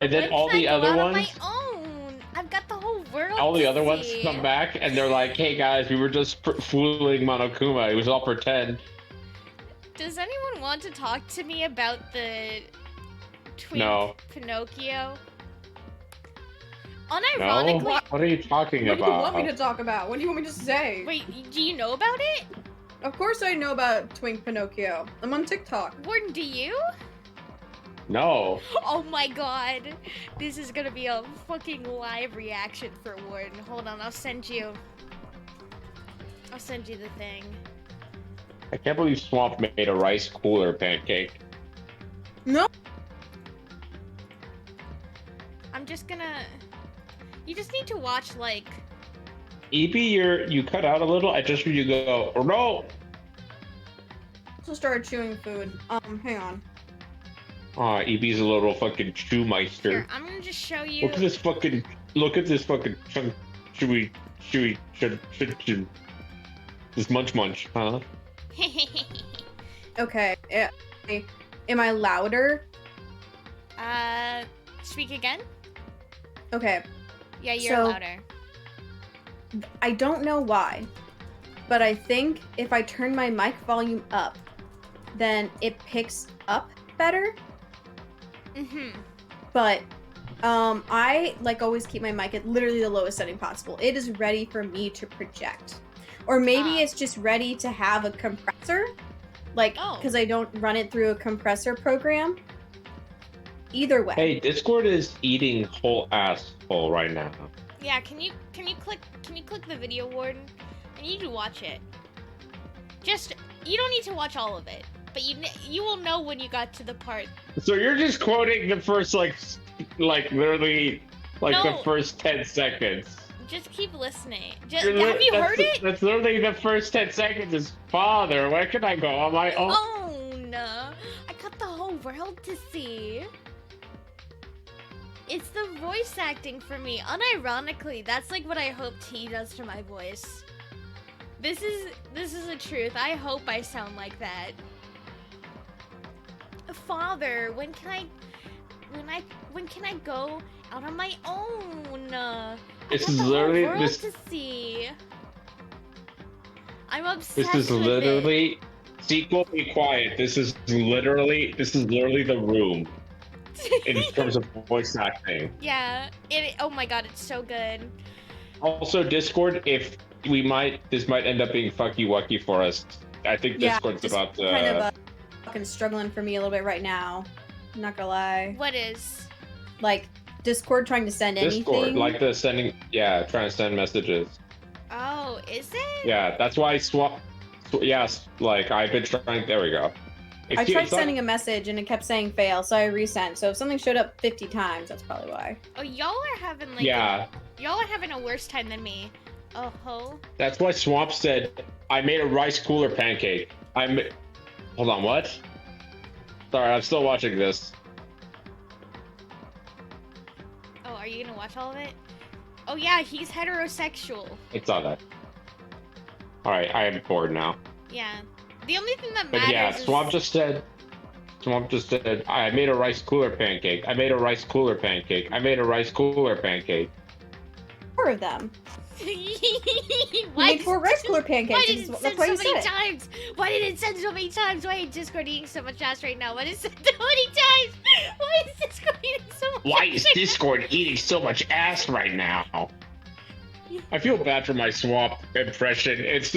And then When all can I the go other out on ones, my own? I've got the whole world all the to other ones see. come back and they're like, "Hey guys, we were just fooling Monokuma. It was all pretend." Does anyone want to talk to me about the twink No. Pinocchio? No? Unironically, What are you talking What do you want me about? to talk about? What do you want me to say? wait, do you know about it? Of course I know about Twink Pinocchio. I'm on TikTok. Warden, do you? No. Oh my god. This is gonna be a fucking live reaction for Warden. Hold on, I'll send you the thing. I can't believe Swamp made a rice cooler pancake. No. I'm just gonna... You just need to watch, like... EB, you cut out a little. I just heard you go, "Oh no!" Also started chewing food. Hang on. Aw, EB's a little fucking Here, chewmeister. I'm gonna just show you... Look at this fucking chunk, chewy, this munch, huh? Okay. Am I louder? Speak again? Okay. Yeah, you're So- louder. I don't know why, but I think if I turn my mic volume up, then it picks up better. Mm-hmm. But I like always keep my mic at literally the lowest setting possible. It is ready for me to project. Or maybe Ah. it's just ready to have a compressor. Like, Oh. because I don't run it through a compressor program. Either way. Hey, Discord is eating whole asshole right now. Yeah, can you click the video, Warden? I need to watch it. Just, you don't need to watch all of it, but you will know when you got to the part. So you're just quoting the first like literally No. the first 10 seconds. Just keep listening. Have You're you that's heard the- it? That's literally the first 10 seconds is father. Where can I go on my own? Oh no! I got the whole world to see. It's the voice acting for me. Unironically, that's like what I hope T does to my voice. This is the truth. I hope I sound like that. Father, when can I go out on my own? This I got is the literally- whole world this- to see. I'm obsessed This is with it. literally sequel. Be quiet. This is literally the room in terms of voice acting. Yeah. Oh my god, it's so good. Also, Discord. If this might end up being fucky wucky for us. I think Yeah, Discord's just about to. kind of fucking struggling for me a little bit right now. I'm not gonna lie. What is? Like Discord trying to send Discord, anything. like the sending, trying to send messages. Oh, is it? Yeah, that's why yes, like I've been trying. There we go. I tried sending a message and it kept saying fail, so I resent. So if something showed up 50 times, that's probably why. Oh, y'all are having like y'all are having a worse time than me. Oh ho. That's why Swamp said, "I made a rice cooler pancake." Hold on, what? Sorry, I'm still watching this. Oh, are you gonna watch all of it? Oh yeah, he's heterosexual. It's on that. All right, I am bored now. Yeah. The only thing that But matters yeah, is... Swamp just said, "I made a rice cooler pancake. I made a rice cooler pancake. I made a rice cooler pancake." 4 of them. Why We made 4 rice cooler Why pancakes. did it That's send why so you many said it. times? Why did it send so many times? Why is Discord eating so much ass right now? Why did it send so many times? Why is Discord eating so much Why ass is right Discord eating so much ass right now? I feel bad for my Swamp impression. It's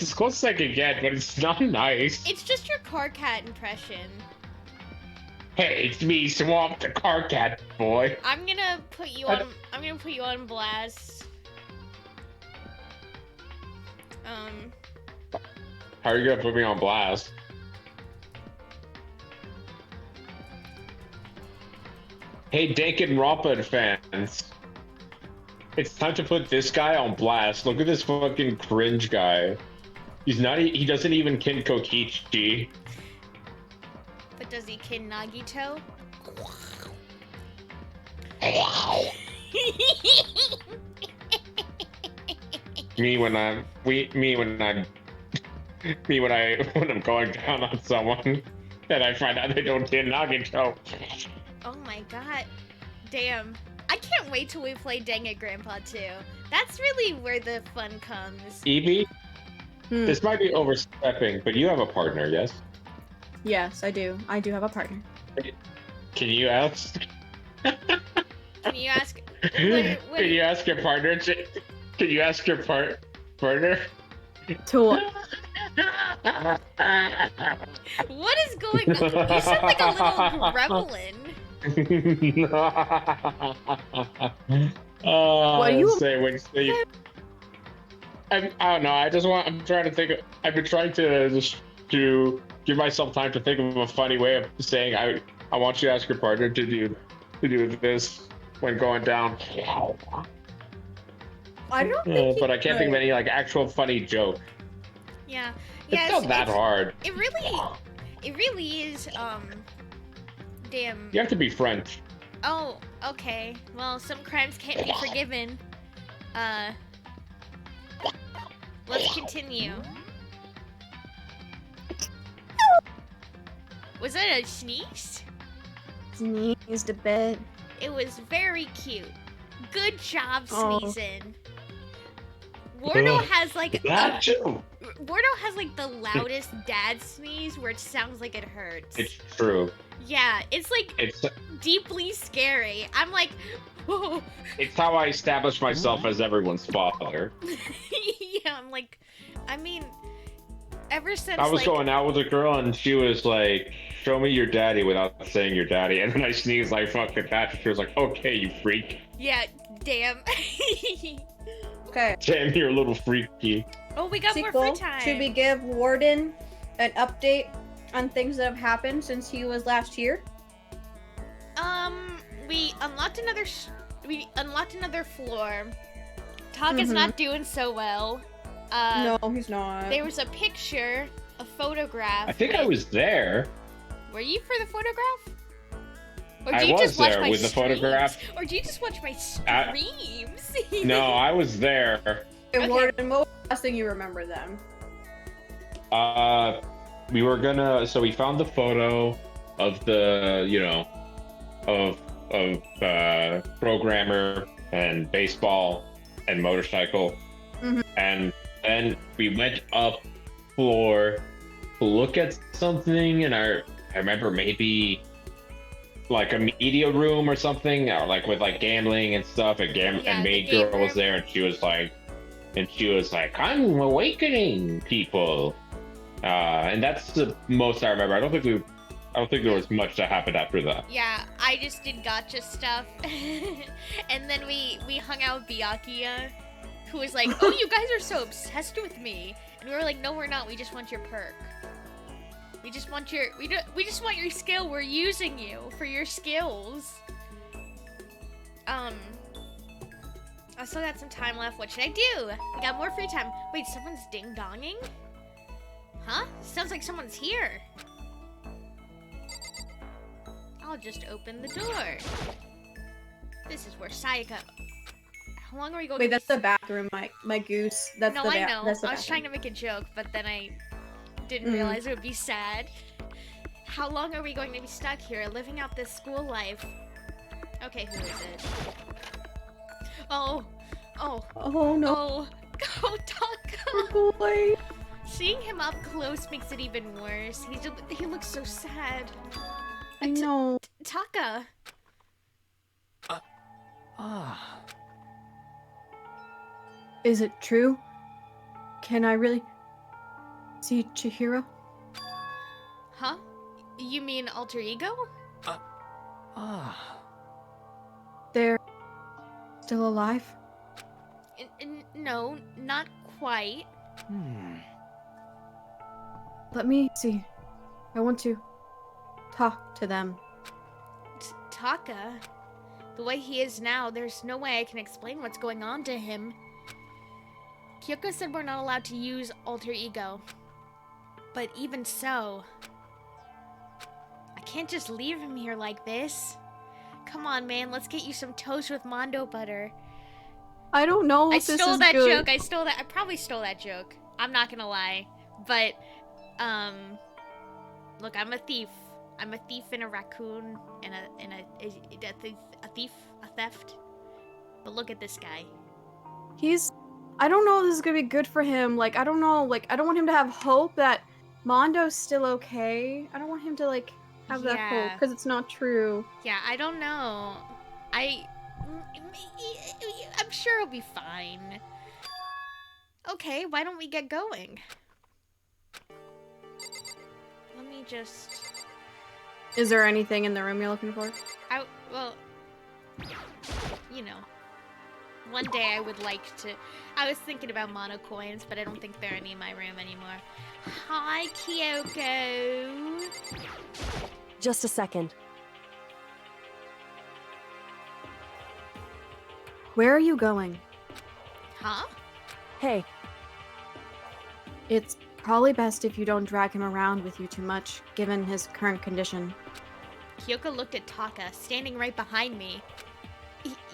as close as I can get, but it's not nice. It's just your car cat impression. Hey, it's me, Swamp, the car cat boy. I'm gonna put you on blast. How are you gonna put me on blast? Hey, Danganronpa fans. It's time to put this guy on blast. Look at this fucking cringe guy. He doesn't even kin Kokichi. But does he kin Nagito? When I'm going down on someone and I find out they don't kin Nagito. Oh my god. Damn. I can't wait till we play Danganronpa 2. That's really where the fun comes. Evie, Hmm. this might be overstepping, but you have a partner, yes? Yes, I do. I do have a partner. Can you ask? Can you ask? Can you ask your partner? Can you ask your partner? To what? What is going on? You sound like a little gremlin. What do you say when you I don't know. I'm trying to think. I've been trying to give myself time to think of a funny way of saying I want you to ask your partner to do this when going down. I don't think But I can't think of any like actual funny joke. Yeah. It's not that hard. It really is. Damn. You have to be French. Oh, okay. Well, some crimes can't be forgiven. Let's continue. Was that a sneeze? sneezed a bit. It was very cute. Good job Oh. sneezing. Wardo has like That too. Wardo has like the loudest dad sneeze where it sounds like it hurts. It's true. Yeah, it's like It's deeply scary. I'm like, whoa. it's how I establish myself as everyone's father. Yeah, I'm like, I mean, ever since I was like, going out with a girl and she was like, "Show me your daddy," without saying your daddy, and then I sneezed like fucking that. She was like, "Okay, you freak." yeah, damn. Okay. Damn, you're a little freaky. Oh, we got more Sequel, free time. should we give Warden an update on things that have happened since he was last here? We unlocked another. We unlocked another floor. Taka's not doing so well. No, he's not. There was a picture, a photograph. I think I was there. Were you for the photograph? Or I did you was just watch there my with the streams? photograph. Or do you just watch my streams? No, I was there. Okay, Okay. Warden, what was the last thing you remember then? We were gonna. So we found the photo of the, of programmer and baseball and motorcycle, Mhm. and then we went up floor to look at something, and I remember maybe like a media room or something, or like with like gambling and stuff. And Yeah, Maid the game Girl was room. there, and she was like, "I'm awakening people," and that's the most I remember. I don't think there was much that happened after that. Yeah, I just did gotcha stuff. And then we hung out with Byakuya, who was like, "Oh, you guys are so obsessed with me." And we were like, "No, we're not. We just want your perk. We just want your we just want your skill. We're using you for your skills." I still got some time left. What should I do? We got more free time. Wait, someone's ding-donging? Huh? Sounds like someone's here. I'll just open the door. This is where Sayaka. How long are we going? Wait, to that's the bathroom, my goose. That's No, the I know. That's the I was trying bathroom. to make a joke, but then I didn't realize it would be sad. How long are we going to be stuck here, living out this school life? Okay, who is it? Oh, Oh no, oh, Taka. poor boy. Seeing him up close makes it even worse. He looks so sad. I know. Taka. Is it true? Can I really see Chihiro? Huh? You mean alter ego? They're still alive? No, not quite. Let me see. I want to talk to them. Taka? The way he is now, there's no way I can explain what's going on to him. Kyoko said we're not allowed to use alter ego. But even so, I can't just leave him here like this. Come on, man, let's get you some toast with Mondo butter. I don't know I if this stole is that good. joke. I probably stole that joke. I'm not gonna lie. But, look, I'm a thief. I'm a thief and a raccoon and a theft. But look at this guy. I don't know if this is gonna be good for him. Like, I don't know. Like, I don't want him to have hope that Mondo's still okay. I don't want him to, like, have that hope, because it's not true. Yeah, I don't know. I'm sure he'll be fine. Okay, why don't we get going? Let me just... Is there anything in the room you're looking for? Well, you know. One day I would like to... I was thinking about mono coins, but I don't think there are any in my room anymore. Hi, Kyoko. Just a second. Where are you going? Huh? Hey, It's probably best if you don't drag him around with you too much, given his current condition. Kyoko looked at Taka, standing right behind me.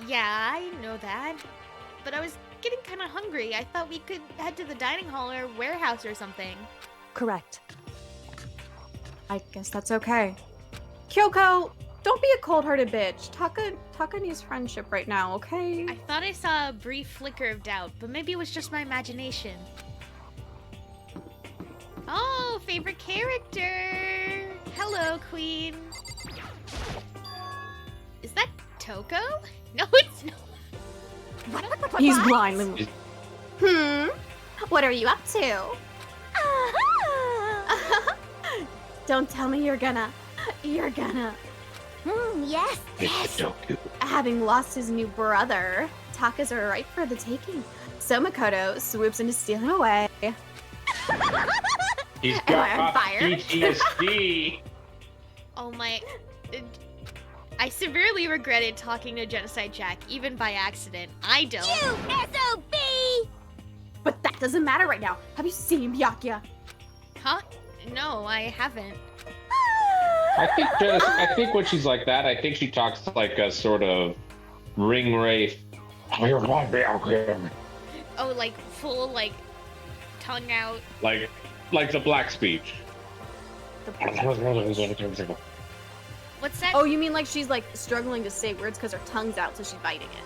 Yeah, I know that. But I was getting kind of hungry. I thought we could head to the dining hall or warehouse or something. correct. I guess that's okay. Kyoko, don't be a cold-hearted bitch. Taka needs friendship right now, okay? I thought I saw a brief flicker of doubt, but maybe it was just my imagination. Oh, favorite character! Hello, Queen. Is that Toko? No, it's not. He's blind. What are you up to? Don't tell me you're gonna. Yes, yes. Having lost his new brother, Takas are ripe for the taking. So Makoto swoops in to steal him away. He's Am I on got fire? PTSD. Oh my... I severely regretted talking to Genocide Jack, even by accident. I don't. You SOB! But that doesn't matter right now. Have you seen Byakuya? Huh? No, I haven't. I think when she's like that, I think she talks like a sort of ring wraith. Oh, like, full, like, tongue out. Like the black speech. What's that? Oh, you mean like she's like struggling to say words because her tongue's out, so she's biting it.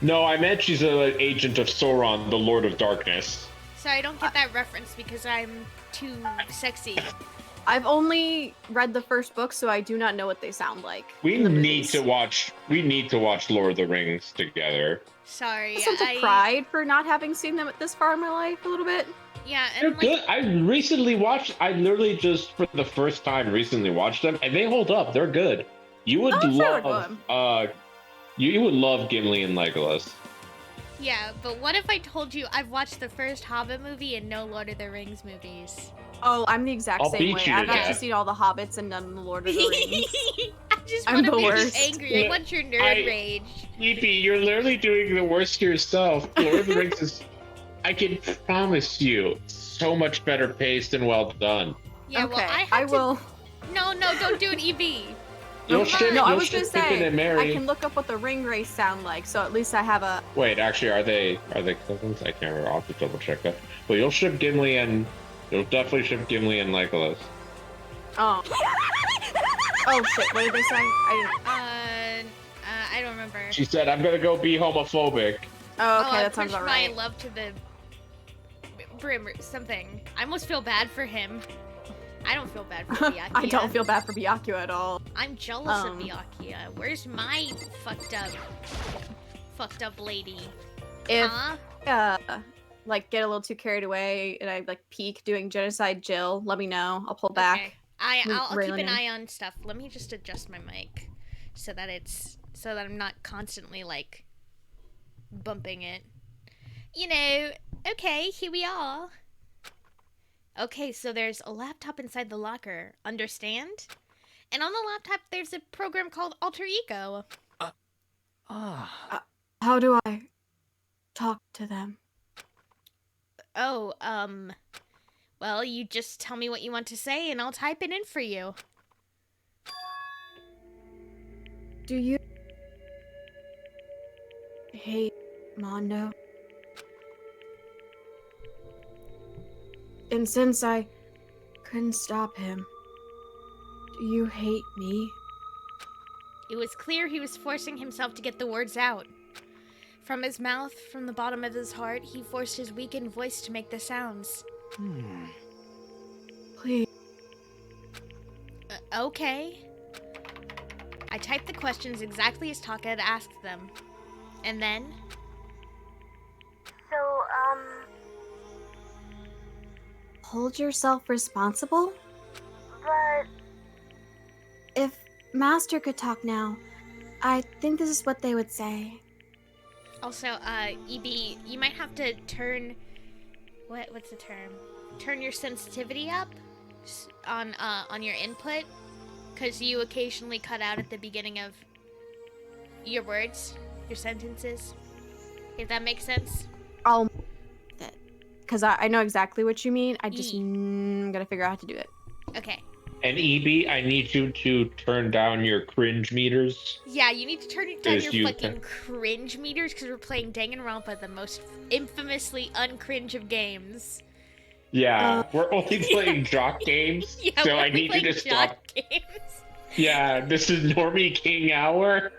No, I meant she's an agent of Sauron, the Lord of Darkness. Sorry, I don't get that reference because I'm too sexy. I've only read the first book, so I do not know what they sound like. We in the need movies. to watch Lord of the Rings together. Sorry, A sense of pride for not having seen them this far in my life a little bit. Yeah, They're and like, good. I literally just for the first time recently watched them, and they hold up. They're good. You would I'm sure love you would love Gimli and Legolas. yeah, but what if I told you I've watched the first Hobbit movie and no Lord of the Rings movies? Oh, I'm the exact I'll same beat way. you to I've actually death. seen all the Hobbits and none of the Lord of the Rings. I just I'm want to the make worst. you angry. I want your nerd rage. Yippee, you're literally doing the worst to yourself. Lord of the Rings is, I can promise you, so much better paced and well done. Yeah, okay, well, I will. No, don't do it, EB. You'll Okay. ship, No, I you'll was gonna ship Pippin say and Mary. I can look up what the ring race sound like, so at least I have a. Wait, actually, are they cousins? I can't remember. I'll have to double check that. But you'll definitely ship Gimli and Legolas. Oh. Oh shit! What did they say? I I don't remember. She said, "I'm gonna go be homophobic." didn't. Oh, okay, I that sounds pushed about my right. love to the brim or something. I almost feel bad for him. I don't feel bad for Byakuya. I don't feel bad for Byakuya at all. I'm jealous of Byakuya. Where's my fucked up lady? If Huh? like get a little too carried away and I like peek doing genocide Jill, let me know. I'll pull back. Okay. I'll keep Railing an in. eye on stuff. Let me just adjust my mic so that I'm not constantly like bumping it. You know, okay, here we are. Okay, so there's a laptop inside the locker. Understand? And on the laptop there's a program called Alter Ego. How do I talk to them? Oh, well, you just tell me what you want to say and I'll type it in for you. Do you hate Mondo? And since I couldn't stop him, Do you hate me? It was clear he was forcing himself to get the words out. From his mouth, from the bottom of his heart, he forced his weakened voice to make the sounds. Please. Okay. I typed the questions exactly as Taka had asked them. And then... So, Hold yourself responsible? but If Master could talk now, I think this is what they would say. Also, EB, you might have to turn... What's the term? Turn your sensitivity up on your input, because you occasionally cut out at the beginning of your words, your sentences. If that makes sense. I'll it. Because I know exactly what you mean. I just gotta figure out how to do it. Okay. And EB, I need you to turn down your cringe meters. Yeah, you need to turn down As your you fucking cringe meters, because we're playing Danganronpa, the most infamously uncringe of games. Yeah, we're only playing jock games, Yeah, so we're I need you to jock stop. games. Yeah, this is Normie King Hour.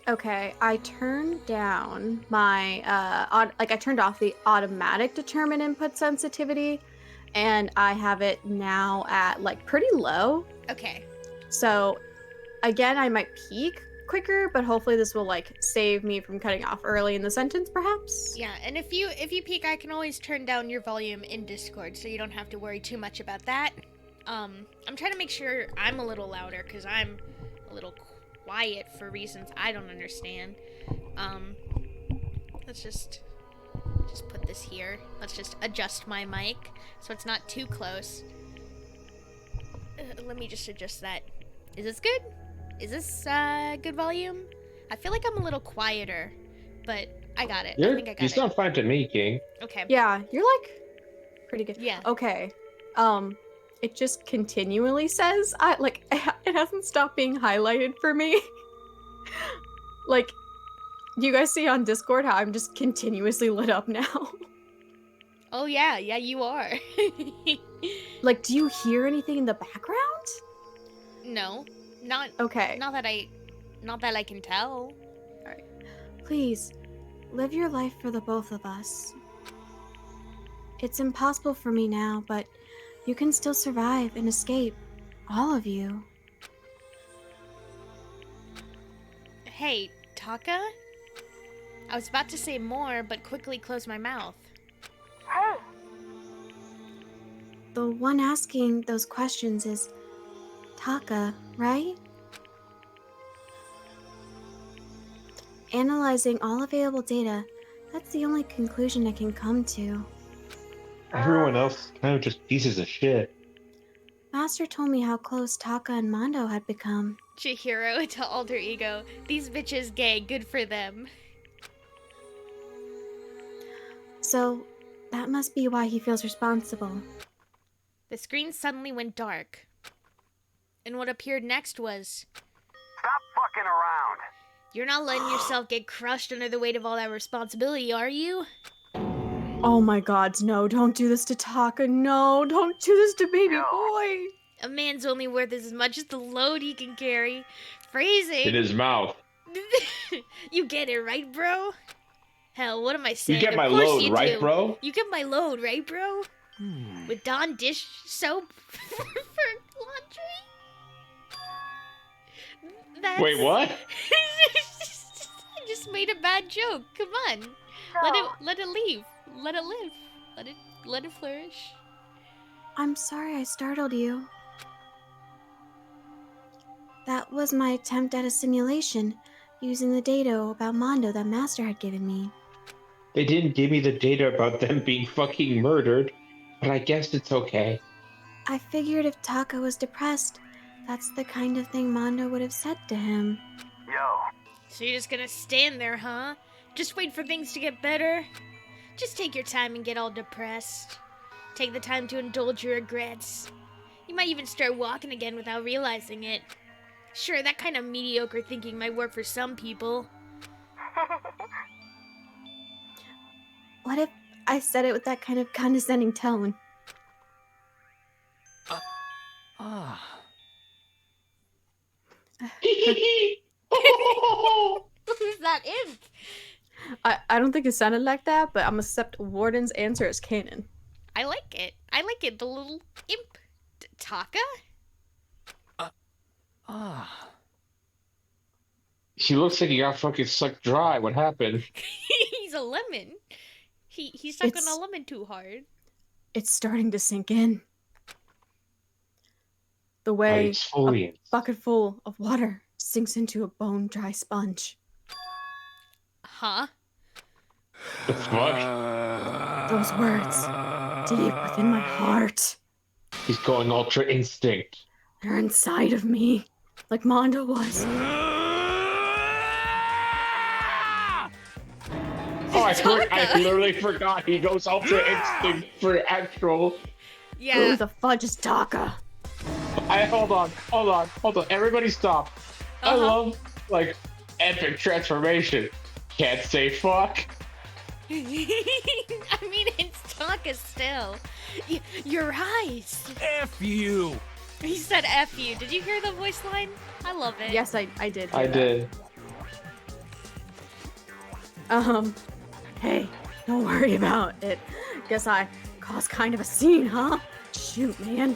Okay, I turned down my I turned off the automatic determine input sensitivity, and I have it now at like pretty low. Okay. So again, I might peak quicker, but hopefully this will like save me from cutting off early in the sentence, perhaps. Yeah, and if you peek, I can always turn down your volume in Discord, so you don't have to worry too much about that. I'm trying to make sure I'm a little louder, because I'm a little quiet for reasons I don't understand. Let's just put this here. Let's just adjust my mic so it's not too close. Let me just adjust that. Is this good? Is this good volume? I feel like I'm a little quieter, but I got it. I think I got You it. sound fine to me, King. Okay. Yeah, you're like pretty good. Yeah. Okay. It just continually says it hasn't stopped being highlighted for me. Like, do you guys see on Discord how I'm just continuously lit up now? Oh yeah, you are. Like, do you hear anything in the background? No, not Okay. Not that I can tell. Alright. Please, live your life for the both of us. It's impossible for me now, but you can still survive and escape. All of you. Hey, Taka? I was about to say more, but quickly closed my mouth. hey, The one asking those questions is Taka, right? Analyzing all available data, that's the only conclusion I can come to. Everyone else kind of just pieces of shit. Master told me how close Taka and Mondo had become. Chihiro to alter ego. These bitches gay, good for them. So, that must be why he feels responsible. The screen suddenly went dark. And what appeared next was... Stop fucking around. You're not letting yourself get crushed under the weight of all that responsibility, are you? Oh my god, no, don't do this to Taka, no, don't do this to baby Yo. boy! A man's only worth as much as the load he can carry. Phrasing. In his mouth. You get it, right, bro? Hell, what am I saying? You get Of my course load, you right, do. bro? You get my load, right, bro? With Dawn dish soap for laundry? That's... Wait, what? I just made a bad joke. Come on. Let it leave. Let it live. Let it flourish. I'm sorry I startled you. That was my attempt at a simulation, using the data about Mondo that Master had given me. They didn't give me the data about them being fucking murdered, but I guess it's okay. I figured if Taka was depressed, that's the kind of thing Mondo would have said to him. Yo, So you're just gonna stand there, huh? Just wait for things to get better? Just take your time and get all depressed. Take the time to indulge your regrets. You might even start walking again without realizing it. Sure, that kind of mediocre thinking might work for some people. What if I said it with that kind of condescending tone? Who's that imp? I don't think it sounded like that, but I'm gonna accept Warden's answer as canon. I like it. I like it. The little imp. Taka? She looks like he got fucking sucked dry. What happened? He's a lemon. He stuck It's- on a lemon too hard. It's starting to sink in. The way a Exfoliant. bucket full of water sinks into a bone-dry sponge. Huh? The fuck? Those words, deep within my heart, He's going ultra instinct. they're inside of me, like Mondo was. Oh, I Taka. literally forgot. He goes ultra instinct for actual. Who Yeah. the fudge is Taka? Hold on. Everybody stop. I Uh-huh. love, like, epic transformation. Can't say fuck. I mean, it's Taka still. Your eyes. F you! He said F you. Did you hear the voice line? I love it. Yes, I did. I hear that. did. Hey, don't worry about it. Guess I caused kind of a scene, huh? Shoot, man.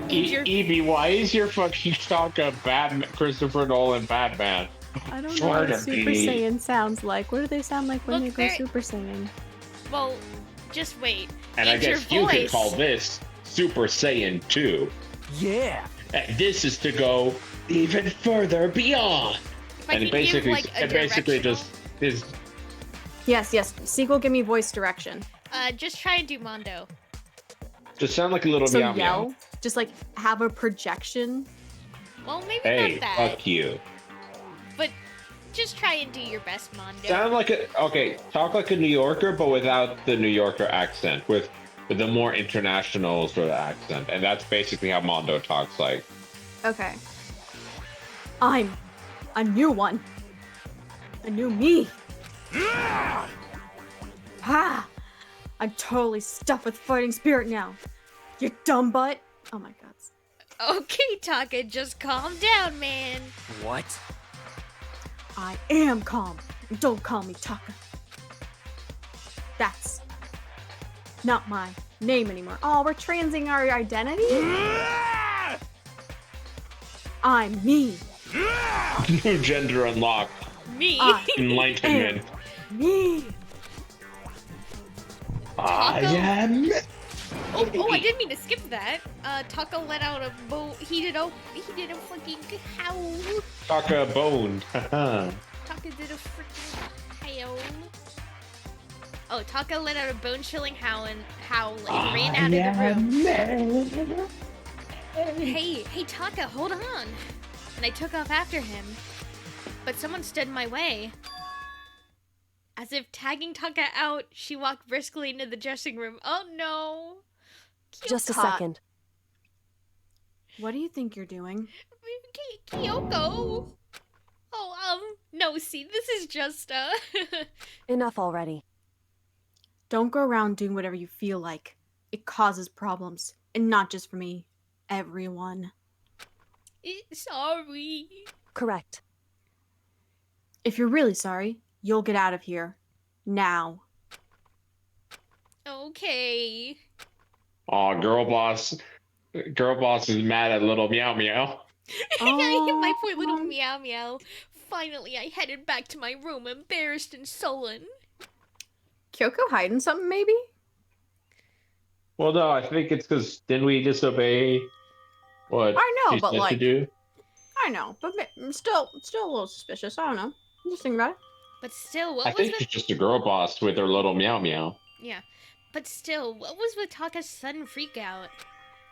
Your- Evie, why is your fucking Taka Batman, Christopher Nolan Batman? I don't know Swear what to Super be. Saiyan sounds like. What do they sound like when Look, they go they're- Super Saiyan? Well, just wait. And I It's your guess you could voice. call this Super Saiyan 2. Yeah! And this is to go even further beyond. If I And could it basically, give, like, a it basically directional- just is. Yes. Sequel, give me voice direction. Just try and do Mondo. Just sound like a little So meow yell, meow. just like have a projection. Well, maybe Hey, not that. fuck you. But just try and do your best, Mondo. Sound like talk like a New Yorker, but without the New Yorker accent, with the more international sort of accent, and that's basically how Mondo talks like. Okay. I'm a new one. A new me. Ha! I'm totally stuffed with fighting spirit now. You dumb butt. Oh my god. Okay, Taka, just calm down, man. What? I am calm. And don't call me Taka. That's not my name anymore. Oh, we're transing our identity? I'm me. New gender unlocked. Me. Enlightenment. Me. I am. Oh, I didn't mean to skip that. Taka let out a he did a fucking howl. Taka boned. Haha. Taka did a freaking howl. Oh, Taka let out a bone-chilling howl and ran out of the room. Hey, Taka, hold on. And I took off after him. But someone stood in my way. As if tagging Taka out, she walked briskly into the dressing room. Oh no. Just a Hot. second. What do you think you're doing? Kyoko. Oh, no, see, this is just, Enough already. Don't go around doing whatever you feel like. It causes problems. And not just for me. Everyone. Sorry. Correct. If you're really sorry, you'll get out of here. Now. Okay. Aw, girl boss. Girl boss is mad at little meow meow. My poor little Oh. meow meow. Finally, I headed back to my room, embarrassed and sullen. Kyoko hiding something, maybe? Well, no, I think it's because didn't we disobey what I know, she's but, meant to like- do? I know, but I'm still a little suspicious. I don't know. Just think about it. But still, I what was think the... she's just a girl boss with her little meow meow. Yeah. But still, what was with Taka's sudden freak out?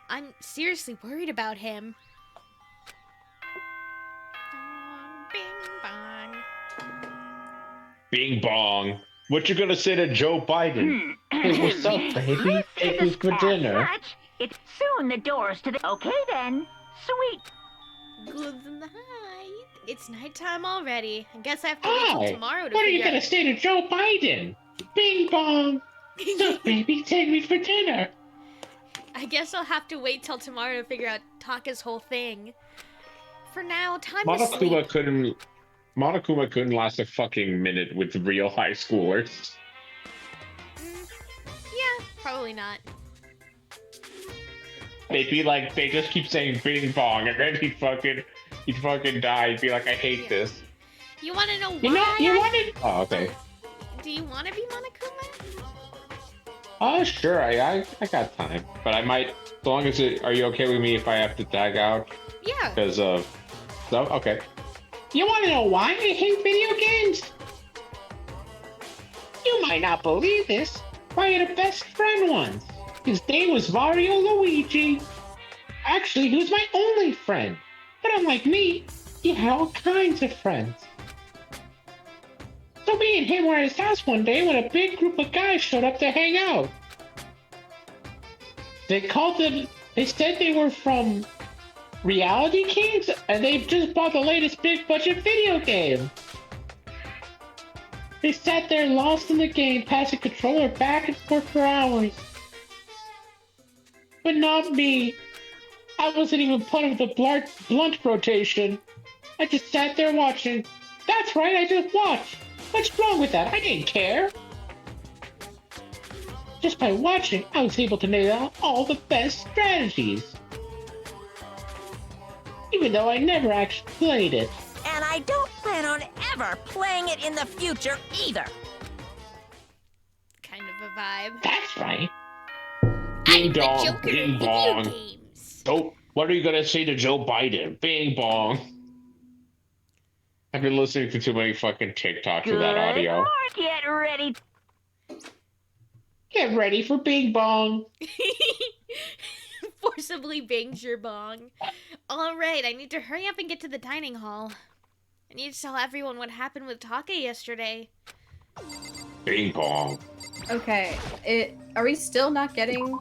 I'm seriously worried about him. Bing bong. Bing bong. What you gonna say to Joe Biden? Hey, what's up, baby? Take me for dinner. It's soon the doors to the. Okay then. Sweet. Good night. It's nighttime already. I guess I have to wait till Hi. tomorrow to What are you figure gonna say to Joe Biden? Bing bong. So, baby, take me for dinner. I guess I'll have to wait till tomorrow to figure out Taka's whole thing. for now. Time to sleep. Monokuma couldn't last a fucking minute with real high schoolers. Yeah, probably not. They'd be like, they just keep saying bing bong, and then he'd fucking die. He'd be like, I hate this. You want to know why? You wanted. Oh, okay. Do you want to be Monokuma? Oh, sure. I got time, but I might. As long as are you okay with me if I have to tag out? Yeah. Because of. So okay. You want to know why I hate video games? You might not believe this, but I had a best friend once. His name was Mario Luigi. Actually, he was my only friend. But unlike me, he had all kinds of friends. So me and him were at his house one day when a big group of guys showed up to hang out. They said they were from Reality Kings, and they've just bought the latest big budget video game. They sat there lost in the game, passing controller back and forth for hours. But not me. I wasn't even part of the blunt rotation. I just sat there watching. That's right, I just watched. What's wrong with that? I didn't care. Just by watching, I was able to nail out all the best strategies. Even though I never actually played it. And I don't plan on ever playing it in the future either. Kind of a vibe. That's right. I'm Ding the dong, Joker ding of video bong. games. Oh, what are you gonna say to Joe Biden? Bing bong. I've been listening to too many fucking TikToks with that audio. Get ready. Get ready for Bing bong. Forcibly bangs your bong. Alright, I need to hurry up and get to the dining hall. I need to tell everyone what happened with Taka yesterday. Bing bong. Okay, are we still not getting,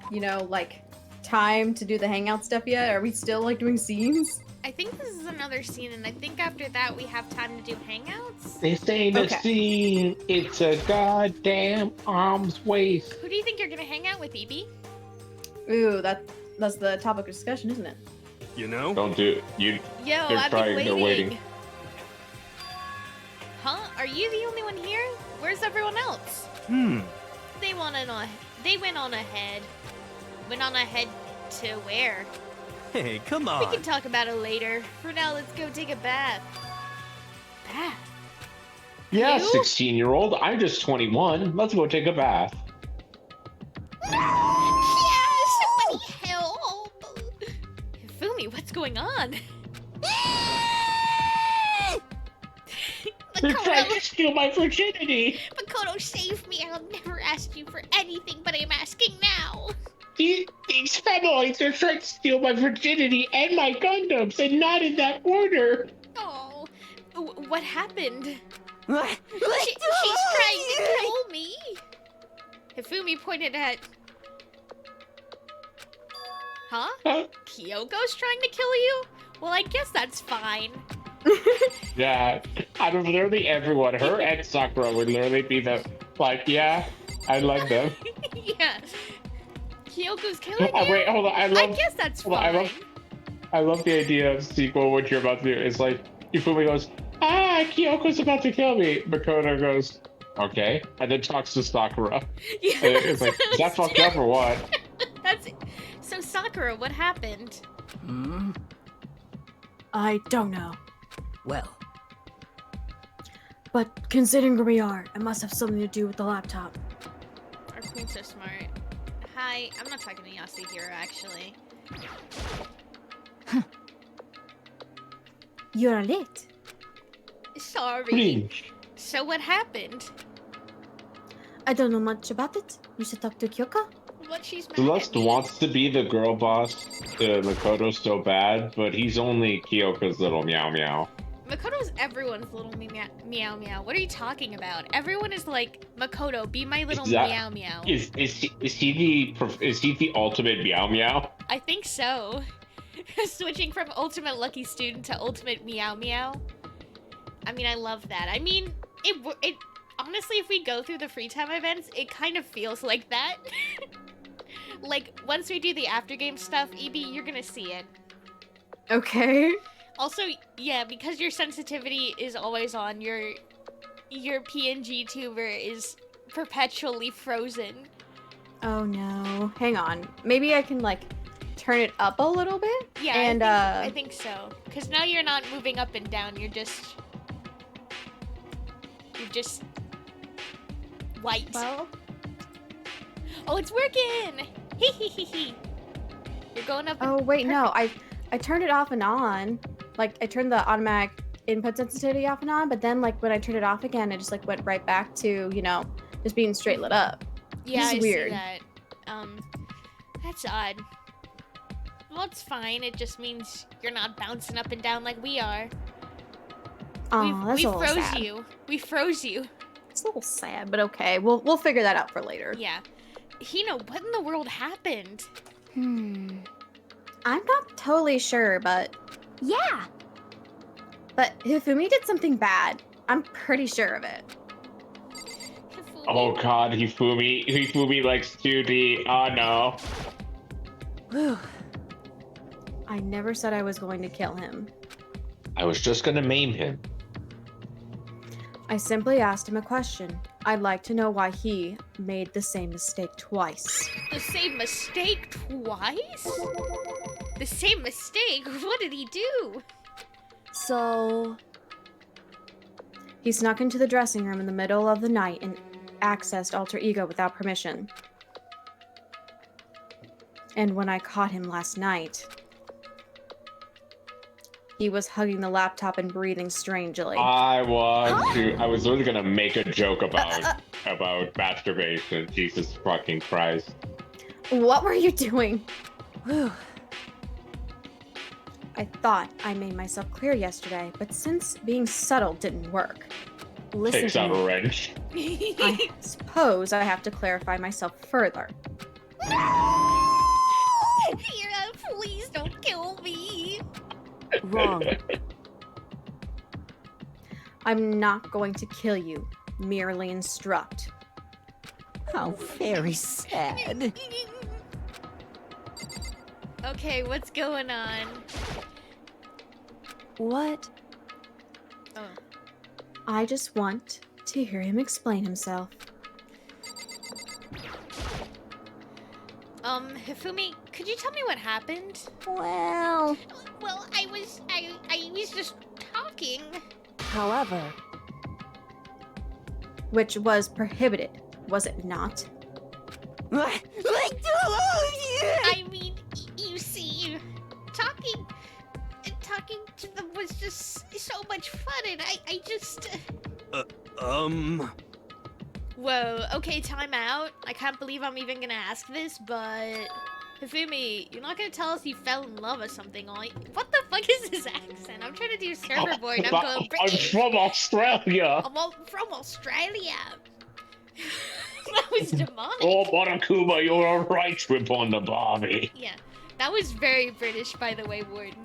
like, time to do the hangout stuff yet? Are we still, like, doing scenes? I think this is another scene, and I think after that we have time to do hangouts. This ain't a scene, it's a goddamn arm's waist. Who do you think you're gonna hang out with, Evie? Ooh, that's the topic of discussion, isn't it? You know? Don't do it. Yo, They're I've probably- been they're waiting. waiting. Huh? Are you the only one here? Where's everyone else? They went on ahead. Went on ahead to where? Hey, come We on. can talk about it later. For now, let's go take a bath. Bath? Yeah, You? 16-year-old. I'm just 21. Let's go take a bath. Yeah, somebody help! Fumi, what's going on? You're trying to Makoto, steal my virginity. Makoto, save me. I'll never ask you for anything, but I'm asking now. These femoids are trying to steal my virginity and my Gundams, and not in that order. Oh, what happened? She's What? trying to kill me. Hifumi pointed at... Huh? Huh? Kyoko's trying to kill you? Well, I guess that's fine. Yeah, out of literally everyone, her and Sakura would literally be the, like, yeah, I like them. Yeah. Kyoko's killing you? Wait, hold on, I guess that's hold on, fine. I love the idea of sequel, what you're about to do. It's like, Ifumi goes, Kyoko's about to kill me. Makoto goes, okay, and then talks to Sakura. Yeah, And it's like, is that fucked up or what? That's so Sakura, what happened? I don't know. Well, But considering where we are, it must have something to do with the laptop. Our queen's so smart. Hi, I'm not talking to Yasuhiro, actually. You're late. Sorry. Cringe. So what happened? I don't know much about it. You should talk to Kyoko. What she's mad Celeste at me. wants to be the girl boss to Makoto so bad, but he's only Kyoko's little meow meow. Makoto's everyone's little meow meow. What are you talking about? Everyone is like, Makoto, be my little Is that- meow meow. Is he the ultimate meow meow? I think so. Switching from ultimate lucky student to ultimate meow meow. I mean, I love that. I mean, it honestly, if we go through the free time events, it kind of feels like that. Like, once we do the after game stuff, EB, you're gonna see it. Okay. Also, yeah, because your sensitivity is always on, your PNG tuber is perpetually frozen. Oh no. Hang on. Maybe I can like turn it up a little bit? Yeah, And I think so. Because now you're not moving up and down, you're just white. well, Oh, it's working! Hee hee hee hee. You're going up. oh wait, no. I turned it off and on. Like I turned the automatic input sensitivity off and on, but then like when I turned it off again, it just like went right back to, you know, just being straight lit up. Yeah, This is I weird. see that. That's odd. Well, it's fine. It just means you're not bouncing up and down like we are. Oh, that's we a little froze sad. you. We froze you. It's a little sad, but okay. We'll figure that out for later. Yeah. Hino, what in the world happened? I'm not totally sure, but Hifumi did something bad. I'm pretty sure of it. Oh god, Hifumi likes 2D. Oh no. Whew. I never said I was going to kill him. I was just gonna maim him. I simply asked him a question. I'd like to know why he made the same mistake twice. The same mistake twice? The same mistake? What did he do? So, He snuck into the dressing room in the middle of the night and accessed Alter Ego without permission. And when I caught him last night, he was hugging the laptop and breathing strangely. I was literally gonna make a joke about masturbation. Jesus fucking Christ. What were you doing? whew. I thought I made myself clear yesterday, but since being subtle didn't work, Listen Takes to out a me. wrench. I suppose I have to clarify myself further. Hira, please don't kill me. Wrong. I'm not going to kill you, merely instruct. How very sad. Okay, what's going on? What? Oh. I just want to hear him explain himself. Hifumi, could you tell me what happened? Well, Well, I was just talking. However, Which was prohibited, was it not? I mean, you see, talking to them was just so much fun, and I just. Whoa. Okay, time out. I can't believe I'm even gonna ask this, but Hifumi, you're not gonna tell us you fell in love or something, are you? What the fuck is this accent? I'm trying to do server boy, and I'm going I'm British. from Australia. I'm from Australia. That was demonic. Oh, Monokuma, you're a right trip on the Barbie. Yeah, that was very British, by the way, Warden.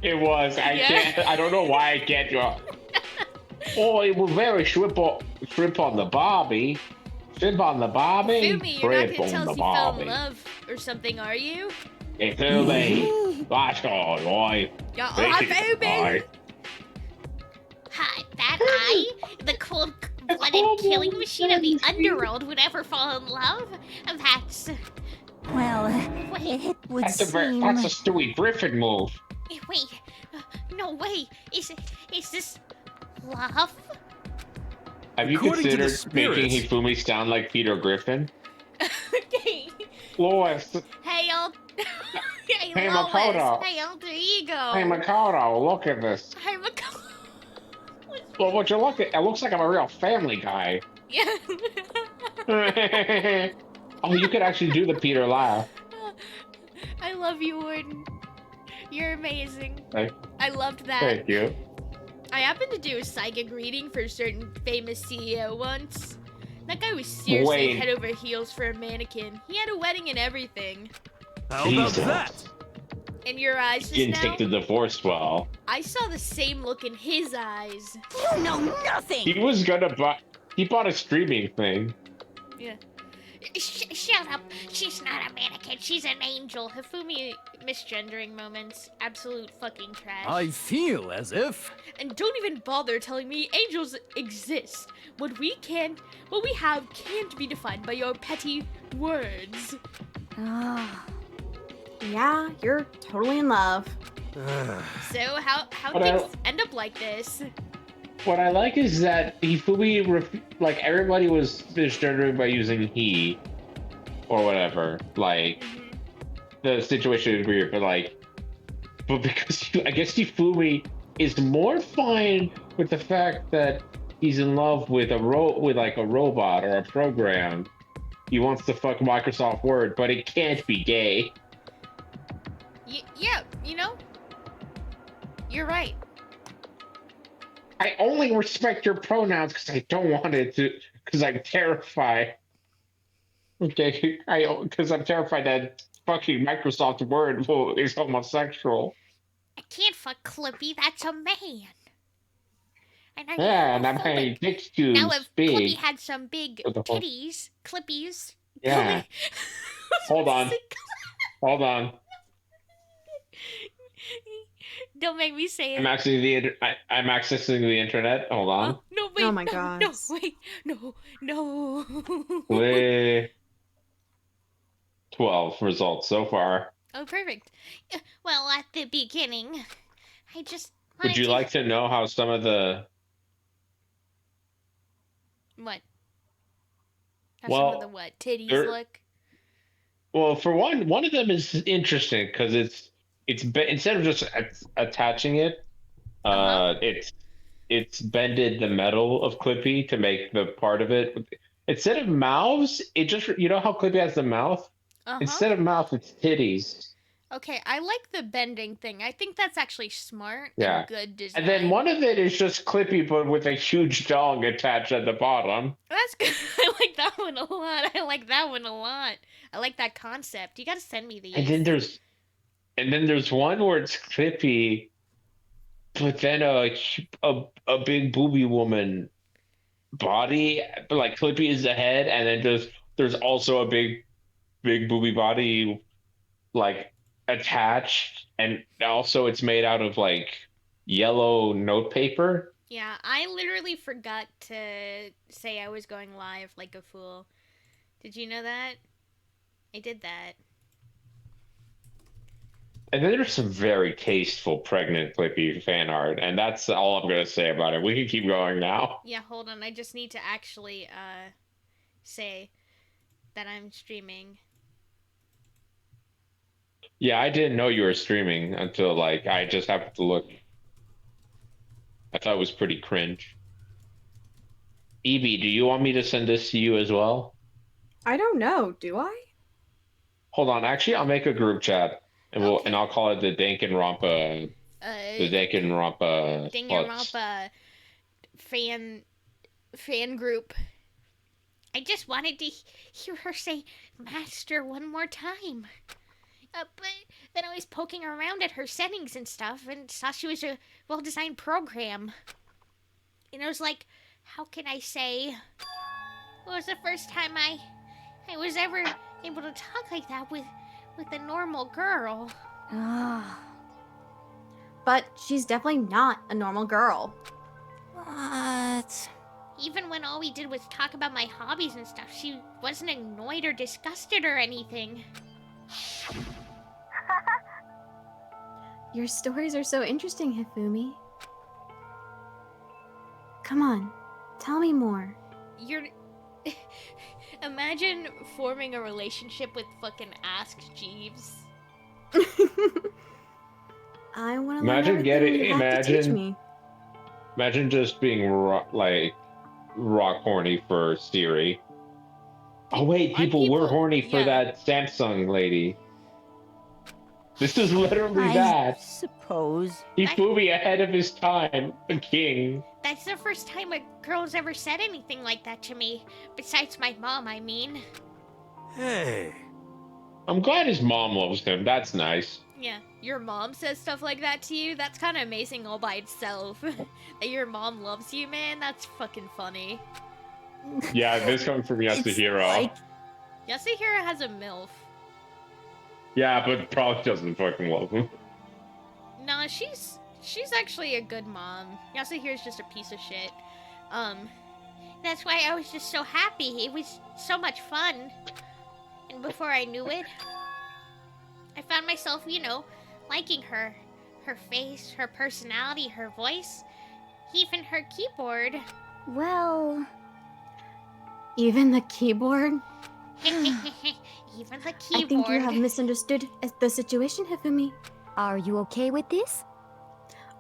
It was. Yeah. I don't know why I can't. Oh, it was very shrimp on the Barbie. Shrimp on the Barbie. Hifumi, you're not Shrimp gonna tell on us the you fell in Barbie. love or something, are you? Hifumi, that's all right. Yeah, Thank you. Hifumi. Bye. Hi, that I, the cold-blooded killing machine of the underworld, would ever fall in love? That's... well, Wait, it would That's seem. a Stewie Griffin move. wait, no way. Is this love? Have you According to the considered making spirits- Hifumi sound like Peter Griffin? Okay. Lois, Hey, Hey, Lois. Makoto. Hey, Alter Ego. hey Makoto, look at this. Hey, Makoto. Well, would you look at? It looks like I'm a real family guy. Yeah. Oh, you could actually do the Peter laugh. I love you, Warden. You're amazing. Hey. I loved that. Thank you. I happened to do a psychic reading for a certain famous CEO once. That guy was seriously Wait. head over heels for a mannequin. He had a wedding and everything. How about Jesus. that? In your eyes just Didn't now, take the divorce well. I saw the same look in his eyes. You know nothing. He was gonna buy. He bought a streaming thing. Yeah. Shut Shut up. She's not a mannequin. She's an angel. Hifumi misgendering moments. Absolute fucking trash. I feel as if... And don't even bother telling me angels exist. What we have can't be defined by your petty words. Ah. Yeah, you're totally in love. So how But things end up like this? What I like is that Hifumi, like, everybody was misgendering by using he or whatever. Like, the situation is weird, but because I guess Hifumi is more fine with the fact that he's in love with a robot or a program. He wants to fuck Microsoft Word, but it can't be gay. Yeah, you know, you're right. I only respect your pronouns because I don't want it to, because I'm terrified. Okay, because I'm terrified that fucking Microsoft Word is homosexual. I can't fuck Clippy. That's a man. And I'm Yeah, and I'm homophobic. having dick's too Now if big. Clippy had some big For the whole- Clippies. Yeah. Hold on. Hold on. Don't make me say it. I'm accessing the internet. Hold on. Oh, no, wait. Oh my no, gosh. No, wait. No. Wait. 12 results so far. Oh, perfect. Well, at the beginning, I just Would wanted you to... like to know how some of the... What? How Well, some of the what? Titties there- look? Well, for one of them is interesting because instead of just attaching it, Uh-huh. it's bended the metal of Clippy to make the part of it. Instead of mouths, it just, you know how Clippy has the mouth? Uh-huh. Instead of mouth, it's titties. Okay, I like the bending thing. I think that's actually smart Yeah. and good design. And then one of it is just Clippy, but with a huge dong attached at the bottom. That's good. I like that one a lot. I like that one a lot. I like that concept. You gotta send me these. And then there's one where it's Clippy, but then a big booby woman body, but like Clippy is the head, and then there's also a big booby body like attached, and also it's made out of like yellow note paper. Yeah, I literally forgot to say I was going live like a fool. Did you know that? I did that. And then there's some very tasteful pregnant Clippy fan art, and that's all I'm gonna say about it. We can keep going now. Yeah, hold on. I just need to actually say that I'm streaming. Yeah, I didn't know you were streaming until like I just happened to look. I thought it was pretty cringe. Evie, do you want me to send this to you as well? I don't know, do I? Hold on, actually, I'll make a group chat, and Okay. I'll call it the Danganronpa. The Danganronpa. Danganronpa fan group. I just wanted to hear her say "master" one more time. But then I was poking around at her settings and stuff and saw she was a well-designed program. And I was like, how can I say? It was the first time I was ever able to talk like that with a normal girl. Ah. But she's definitely not a normal girl. What? Even when all we did was talk about my hobbies and stuff, she wasn't annoyed or disgusted or anything. Your stories are so interesting, Hifumi. Come on, tell me more. You're... Imagine forming a relationship with fucking Ask Jeeves. I want to learn Imagine everything you have to teach me. Imagine just being rock horny for Siri. Oh wait, people were horny for that Samsung lady. This is literally I that. suppose. Hifumi ahead of his time, a king. That's the first time a girl's ever said anything like that to me. Besides my mom, I mean. Hey. I'm glad his mom loves him. That's nice. Yeah, your mom says stuff like that to you? That's kind of amazing all by itself. That your mom loves you, man? That's fucking funny. Yeah, this coming from It's Yasuhiro. like Yasuhiro has a MILF. Yeah, but probably doesn't fucking love him. Nah, she's actually a good mom. Yasuhiro's just a piece of shit. That's why I was just so happy. It was so much fun. And before I knew it, I found myself, liking her. Her face, her personality, her voice, even her keyboard. Well, Even the keyboard? Even the keyboard. I think you have misunderstood the situation, Hifumi. are you okay with this?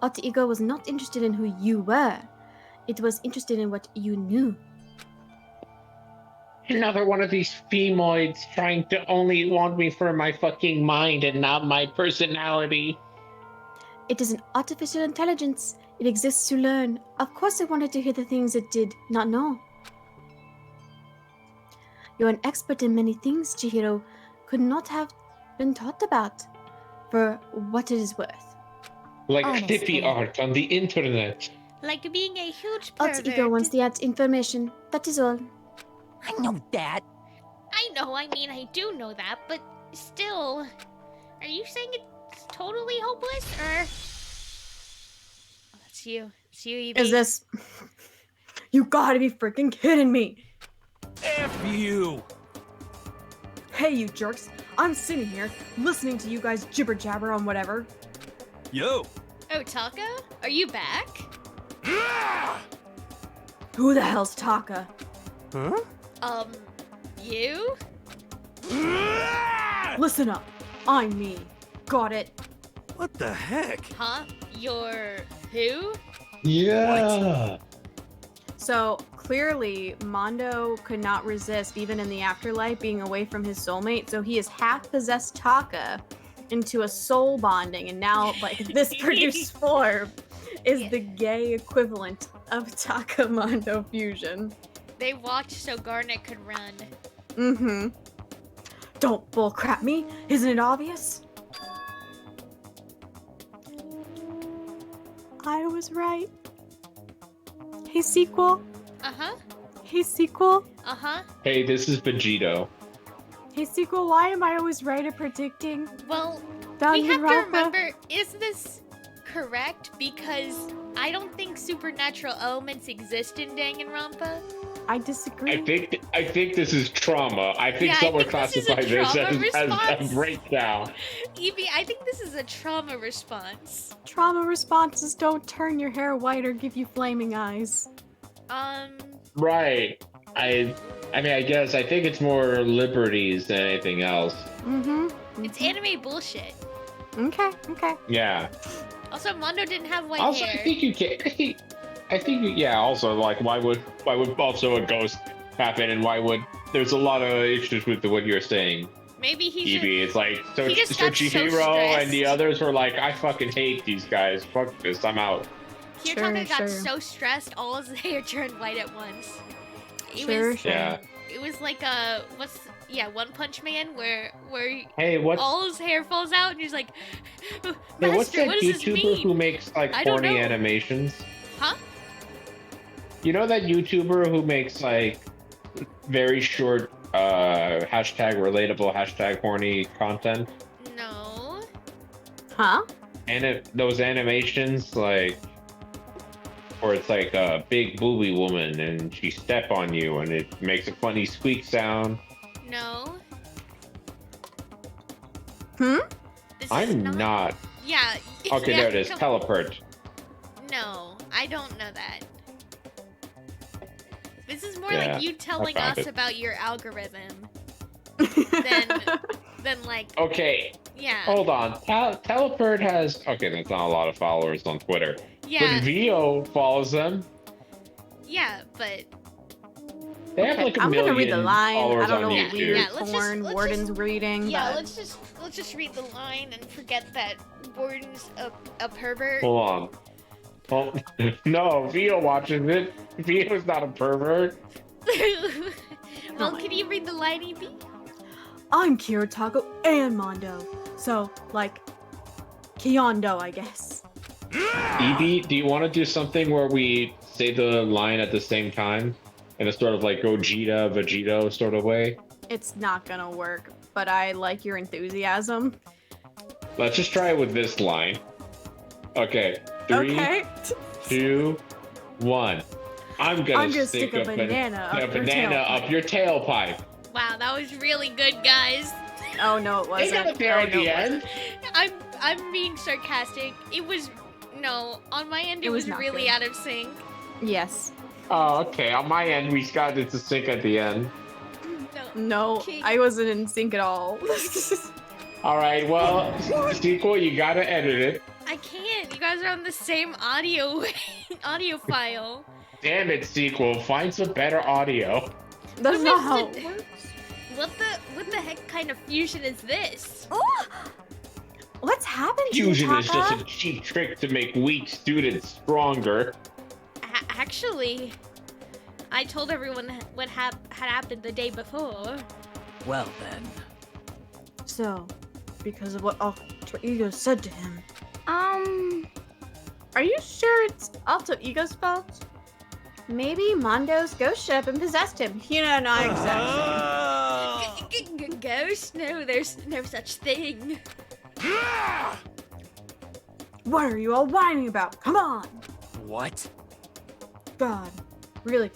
Alter Ego was not interested in who you were. It was interested in what you knew. Another one of these femoids trying to only want me for my fucking mind and not my personality. It is an artificial intelligence. It exists to learn. Of course I wanted to hear the things it did not know. You're an expert in many things, Chihiro. Could not have been taught about. For what it is worth. Like Honestly. hippie art on the internet. Like being a huge pervert. Alter Ego wants the information. That is all. I know that. I know, I do know that, but still. Are you saying it's totally hopeless, or... Oh, that's you. It's you, Evie. Is this... You gotta be freaking kidding me! F you! Hey, you jerks. I'm sitting here, listening to you guys jibber-jabber on whatever. Yo! Oh, Taka? Are you back? Who the hell's Taka? Huh? You? Listen up. I'm me. Got it? What the heck? Huh? You're... who? Yeah. So, clearly, Mondo could not resist, even in the afterlife, being away from his soulmate, so he has half-possessed Taka into a soul bonding, and now, like, this produced form is Yeah. the gay equivalent of Taka-Mondo fusion. They watched so Garnet could run. Mm-hmm. Don't bullcrap me. Isn't it obvious? I was right. Hey, sequel. Uh-huh. Hey, sequel. Uh-huh. Hey, this is Vegito. Hey, sequel. Why am I always right at predicting Well, we have to Danganronpa? remember, is this correct? Because I don't think supernatural elements exist in Danganronpa. I disagree. I think this is trauma. I think Yeah, I someone think this is a classified this trauma as a response. breakdown. Evie, I think this is a trauma response. Trauma responses don't turn your hair white or give you flaming eyes. Right. I mean, I guess I think it's more liberties than anything else. Mm-hmm. It's anime bullshit. Okay. Yeah. Also, Mondo didn't have white Also, hair. I think you can. I think yeah. Also, like, why would also a ghost happen, and why would there's a lot of issues with what you're saying, Maybe he should... Evie. It's like so he just got so Chihiro and the stressed. others were like, I fucking hate these guys. Fuck this. I'm out. Kirtaka got Sure. so stressed, all his hair turned white at once. Sure. Yeah. It was like a One Punch Man where Hey, what's all his hair falls out and he's like, hey, Master, what's that what does this YouTuber mean? who makes like I don't horny know. animations? Huh? You know that YouTuber who makes like very short hashtag relatable hashtag horny content? No. Huh? And those animations like where it's like a big booby woman and she step on you and it makes a funny squeak sound. No. Hmm? This is I'm not. Yeah. Okay, yeah, there it is. come- Teleport. No, I don't know that. This is more Yeah, like you telling found us it. about your algorithm than like, Okay, yeah. hold on. Teleport has okay, that's not a lot of followers on Twitter. Yeah, But Vio follows them. yeah, but They have like a I'm million gonna read the line. followers I don't know on what YouTube. weird Yeah, let's porn just- Warden's reading, yeah, but let's just read the line and forget that Warden's a pervert. Hold on. Oh, no, Vio watches it. Vio's not a pervert. Well, can you read the line, Evie? I'm Kirotako and Mondo. So, like, Kiondo, I guess. Evie, do you want to do something where we say the line at the same time? In a sort of like Gogeta, Vegito sort of way? It's not gonna work, but I like your enthusiasm. Let's just try it with this line. Okay. 3, Okay. 2, 1. I'm gonna stick a banana up your tailpipe. Wow, that was really good, guys. Oh no, it They wasn't. got it there Oh, at no, the it end. I'm being sarcastic. It was no, on my end it was was not really good. out of sync. wasn't. Yes. Oh, okay. On my end, we got it to sync at the end. No. No, Okay. I wasn't in sync at all. All right. Well, sequel, you gotta edit it. I can't. You guys are on the same audio file. Damn it, sequel. Find some better audio. That's Who not makes how it- it works. What the heck kind of fusion is this? What's happened to you, Fusion is just Taka? a cheap trick to make weak students stronger. Actually, I told everyone what had happened the day before. Well then. So, because of what Alter Ego said to him, are you sure it's Alter Ego's fault? Maybe Mondo's ghost ship and possessed him. You know, not exactly. Ghost? No, there's no such thing. What are you all whining about? Come on! What? God, really.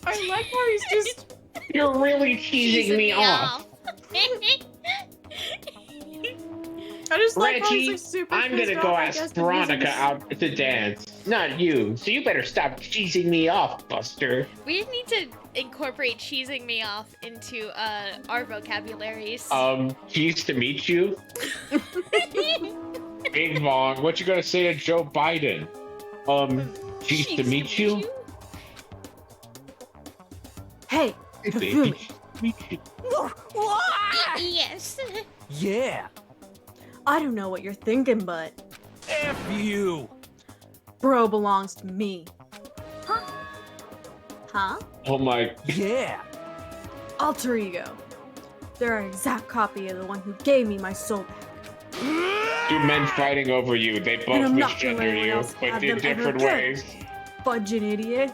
I like how he's just. You're really teasing me off. I just like how Reggie, he's like super I'm pissed gonna go off, I ask guess, that Veronica he's- out to dance, not you. So you better stop teasing me off, Buster. We just need to incorporate cheesing me off into our vocabularies. Cheese to meet you. Bing bong. What you gonna say to Joe Biden? Cheese to meet you. Hey, Hey, baby, Kafumi, cheese to meet you. Yes. Yeah. I don't know what you're thinking, but F you. bro belongs to me. Huh? Oh my. Yeah. Alter Ego. They're an exact copy of the one who gave me my soul back. Two men fighting over you. They both I'm not gonna let misgender anyone you, else but have in them ever different again. ways. Fudging idiot.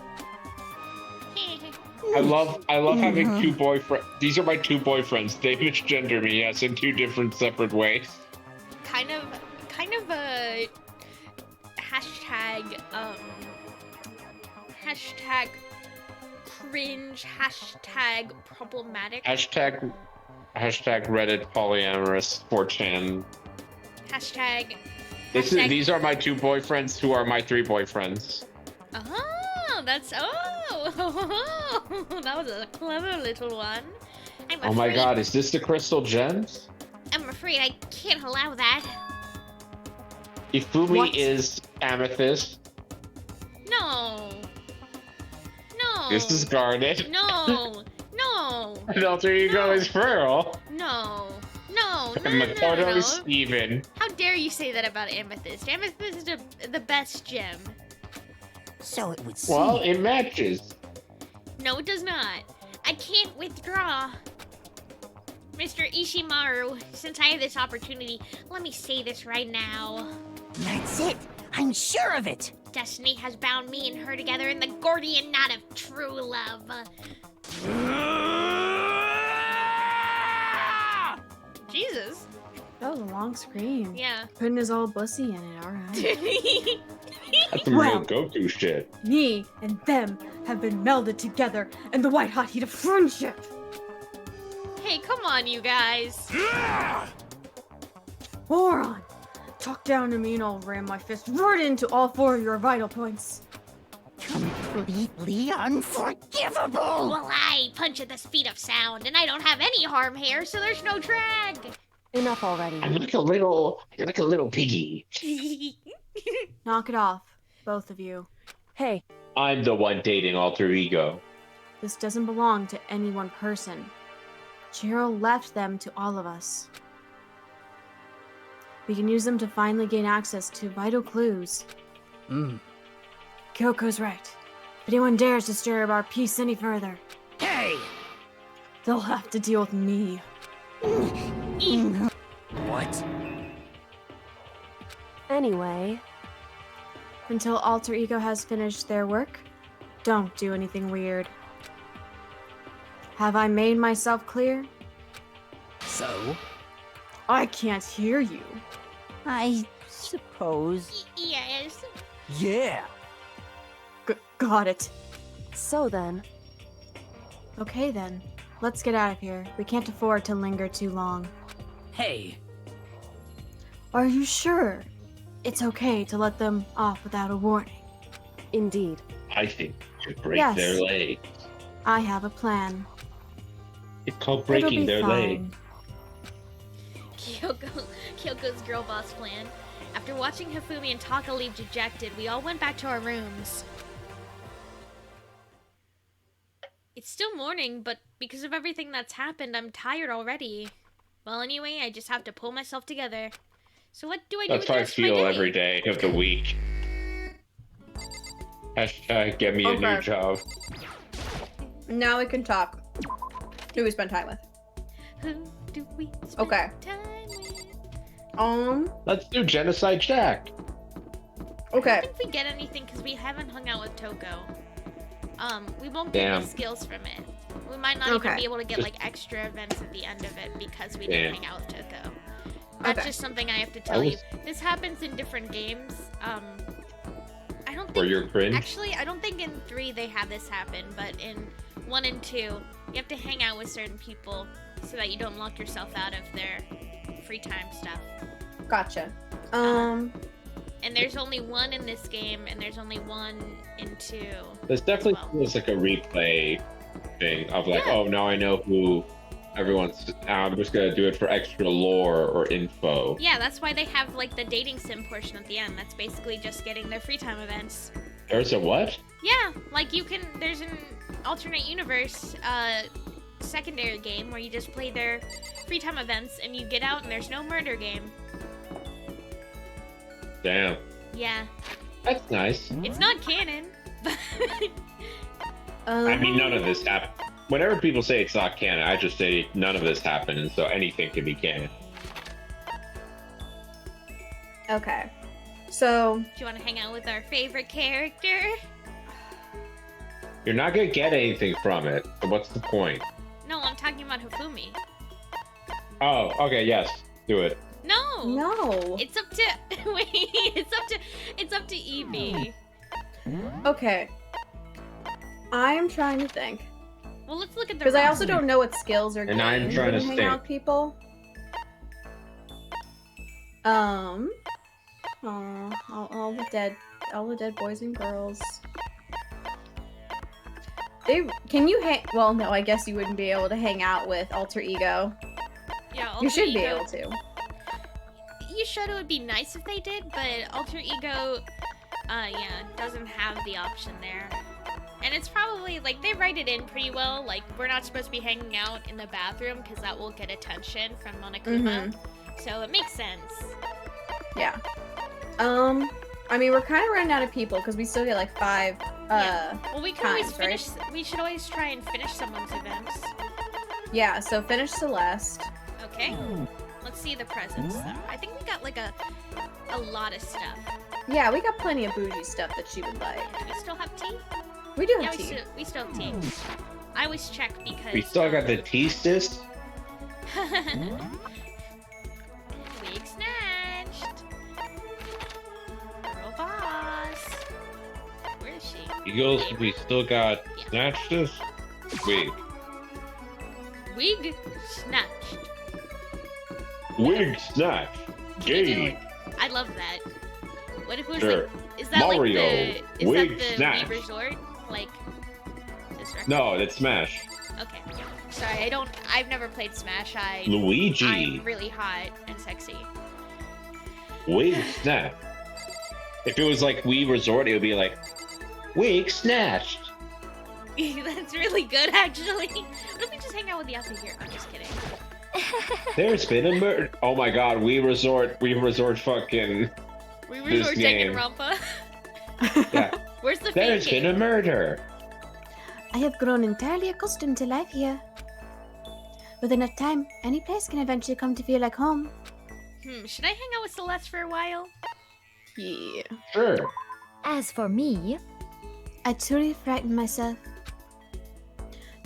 I love having two boyfriends. These are my two boyfriends. They misgender me, yes, in two different separate ways. kind of a hashtag cringe, hashtag problematic, Hashtag Reddit polyamorous 4chan. hashtag. These are my two boyfriends who are my three boyfriends. Oh, that's that was a clever little one. Oh my god, is this the crystal gems? I'm afraid I can't allow that. Ifumi What? is amethyst. No. This is garnet. No. And Alter Ego is pearl. No. And Makoto is Steven. How dare you say that about Amethyst? Amethyst is the best gem. So it would seem. Well, it matches. No, it does not. I can't withdraw. Mr. Ishimaru, since I have this opportunity, let me say this right now. That's it. I'm sure of it. Destiny has bound me and her together in the Gordian knot of true love. Jesus. That was a long scream. Yeah. Putting his old bussy in it, alright. That's some Well. real Goku shit. Me and them have been melded together in the white hot heat of friendship. Hey, come on, you guys. Moron! Talk down to me and I'll ram my fist right into all four of your vital points. Completely unforgivable. Well, I punch at the speed of sound, and I don't have any harm here, so there's no drag. Enough already. You're like a little piggy. Knock it off, both of you. Hey, I'm the one dating Alter Ego. This doesn't belong to any one person. Jiro left them to all of us. We can use them to finally gain access to vital clues. Kyoko's right. If anyone dares disturb our peace any further, Hey! they'll have to deal with me. What? anyway, Until Alter Ego has finished their work, don't do anything weird. Have I made myself clear? So? I can't hear you. I suppose. Yes. Yeah. Got it. So then, Okay then. Let's get out of here. We can't afford to linger too long. Hey. Are you sure? It's okay to let them off without a warning. indeed. I think to break Yes. their legs. I have a plan. It's called It'll breaking be their fine. legs. Kyoko's girl boss plan. After watching Hifumi and Taka leave dejected, we all went back to our rooms. It's still morning, but because of everything that's happened, I'm tired already. Well, anyway, I just have to pull myself together. So what do I do That's with how the I rest of my feel day? every day of the week. Hashtag get me a new Okay. job. Now we can talk. Who we spend time with? Who do we spend Okay. time with? Let's do Genocide Jack. I Okay. don't think we get anything because we haven't hung out with Toko. We won't get Damn. the skills from it. We might not Okay. even be able to get Just- like extra events at the end of it because we Damn. didn't hang out with Toko. That's Okay. just something I have to tell you. was- This happens in different games. I don't Where think you're cringe. actually I don't think in 3 they have this happen, but in 1 and 2 you have to hang out with certain people so that you don't lock yourself out of their free time stuff. Gotcha. And there's only 1 in this game, and there's only 1 in 2. This definitely well. feels like a replay thing of like, Yeah. oh, now I know who everyone's. I'm just gonna do it for extra lore or info. Yeah, that's why they have like the dating sim portion at the end. That's basically just getting their free time events. There's a what? Yeah, like there's an alternate universe secondary game where you just play their free time events and you get out and there's no murder game. Damn, Yeah, that's nice. it's not canon, but I mean, none of this happened. Whenever people say it's not canon, I just say none of this happened, and so anything can be canon. Okay. So, do you want to hang out with our favorite character? You're not gonna get anything from it, so what's the point? No, I'm talking about Hifumi. Oh, okay, yes, do it. No. no. It's up to wait. It's up to Evie. Okay. I'm trying to think. Well, let's look at the. Because I also roster. don't know what skills are And I'm gained trying when to you hang think. out with people. All the dead boys and girls. Can you hang? Well, no, I guess you wouldn't be able to hang out with Alter Ego. Yeah, You should Alter be Ego- able to. You should. It would be nice if they did, but Alter Ego, doesn't have the option there. And it's probably like they write it in pretty well. Like we're not supposed to be hanging out in the bathroom because that will get attention from Monokuma. So it makes sense. Yeah. I mean, we're kind of running out of people because we still get like 5. Yeah. Well, we can always times, right? finish. We should always try and finish someone's events. Yeah. So finish Celeste. Okay. Let's see the presents though. I think we got like a lot of stuff. Yeah, we got plenty of bougie stuff that she would like. Do we still have tea? We do Yeah, have tea. we still have tea. I always check because We still got the T-Sys? Wig snatched. Girl boss. Where is she? Eagles, we still got Snatches? Wig. Wig snatched. Wig Snatch. Can you do Gay. it? I love that. What if it was Sure. like? Is that Mario, like the? Is Wig that the Snatch. Wii Resort? Like this record? No, that's Smash. Okay. Sorry, I've never played Smash. Luigi. I'm really hot and sexy. Wig Snatch. If it was like Wii Resort, it would be like, Wig Snatched. That's really good, actually. What if we just hang out with Yasu here? I'm just kidding. There's been a murder. Oh my god, Wii Resort fucking. We This resort game. Danganronpa. Yeah. Where's the There's fake been a murder. I have grown entirely accustomed to life here. With enough time, any place can eventually come to feel like home. Should I hang out with Celeste for a while? Yeah. Sure. As for me, I truly frighten myself.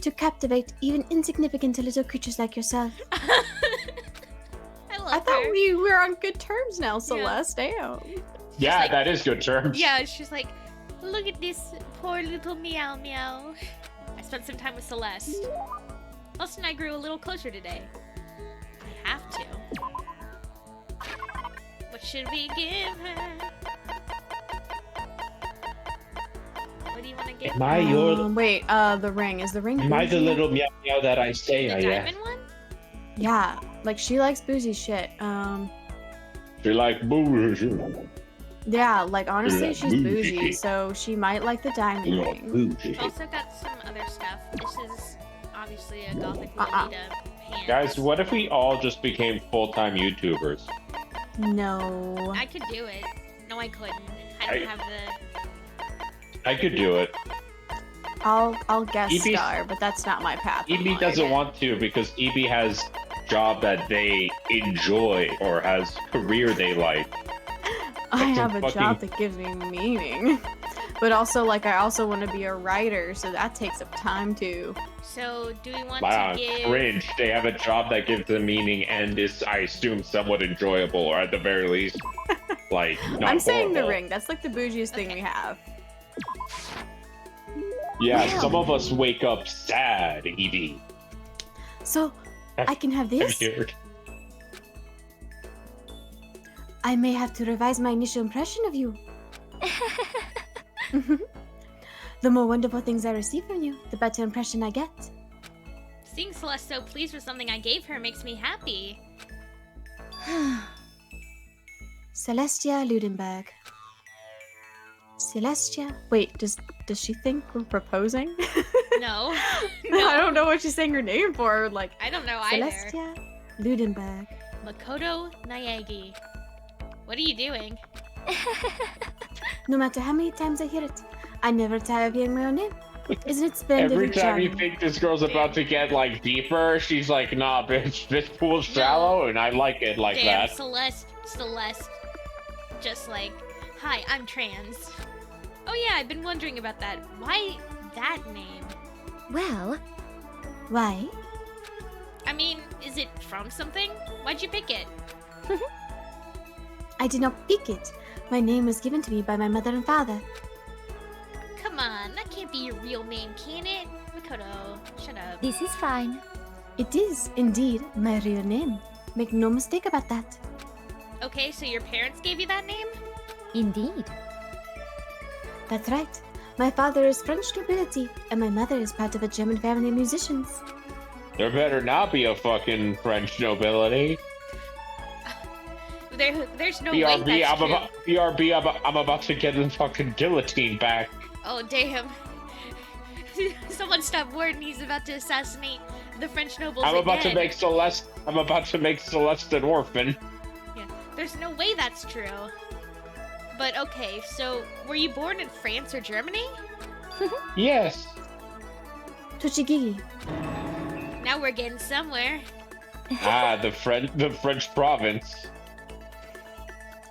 to captivate even insignificant little creatures like yourself. I love I thought her. we were on good terms now, Celeste. Damn. Yeah, like- that is good terms. Yeah, she's like, look at this poor little meow meow. I spent some time with Celeste. Celeste and I grew a little closer today. I have to. What should we give her? What do you want to give Am her? I your? Wait, the ring. Is the ring Am I the bougie? little meow meow that I say The I am? diamond one? Yeah, like she likes bougie shit. She like bougie. Yeah, like honestly, like she's bougie. bougie, so she might like the diamond You're ring. bougie. We've also got some other stuff. This is obviously a gothic Uh-uh. Lolita pants. Guys, what if we all just became full-time YouTubers? No. I could do it. No, I couldn't. I don't have the... I could do it. I'll guest EB star, but that's not my path. in EB life. doesn't want to because EB has job that they enjoy or has career they like. I That's a have a fucking- job that gives me meaning. But also, like, I also want to be a writer, so that takes up time too. So, do we want Wow, to give... cringe. They have a job that gives them meaning and is, I assume, somewhat enjoyable, or at the very least, like, not I'm saying the horrible. ring. That's like the bougiest thing Okay. we have. Yeah, Wow. some of us wake up sad, EB. So, I can have I'm this. here. I may have to revise my initial impression of you. The more wonderful things I receive from you, the better impression I get. Seeing Celeste so pleased with something I gave her makes me happy. Celestia Ludenberg. Celestia. Wait, does she think we're proposing? No. I don't know what she's saying her name for. Like I don't know either. Celestia Ludenberg. Makoto Nayagi. What are you doing? No matter how many times I hear it, I never tire of hearing my own name. Isn't it splendid? Every and time you charming? think this girl's about to get, like, deeper, she's like, nah, bitch, this pool's shallow, and I like it like Damn, that. Celeste. Just like, hi, I'm trans. Oh yeah, I've been wondering about that. Why that name? Well, Why? I mean, is it from something? Why'd you pick it? I did not pick it. My name was given to me by my mother and father. Come on, that can't be your real name, can it? Makoto, shut up. this is fine. It is, indeed, my real name. Make no mistake about that. Okay, so your parents gave you that name? Indeed. That's right. My father is French nobility, and my mother is part of a German family of musicians. There better not be a fucking French nobility. There's no way BRB, that's true. BRB, I'm about to get the fucking guillotine back. Oh, damn. Someone stop Warden, he's about to assassinate the French nobles I'm about to again. make Celeste an orphan. Yeah, there's no way that's true. But okay, so were you born in France or Germany? Yes. Tochigiri. Now we're getting somewhere. The French province.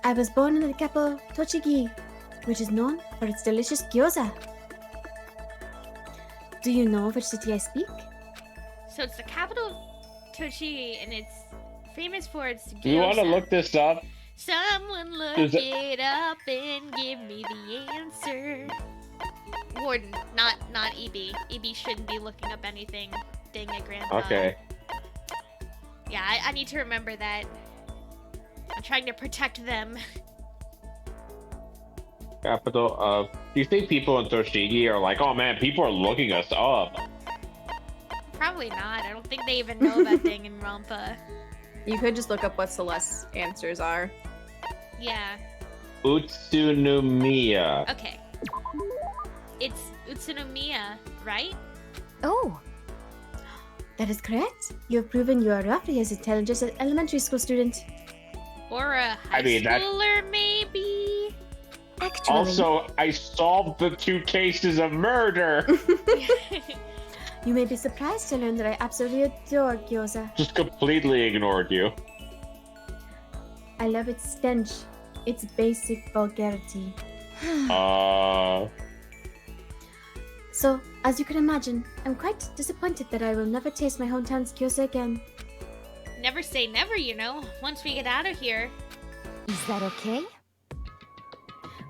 I was born in the capital Tochigi, which is known for its delicious gyoza. Do you know which city I speak? So it's the capital of Tochigi, and it's famous for its gyoza. Do you want to look this up? Someone look Is it- it up and give me the answer. Warden, not EB. EB shouldn't be looking up anything. Dang it, Grandpa. Okay. Yeah, I need to remember that. I'm trying to protect them. Capital of. Do you think people in Toshigi are like, oh man, people are looking us up? Probably not. I don't think they even know about Danganronpa. You could just look up what Celeste's answers are. Yeah. Utsunomiya. Okay. It's Utsunomiya, right? Oh, That is correct. You have proven you are roughly as intelligent as an elementary school student. Or a high I mean, that- schooler, maybe? actually, Also, I solved the 2 cases of murder. You may be surprised to learn that I absolutely adore gyoza. Just completely ignored you. I love its stench, its basic vulgarity. So, as you can imagine, I'm quite disappointed that I will never taste my hometown's gyoza again. Never say never, you know. Once we get out of here. Is that okay?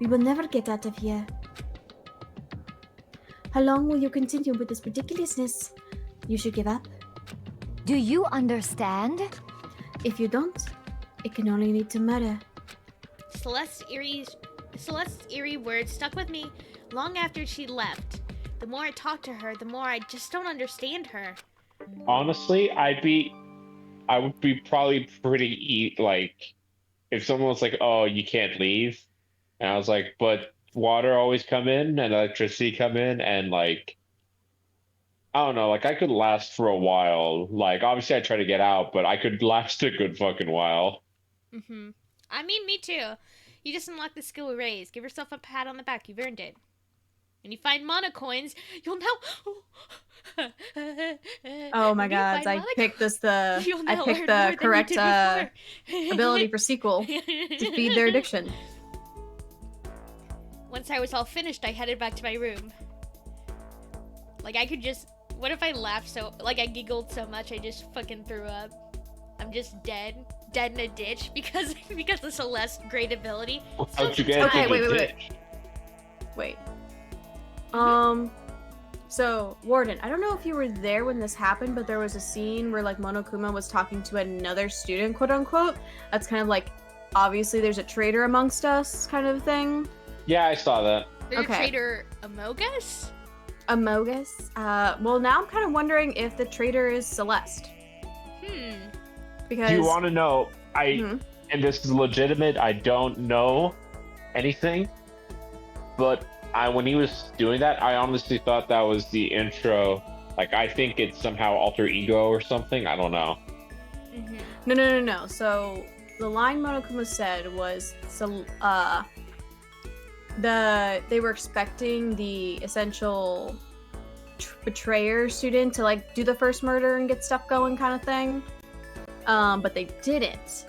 We will never get out of here. How long will you continue with this ridiculousness? You should give up. Do you understand? If you don't, it can only lead to murder. Celeste's eerie words stuck with me long after she left. The more I talk to her, the more I just don't understand her. Honestly, I would be probably pretty like, if someone was like, "Oh, you can't leave," and I was like, "But water always come in and electricity come in, and like, I don't know, like I could last for a while. Like, obviously, I try to get out, but I could last a good fucking while." Mm-hmm. I mean, me too. You just unlocked the skill we raised. Give yourself a pat on the back. You've earned it. When you find mana coins, you'll now. Oh my When you god, find I mana picked coins, this you'll I now picked earn more the than you correct did before. ability for sequel to feed their addiction. Once I was all finished, I headed back to my room. Like, I could just... What if I laughed so... Like, I giggled so much, I just fucking threw up. I'm just dead. Dead in a ditch because of Celeste's great ability. How'd you get Okay, into wait, the wait, ditch? Wait. So, Warden, I don't know if you were there when this happened, but there was a scene where, like, Monokuma was talking to another student, quote-unquote. That's kind of like, obviously there's a traitor amongst us kind of thing. Yeah, I saw that. There's Okay. Trader Amogus? Amogus? Well, now I'm kind of wondering if the traitor is Celeste. Because... Do you want to know? Mhm. And this is legitimate. I don't know anything, but when he was doing that, I honestly thought that was the intro. Like, I think it's somehow alter ego or something. I don't know. Mm-hmm. No. So the line Monokuma said was, they were expecting the essential betrayer student to like do the first murder and get stuff going, kind of thing. But they didn't.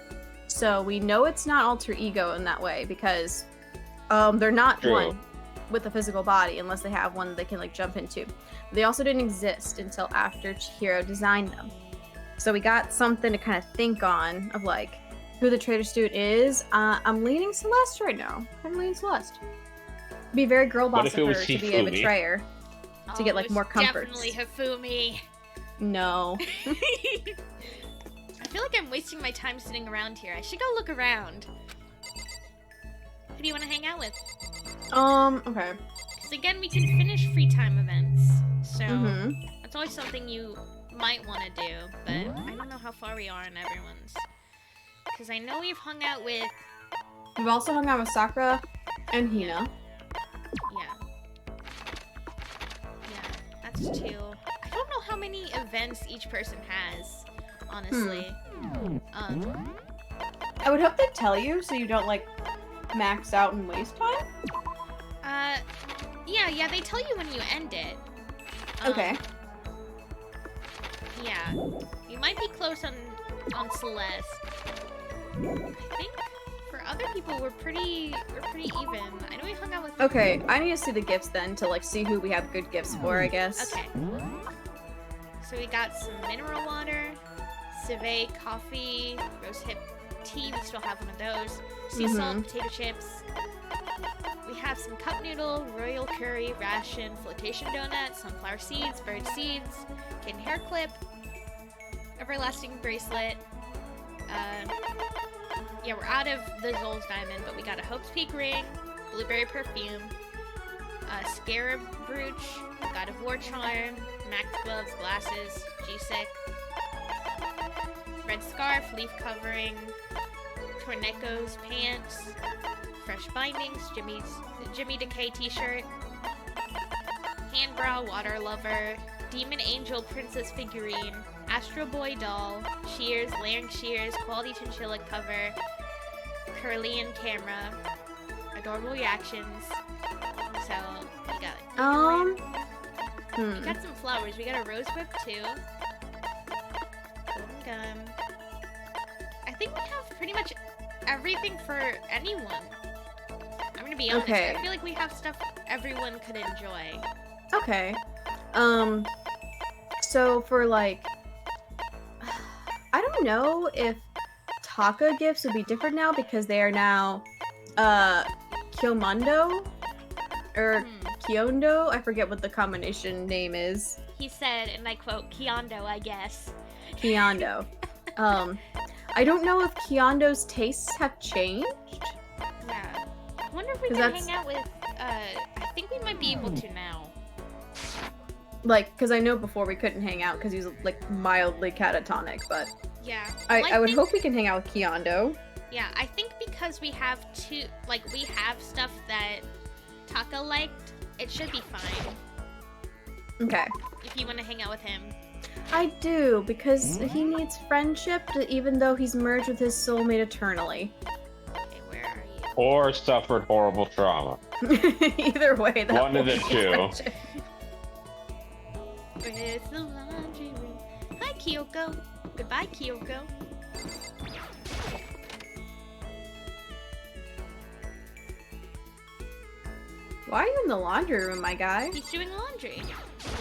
So we know it's not alter ego in that way because they're not True. one with a physical body unless they have one they can like jump into. They also didn't exist until after Chihiro designed them. So we got something to kind of think on of like who the traitor student is. I'm leaning Celeste right now. I'm leaning Celeste. It'd be very girl What boss if it of her was to be a Hifumi? betrayer. To get, like, it's more comforts. Definitely Hifumi. No. I feel like I'm wasting my time sitting around here. I should go look around. Who do you want to hang out with? Okay. Because again, we can finish free time events. So Mm-hmm. that's always something you might want to do. But I don't know how far we are in everyone's. Because I know we've hung out with... We've also hung out with Sakura and Hina. Yeah, that's two. I don't know how many events each person has, honestly. I would hope they'd tell you so you don't, like, max out and waste time. Yeah, they tell you when you end it. Okay. Yeah. You might be close on Celeste. I think for other people we're pretty even. I know we hung out with... Okay, I need to see the gifts then to, like, see who we have good gifts for, I guess. Okay. So we got some mineral water, civet coffee, rose hip tea, we still have one of those, sea salt, potato chips. We have some cup noodle, royal curry, ration, flotation donut, sunflower seeds, bird seeds, kitten hair clip, everlasting bracelet. Yeah, we're out of the Zol's diamond, but we got a Hope's Peak ring, blueberry perfume, scarab brooch, God of War charm, Max gloves, glasses, G-Sick, red scarf, leaf covering, Torneco's pants, fresh bindings, Jimmy Decay t-shirt, handbrow, water lover, demon angel princess figurine, Astro Boy doll, shears, layering shears, quality chinchilla cover, Curlian camera, adorable reactions. So we got we got some flowers. We got a rose whip too. Golden gum. I think we have pretty much everything for anyone. I'm gonna be honest. Okay. I feel like we have stuff everyone could enjoy. Okay. So for like, I don't know if Taka gifts would be different now because they are now, Kyomondo or Kyondo. I forget what the combination name is. He said, and I quote, Kyondo, I guess. Kyondo. I don't know if Kyondo's tastes have changed. Yeah. I wonder if we 'Cause can that's- hang out with, I think we might be able to now. Like, because I know before we couldn't hang out because he was like mildly catatonic, but Yeah. I Well, would think- hope we can hang out with Kyondo. Yeah, I think because we have we have stuff that Taka liked, it should be fine Okay. if you want to hang out with him. I do, because he needs friendship, even though he's merged with his soulmate eternally. Okay, where are you? Or suffered horrible trauma. Either way, that One of the will be two. friendship. Where's the laundry room? Hi, Kyoko. Goodbye, Kyoko. Why are you in the laundry room, my guy? He's doing laundry.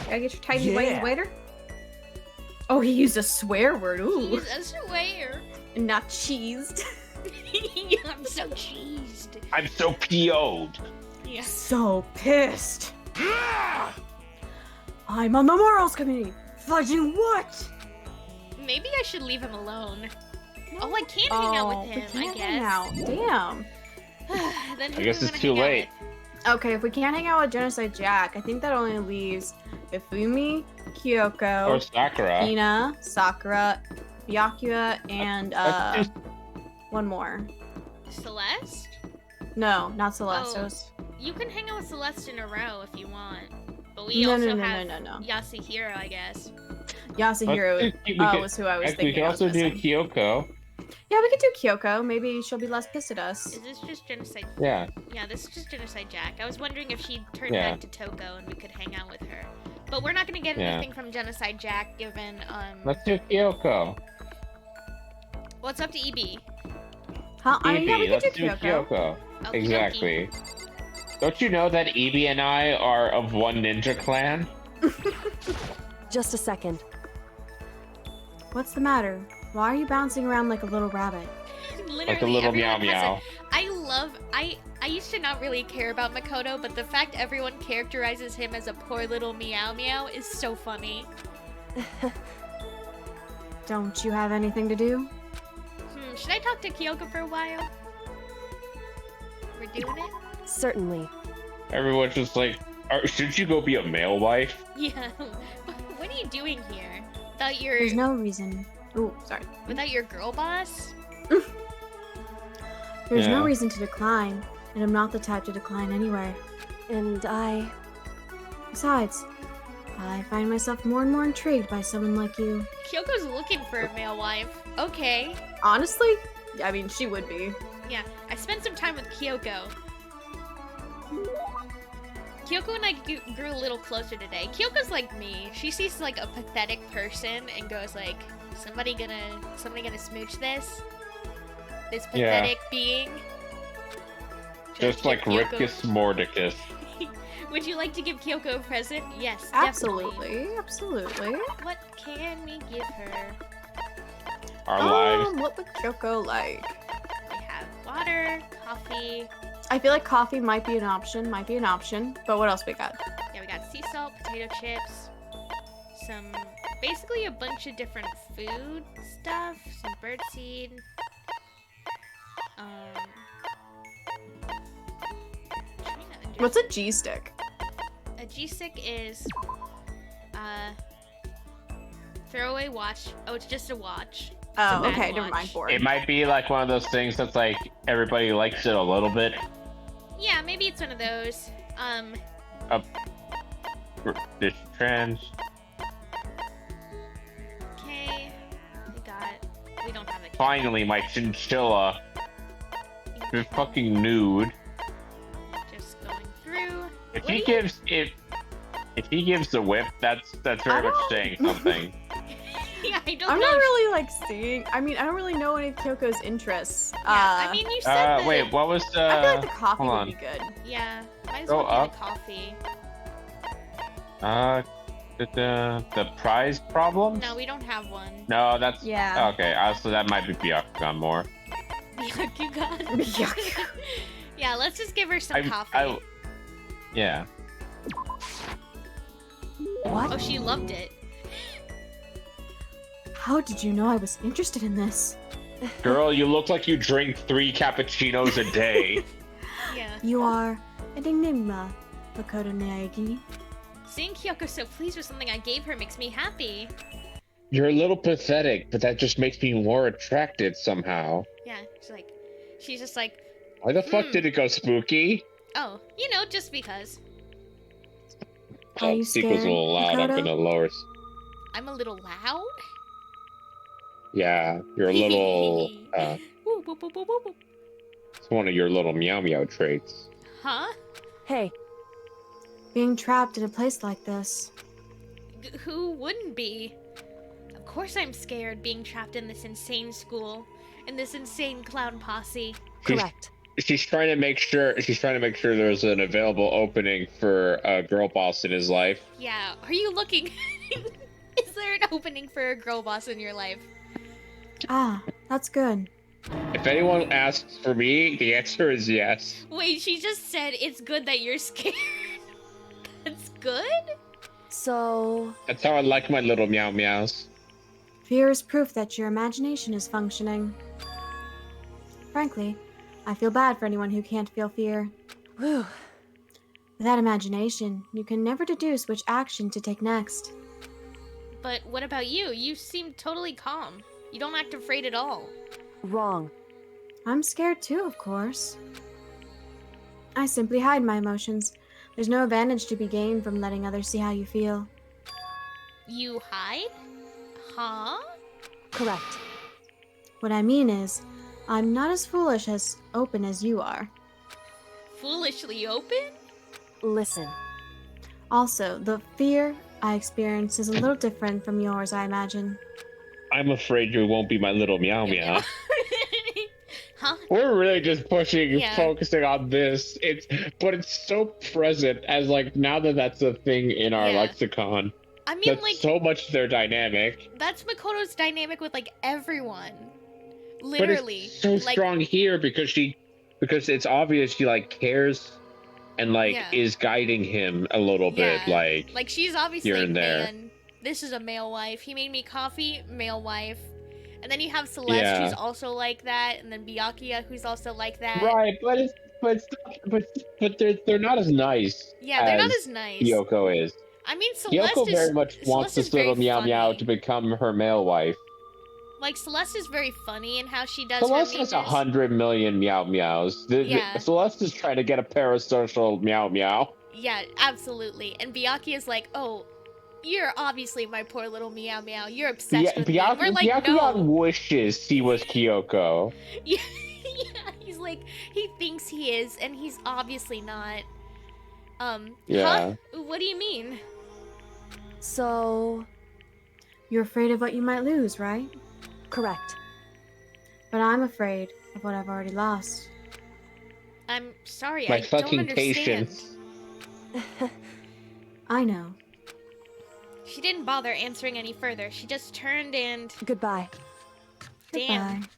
Gotta get your tidy Yeah. whities later? Oh, he used a swear word. Ooh. He's a swear. Not cheesed. I'm so cheesed. I'm so PO'd. Yeah. So pissed. I'm on the morals committee. Fudging what? Maybe I should leave him alone. Oh, I can't hang out with we him, can't I hang guess. out. Damn. Then who I do guess we it's wanna too hang out late. with? Okay, if we can't hang out with Genocide Jack, I think that only leaves Ifumi, Kyoko, Or Sakura. Hina, Sakura, Byakuya, and Let's one more. Celeste? No, not Celeste. Oh. It was... You can hang out with Celeste in a row if you want. But we No, also no, no, have no, no, no. Yasuhiro, I guess. Yasuhiro We could- was who I was Actually, we thinking. can I was also do missing. Kyoko. Yeah, we could do Kyoko. Maybe she'll be less pissed at us. Is this just Genocide? Yeah. Yeah, this is just Genocide Jack. I was wondering if she'd turn Yeah. back to Toko and we could hang out with her. But we're not gonna get Yeah. anything from Genocide Jack given, Let's do Kyoko. well, it's up to EB. Huh? I mean, yeah, we Evie, could do let's do Kyoko. Kyoko. Okie Exactly. Don't you know that Evie and I are of one ninja clan? Just a second. What's the matter? Why are you bouncing around like a little rabbit? Literally, Like a little meow everyone has meow. I used to not really care about Makoto, but the fact everyone characterizes him as a poor little meow meow is so funny. Don't you have anything to do? Should I talk to Kyoko for a while? We're doing it? Certainly. Everyone's just like, should you go be a male wife? Yeah. What are you doing here? Without your There's no reason. Ooh, sorry. without your girl boss? There's Yeah. no reason to decline, and I'm not the type to decline anyway. And I... Besides, I find myself more and more intrigued by someone like you. Kyoko's looking for a male wife. Okay. Honestly, I mean, she would be. Yeah, I spent some time with Kyoko. Kyoko and I grew a little closer today. Kyoko's like me. She sees like a pathetic person and goes like, somebody gonna smooch this? This Yeah. pathetic being? Just like Kyoko- Rickus Mordicus. Would you like to give Kyoko a present? Yes, definitely. Absolutely, absolutely. What can we give her? Our lives. What would Kyoko like? We have water, coffee. I feel like coffee might be an option, but what else we got? Yeah, we got sea salt, potato chips, basically a bunch of different food stuff, some birdseed. What's a G-stick? A G-stick is, throwaway watch. Oh, it's just a watch. Oh, bad okay, never watch. mind, board. It might be like one of those things that's like everybody likes it a little bit. Yeah, maybe it's one of those. This trans. Okay. We don't have it. Finally, my chinchilla is fucking nude. Just going through. If What he do you- gives if he gives the whip, that's very much saying something. Yeah, I don't I'm know. not really like seeing. I mean, I don't really know any of Kyoko's interests. Yeah, I mean, you said that. Wait, what was I feel like the coffee hold would on. be good. Yeah, might as Go well do up. the coffee. The prize problem? No, we don't have one. No, that's Yeah. okay. So that might be Byakugan more. Byakugan. Yeah, let's just give her some coffee. Yeah. What? Oh, she loved it. How did you know I was interested in this? Girl, you look like you drink 3 cappuccinos a day. Yeah. You are an enigma, Makoto Naegi. Seeing Kyoko so pleased with something I gave her makes me happy. You're a little pathetic, but that just makes me more attracted somehow. Yeah, she's just like, Why the fuck did it go spooky? oh, just because. Are you Sequel's a scared, little loud. I'm Makoto? gonna lower. I'm a little loud? Yeah, you're a little. Whoop, whoop, whoop, whoop, whoop. It's one of your little meow meow traits. Huh? Hey, Being trapped in a place like this. Who wouldn't be? Of course I'm scared being trapped in this insane school, in this insane clown posse. correct. She's trying to make sure. She's trying to make sure there's an available opening for a girl boss in his life. Yeah, are you looking? Is there an opening for a girl boss in your life? Ah, that's good. If anyone asks for me, the answer is yes. Wait, she just said it's good that you're scared. That's good? So, That's how I like my little meow meows. Fear is proof that your imagination is functioning. Frankly, I feel bad for anyone who can't feel fear. whew. Without imagination, you can never deduce which action to take next. But what about you? You seem totally calm. You don't act afraid at all. Wrong. I'm scared too, of course. I simply hide my emotions. There's no advantage to be gained from letting others see how you feel. You hide? Huh? Correct. What I mean is, I'm not as foolish as open as you are. Foolishly open? Listen. Also, the fear I experience is a little different from yours, I imagine. I'm afraid you won't be my little meow meow. Huh? We're really just pushing, Yeah. focusing on this. But it's so present as like now that that's a thing in our Yeah. lexicon. I mean, That's like, so much their dynamic. that's Makoto's dynamic with, like, everyone. But Literally. it's so like, strong here because it's obvious she like cares and like Yeah. is guiding him a little bit. Yeah. Like, she's obviously here like, and there. man, this is a male wife. He made me coffee, male wife. And then you have Celeste, Yeah. who's also like that, and then Byakuya, who's also like that. Right, but they're not as nice. Yeah, they're not as nice. Kyoko is. I mean, Celeste Kyoko is very much wants Celeste is this little very meow meow funny. to become her male wife. Like, Celeste is very funny in how she does Celeste her has memes. 100 million meow meows. Yeah. Celeste is trying to get a parasocial meow meow. Yeah, absolutely. And Byakuya is like, oh, you're obviously my poor little meow meow. You're obsessed with me. We're like, Byakuya no. wishes he was Kyoko. Yeah, he's like, he thinks he is, and he's obviously not. Yeah. Huh? What do you mean? So, You're afraid of what you might lose, right? correct. But I'm afraid of what I've already lost. I'm sorry, My I don't fucking understand. patience. I know. She didn't bother answering any further. She just turned and Goodbye. damn, Goodbye.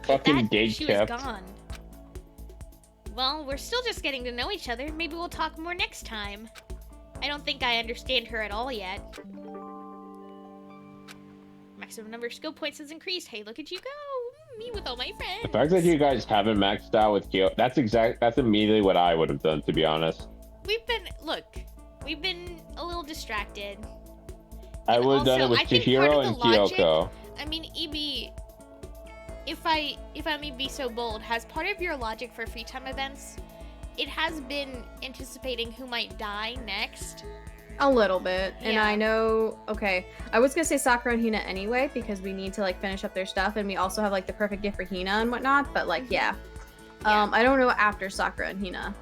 Fucking that gate she kept. was gone. Well, we're still just getting to know each other. Maybe we'll talk more next time. I don't think I understand her at all yet. Maximum number of skill points has increased. Hey, look at you go! Me with all my friends. The fact that you guys haven't maxed out with Kyoko, that's immediately what I would have done, to be honest. We've been a little distracted. I And would have done it also, with I think part Chihiro of and the logic- Kyoko. I mean, EB, if I may be so bold, has part of your logic for free time events, it has been anticipating who might die next. A little bit. And Yeah. I know, okay, I was gonna say Sakura and Hina anyway, because we need to like finish up their stuff, and we also have like the perfect gift for Hina and whatnot, but like, yeah. Yeah. I don't know after Sakura and Hina.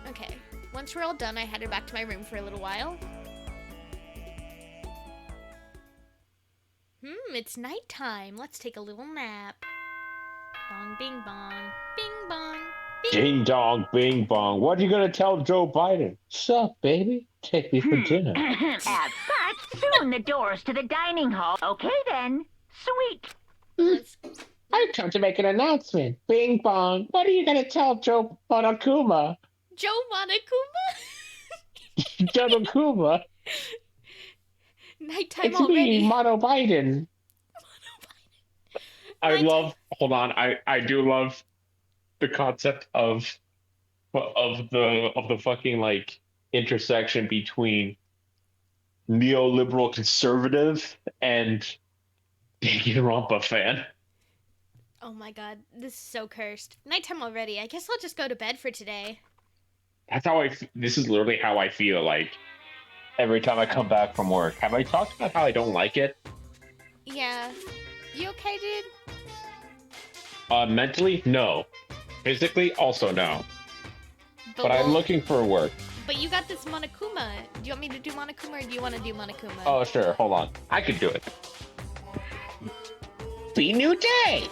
Okay. Once we're all done, I headed back to my room for a little while. It's nighttime. Let's take a little nap. Bong, bing, bong. Bing, bong. Ding dong, bing bong. What are you gonna tell Joe Biden? Sup, baby? Take me for dinner. As such, soon the doors to the dining hall. Okay then. Sweet. Let's- I've come to make an announcement. Bing bong. What are you gonna tell Joe Monokuma? Joe Monokuma? Joe Monokuma? Nighttime It's already. me, Mono Biden. Hold on, I do love the concept of the fucking like intersection between neoliberal conservative and Danganronpa fan. Oh my god, this is so cursed. Nighttime already. I guess I'll just go to bed for today. That's how this is literally how I feel like every time I come back from work. Have I talked about how I don't like it? Yeah. You okay, dude? Mentally, no. Physically, also no. But I'm looking for work. But you got this Monokuma. Do you want me to do Monokuma or do you want to do Monokuma? Oh, sure. Hold on. I could do it. Be new day.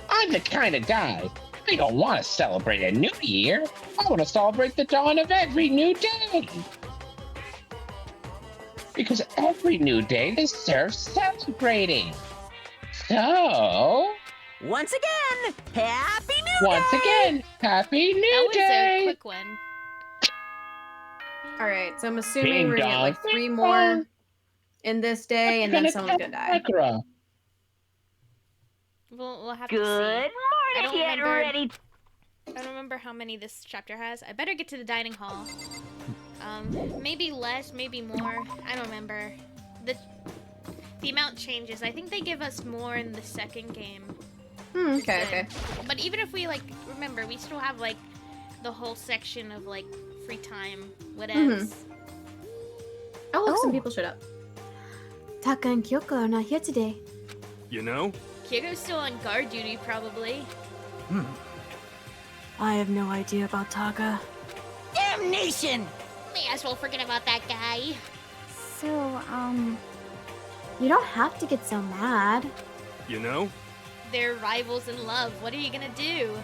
I'm the kind of guy. I don't want to celebrate a new year. I want to celebrate the dawn of every new day. Because every new day deserves celebrating. So, Once again, Happy New once Day! again, Happy New That was Day! a quick one. Alright, so I'm assuming Ding we're gonna get dong, like 3 ding more dong. in this day, and then someone's gonna die. Sakura. We'll have to Good see. I morning. don't Get remember- ready. I don't remember how many this chapter has. I better get to the dining hall. Maybe less, maybe more. I don't remember. The amount changes. I think they give us more in the second game. Okay. But even if we, like, remember, we still have, like, the whole section of, like, free time, whatever. Oh, look, some people showed up. Taka and Kyoko are not here today. You know? Kyoko's still on guard duty, probably. I have no idea about Taka. Damnation! May as well forget about that guy. So, you don't have to get so mad. You know? They're rivals in love. What are you gonna do?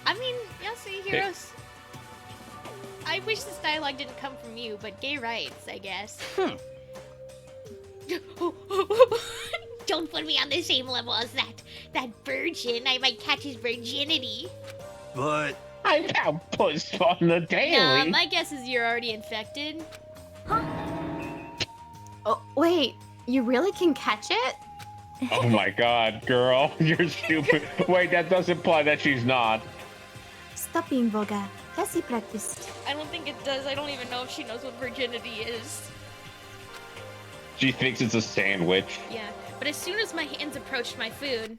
I mean, Yasui Heroes. I wish this dialogue didn't come from you, but gay rights, I guess. Don't put me on the same level as that virgin. I might catch his virginity. But I found puss on the daily. My guess is you're already infected. Oh, wait, you really can catch it? Oh my god, girl, you're stupid. Wait, that does imply that she's not. Stop being vulgar. Cassie practiced. I don't think it does. I don't even know if she knows what virginity is. She thinks it's a sandwich. Yeah, but as soon as my hands approached my food...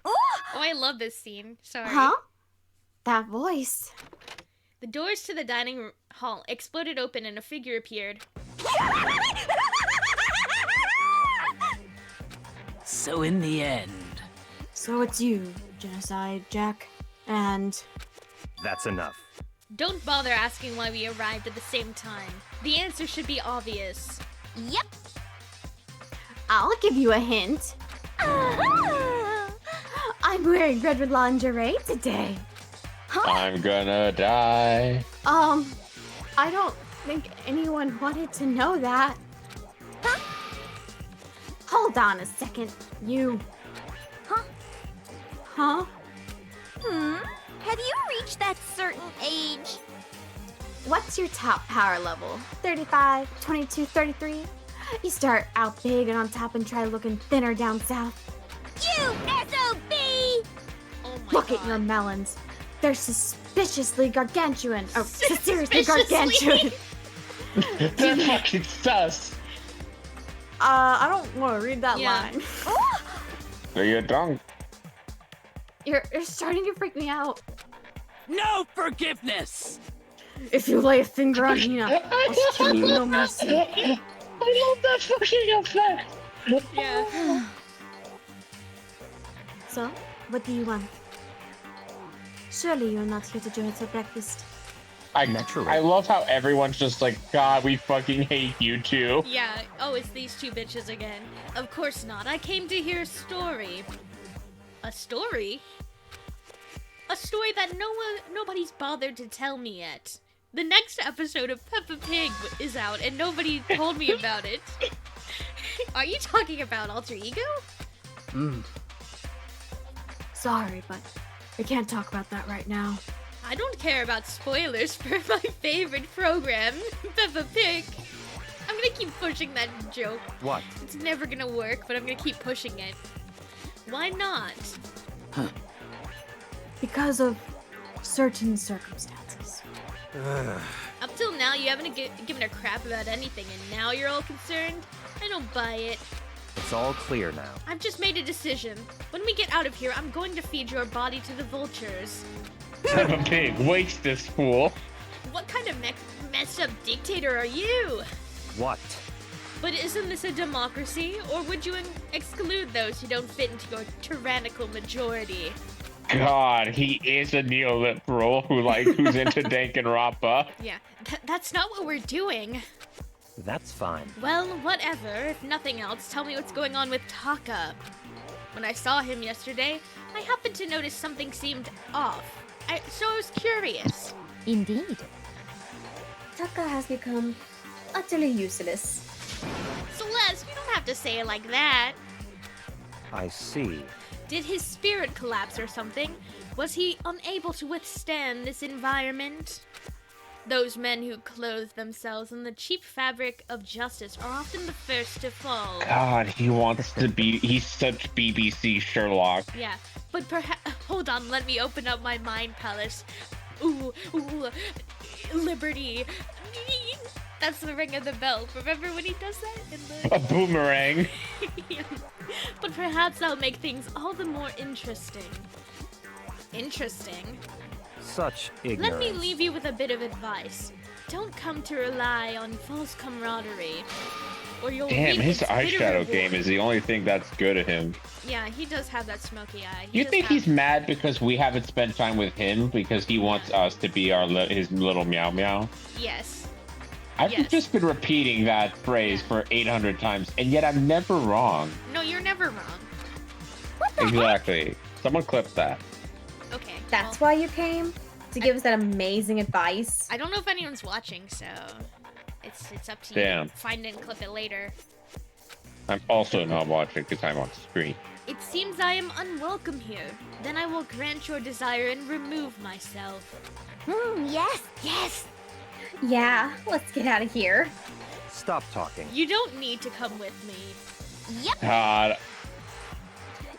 Oh, I love this scene. Sorry. Huh? That voice. The doors to the dining hall exploded open and a figure appeared. so in the end, So it's you, Genocide Jack, and... That's enough. Don't bother asking why we arrived at the same time. The answer should be obvious. Yep. I'll give you a hint. I'm wearing red lingerie today. I'm gonna die. I don't think anyone wanted to know that. Hold on a second, you. Huh? Have you reached that certain age? What's your top power level? 35, 22, 33? You start out big and on top and try looking thinner down south. You SOB! Oh my Look god. at your melons. They're suspiciously gargantuan. Oh, seriously Suspiciously. gargantuan. They're fucking sus. I don't want to read that Yeah. line. Are you drunk? You're starting to freak me out. no forgiveness! If you lay a finger on Nina, I'll show you no mercy. I love that fucking effect. Yeah. So, what do you want? Surely you're not here to join us for breakfast. I love how everyone's just like, God, we fucking hate you too. Yeah. Oh, it's these two bitches again. Of course not. I came to hear a story. A story? A story that nobody's bothered to tell me yet. The next episode of Peppa Pig is out and nobody told me about it. Are you talking about Alter Ego? Sorry, but we can't talk about that right now. I don't care about spoilers for my favorite program, Peppa Pig. I'm gonna keep pushing that joke. What? It's never gonna work, but I'm gonna keep pushing it. Why not? Because of certain circumstances. Up till now, you haven't given a crap about anything, and now you're all concerned? I don't buy it. It's all clear now. I've just made a decision. When we get out of here, I'm going to feed your body to the vultures. Peppa Pig, waste this fool. What kind of messed up dictator are you? What? But isn't this a democracy, or would you exclude those who don't fit into your tyrannical majority? God, he is a neoliberal who's into Danganronpa. Yeah, that's not what we're doing. That's fine. Well, whatever. If nothing else, tell me what's going on with Taka. When I saw him yesterday, I happened to notice something seemed off. So I was curious. Indeed. Taka has become utterly useless. Celeste, you don't have to say it like that. I see. Did his spirit collapse or something? Was he unable to withstand this environment? Those men who clothe themselves in the cheap fabric of justice are often the first to fall. God, he's such BBC Sherlock. Yeah, but perhaps, hold on, let me open up my mind palace. Ooh, liberty. That's the ring of the bell. Remember when he does that in the... A boomerang. Yeah. But perhaps that'll make things all the more interesting. Interesting? Such ignorance. Let me leave you with a bit of advice. Don't come to rely on false camaraderie, or you'll Damn, reap his its bitter eyeshadow reward. game is the only thing that's good at him. Yeah, he does have that smoky eye. You think he's mad because we haven't spent time with him because he wants us to be his little meow meow? Yes. I've Yes. just been repeating that phrase for 800 times, and yet I'm never wrong. No, you're never wrong. Exactly. Someone clip that. Okay. That's well, why you came? To give us that amazing advice? I don't know if anyone's watching, so it's up to Damn. you. Find it and clip it later. I'm also not watching because I'm on screen. It seems I am unwelcome here. Then I will grant your desire and remove myself. Yes. Yeah, let's get out of here. Stop talking. You don't need to come with me. God,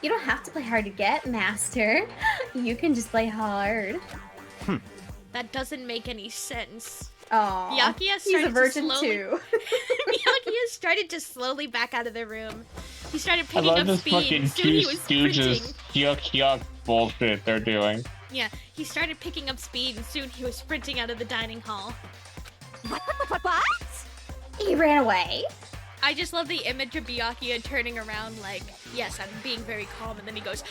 You don't have to play hard to get, Master. You can just play hard. That doesn't make any sense. Oh, Byakuya he's started a virgin to slowly... too. Byakuya started to slowly back out of the room. He started I picking love up this speed. fucking And soon two he was stooges sprinting. yuck bullshit they're doing. Yeah, he started picking up speed and soon he was sprinting out of the dining hall. What? He ran away. I just love the image of Byakuya turning around like, yes, I'm being very calm, and then he goes,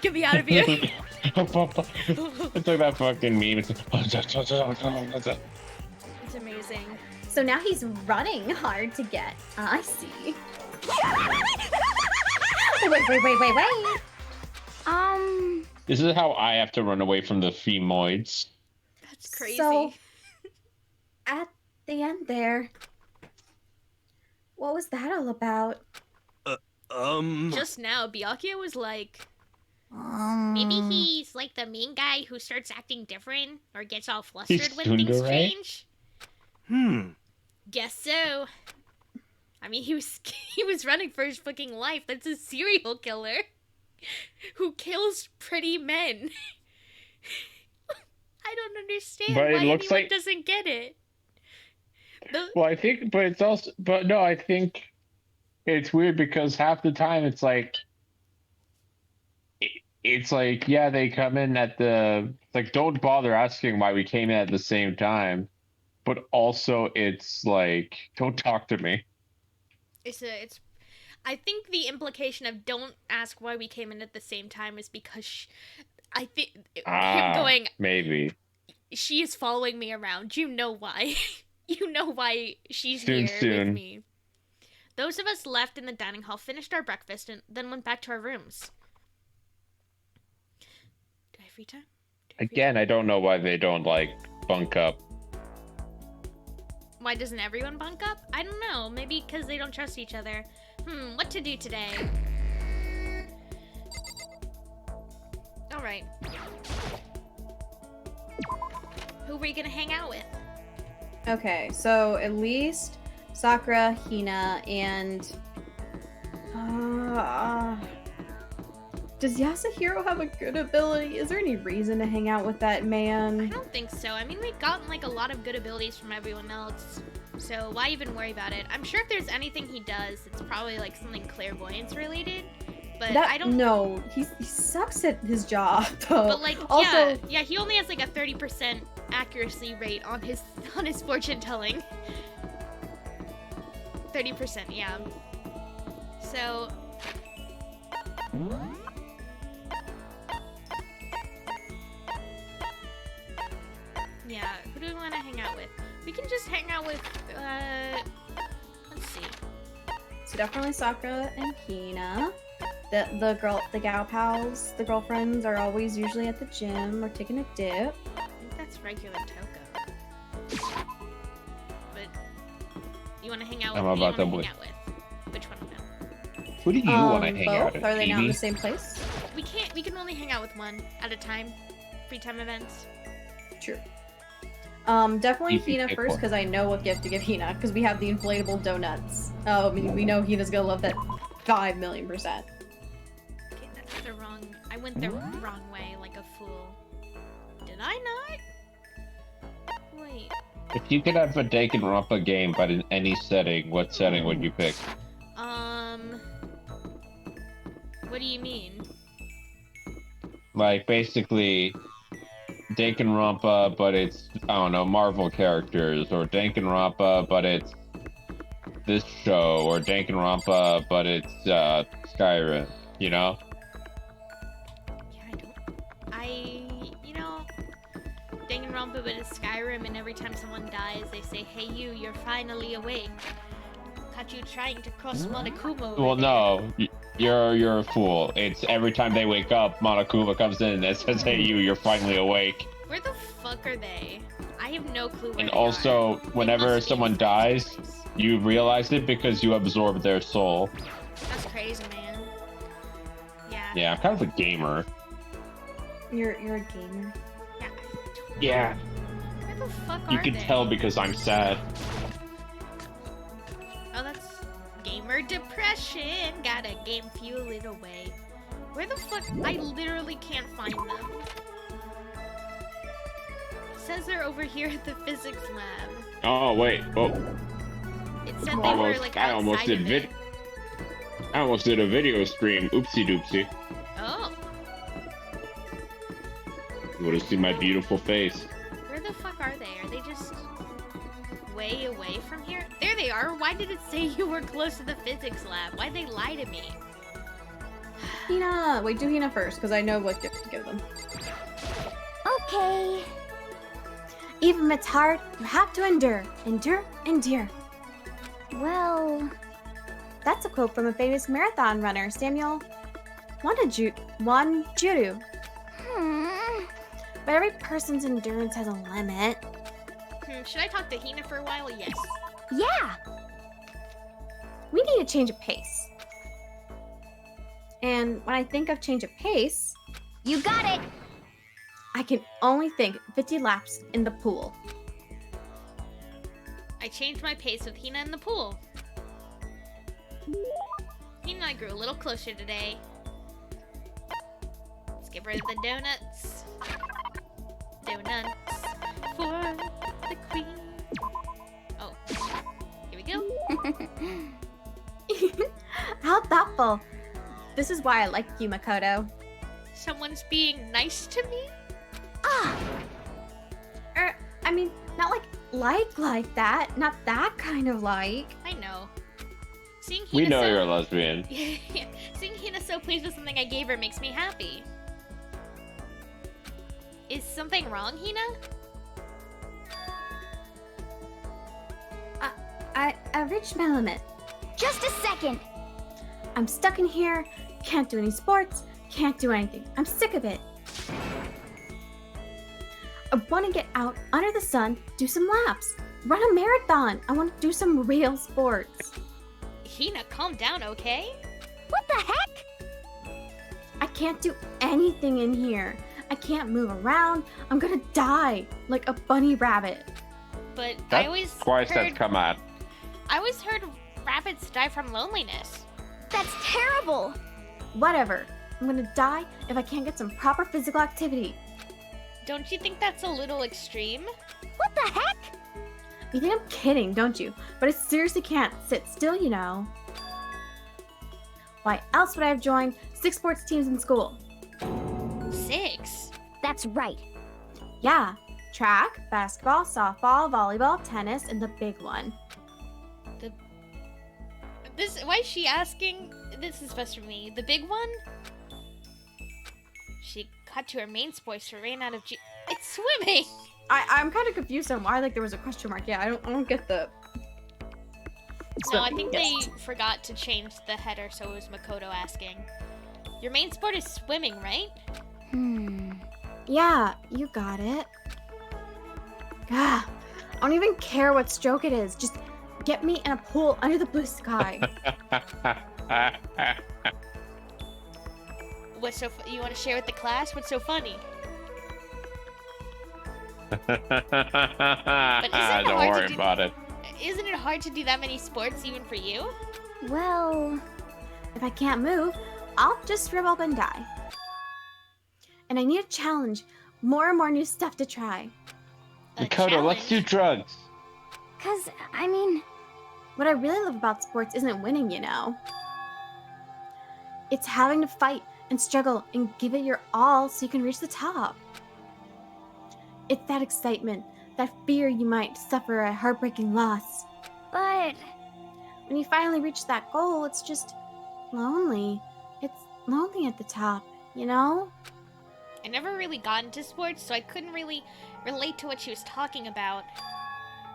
get me out of here. It's like that fucking meme. It's amazing. So now he's running hard to get. I see. Wait. This is how I have to run away from the femoids. That's crazy. So, at the end there, what was that all about? Just now, Byakuya was like, maybe he's like the main guy who starts acting different or gets all flustered He's when things tsundere? change. Guess so. I mean, he was running for his fucking life. That's a serial killer who kills pretty men. I don't understand But it why looks anyone like- doesn't get it. Well, I think, but it's also, but no, I think it's weird because half the time it's like, yeah, they come in at like, don't bother asking why we came in at the same time, but also it's like, don't talk to me. I think the implication of don't ask why we came in at the same time is because I think him going, Maybe. she is following me around. You know why. You know why she's Soon. here with me. Those of us left in the dining hall finished our breakfast and then went back to our rooms. free time. Again, I don't know why they don't, like, bunk up. Why doesn't everyone bunk up? I don't know. Maybe because they don't trust each other. What to do today? Alright. Who were you gonna hang out with? Okay, so at least Sakura, Hina, and does Yasuhiro have a good ability? Is there any reason to hang out with that I man? don't think so. I mean, we've gotten like a lot of good abilities from everyone else. So why even worry about it? I'm sure if there's anything he does, it's probably like something clairvoyance related. But I don't know. He sucks at his job though. But like also, yeah, he only has like a 30% accuracy rate on his fortune telling. 30%, yeah. So yeah, who do we want to hang out with? We can just hang out with let's see. So definitely Sakura and Hina. The gal pals, the girlfriends are always usually at the gym or taking a dip. I think that's regular Toko. But you want to hang out with? I'm about to hang out with? Which one of them? Who do you want to hang both? out with? Are they not in Phoebe? the same place? We can't. We can only hang out with one at a time. Free time events. True. Definitely Easy Hina pick first one. because I know what gift to give Hina because we have the inflatable donuts. Oh, I mean, we know Hina's gonna love that 5,000,000%. Okay, that's the wrong. I went the wrong way like a fool. Did I not? Wait. If you could have a Danganronpa game, but in any setting, what setting would you pick? What do you mean? Like, basically, Danganronpa, but it's, I don't know, Marvel characters, or Danganronpa, but it's this show, or Danganronpa, but it's Skyrim, you know? Yeah, you know, Danganronpa, but it's Skyrim, and every time someone dies, they say, "Hey, you're finally awake." Caught you trying to cross Monokuma. over Well, there." no, you're a fool. It's every time they wake up, Monokuma comes in and says, "Hey, you're finally awake." Where the fuck are they? I have no clue where And they also, are. They whenever must be someone in dies, space. you realize it because you absorb their soul. That's crazy, man. Yeah. Yeah, I'm kind of a gamer. You're a gamer. Yeah, Where the fuck you are can they? tell because I'm sad. Oh, that's gamer depression. Gotta game fuel it away. Where the fuck? I literally can't find them. It says they're over here at the physics lab. Oh wait, oh, It said they were like I almost outside did of it. I almost did a video stream. Oopsie doopsie. Oh, You would have seen my beautiful face. where the fuck are they? Are they just way away from here? There they are. Why did it say you were close to the physics lab? Why'd they lie to me? Hina! Wait, do Hina first, because I know what gift to give them. Okay. Even if it's hard, you have to endure. Endure, endure. Well, that's a quote from a famous marathon runner, Samuel Wanjuru. But every person's endurance has a limit. Should I talk to Hina for a while? Yes. Yeah. We need a change of pace. And when I think of change of pace, You got it! I can only think 50 laps in the pool. I changed my pace with Hina in the pool. Hina and I grew a little closer today. Let's give her the donuts. Donuts for the queen. Oh, here we go. How thoughtful. This is why I like you, Makoto. Someone's being nice to me? I mean, not like that. Not that kind of like. I know. Seeing Hina We know so... you're a lesbian. Seeing Hina so pleased with something I gave her makes me happy. Is something wrong, Hina? I've reached my limit. Just a second! I'm stuck in here, can't do any sports, can't do anything. I'm sick of it. I want to get out under the sun, do some laps, run a marathon. I want to do some real sports. Hina, calm down, okay? What the heck? I can't do anything in here. I can't move around. I'm gonna die like a bunny rabbit. But That's I always twice heard, that's come out. I always heard rabbits die from loneliness. That's terrible. Whatever. I'm gonna die if I can't get some proper physical activity. Don't you think that's a little extreme? What the heck? You think I'm kidding, don't you? But I seriously can't sit still, you know. Why else would I have joined 6 sports teams in school? 6? That's right. Yeah, track, basketball, softball, volleyball, tennis, and the big one. Why is she asking? This is best for me. The big one? She cut to her main sports so ran out of It's swimming! I'm kind of confused on why there was a question mark. Yeah, I don't get the... No, I think they forgot to change the header, so it was Makoto asking. Your main sport is swimming, right? Yeah, you got it. Ah, I don't even care what stroke it is. Just get me in a pool under the blue sky. What's so you want to share with the class? What's so funny? Don't worry about it. Isn't it hard to do that many sports even for you? Well, if I can't move, I'll just shrivel up and die. And I need a challenge. More and more new stuff to try. Makoto, let's do drugs. Cause, I mean, what I really love about sports isn't winning, you know. It's having to fight and struggle and give it your all so you can reach the top. It's that excitement, that fear you might suffer a heartbreaking loss. But when you finally reach that goal, it's just lonely. It's lonely at the top, you know? I never really got into sports, so I couldn't really relate to what she was talking about.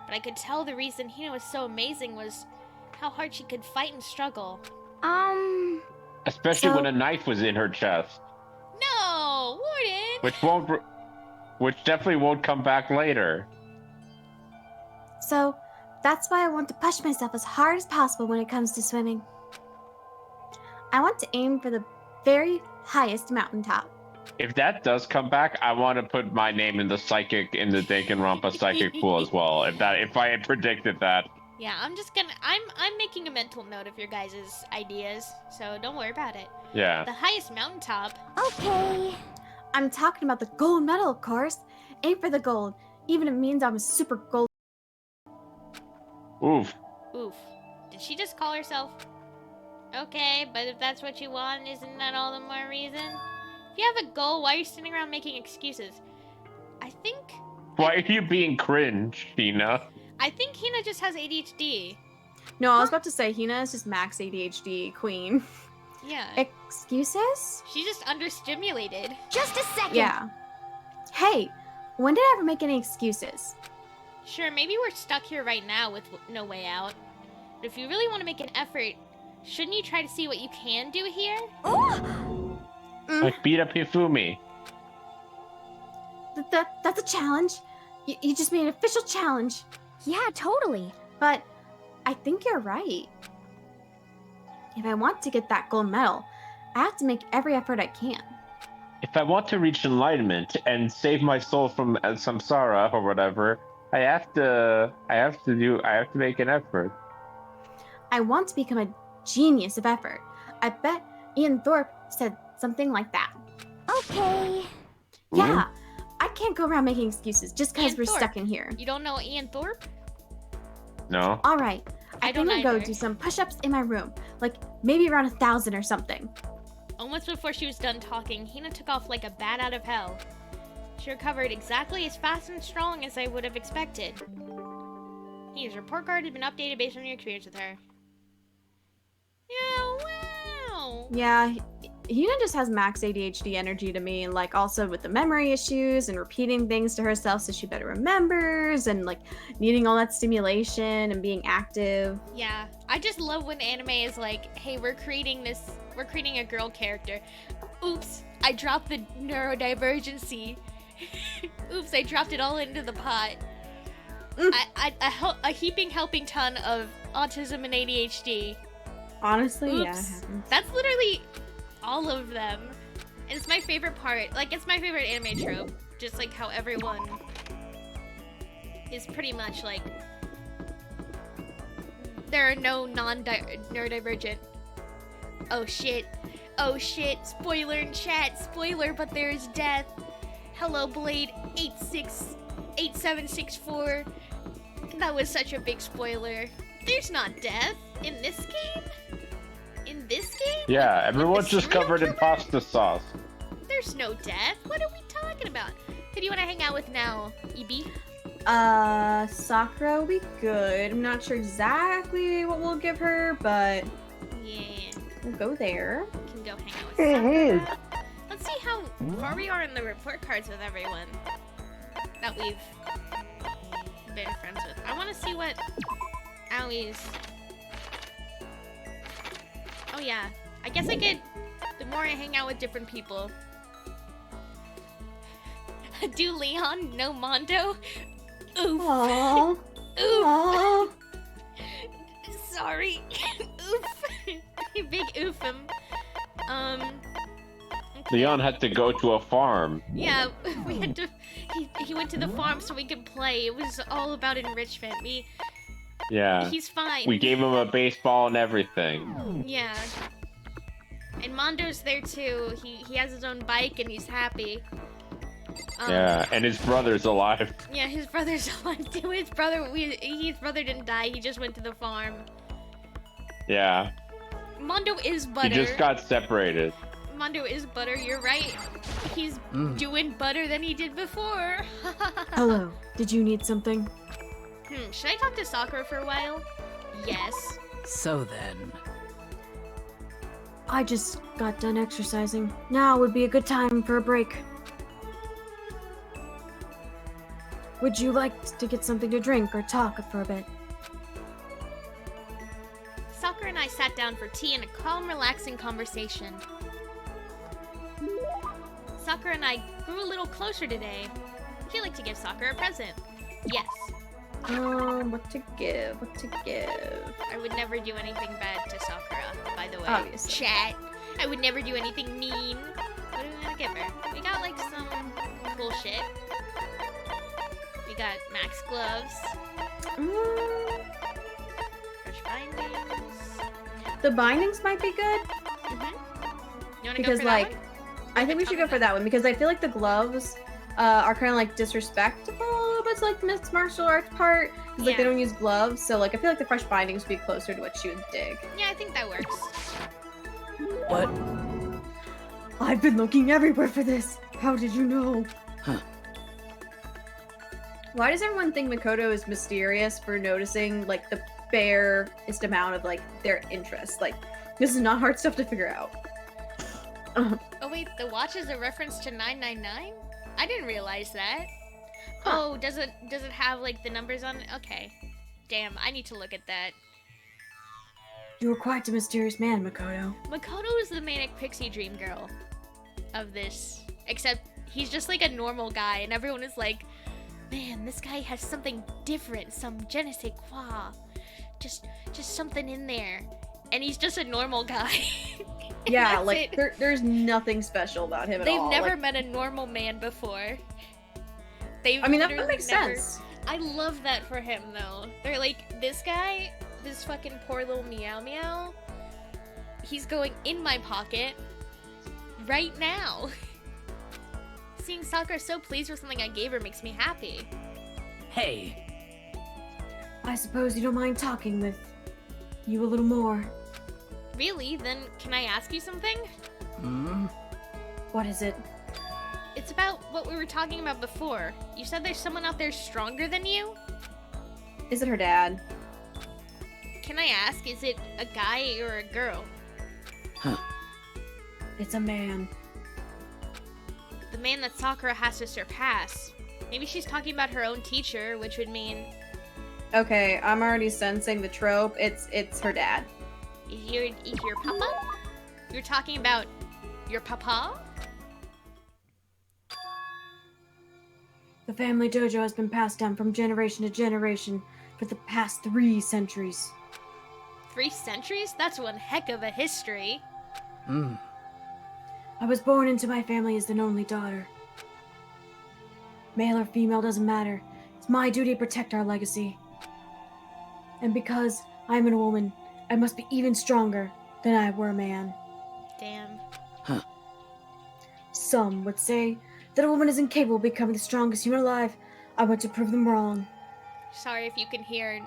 But I could tell the reason Hina was so amazing was how hard she could fight and struggle. Especially when a knife was in her chest. No, Warden! Which definitely won't come back later. So, that's why I want to push myself as hard as possible when it comes to swimming. I want to aim for the very highest mountaintop. If that does come back, I want to put my name in the Danganronpa psychic pool as well. If I had predicted that. Yeah, I'm making a mental note of your guys' ideas, so don't worry about it. Yeah. The highest mountaintop. Okay. I'm talking about the gold medal, of course. Aim for the gold, even if it means I'm a super gold. Oof. Oof. Did she just call herself? Okay, but if that's what you want, isn't that all the more reason? If you have a goal, why are you sitting around making excuses? Why are you being cringe, Hina? I think Hina just has ADHD. No, I was about to say Hina is just max ADHD queen. Yeah. Excuses? She's just understimulated. Just a second. Yeah. Hey, when did I ever make any excuses? Sure, maybe we're stuck here right now with no way out. But if you really want to make an effort, shouldn't you try to see what you can do here? Like beat up Hifumi. That's a challenge. You just made an official challenge. Yeah, totally. But I think you're right. If I want to get that gold medal, I have to make every effort I can. If I want to reach enlightenment and save my soul from samsara or whatever, I have to make an effort. I want to become a genius of effort. I bet Ian Thorpe said something like that. Okay. Yeah, I can't go around making excuses just because we're stuck in here. You don't know Ian Thorpe? No. All right. I think I'll go either. do some push-ups in my room, like maybe around 1,000 or something. Almost before she was done talking, Hina took off like a bat out of hell. She recovered exactly as fast and strong as I would have expected. Hina's report card has been updated based on your experience with her. Yeah, wow. Yeah, Hina just has max ADHD energy to me, and like also with the memory issues and repeating things to herself so she better remembers, and like needing all that stimulation and being active. Yeah, I just love when anime is like, hey, we're creating a girl character. Oops, I dropped the neurodivergency. Oops, I dropped it all into the pot. A heaping helping ton of autism and ADHD. Honestly, Oops. yeah, it happens. That's literally all of them. And it's my favorite part. Like, it's my favorite anime trope. Just like how everyone is pretty much like... There are no neurodivergent. Oh shit. Oh shit. Spoiler in chat. Spoiler, but there is death. Hello, Blade 8764. That was such a big spoiler. There's not death in this game? In this game? Yeah, With everyone's the just serial covered in killer? pasta sauce. There's no death. What are we talking about? Who do you want to hang out with now, EB? Sakura will be good. I'm not sure exactly what we'll give her, but Yeah, we'll go there. we can go hang out with Sakura. Let's see how far we are in the report cards with everyone that we've been friends with. I want to see what Aoi's... Oh yeah, I guess I could... The more I hang out with different people. Do Leon, no Mondo? Oof. Aww. Oof. Aww. Sorry. Oof. Big oof him. Okay. Leon had to go to a farm. Yeah, we had to... He went to the farm so we could play. It was all about enrichment. Yeah. He's fine. We gave him a baseball and everything. Yeah. And Mondo's there too. He has his own bike and he's happy. Yeah, and his brother's alive. Yeah, his brother's alive too. His brother didn't die. He just went to the farm. Yeah. Mondo is He butter. just got separated. Mondo is butter. You're right. He's doing better than he did before. Hello. Did you need something? Should I talk to Sakura for a while? Yes. So then. I just got done exercising. Now would be a good time for a break. Would you like to get something to drink or talk for a bit? Sakura and I sat down for tea in a calm, relaxing conversation. Sakura and I grew a little closer today. Would you like to give Sakura a present? Yes. What to give? What to give? I would never do anything bad to Sakura, by the way. Obviously. Chat. I would never do anything mean. What are we gonna give her? We got like some cool shit. We got Max gloves. Fresh bindings. The bindings might be good. You wanna go Because, for like, that one? I think we should go for that one because I feel like the gloves are kind of like disrespectful, but it's like the Miss Martial Arts part because like they Yeah. don't use gloves. So like I feel like the fresh bindings would be closer to what she would dig. Yeah, I think that works. What? I've been looking everywhere for this. How did you know? Huh. Why does everyone think Makoto is mysterious for noticing like the barest amount of like their interests? Like this is not hard stuff to figure out. Oh wait, the watch is a reference to 999? I didn't realize that. Oh, does it have like the numbers on it? Okay. Damn, I need to look at that. You are quite a mysterious man, Makoto. Makoto is the manic pixie dream girl of this. Except he's just like a normal guy and everyone is like, man, this guy has something different, some je ne sais quoi. Just something in there. And he's just a normal guy. Yeah, That's like it. there's nothing special about him at They've all. never like, met a normal man before. I mean, that literally makes never- sense. I love that for him though. They're like, this guy, this fucking poor little meow meow, he's going in my pocket right now. Seeing Sakura so pleased with something I gave her makes me happy. Hey, I suppose you don't mind talking with you a little more. Really? Then can I ask you something? What is it? It's about what we were talking about before. You said there's someone out there stronger than you? Is it her dad? Can I ask, is it a guy or a girl? It's a man. The man that Sakura has to surpass. Maybe she's talking about her own teacher, which would mean Okay, I'm already sensing the trope. It's her dad. is your papa? You're talking about your papa? The family dojo has been passed down from generation to generation for the past 3 centuries. 3 centuries? That's one heck of a history. Hmm. I was born into my family as an only daughter. Male or female doesn't matter. It's my duty to protect our legacy. And because I'm a woman, I must be even stronger than I were a man. Damn. Some would say that a woman is incapable of becoming the strongest human alive. I want to prove them wrong. Sorry if you can hear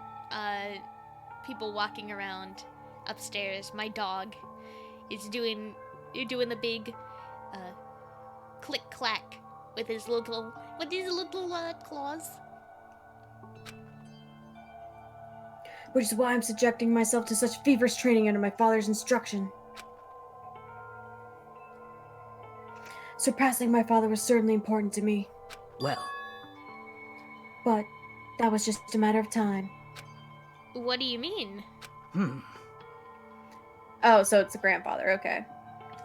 people walking around upstairs. My dog is doing the big click clack with his little claws. Which is why I'm subjecting myself to such feverish training under my father's instruction. Surpassing my father was certainly important to me, Well, but that was just a matter of time. What do you mean? Oh, so it's a grandfather. Okay.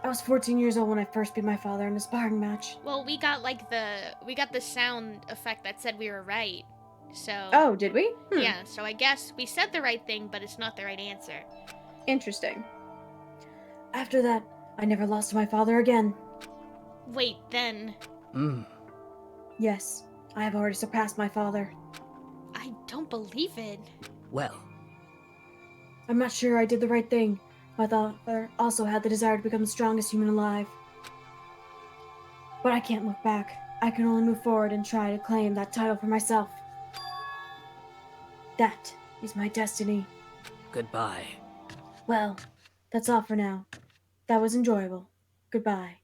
I was 14 years old when I first beat my father in a sparring match. Well, we got the sound effect that said we were right. So Oh, did we? yeah, so I guess we said the right thing, but it's not the right answer. Interesting. After that, I never lost to my father again. Wait, then Yes, I have already surpassed my father. I don't believe it. well, I'm not sure I did the right thing. My father also had the desire to become the strongest human alive. But I can't look back. I can only move forward and try to claim that title for myself. That is my destiny. goodbye. Well, that's all for now. That was enjoyable. Goodbye.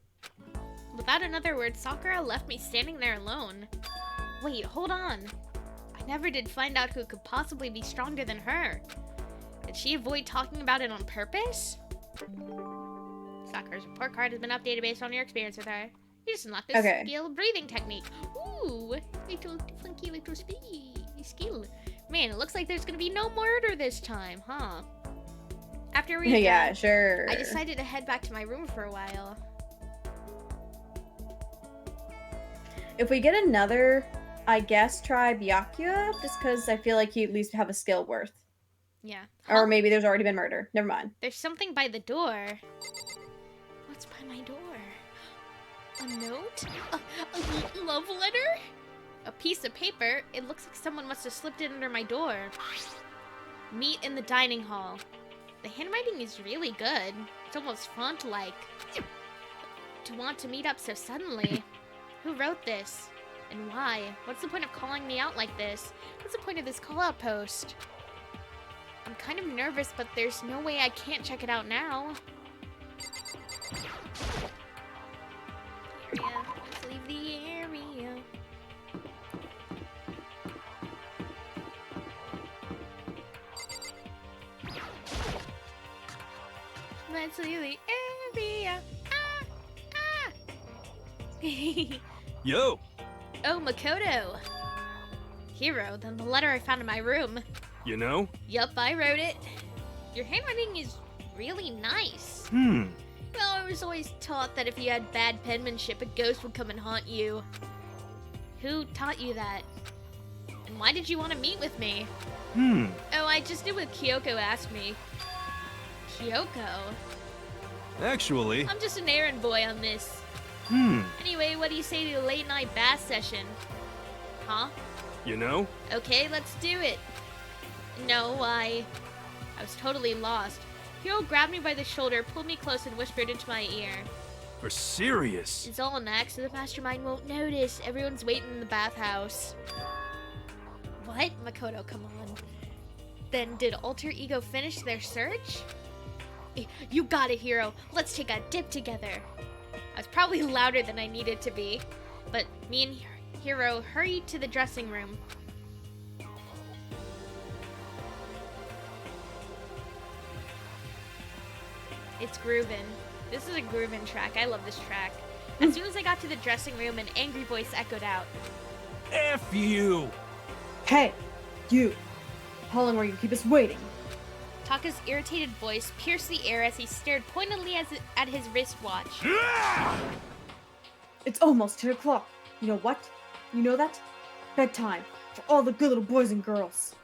Without another word, Sakura left me standing there alone. Wait, hold on. I never did find out who could possibly be stronger than her. Did she avoid talking about it on purpose? Sakura's report card has been updated based on your experience with her. You just unlocked this skill breathing technique. Ooh, little funky little skill. Man, it looks like there's gonna be no murder this time, huh? After reading Yeah, that, sure. I decided to head back to my room for a while. If we get another, I guess, try Byakuya, just because I feel like you at least have a skill worth. Yeah. Or maybe there's already been murder. Never mind. There's something by the door. What's by my door? A note? A love letter? A piece of paper? It looks like someone must have slipped it under my door. Meet in the dining hall. The handwriting is really good. It's almost font-like. To want to meet up so suddenly. Who wrote this? And why? What's the point of calling me out like this? What's the point of this call-out post? I'm kind of nervous, but there's no way I can't check it out now. Area. Let's leave the area. Let's leave the area. Yo! Oh, Makoto. Hero, then the letter I found in my room. You know? Yup, I wrote it. Your handwriting is really nice. Hmm. Well, I was always taught that if you had bad penmanship, a ghost would come and haunt you. Who taught you that? And why did you want to meet with me? Hmm. Oh, I just did what Kyoko asked me. Kyoko? Actually. I'm just an errand boy on this. Hmm. Anyway, what do you say to a late night bass session? Huh? You know? Okay, let's do it. No, I was totally lost. Hiro grabbed me by the shoulder, pulled me close, and whispered into my ear. For serious? It's all an act, so the mastermind won't notice. Everyone's waiting in the bathhouse. What? Makoto, come on. Then did Alter Ego finish their search? You got it, Hiro. Let's take a dip together. I was probably louder than I needed to be, but me and Hiro hurried to the dressing room. It's groovin'. This is a groovin' track. I love this track. As soon as I got to the dressing room, an angry voice echoed out. F you! Hey, you! How long will you keep us waiting? Taka's irritated voice pierced the air as he stared pointedly at his wristwatch. It's almost 10 o'clock. You know what? You know that? Bedtime for all the good little boys and girls.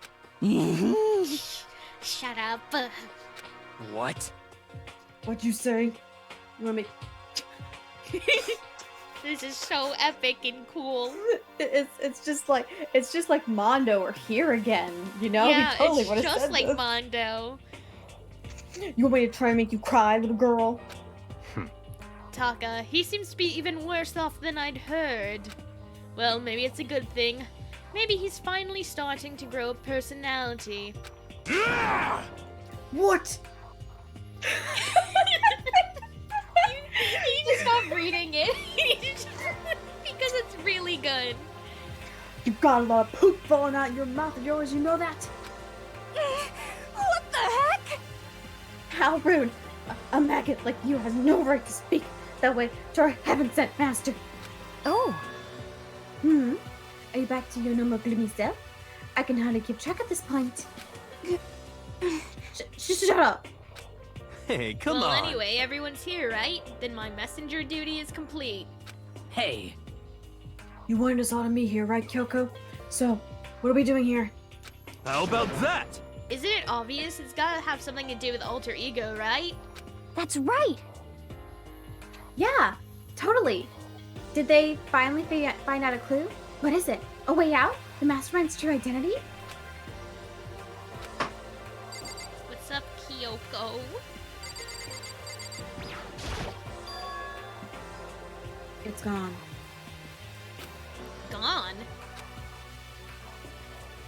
Shut up. What? What'd you say? You wanna make... This is so epic and cool. It's just like Mondo or Here Again, you know? Yeah, He totally it's would've just said like this. Mondo. You want me to try and make you cry, little girl? Taka, he seems to be even worse off than I'd heard. Well, maybe it's a good thing. Maybe he's finally starting to grow a personality. What? You just stop reading it. Because it's really good. You got a lot of poop falling out your mouth of yours, you know that? What the heck? How rude! A maggot like you has no right to speak that way to our heaven-sent master. Oh, Are you back to your normal gloomy self? I can hardly keep track at this point. Shut up! Hey, come well, on. anyway, everyone's here, right? Then my messenger duty is complete. Hey, You wanted us all to meet here, right, Kyoko? So, what are we doing here? How about that? Isn't it obvious? It's gotta have something to do with alter ego, right? that's right. Yeah, totally. Did they finally find out a clue? What is it? A way out? The mastermind's true identity? What's up, Kyoko? It's gone. Gone?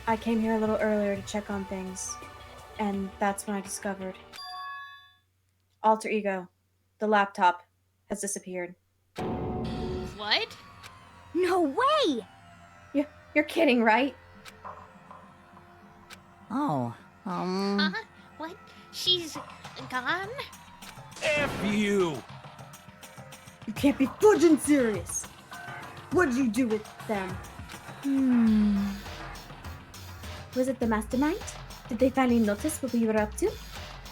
I came here a little earlier to check on things, and that's when I discovered. Alter ego, the laptop, has disappeared. What? No way! You're kidding, right? Oh, Huh? What? She's gone? F you! You can't be fudging serious. What did you do with them? Was it the mastermind? Did they finally notice what we were up to?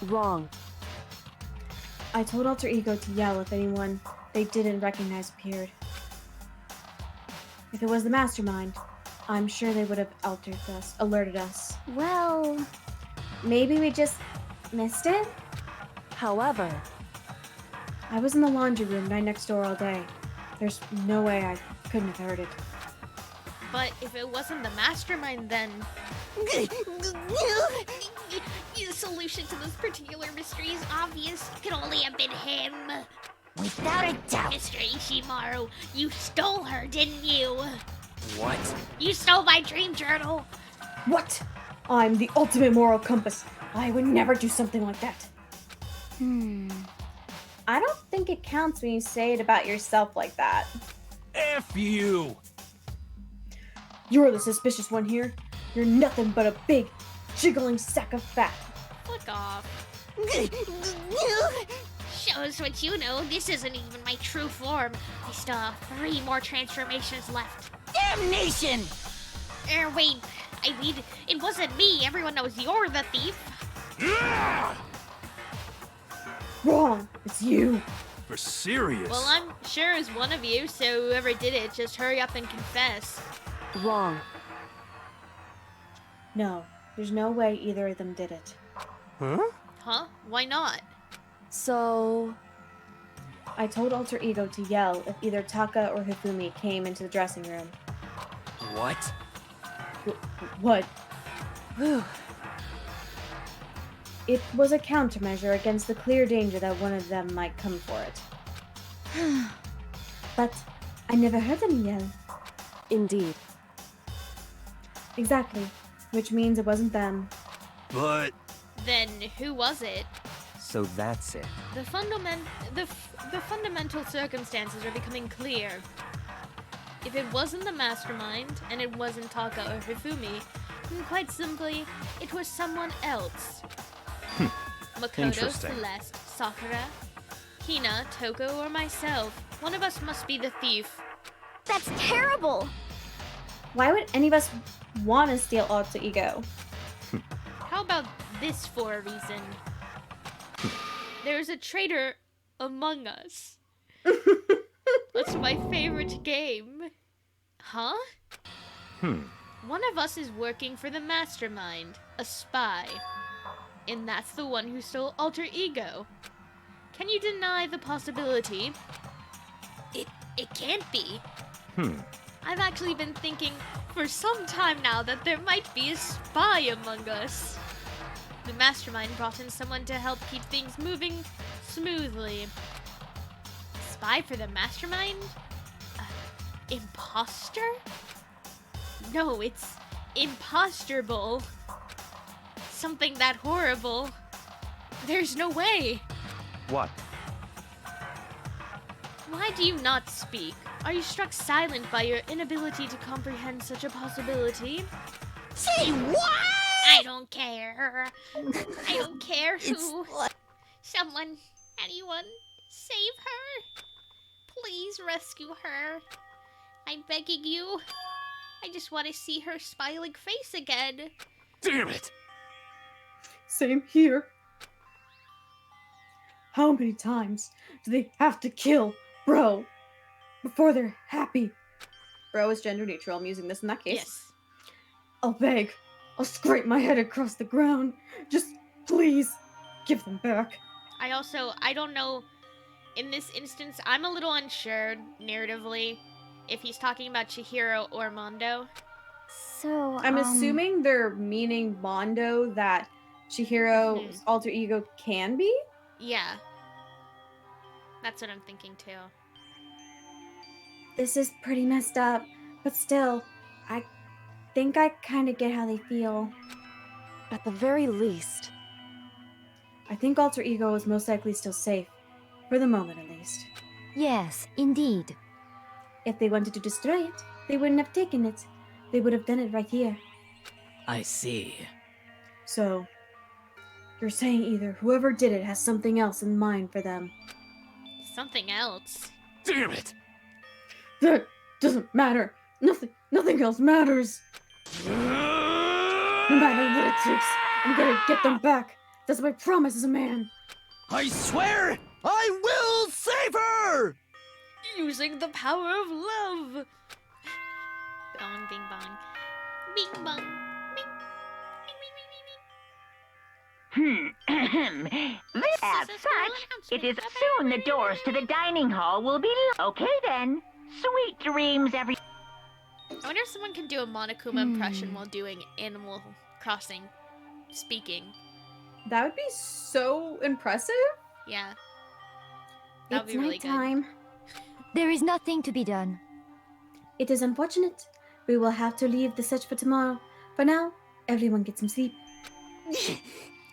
Wrong. I told Alter Ego to yell if anyone they didn't recognize appeared. If it was the mastermind, I'm sure they would have alerted us. well, Maybe we just missed it? However, I was in the laundry room right next door all day. There's no way I couldn't have heard it. But if it wasn't the mastermind, then... The solution to this particular mystery is obvious. It could only have been him. without a doubt. Mr. Ishimaru, you stole her, didn't you? what? You stole my dream journal. What? I'm the ultimate moral compass. I would never do something like that. I don't think it counts when you say it about yourself like that. F you! You're the suspicious one here. You're nothing but a big, jiggling sack of fat. Fuck off. Shows what you know. This isn't even my true form. I still have 3 more transformations left. Damnation! Wait. I mean, it wasn't me. Everyone knows you're the thief. Wrong. It's you. For serious? Well, I'm sure it's one of you, so whoever did it, just hurry up and confess. Wrong. No, there's no way either of them did it. Huh? Huh? Why not? So, I told Alter Ego to yell if either Taka or Hifumi came into the dressing room. What? What? whew. It was a countermeasure against the clear danger that one of them might come for it. But I never heard them yell. Indeed. Exactly, which means it wasn't them. But... Then who was it? So that's it. The fundamental circumstances are becoming clear. If it wasn't the mastermind, and it wasn't Taka or Hifumi, then quite simply, it was someone else. Makoto, Interesting. Celeste, Sakura, Hina, Toko, or myself. One of us must be the thief. that's terrible. Why would any of us want to steal Alter Ego? How about this for a reason? There's a traitor among us. That's my favorite game. Huh? One of us is working for the mastermind, a spy. And that's the one who stole Alter Ego. Can you deny the possibility? It can't be. I've actually been thinking for some time now that there might be a spy among us. The mastermind brought in someone to help keep things moving smoothly. Spy for the mastermind? Imposter? No, it's imposterable. Something that horrible. There's no way. What? Why do you not speak? Are you struck silent by your inability to comprehend such a possibility? Say what? I don't care. I don't care who. Someone, anyone, save her. Please rescue her. I'm begging you. I just want to see her smiling face again. Damn it! Same here. How many times do they have to kill bro before they're happy? Bro is gender neutral. I'm using this in that case. Yes. I'll beg. I'll scrape my head across the ground. Just please give them back. I don't know. In this instance, I'm a little unsure narratively if he's talking about Chihiro or Mondo. So, I'm assuming they're meaning Mondo, that Chihiro's alter ego can be? Yeah. That's what I'm thinking too. this is pretty messed up, but still, I think I kind of get how they feel. At the very least. I think alter ego is most likely still safe, for the moment at least. Yes, indeed. If they wanted to destroy it, they wouldn't have taken it. They would have done it right here. I see. So, you're saying either whoever did it has something else in mind for them. Something else. Damn it! That doesn't matter. Nothing else matters. No matter what it takes, I'm gonna get them back. That's my promise as a man. I swear I will save her! Using the power of love. Bong, bing, bong. Bing, bong. Bing. As such, it is soon the doors to the dining hall will be okay then. Sweet dreams, every. I wonder if someone can do a Monokuma impression while doing Animal Crossing speaking. That would be so impressive. Yeah. That would It's be really nighttime. There is nothing to be done. It is unfortunate. We will have to leave the search for tomorrow. For now, everyone get some sleep.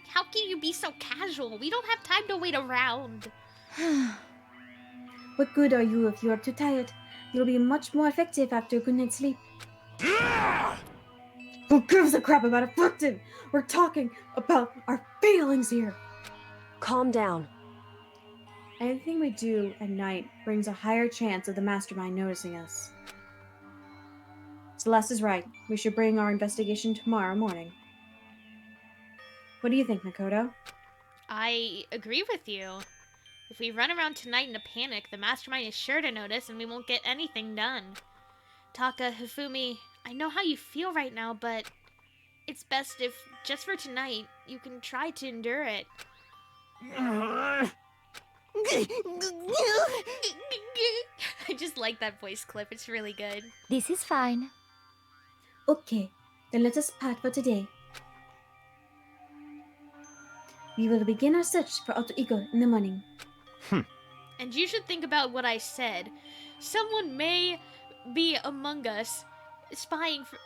How can you be so casual? We don't have time to wait around. What good are you if you are too tired? You'll be much more effective after a good night's sleep. Who gives a crap about effective? We're talking about our feelings here. Calm down. Anything we do at night brings a higher chance of the mastermind noticing us. Celeste is right. We should bring our investigation tomorrow morning. What do you think, Makoto? I agree with you. If we run around tonight in a panic, the mastermind is sure to notice and we won't get anything done. Taka, Hifumi, I know how you feel right now, but it's best if, just for tonight, you can try to endure it. I just like that voice clip. It's really good. This is fine. Okay, then let us part for today. We will begin our search for Alter Ego in the morning. And you should think about what I said. Someone may be among us, spying for...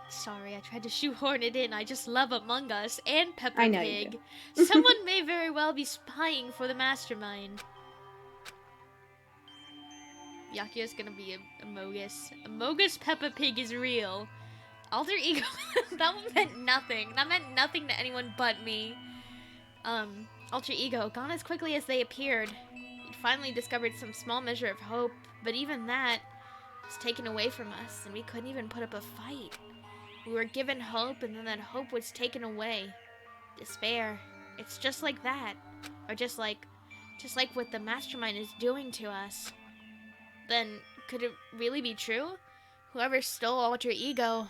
Sorry, I tried to shoehorn it in. I just love Among Us and Peppa I know you Pig. do. Someone may very well be spying for the mastermind. Yakuya's gonna be Amogus. Amogus Peppa Pig is real. Alter Ego, that meant nothing. That meant nothing to anyone but me. Alter Ego, gone as quickly as they appeared. We'd finally discovered some small measure of hope, but even that was taken away from us, and we couldn't even put up a fight. We were given hope, and then that hope was taken away. Despair. It's just like that. Or just like what the mastermind is doing to us. Then, could it really be true? Whoever stole Alter Ego,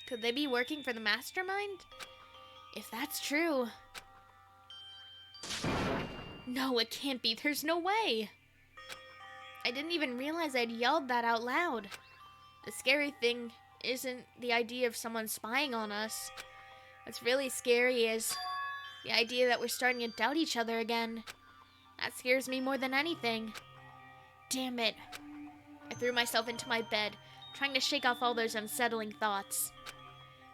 could they be working for the mastermind? If that's true... No, it can't be. There's no way. I didn't even realize I'd yelled that out loud. The scary thing isn't the idea of someone spying on us. What's really scary is the idea that we're starting to doubt each other again. That scares me more than anything. Damn it. I threw myself into my bed, trying to shake off all those unsettling thoughts.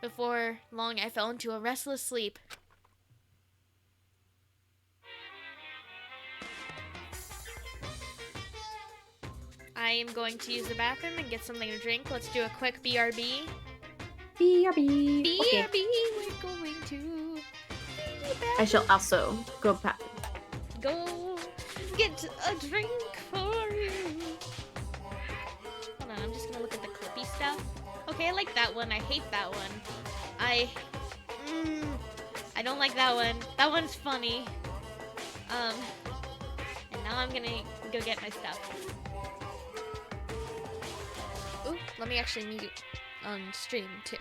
Before long, I fell into a restless sleep. I am going to use the bathroom and get something to drink. Let's do a quick BRB. BRB. BRB, Okay. we're going to... I shall also go back. Go get a drink for you. Hold on, I'm just gonna look at the clippy stuff. Okay, I like that one. I hate that one. I don't like that one. That one's funny. And now I'm gonna go get my stuff. Ooh, let me actually mute on stream too.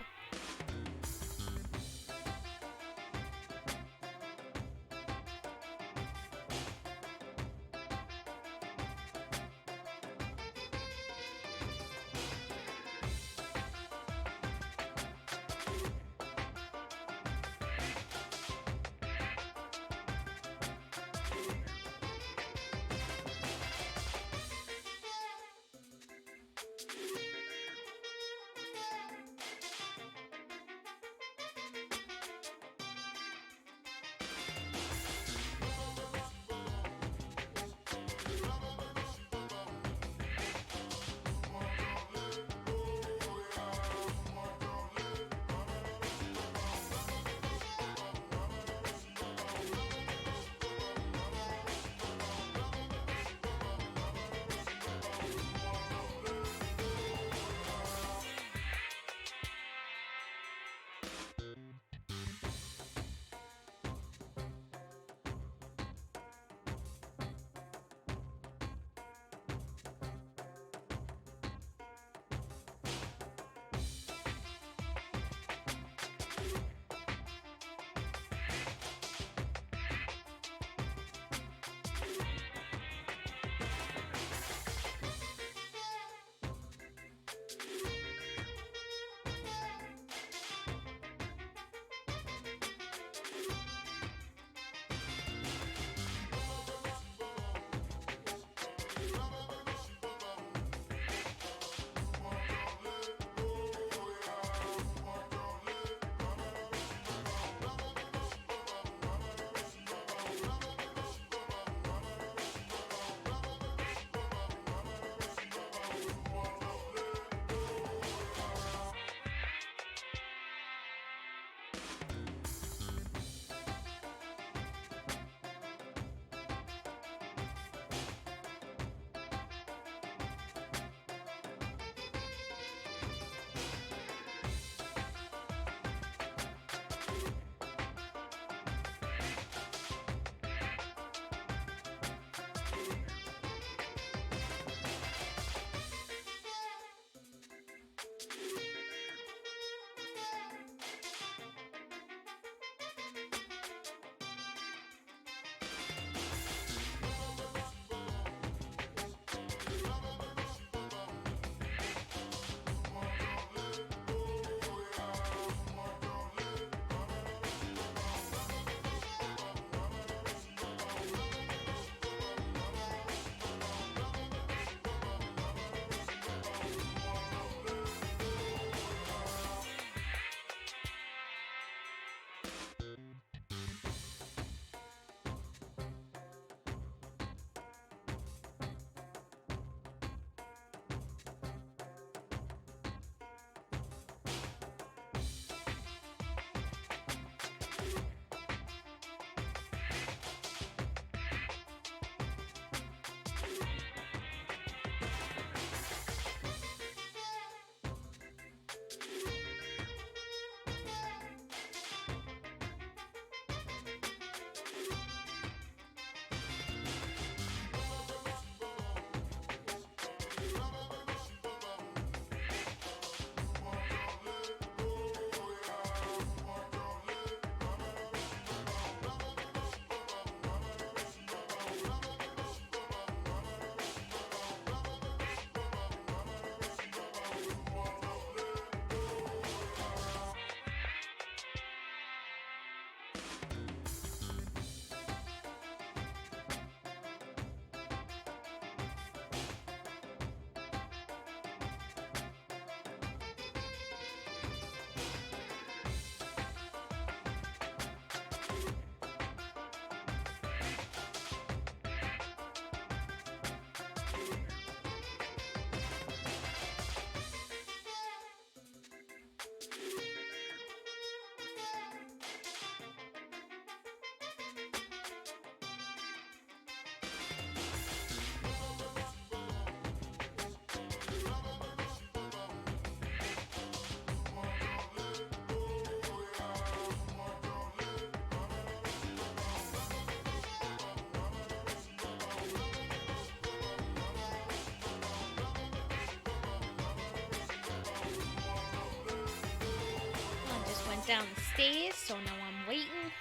down the stairs, so now I'm waiting.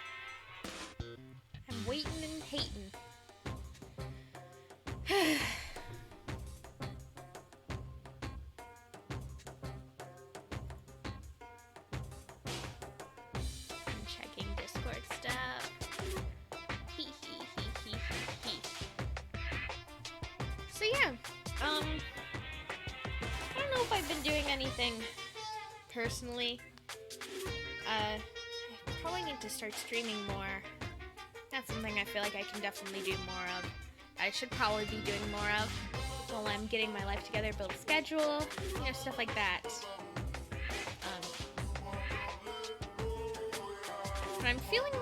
I'm waiting and hating. I'm checking Discord stuff. Hee hee hee hee hee. So yeah, I don't know if I've been doing anything personally. I probably need to start streaming more. That's something I feel like I can definitely do more of. I should probably be doing more of while I'm getting my life together, build a schedule, you know, stuff like that. But I'm feeling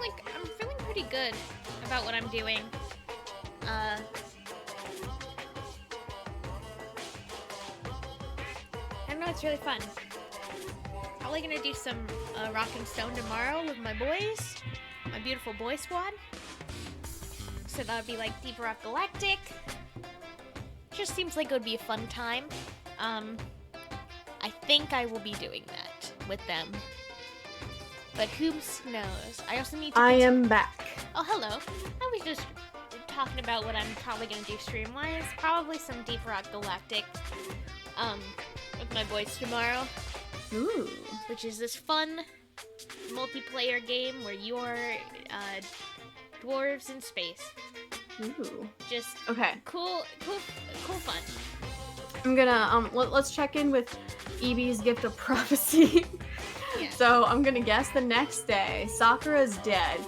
pretty good about what I'm doing. I don't know, it's really fun. Probably gonna do some Rock and Stone tomorrow with my boys, my beautiful boy squad. So that would be like Deep Rock Galactic. Just seems like it would be a fun time. I think I will be doing that with them. But who knows? I also need to... I am back. Oh, hello. I was just talking about what I'm probably gonna do stream-wise. Probably some Deep Rock Galactic with my boys tomorrow. Ooh. Which is this fun multiplayer game where you're dwarves in space. Ooh. Just okay. Cool fun. I'm gonna let's check in with Eevee's gift of prophecy. Yeah. So I'm gonna guess the next day Sakura's dead.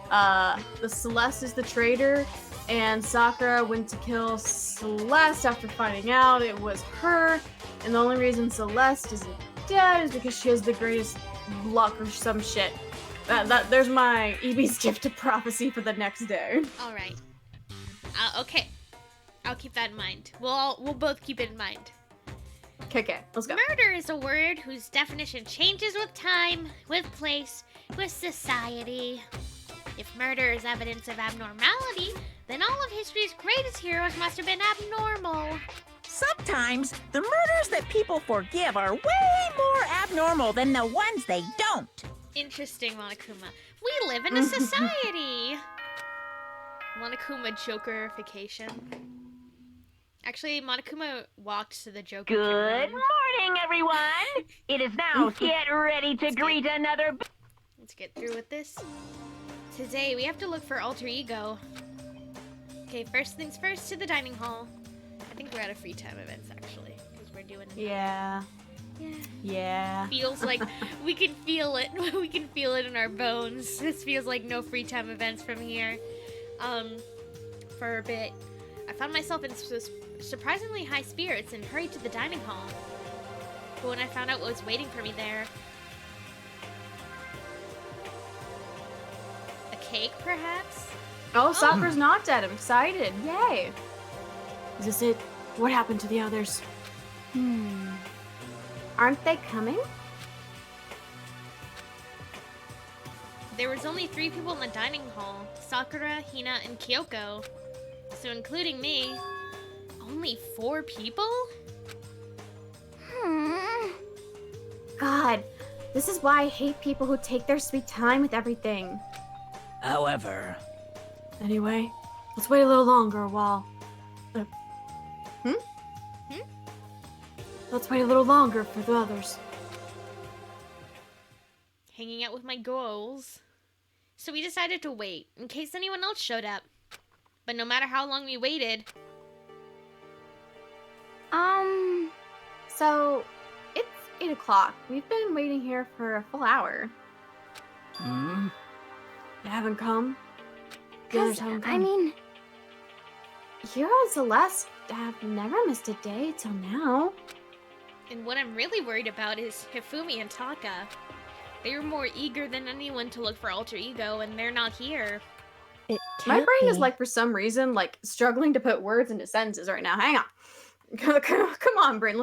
The Celeste is the traitor, and Sakura went to kill Celeste after finding out it was her. And the only reason Celeste isn't dead is because she has the greatest luck or some shit. There's my Eevee's gift of prophecy for the next day. All right. Okay. I'll keep that in mind. We'll both keep it in mind. Okay, let's go. Murder is a word whose definition changes with time, with place, with society. If murder is evidence of abnormality, then all of history's greatest heroes must have been abnormal. Sometimes the murders that people forgive are way more abnormal than the ones they don't. Interesting, Monokuma. We live in a society. Monokuma Jokerification. Actually, Monokuma walked to the Joker. Good morning, everyone. It is now get ready to greet another. Let's get through with this. Today we have to look for alter ego. Okay, first things first, to the dining hall. I think we're out of free time events actually, because we're doing. Yeah. Yeah. Feels like we can feel it. We can feel it in our bones. This feels like no free time events from here. For a bit, I found myself in surprisingly high spirits and hurried to the dining hall. But when I found out what was waiting for me there, a cake, perhaps? Oh, Sakura's not dead. I'm excited. Yay. Is this it? What happened to the others? Aren't they coming? There was only 3 people in the dining hall. Sakura, Hina, and Kyoko. So including me, only 4 people? God, this is why I hate people who take their sweet time with everything. However... Anyway, let's wait a little longer while... Let's wait a little longer for the others. Hanging out with my goals. So we decided to wait, in case anyone else showed up. But no matter how long we waited... So, it's 8 o'clock. We've been waiting here for a full hour. They haven't come? The others haven't come? I mean... Hero and Celeste have never missed a day till now. And what I'm really worried about is Hifumi and Taka. They were more eager than anyone to look for alter ego, and they're not here. My brain is like, for some reason, like struggling to put words into sentences right now. Hang on. Come on, brain.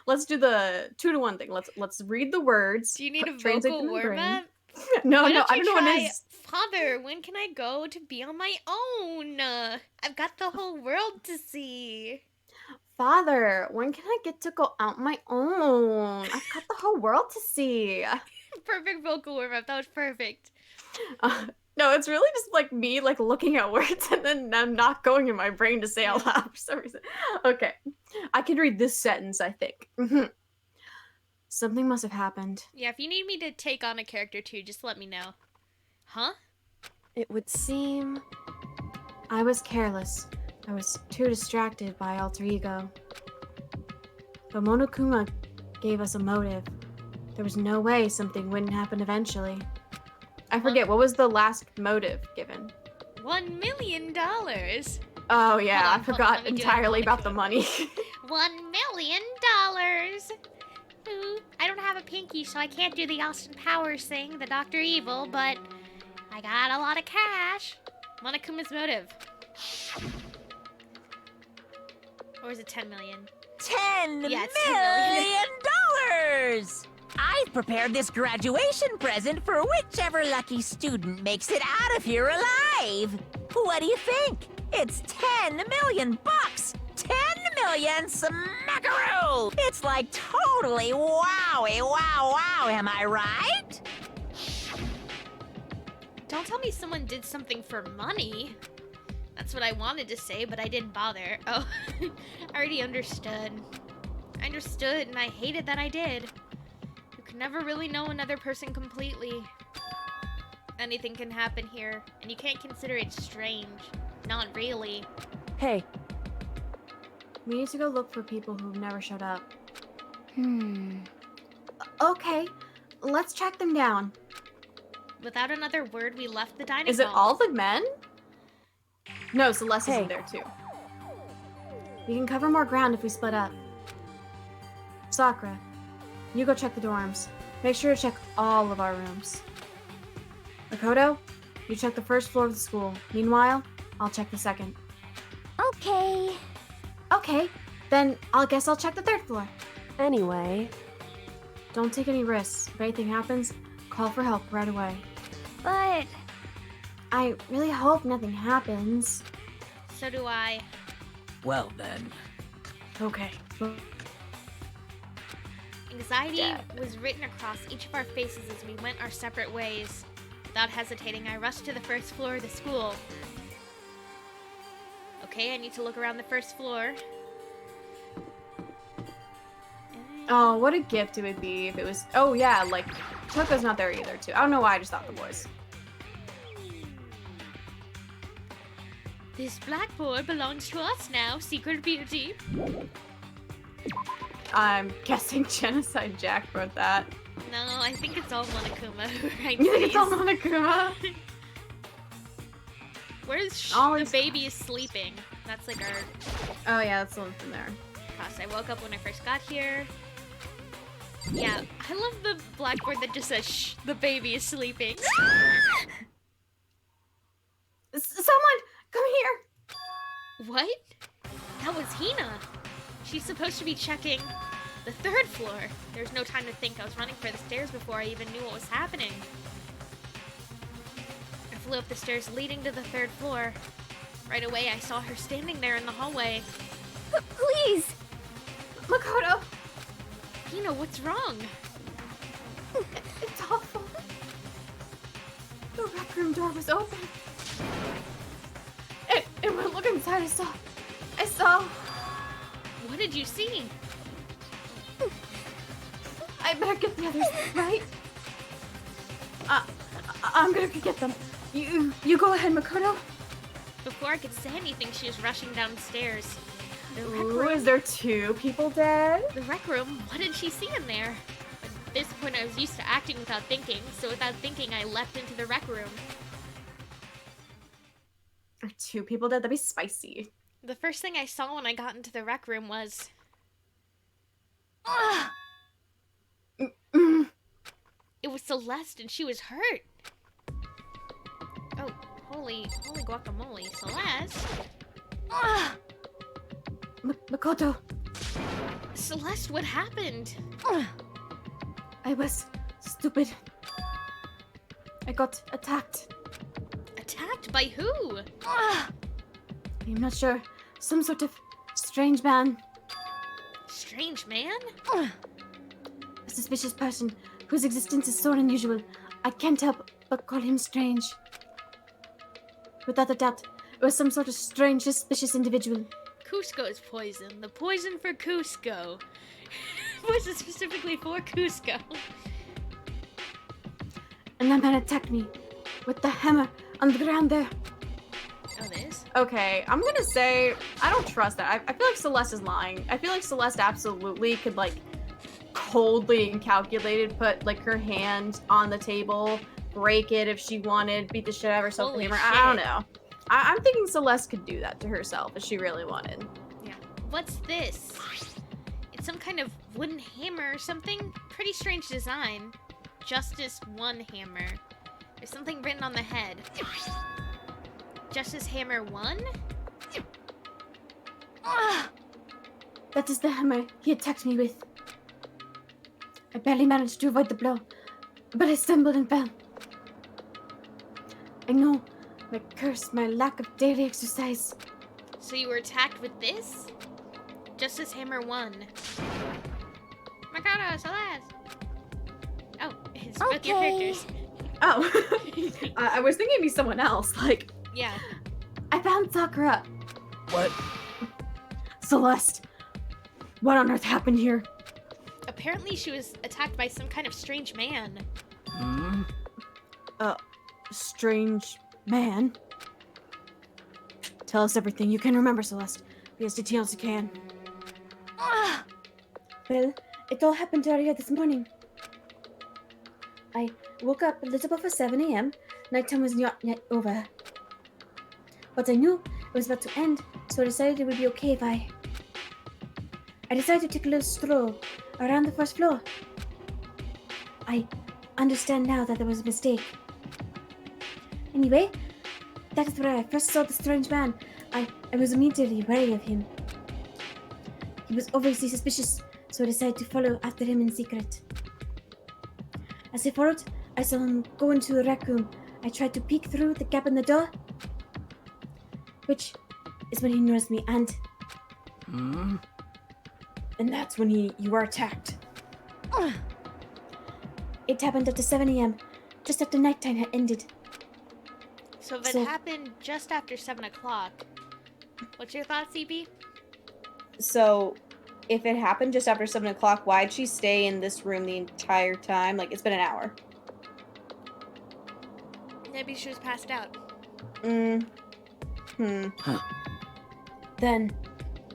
Let's do the 2-to-1 thing. Let's read the words. Do you need a translate vocal them in brain. warm-up? No, Why I don't know what try, it is. Father, when can I go to be on my own? I've got the whole world to see. Father, when can I get to go out my own? I've got the whole world to see. Perfect vocal warm-up. That was perfect. No, it's really just like me like looking at words and then I'm not going in my brain to say out loud for some reason. Okay. I can read this sentence, I think. Something must have happened. Yeah, if you need me to take on a character too, just let me know. Huh? It would seem... I was careless. I was too distracted by alter ego. But Monokuma gave us a motive. There was no way something wouldn't happen eventually. I forget, what was the last motive given? $1 million. Oh yeah, Hold on, I forgot entirely about the money. $1 million. Ooh, I don't have a pinky, so I can't do the Austin Powers thing, the Dr. Evil, but I got a lot of cash. Monokuma's motive. Or is it 10 million? $10 Yeah, it's $10 million! I've prepared this graduation present for whichever lucky student makes it out of here alive. What do you think? It's 10 million bucks! 10 million smackaroo! It's like totally wowie, wow, am I right? Don't tell me someone did something for money. That's what I wanted to say, but I didn't bother. Oh, I already understood. I understood, and I hated that I did. You can never really know another person completely. Anything can happen here, and you can't consider it strange. Not really. Hey. We need to go look for people who've never showed up. Okay, let's track them down. Without another word, we left the dining Is it hall. all the men? No, Celeste is in there too. We can cover more ground if we split up. Sakura, you go check the dorms. Make sure to check all of our rooms. Makoto, you check the first floor of the school. Meanwhile, I'll check the second. Okay. Okay, then I'll check the third floor. Anyway. Don't take any risks. If anything happens, call for help right away. But... I really hope nothing happens. So do I. Well then. Okay. Anxiety was written across each of our faces as we went our separate ways. Without hesitating, I rushed to the first floor of the school. Okay, I need to look around the first floor. Oh, what a gift it would be if it was... Oh yeah, like, Toko's not there either too. I don't know why I just thought the boys. This blackboard belongs to us now, Secret Beauty. I'm guessing Genocide Jack wrote that. No, I think it's all Monokuma who writes You think these. it's all Monokuma? Where's the baby is sleeping? That's like our... Oh yeah, that's the one from there. Gosh, I woke up when I first got here. Yeah, I love the blackboard that just says, shh, the baby is sleeping. Someone, come here! What? That was Hina. She's supposed to be checking the third floor. There's no time to think. I was running for the stairs before I even knew what was happening. I flew up the stairs leading to the third floor. Right away, I saw her standing there in the hallway. Please! Makoto! Hina, what's wrong? It's awful. The rec room door was open. And when I looked inside, I saw... What did you see? I better get the others, right? I'm gonna get them. You go ahead, Makoto. Before I could say anything, she was rushing downstairs. The rec Ooh, room. is there 2 people dead? The rec room? What did she see in there? At this point, I was used to acting without thinking, so without thinking, I leapt into the rec room. Are 2 people dead? That'd be spicy. The first thing I saw when I got into the rec room was... It was Celeste, and she was hurt. Oh, holy guacamole, Celeste. Makoto. Celeste, what happened? I was stupid. I got attacked. Attacked by who? I'm not sure. Some sort of strange man. Strange man? A suspicious person whose existence is so unusual, I can't help but call him strange. Without a doubt, it was some sort of strange, suspicious individual. Cusco's poison. The poison for Cusco. Poison specifically for Cusco. And that man attacked me with the hammer on the ground there. Oh, this? Okay, I'm gonna say I don't trust that. I feel like Celeste is lying. I feel like Celeste absolutely could like coldly and calculated put like her hand on the table, break it if she wanted, beat the shit out of herself with a hammer. I don't know. I'm thinking Celeste could do that to herself if she really wanted. Yeah. What's this? It's some kind of wooden hammer or something. Pretty strange design. Justice 1 hammer. There's something written on the head. Justice Hammer 1? That is the hammer he attacked me with. I barely managed to avoid the blow, but I stumbled and fell. I know, my curse, my lack of daily exercise. So you were attacked with this? Justice Hammer 1. Mikado, Celeste! Oh, it's both your characters. Oh. I was thinking it'd be someone else, like... Yeah. I found Sakura. What? Celeste, what on earth happened here? Apparently she was attacked by some kind of strange man. Hmm? Strange man? Tell us everything you can remember, Celeste. Be as detailed as you can. Well, it all happened earlier this morning. I woke up a little before 7 a.m. Nighttime was not yet over. But I knew it was about to end, so I decided it would be okay if I decided to take a little stroll around the first floor. I understand now that there was a mistake. Anyway, that is where I first saw the strange man. I was immediately wary of him. He was obviously suspicious, so I decided to follow after him in secret. As I followed, I saw him go into the rec room. I tried to peek through the gap in the door, which is when he noticed me, and that's when you were attacked. It happened after 7 a.m., just after nighttime had ended. So if it happened just after 7 o'clock, what's your thoughts, CB? So, if it happened just after 7 o'clock, why'd she stay in this room the entire time? Like, it's been an hour. Maybe she was passed out. Huh. Then,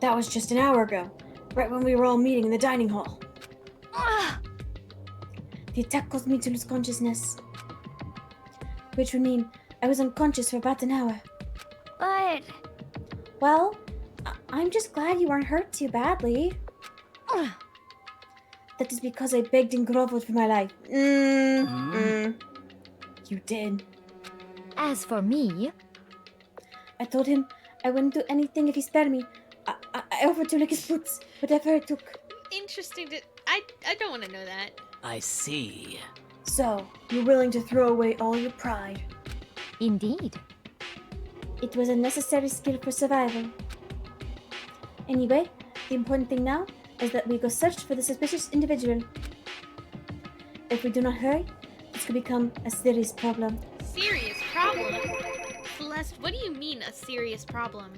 that was just an hour ago, right when we were all meeting in the dining hall. The attack caused me to lose consciousness, which would mean I was unconscious for about an hour. But... Well, I'm just glad you weren't hurt too badly. That is because I begged and groveled for my life. You did. As for me... I told him I wouldn't do anything if he spared me. I offered to lick his boots, whatever it took. Interesting to... I don't want to know that. I see. So, you're willing to throw away all your pride. Indeed. It was a necessary skill for survival. Anyway, the important thing now is that we go search for the suspicious individual. If we do not hurry, this could become a serious problem. Serious problem? Celeste, what do you mean, a serious problem?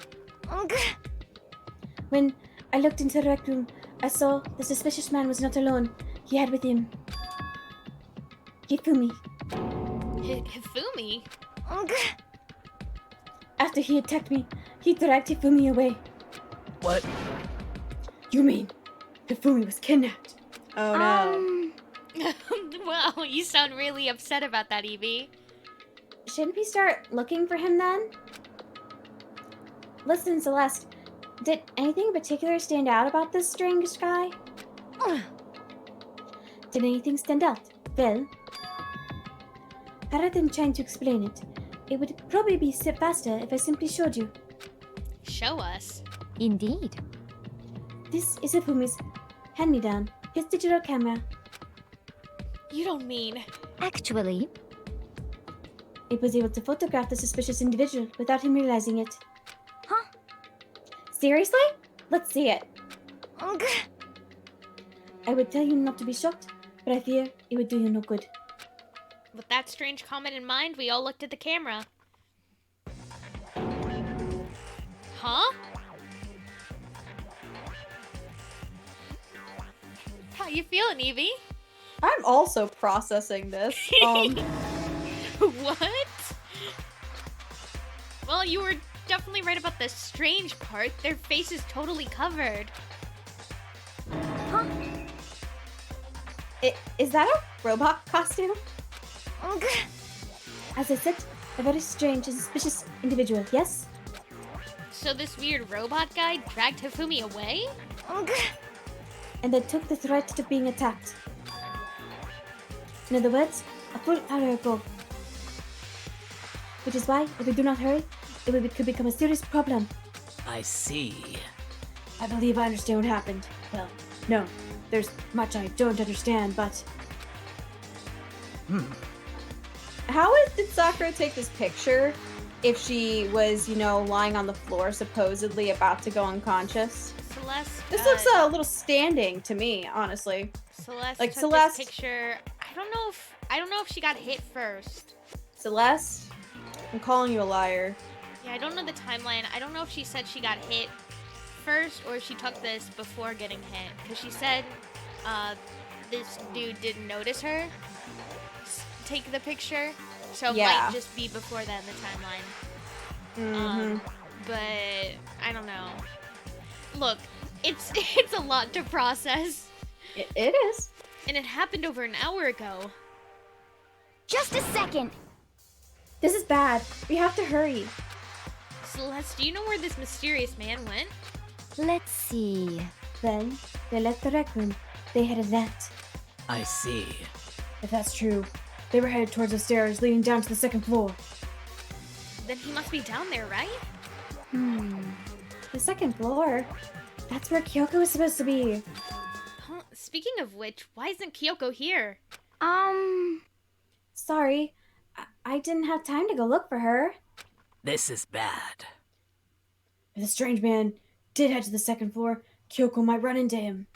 When I looked into the rec room, I saw the suspicious man was not alone. He had with him Hifumi. Hifumi? After he attacked me, he dragged Hifumi away. What? You mean Hifumi was kidnapped? Oh no. Well, you sound really upset about that, Evie. Shouldn't we start looking for him then? Listen, Celeste, did anything in particular stand out about this strange guy? Did anything stand out? Well, rather than trying to explain it, it would probably be faster if I simply showed you. Show us. Indeed. This is Hifumi's hand-me-down, his digital camera. You don't mean... Actually... It was able to photograph the suspicious individual without him realizing it. Huh? Seriously? Let's see it. I would tell you not to be shocked, but I fear it would do you no good. With that strange comment in mind, we all looked at the camera. Huh? How you feeling, Evie? I'm also processing this. What? Well, you were definitely right about the strange part. Their face is totally covered. Huh? Is that a robot costume? As I said, a very strange and suspicious individual, yes? So this weird robot guy dragged Hifumi away? And then took the threat to being attacked. In other words, a full hour ago. Which is why, if we do not hurry, could become a serious problem. I see. I believe I understand what happened. Well, no. There's much I don't understand, but... Did Sakura take this picture if she was, lying on the floor, supposedly about to go unconscious? Celeste. This looks a little standing to me, honestly. Celeste like took Celeste this picture. I don't know if she got hit first. Celeste, I'm calling you a liar. Yeah, I don't know the timeline. I don't know if she said she got hit first or if she took this before getting hit. Because she said this dude didn't notice her take the picture. So it might just be before then, the timeline. But I don't know. Look, it's a lot to process. It is. And it happened over an hour ago. Just a second! This is bad. We have to hurry. Celeste, do you know where this mysterious man went? Let's see. Then, they left the rec room. They headed that. I see. If that's true, they were headed towards the stairs leading down to the second floor. Then he must be down there, right? The second floor? That's where Kyoko is supposed to be. Huh? Speaking of which, why isn't Kyoko here? Sorry. I didn't have time to go look for her. This is bad. If the strange man did head to the second floor, Kyoko might run into him.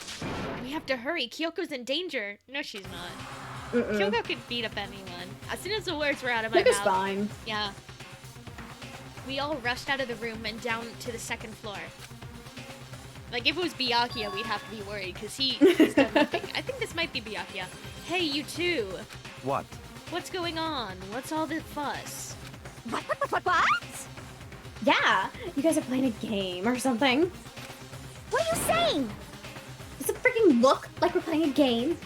We have to hurry. Kyoko's in danger. No, she's not. Kyoko could beat up anyone. As soon as the words were out of my mouth. Fine. Yeah. We all rushed out of the room and down to the second floor. Like, if it was Byakuya, we'd have to be worried, because he's done nothing. I think this might be Byakuya. Hey, you two. What? What's going on? What's all this fuss? What? Yeah, you guys are playing a game or something. What are you saying? Does it freaking look like we're playing a game?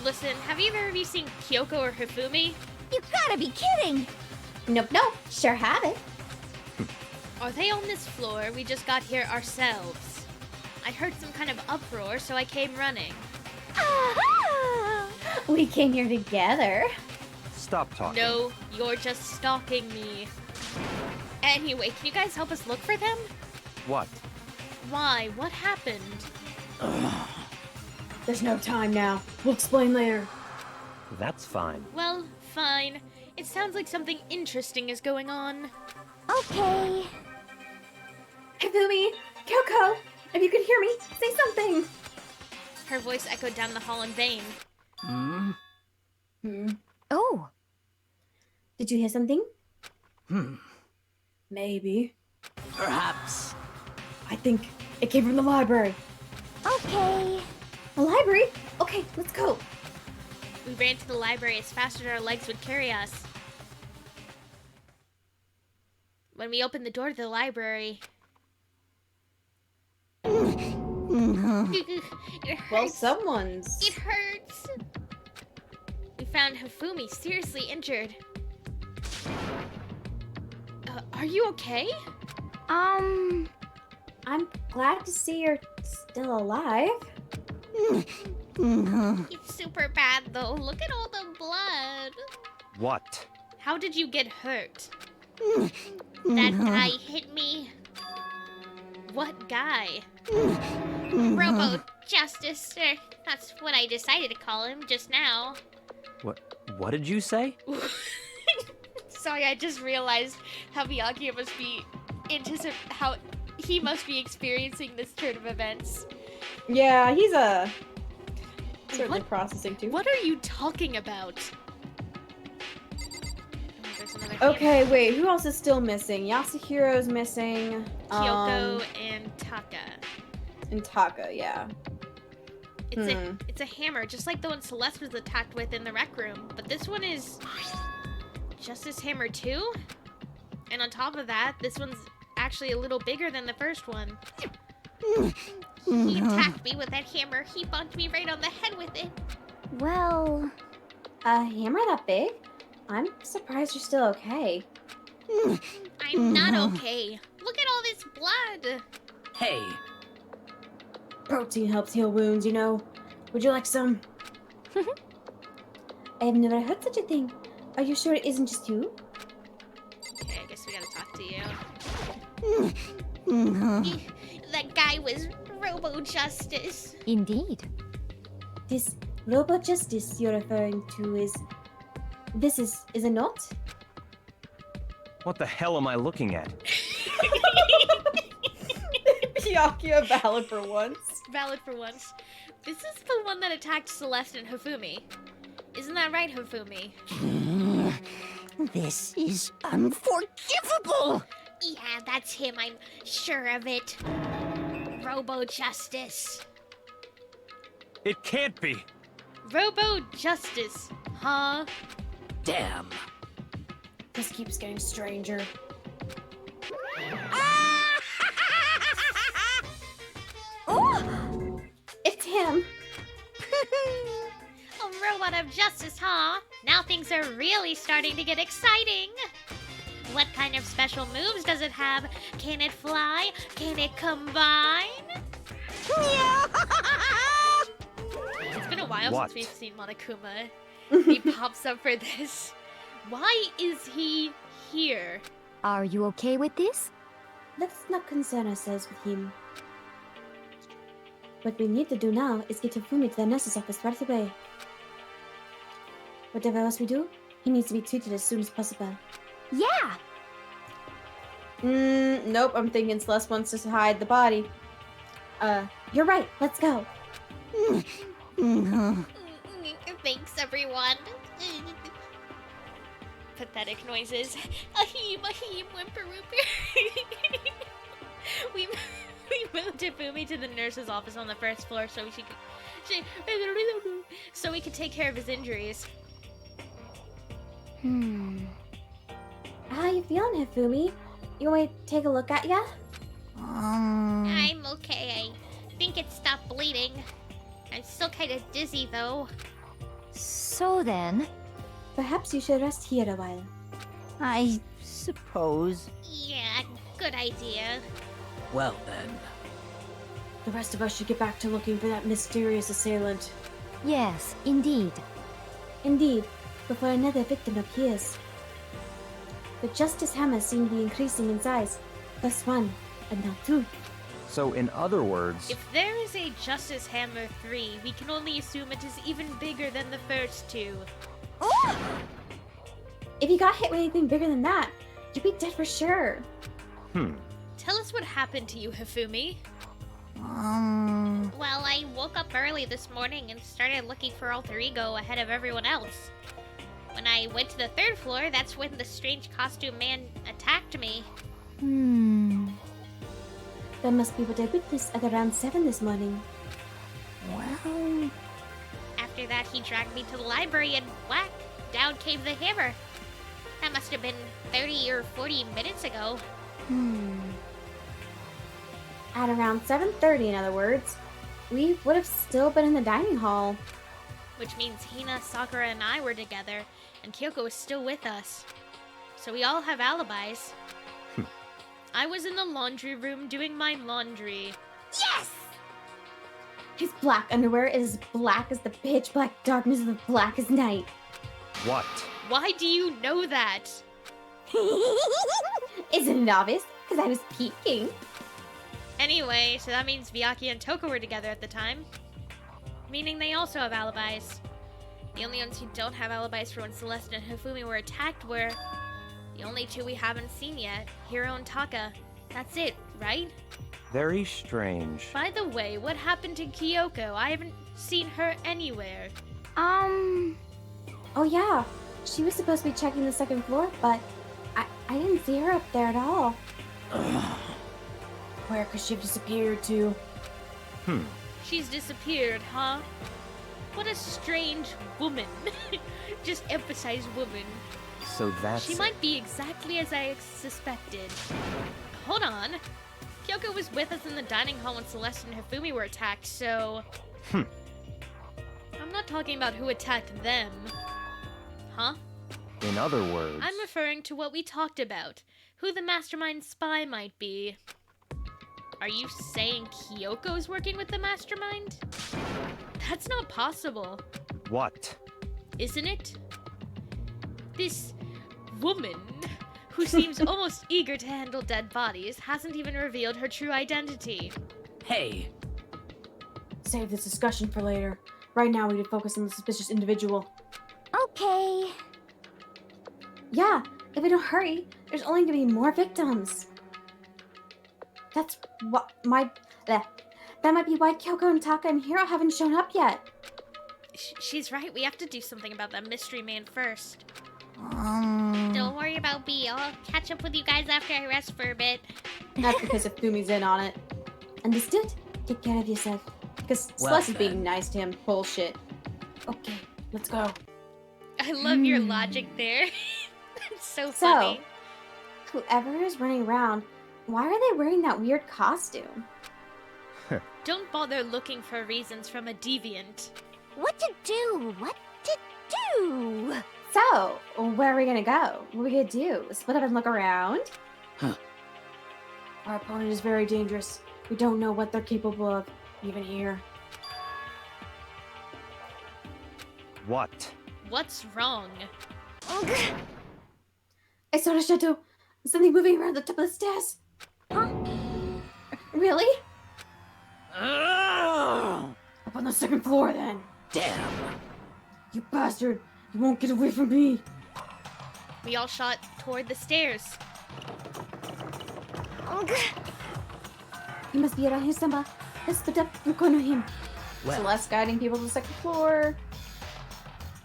Listen, have either of you seen Kyoko or Hifumi? You gotta be kidding! Nope, sure haven't. Are they on this floor? We just got here ourselves. I heard some kind of uproar, so I came running. We came here together. Stop talking. No, you're just stalking me. Anyway, can you guys help us look for them? What? Why? What happened? There's no time now. We'll explain later. That's fine. Well, fine. It sounds like something interesting is going on. Okay. Hifumi, Kyoko, if you could hear me, say something. Her voice echoed down the hall in vain. Oh. Did you hear something? Maybe. Perhaps. I think it came from the library. Okay. The library? Okay, let's go. We ran to the library as fast as our legs would carry us. When we opened the door to the library... It hurts. Well, someone's... It hurts. We found Hifumi seriously injured. Are you okay? I'm glad to see you're still alive. It's super bad though. Look at all the blood. What? How did you get hurt? That guy hit me. What guy? Robo Justice. That's what I decided to call him just now. What did you say? Sorry, I just realized how Byakuya must be how he must be experiencing this turn of events. Yeah, he's a Certainly processing too. What are you talking about? Oh, there's another Okay, wait. Who else is still missing? Yasuhiro's missing. Kyoko and Taka. And Taka, yeah. It's a hammer, just like the one Celeste was attacked with in the rec room. But this one is Justice Hammer 2. And on top of that, this one's actually a little bigger than the first one. He attacked me with that hammer. He bumped me right on the head with it. Well, a hammer that big? I'm surprised you're still okay. I'm not okay. Look at all this blood. Hey, Protein helps heal wounds, you know. Would you like some? I have never heard such a thing. Are you sure it isn't just you? Okay, I guess we gotta talk to you. That guy was Robo Justice. Indeed. This Robo Justice you're referring to is it not? What the hell am I looking at? Byakuya valid for once. Valid for once. This is the one that attacked Celeste and Hifumi. Isn't that right, Hifumi? This is unforgivable! Yeah, that's him. I'm sure of it. Robo Justice. It can't be. Robo Justice, huh? damn. This keeps getting stranger. Oh! It's him! A robot of justice, huh? Now things are really starting to get exciting. What kind of special moves does it have? Can it fly? Can it combine? It's been a while since we've seen Monokuma. He pops up for this. Why is he here? Are you okay with this? Let's not concern ourselves with him. What we need to do now is get Hifumi to the nurse's office right away. Whatever else we do, he needs to be treated as soon as possible. Yeah! Nope, I'm thinking Celeste wants to hide the body. You're right, let's go. Thanks, everyone. Pathetic noises. Ahim, whimper, whimper. we moved Hifumi to the nurse's office on the first floor so we could take care of his injuries. How you feeling, Hifumi? You want me to take a look at ya? I'm okay. I think it stopped bleeding. I'm still kind of dizzy, though. So then... Perhaps you should rest here a while. I suppose. Yeah, good idea. Well then. The rest of us should get back to looking for that mysterious assailant. Yes, indeed. Indeed, before another victim appears. The Justice Hammer seem to be increasing in size. First one, and now two. So in other words... If there is a Justice Hammer 3, we can only assume it is even bigger than the first two. If you got hit with anything bigger than that, you'd be dead for sure. Tell us what happened to you, Hifumi. Well, I woke up early this morning and started looking for Alter Ego ahead of everyone else. When I went to the third floor, that's when the strange costume man attacked me. That must be what I witnessed at around 7 this morning. Well... After that, he dragged me to the library and whack, down came the hammer. That must have been 30 or 40 minutes ago. At around 7:30, in other words, we would have still been in the dining hall. Which means Hina, Sakura, and I were together, and Kyoko is still with us. So we all have alibis. I was in the laundry room doing my laundry. Yes! His black underwear is as black as the pitch black darkness of the blackest night. What? Why do you know that? Isn't it obvious? Because I was peeking. Anyway, so that means Byakuya and Toko were together at the time. Meaning they also have alibis. The only ones who don't have alibis for when Celeste and Hifumi were attacked were the only two we haven't seen yet, Hiro and Taka. That's it, right? Very strange. By the way, what happened to Kyoko? I haven't seen her anywhere. Oh yeah, she was supposed to be checking the second floor, but I didn't see her up there at all. Where could she have disappeared to? She's disappeared, huh? What a strange woman. Just emphasize woman. So that's She might be exactly as I suspected. Hold on. Kyoko was with us in the dining hall when Celeste and Hifumi were attacked, so... I'm not talking about who attacked them. Huh? In other words... I'm referring to what we talked about. Who the mastermind spy might be. Are you saying Kyoko's working with the mastermind? That's not possible. What? Isn't it? This woman, who seems almost eager to handle dead bodies, hasn't even revealed her true identity. Hey, Save this discussion for later. Right now we need to focus on the suspicious individual. Okay. Yeah, if we don't hurry, there's only gonna be more victims. That's what that might be why Kyoko and Taka and Hiro haven't shown up yet. She's right, we have to do something about that mystery man first. Don't worry about B, I'll catch up with you guys after I rest for a bit. That's because Ifumi's in on it. Understood? Take care of yourself. Because Well Celeste is being then. nice to him. Bullshit. Okay, let's go. I love your logic there. That's so funny. Whoever is running around, why are they wearing that weird costume? Don't bother looking for reasons from a deviant. What to do? What to do? So, where are we gonna go? What are we gonna do? Split up and look around? Huh. Our opponent is very dangerous. We don't know what they're capable of, even here. What? What's wrong? I saw a shadow. Something moving around the top of the stairs. Huh? Really? Up on the second floor, then. damn. You bastard! You won't get away from me! We all shot toward the stairs. He must be around here somewhere. Let's split up and corner him. Well, Celeste guiding people to the second floor.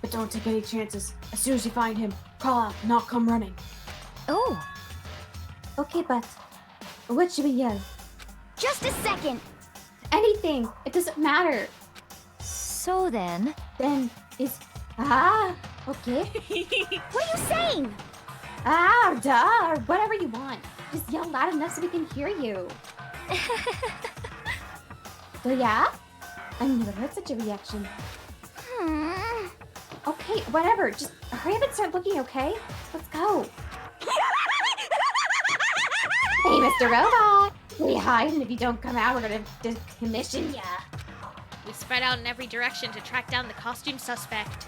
But don't take any chances. As soon as you find him, call out, not come running. Oh, Okay, but what should we yell? just a second. Anything. It doesn't matter. So then, Then it's okay. what are you saying? Duh, or whatever you want. Just yell loud enough so we can hear you. So yeah? I've never heard such a reaction. Okay, whatever. Just hurry up and start looking, okay? Let's go. Hey, Mr. Robot! We hide, and if you don't come out, we're gonna decommission ya. We spread out in every direction to track down the costume suspect.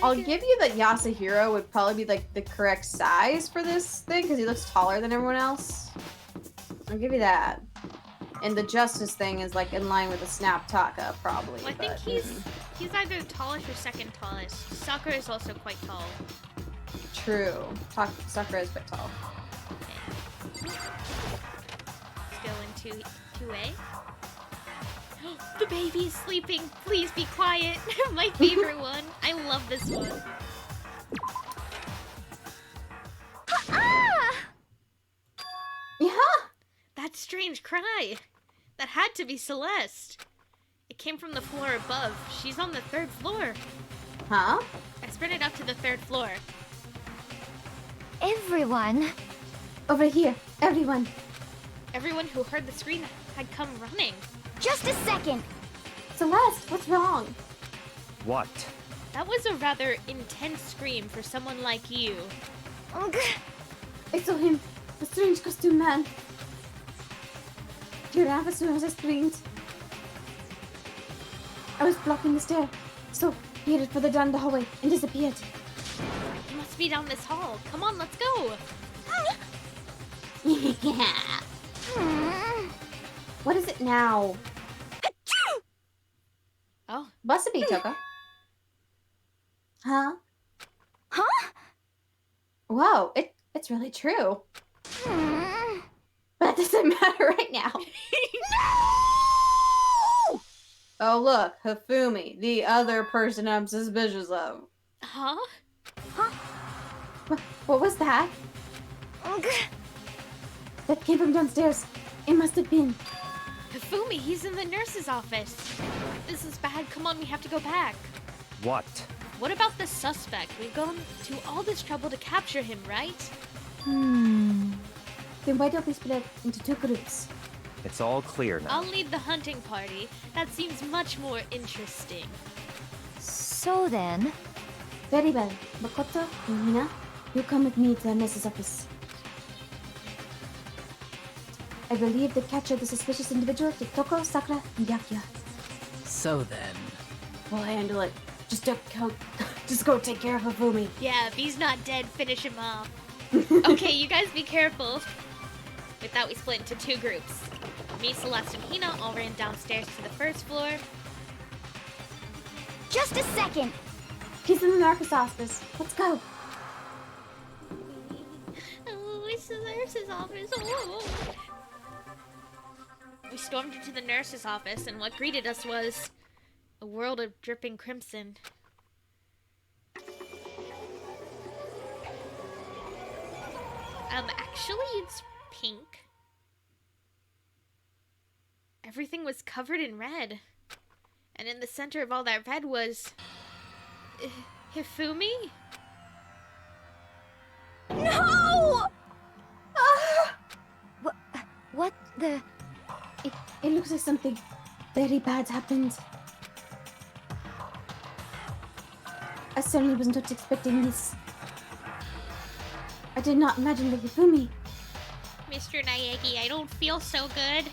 I'll give you that Yasuhiro would probably be like the correct size for this thing because he looks taller than everyone else. I'll give you that. And the Justice thing is like in line with the Snap Taka, probably. Well, I think he's either tallest or second tallest. Sakura is also quite tall. True. Sakura is quite tall. Let's go into 2A. The baby's sleeping. Please be quiet. My favorite one. I love this one. Yeah. That strange cry. That had to be Celeste. It came from the floor above. She's on the 3rd floor. Huh? I sprinted up to the 3rd floor. Everyone. Over here. Everyone. Everyone who heard the scream had come running. Just a second. Celeste, what's wrong? What? That was a rather intense scream for someone like you. I saw him. The strange costume man. He ran as soon as I screamed. I was blocking the stair, so he headed further down the hallway and disappeared. He must be down this hall. Come on, let's go. Yeah. What is it now? Oh, Must be Toka. Huh? Huh? Whoa, it's really true. doesn't matter right now. Oh, look, Hifumi, the other person I'm suspicious of. Huh? What was that? That came from downstairs. It must have been. Hifumi, he's in the nurse's office. This is bad. Come on, we have to go back. What? What about the suspect? We've gone to all this trouble to capture him, right? Then why don't we split up into 2 groups? It's all clear now. I'll lead the hunting party. That seems much more interesting. So then... Very well. Makoto and Hina, you come with me to the nurse's office. I believe they captured the suspicious individual to Toko, Sakura, and Byakuya. So then... We'll handle it. Just go take care of Hifumi. Yeah, if he's not dead, finish him off. Okay, you guys be careful. With that, we split into 2 groups. Me, Celeste, and Hina all ran downstairs to the 1st floor. Just a second! He's in the narcos office. Let's go. Oh, it's the nurse's office. Oh. We stormed into the nurse's office, and what greeted us was a world of dripping crimson. Actually, it's pink. Everything was covered in red. And in the center of all that red was... Hifumi? No! What the... It looks like something very bad happened. I certainly was not expecting this. I did not imagine that Hifumi. Mr. Naegi, I don't feel so good.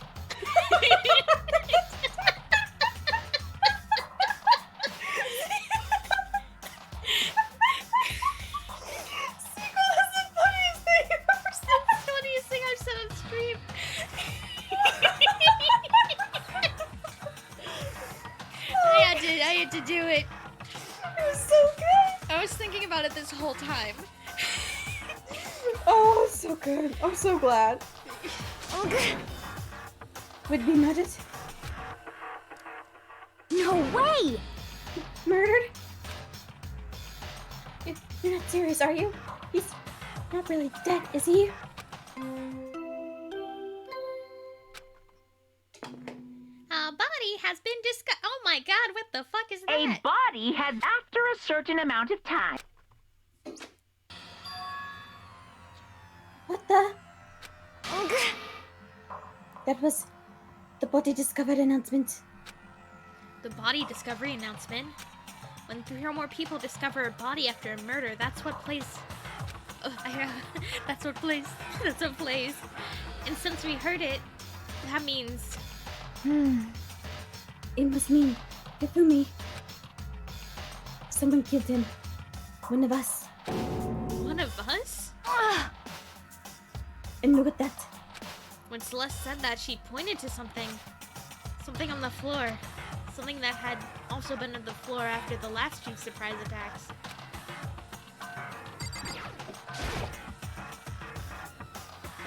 I had to do it. It was so good. I was thinking about it this whole time. Oh, so good. I'm so glad. Would be murdered? No way! Murdered? You're not serious, are you? He's not really dead, is he? A body has been discovered. Oh my god, what the fuck is that? A body has after a certain amount of time. What the? That was the body discovered announcement. The body discovery announcement? When 3 or more people discover a body after a murder, that's what plays. That's what plays. That's what plays. And since we heard it, that means. It must mean Hifumi. Someone killed him. One of us. One of us? And look at that. When Celeste said that, she pointed to something. Something on the floor. Something that had also been on the floor after the last 2 surprise attacks.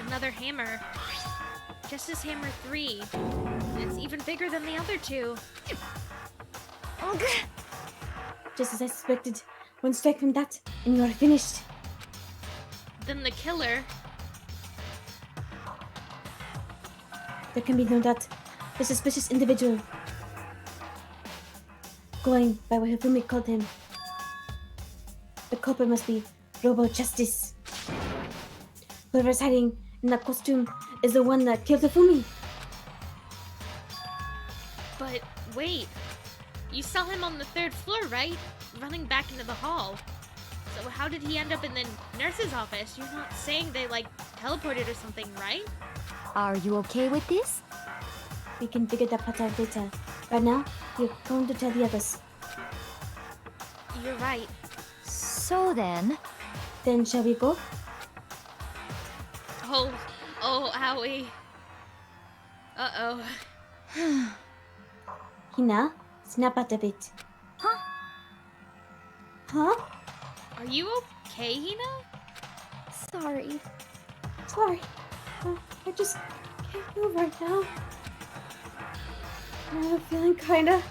Another hammer. Justice Hammer 3. And it's even bigger than the other 2. Just as I suspected. One strike from that, and you are finished. Then the killer. There can be no doubt. The suspicious individual. Going by what Hifumi called him. The culprit must be Robo Justice. Whoever's hiding in that costume is the one that killed Hifumi. But wait. You saw him on the 3rd floor, right? Running back into the hall. So how did he end up in the nurse's office? You're not saying they, like, teleported or something, right? Are you okay with this? We can figure that part out later. Right now, we're going to tell the others. You're right. So then... Then shall we go? Oh, owie. Uh-oh. Hina, snap out a bit. Huh? Huh? Are you okay, Hina? Sorry. can't move right now. I'm feeling kinda...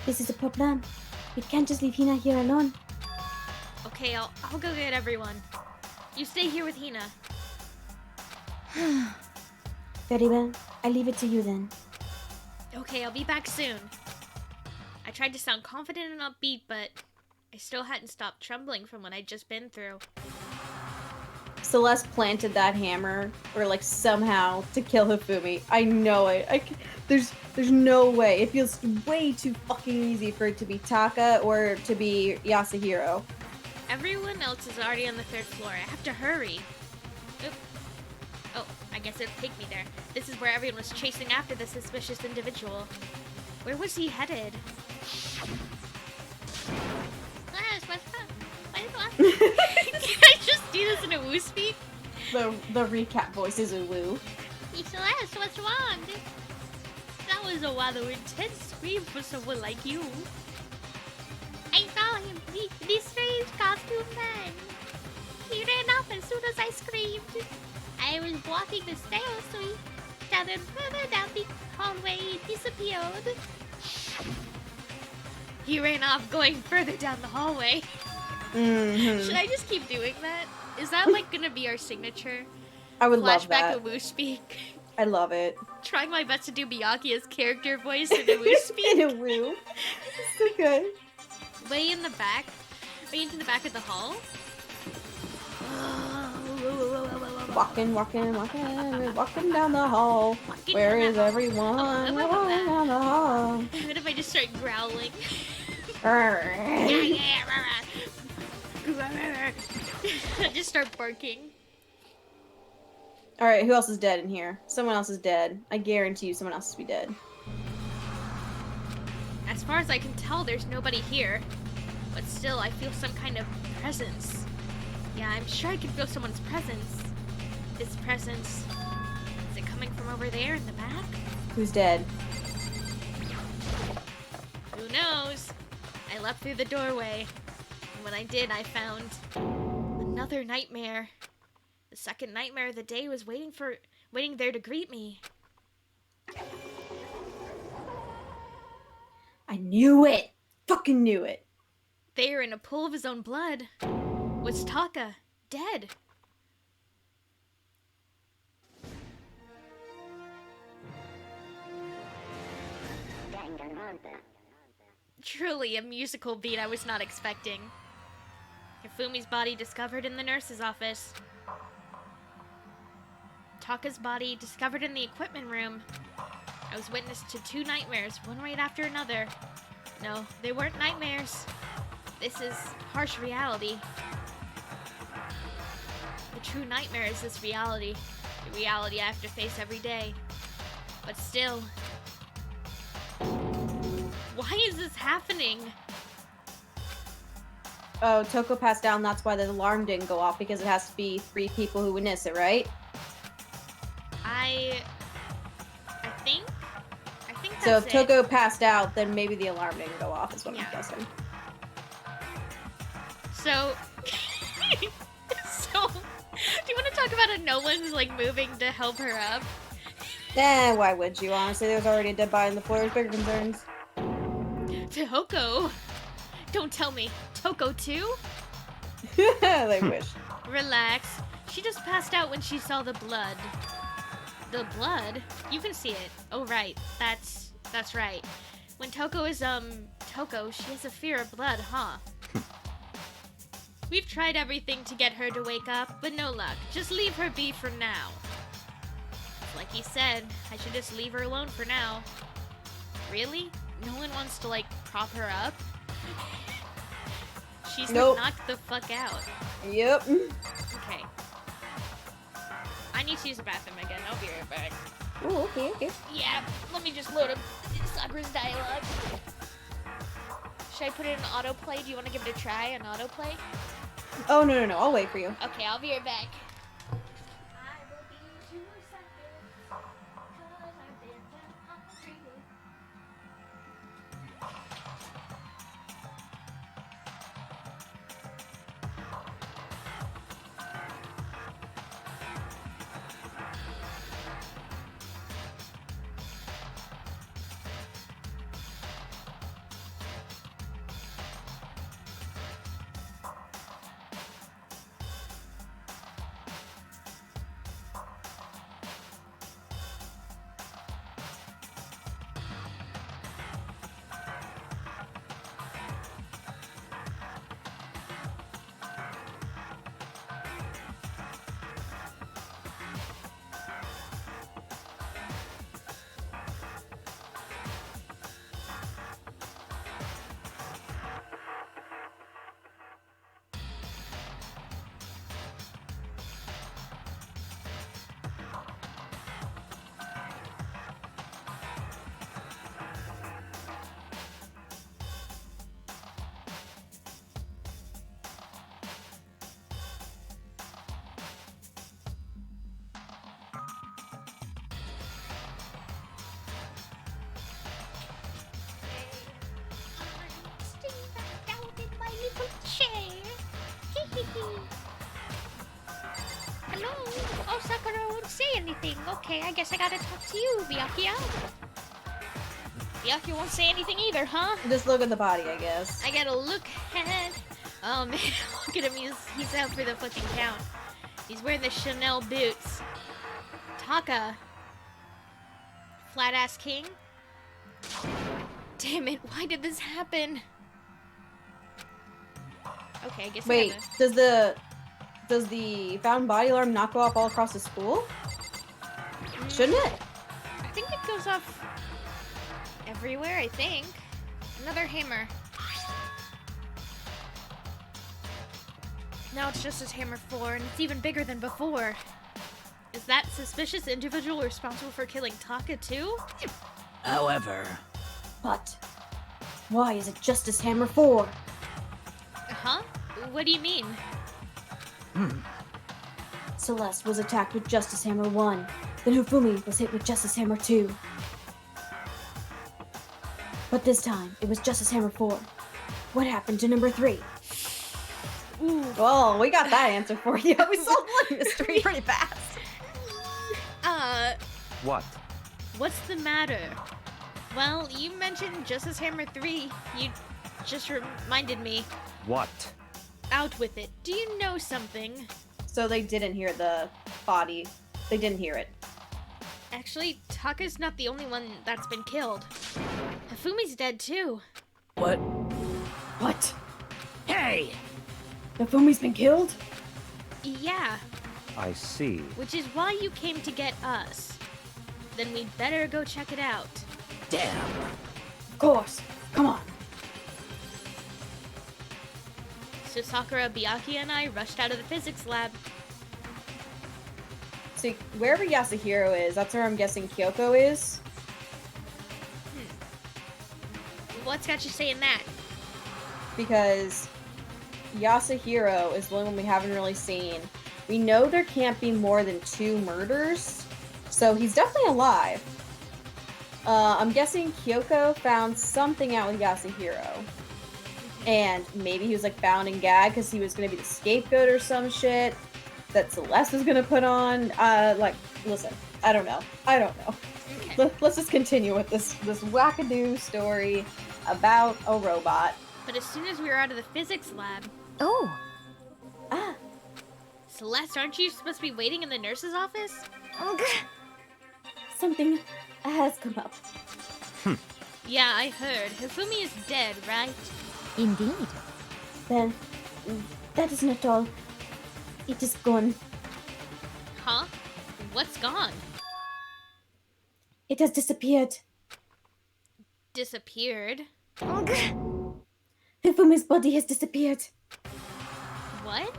This is a problem. We can't just leave Hina here alone. Okay, I'll go get everyone. You stay here with Hina. Very well. I leave it to you then. Okay, I'll be back soon. I tried to sound confident and upbeat, but I still hadn't stopped trembling from what I'd just been through. Celeste planted that hammer, or like somehow, to kill Hifumi. I know it. There's no way. It feels way too fucking easy for it to be Taka or to be Yasuhiro. Everyone else is already on the 3rd floor. I have to hurry. Oop. Oh, I guess it'll take me there. This is where everyone was chasing after the suspicious individual. Where was he headed? Can I just do this in a woo speak? The recap voice is a woo. Celeste, what's wrong? That was a rather intense scream for someone like you. I saw him, the strange costume man. He ran off as soon as I screamed. I was walking the stairs, so he gathered further down the hallway and disappeared. He ran off going further down the hallway. Should I just keep doing that? Is that like gonna be our signature? I would love Flashback that. of woo speak. I love it. Trying my best to do Miyagi's character voice in a woo speak. In a woo. So good. Way in the back. Way into the back of the hall. Walking down the hall. Where is everyone? Walking down the hall. What if I just start growling? Just start barking. Alright, who else is dead in here? Someone else is dead. I guarantee you someone else will be dead. As far as I can tell, there's nobody here. But still, I feel some kind of presence. Yeah, I'm sure I can feel someone's presence. This presence... Is it coming from over there in the back? Who's dead? Who knows? I leapt through the doorway. And when I did, I found... another nightmare. The second nightmare of the day was waiting there to greet me. I knew it! Fucking knew it! There, in a pool of his own blood, was Taka, dead. Truly a musical beat I was not expecting. Hifumi's body discovered in the nurse's office. Taka's body discovered in the equipment room. I was witness to 2 nightmares, one right after another. No, they weren't nightmares. This is harsh reality. The true nightmare is this reality. The reality I have to face every day. But still... Why is this happening? Oh, Toko passed down, that's why the alarm didn't go off, because it has to be 3 people who witness it, right? I think that's so if it. Toko passed out, then maybe the alarm didn't go off, is what I'm guessing. So, do you want to talk about no one's like moving to help her up? Why would you? Honestly, there's already a dead body on the floor. There's bigger concerns. Toko? Don't tell me. Toko too? They wish. Relax. She just passed out when she saw the blood. The blood? You can see it. Oh, right. That's right. When Toko is, Toko, she has a fear of blood, huh? We've tried everything to get her to wake up, but no luck. Just leave her be for now. Like he said, I should just leave her alone for now. Really? No one wants to, like, prop her up? She's Nope. knocked the fuck out. Yep. Okay. I need to use the bathroom again. I'll be right back. Oh, okay. Yeah, let me just load up Sakura's dialogue. Should I put it in autoplay? Do you want to give it a try on autoplay? Oh, no. I'll wait for you. Okay, I'll be right back. Oh, Sakura won't say anything. Okay, I guess I gotta talk to you, Byakuya. Byakuya won't say anything either, huh? Just look at the body, I guess. I gotta look ahead. Oh man, look at him. He's out for the fucking count. He's wearing the Chanel boots. Taka. Flat ass king. Damn it, why did this happen? Okay, I guess Wait, I gotta... does the found body alarm not go off all across the school? Shouldn't it? I think it goes off everywhere, I think. Another hammer. Now it's just as hammer 4, and it's even bigger than before. Is that suspicious individual responsible for killing Taka too? However... But why is it Justice Hammer 4? Huh? What do you mean? Celeste was attacked with Justice Hammer 1. Then Hifumi was hit with Justice Hammer 2. But this time, it was Justice Hammer 4. What happened to number 3? Ooh. Well, we got that answer for you. We solved the mystery pretty fast. What? What's the matter? Well, you mentioned Justice Hammer 3. You just reminded me. What? Out with it. Do you know something? So they didn't hear the body. They didn't hear it. Actually, Taka's not the only one that's been killed. Hifumi's dead too. What? What? Hey! Hifumi's been killed? Yeah, I see. which is why you came to get us. Then we'd better go check it out. Damn. Of course. Come on. So Sakura, Byakuya, and I rushed out of the physics lab. See, wherever Yasuhiro is, that's where I'm guessing Kyoko is. What's got you saying that? Because Yasuhiro is the only one we haven't really seen. We know there can't be more than 2 murders, so he's definitely alive. I'm guessing Kyoko found something out with Yasuhiro. And maybe he was like bound and gagged because he was going to be the scapegoat or some shit that Celeste was going to put on. Listen, I don't know. Okay. Let's just continue with this wackadoo story about a robot. But as soon as we were out of the physics lab... Oh, Celeste, aren't you supposed to be waiting in the nurse's office? Something has come up. Yeah, I heard. Hifumi is dead, right? indeed. Then, that is not all. It is gone. Huh? What's gone? It has disappeared. Disappeared? Hifumi's body has disappeared. What?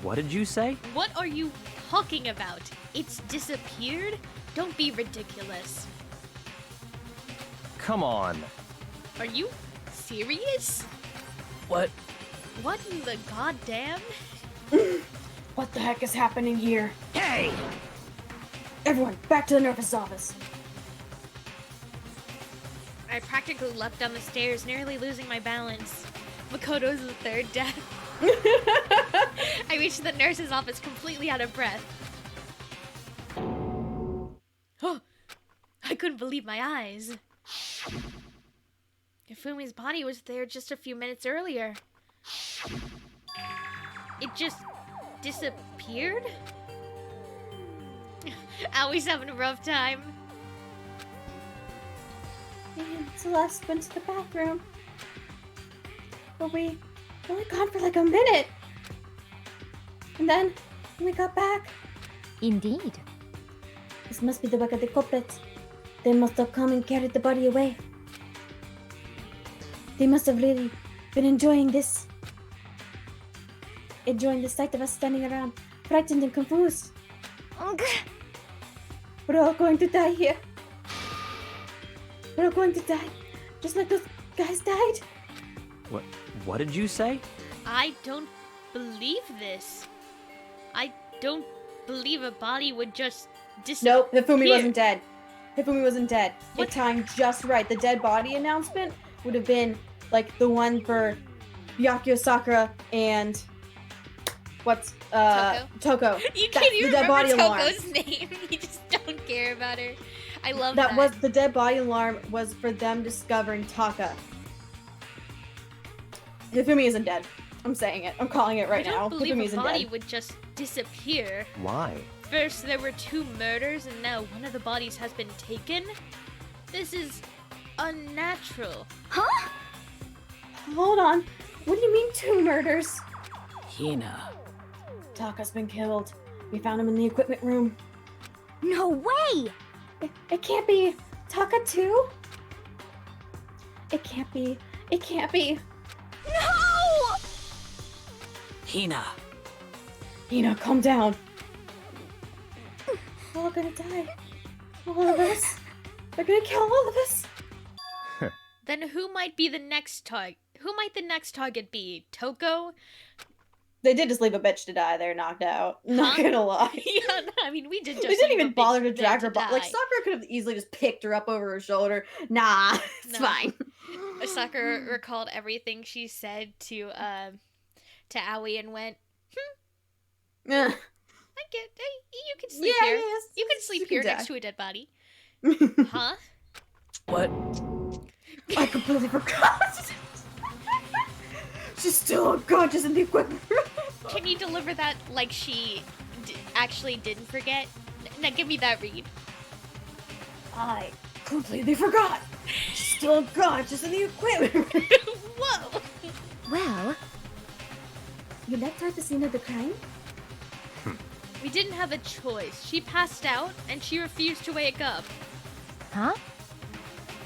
What did you say? What are you talking about? It's disappeared? Don't be ridiculous. Come on. Are you serious? What? What in the goddamn? What the heck is happening here? Hey! Everyone, back to the nurse's office. I practically leapt down the stairs, nearly losing my balance. Makoto's the third death. I reached the nurse's office completely out of breath. I couldn't believe my eyes. Hifumi's body was there just a few minutes earlier. It just disappeared? Aoi's having a rough time. And Celeste went to the bathroom. But we only gone for like a minute. And then, when we got back, Indeed. this must be the work of the culprits. They must have come and carried the body away. They must have really been enjoying this. Enjoying the sight of us standing around, frightened and confused. We're all going to die here. We're all going to die. Just like those guys died. What did you say? I don't believe this. I don't believe a body would just disappear. Nope, Hifumi wasn't dead. Hifumi wasn't dead. What? It timed just right. The dead body announcement would have been like the one for Byakuya, Sakura, and What's Toko? Toko. You That's can't even the dead body remember alarm. Toko's name. You just don't care about her. I love That that. was the dead body alarm was for them discovering Taka. Hifumi isn't dead. I'm saying it. I'm calling it right I now. don't believe Hifumi a isn't body dead. would just disappear. Why? First, there were 2 murders, and now one of the bodies has been taken. This is unnatural. Huh? Hold on. What do you mean 2 murders? Hina. Taka's been killed. We found him in the equipment room. No way! It can't be Taka too? It can't be. It can't be. No! Hina. Hina, calm down. We're all gonna die. All of us. They're gonna kill all of us. Then who might be the next target? Who might the next target be? Toko? They did just leave a bitch to die. They're knocked out. Not Huh? gonna lie. Yeah, no, I mean, we did just They didn't leave a even bother bitch to there drag her body. Like, die. Sakura could have easily just picked her up over her shoulder. Nah, it's No. fine. Sakura recalled everything she said to Aoi and went, Yeah. I get, you can sleep Yeah, here. yes, You can sleep you here can next die. to a dead body. Huh? What? I completely forgot. She's still unconscious in the equipment room. Can you deliver that like she actually didn't forget? Now give me that read. I completely forgot. She's still unconscious in the equipment room. Whoa! Well, you left her at the scene of the crime? We didn't have a choice. She passed out and she refused to wake up. Huh?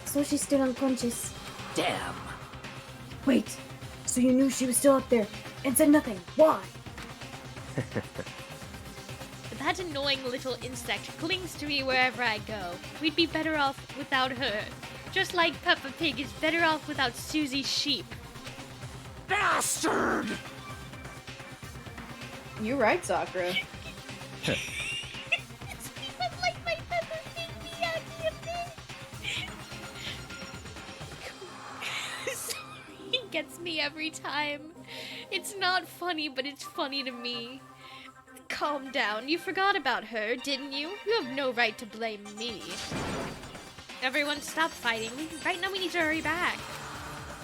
So she's still unconscious. Damn. Wait, so you knew she was still up there and said nothing? Why? That annoying little insect clings to me wherever I go. We'd be better off without her. Just like Peppa Pig is better off without Susie's sheep. Bastard! You're right, Sakura. It's even like my Peppa Pig Miyagi thing. Sorry, it gets me every time. It's not funny, but it's funny to me. Calm down. You forgot about her, didn't you? You have no right to blame me. Everyone, stop fighting. Right now we need to hurry back.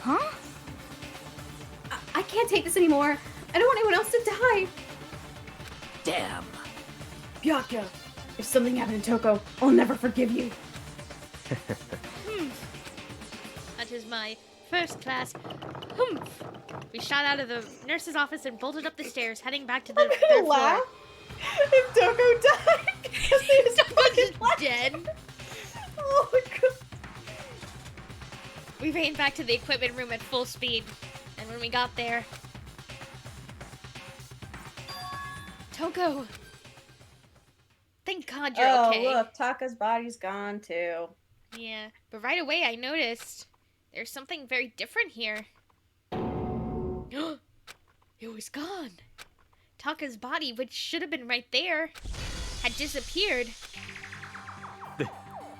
Huh? I can't take this anymore. I don't want anyone else to die. Damn. Byakuya, if something happened to Toko, I'll never forgive you. That is my first class humph. We shot out of the nurse's office and bolted up the stairs, heading back to the I'm third gonna floor. laugh if Toko died because he was fucking Dead. Oh my god. We ran back to the equipment room at full speed, and when we got there, Toko. Thank God you're okay. Oh look, Taka's body's gone too. Yeah, but right away I noticed there's something very different here. It was gone. Taka's body, which should have been right there, had disappeared.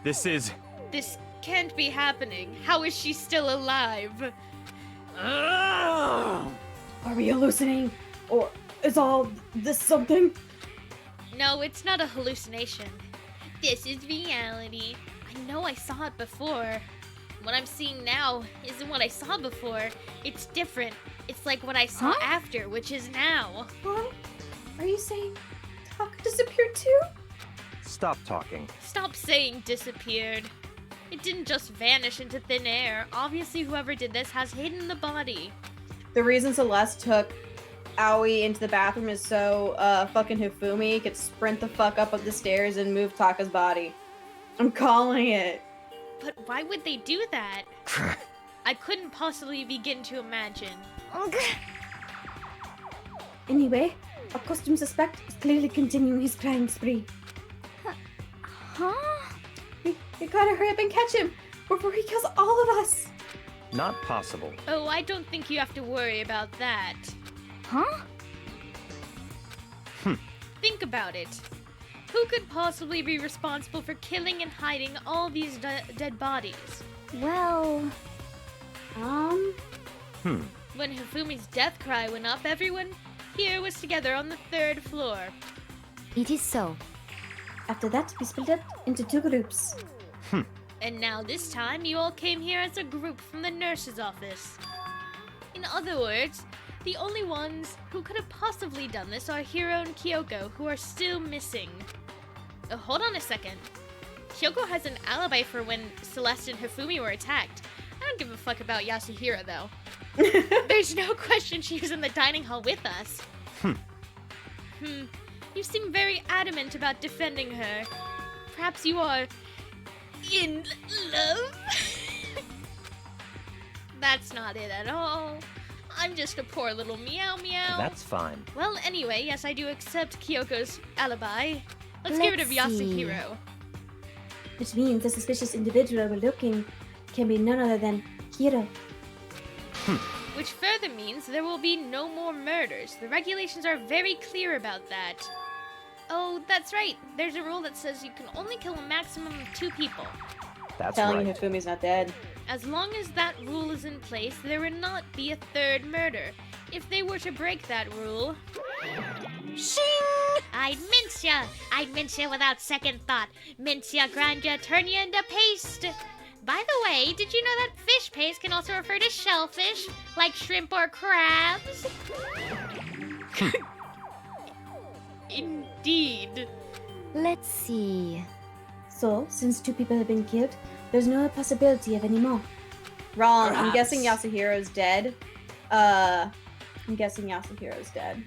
This is... This can't be happening. How is she still alive? Are we hallucinating? Or is all this something? No, it's not a hallucination. This is reality. I know I saw it before. What I'm seeing now isn't what I saw before. It's different. It's like what I saw after, which is now. What? Are you saying Taka disappeared too? Stop talking. Stop saying disappeared. It didn't just vanish into thin air. Obviously, whoever did this has hidden the body. The reason Celeste took Aoi into the bathroom is so fucking Hifumi could sprint the fuck up the stairs and move Taka's body. I'm calling it. But why would they do that? I couldn't possibly begin to imagine. Anyway, our costume suspect is clearly continuing his crime spree. Huh? We gotta hurry up and catch him before he kills all of us. Not possible. Oh, I don't think you have to worry about that. Huh? Think about it. Who could possibly be responsible for killing and hiding all these dead bodies? Well, When Hifumi's death cry went up, everyone, Hero was together on the 3rd floor. It is so. After that, we split up into 2 groups. And now this time, you all came here as a group from the nurse's office. In other words, the only ones who could have possibly done this are Hiro and Kyoko, who are still missing. Hold on a second. Kyoko has an alibi for when Celeste and Hifumi were attacked. I don't give a fuck about Yasuhiro, though. There's no question she was in the dining hall with us. You seem very adamant about defending her. Perhaps you are in love? That's not it at all. I'm just a poor little meow meow. That's fine. Well, anyway, yes, I do accept Kyoko's alibi. Let's get rid of Yasuhiro. Which means the suspicious individual we're looking can be none other than Hiro. Which further means there will be no more murders. The regulations are very clear about that. Oh, that's right. There's a rule that says you can only kill a maximum of 2 people. That's Telling right. you Hifumi's not dead. As long as that rule is in place, there will not be a 3rd murder. If they were to break that rule... Shing! I'd mince ya! I'd mince ya without second thought. Mince ya, grind ya, turn ya into paste! By the way, did you know that fish paste can also refer to shellfish, like shrimp or crabs? Indeed. Let's see. So, since 2 people have been killed, there's no possibility of any more. Wrong. I'm Perhaps. guessing Yasuhiro's dead. I'm guessing Yasuhiro's dead.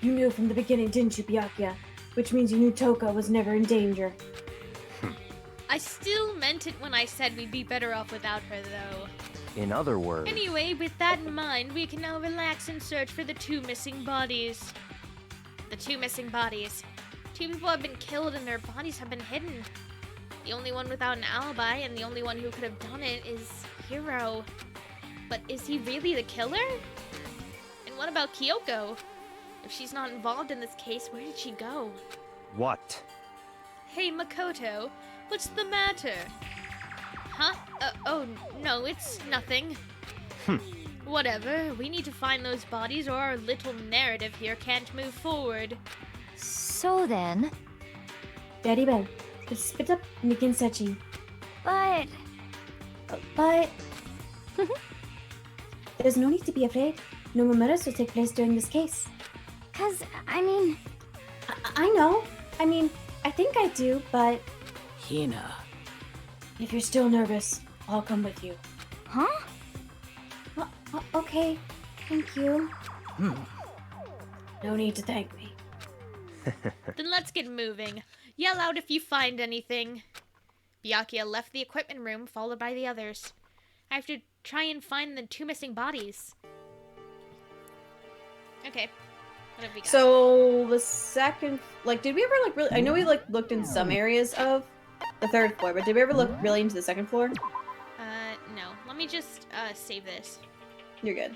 You knew from the beginning, didn't you, Byakuya? Which means you knew Toka was never in danger. I still meant it when I said we'd be better off without her, though. In other words, Anyway, with that in mind, we can now relax and search for the 2 missing bodies. The 2 missing bodies. 2 people have been killed and their bodies have been hidden. The only one without an alibi and the only one who could have done it is Hiro. But is he really the killer? And what about Kyoko? If she's not involved in this case, where did she go? what? Hey, Makoto, what's the matter? Huh? Oh, no, it's nothing. Whatever, we need to find those bodies or our little narrative here can't move forward. So then... Very well. Let's split up and begin searching. But... But... There's no need to be afraid. No more murders will take place during this case. 'Cause, I mean... I know. I mean, I think I do, but... Hina. If you're still nervous, I'll come with you. Huh? Okay. Thank you. No need to thank me. Then let's get moving. Yell out if you find anything. Byakuya left the equipment room, followed by the others. I have to try and find the 2 missing bodies. Okay. What have we got? So the second, like, did we ever like really? I know we like looked in some areas of the 3rd floor, but did we ever look really into the 2nd floor? No. Let me just, save this. You're good.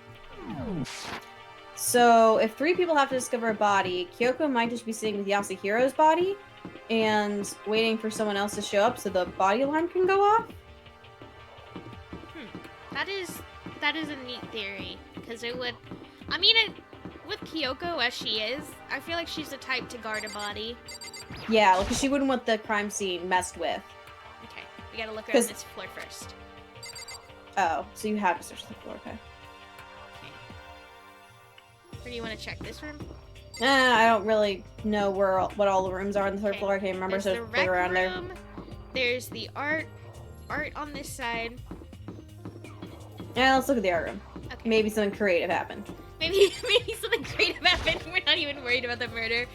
So if 3 people have to discover a body, Kyoko might just be sitting with Yasuhiro's body and waiting for someone else to show up so the body alarm can go off. That is a neat theory, because it would, I mean, with Kyoko as she is, I feel like she's the type to guard a body. Yeah, because she wouldn't want the crime scene messed with. Okay, we gotta look around this floor first. Oh, so you have to search the floor, okay. Or do you want to check this room? I don't really know what all the rooms are on the 3rd floor. I can't remember, There's so the just rec dig around there. room. There's the art on this side. Yeah, let's look at the art room. Okay. Maybe something creative happened. Maybe something creative happened. We're not even worried about the murder.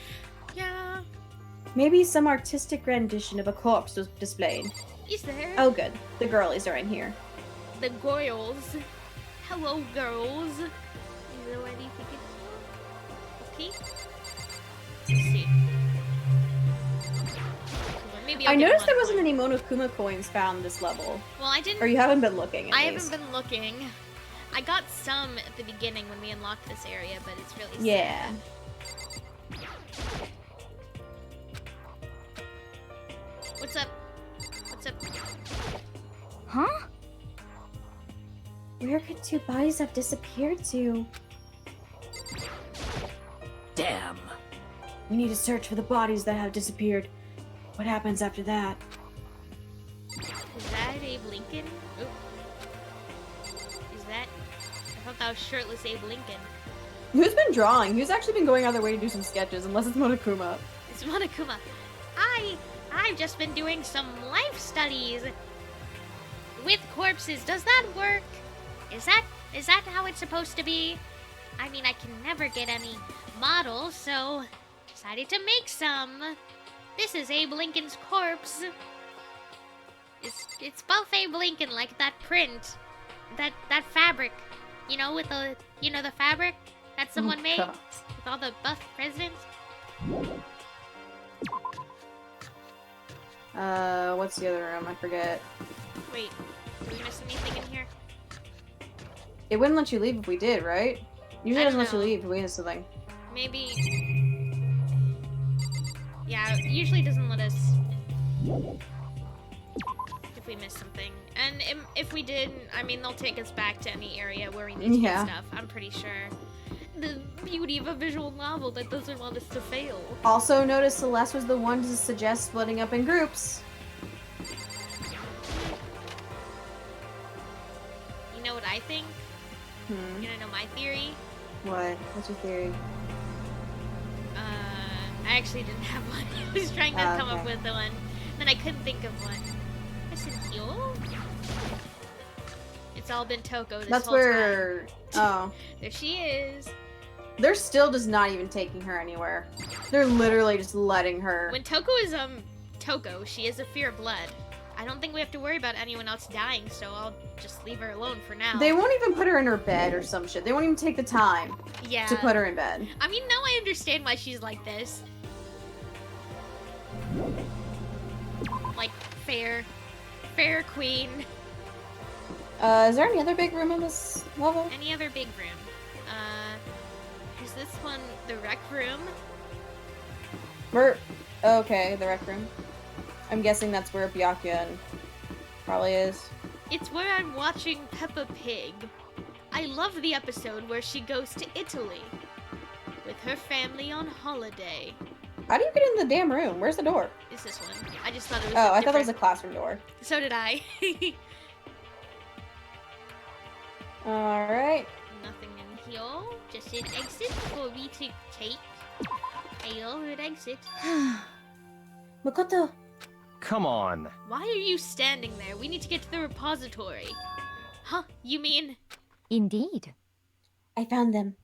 Yeah. Maybe some artistic rendition of a corpse was displayed. Is there? Oh, good. The girlies are in here. The girls. Hello, girls. Is that what you think it is? Okay. Let's see. Maybe I I'll give noticed them there one wasn't point. any Monokuma coins found this level. Well, I didn't. Or you haven't been looking, I at least. haven't been looking. I got some at the beginning when we unlocked this area, but it's really sad. Yeah. What's up? What's up? Huh? Where could 2 bodies have disappeared to? Damn. We need to search for the bodies that have disappeared. What happens after that? Is that Abe Lincoln? Oop. Is that? I thought that was shirtless Abe Lincoln. Who's been drawing? Who's actually been going out of their way to do some sketches? Unless it's Monokuma. It's Monokuma. I've just been doing some life studies with corpses. Does that work? Is that how it's supposed to be? I mean, I can never get any models, so decided to make some. This is Abe Lincoln's corpse. It's both Abe Lincoln, like that print, that fabric, you know, with the the fabric that someone made God. with all the buff presidents. What's the other room? I forget. Wait, did we miss anything in here? It wouldn't let you leave if we did, right? Usually I it doesn't don't let you know. leave if we miss something. Maybe. Yeah, it usually doesn't let us if we miss something. And if we did, I mean, they'll take us back to any area where we need to get stuff. I'm pretty sure. The beauty of a visual novel that doesn't want us to fail. Also, notice Celeste was the one to suggest splitting up in groups. You know what I think? You wanna know my theory? What? What's your theory? I actually didn't have one. I was trying to come up with one. Then I couldn't think of one. Listen, yo. It's all been Toko this That's whole where... time. Oh. There she is. They're still just not even taking her anywhere. They're literally just letting her... When Toko is, Toko, she is a fear of blood. I don't think we have to worry about anyone else dying, so I'll just leave her alone for now. They won't even put her in her bed or some shit. They won't even take the time to put her in bed. I mean, now I understand why she's like this. Like, fair queen. Is there any other big room in this level? Any other big room? Is this one the rec room? Okay, the rec room. I'm guessing that's where Byakuya probably is. It's where I'm watching Peppa Pig. I love the episode where she goes to Italy with her family on holiday. How do you get in the damn room? Where's the door? Is this one? I just thought it was Oh, I thought it was a classroom door. So did I. Alright. Nothing in here. Just an exit for me to take. Hello, an exit. Makoto. Come on. Why are you standing there? We need to get to the repository. Huh? You mean? Indeed. I found them.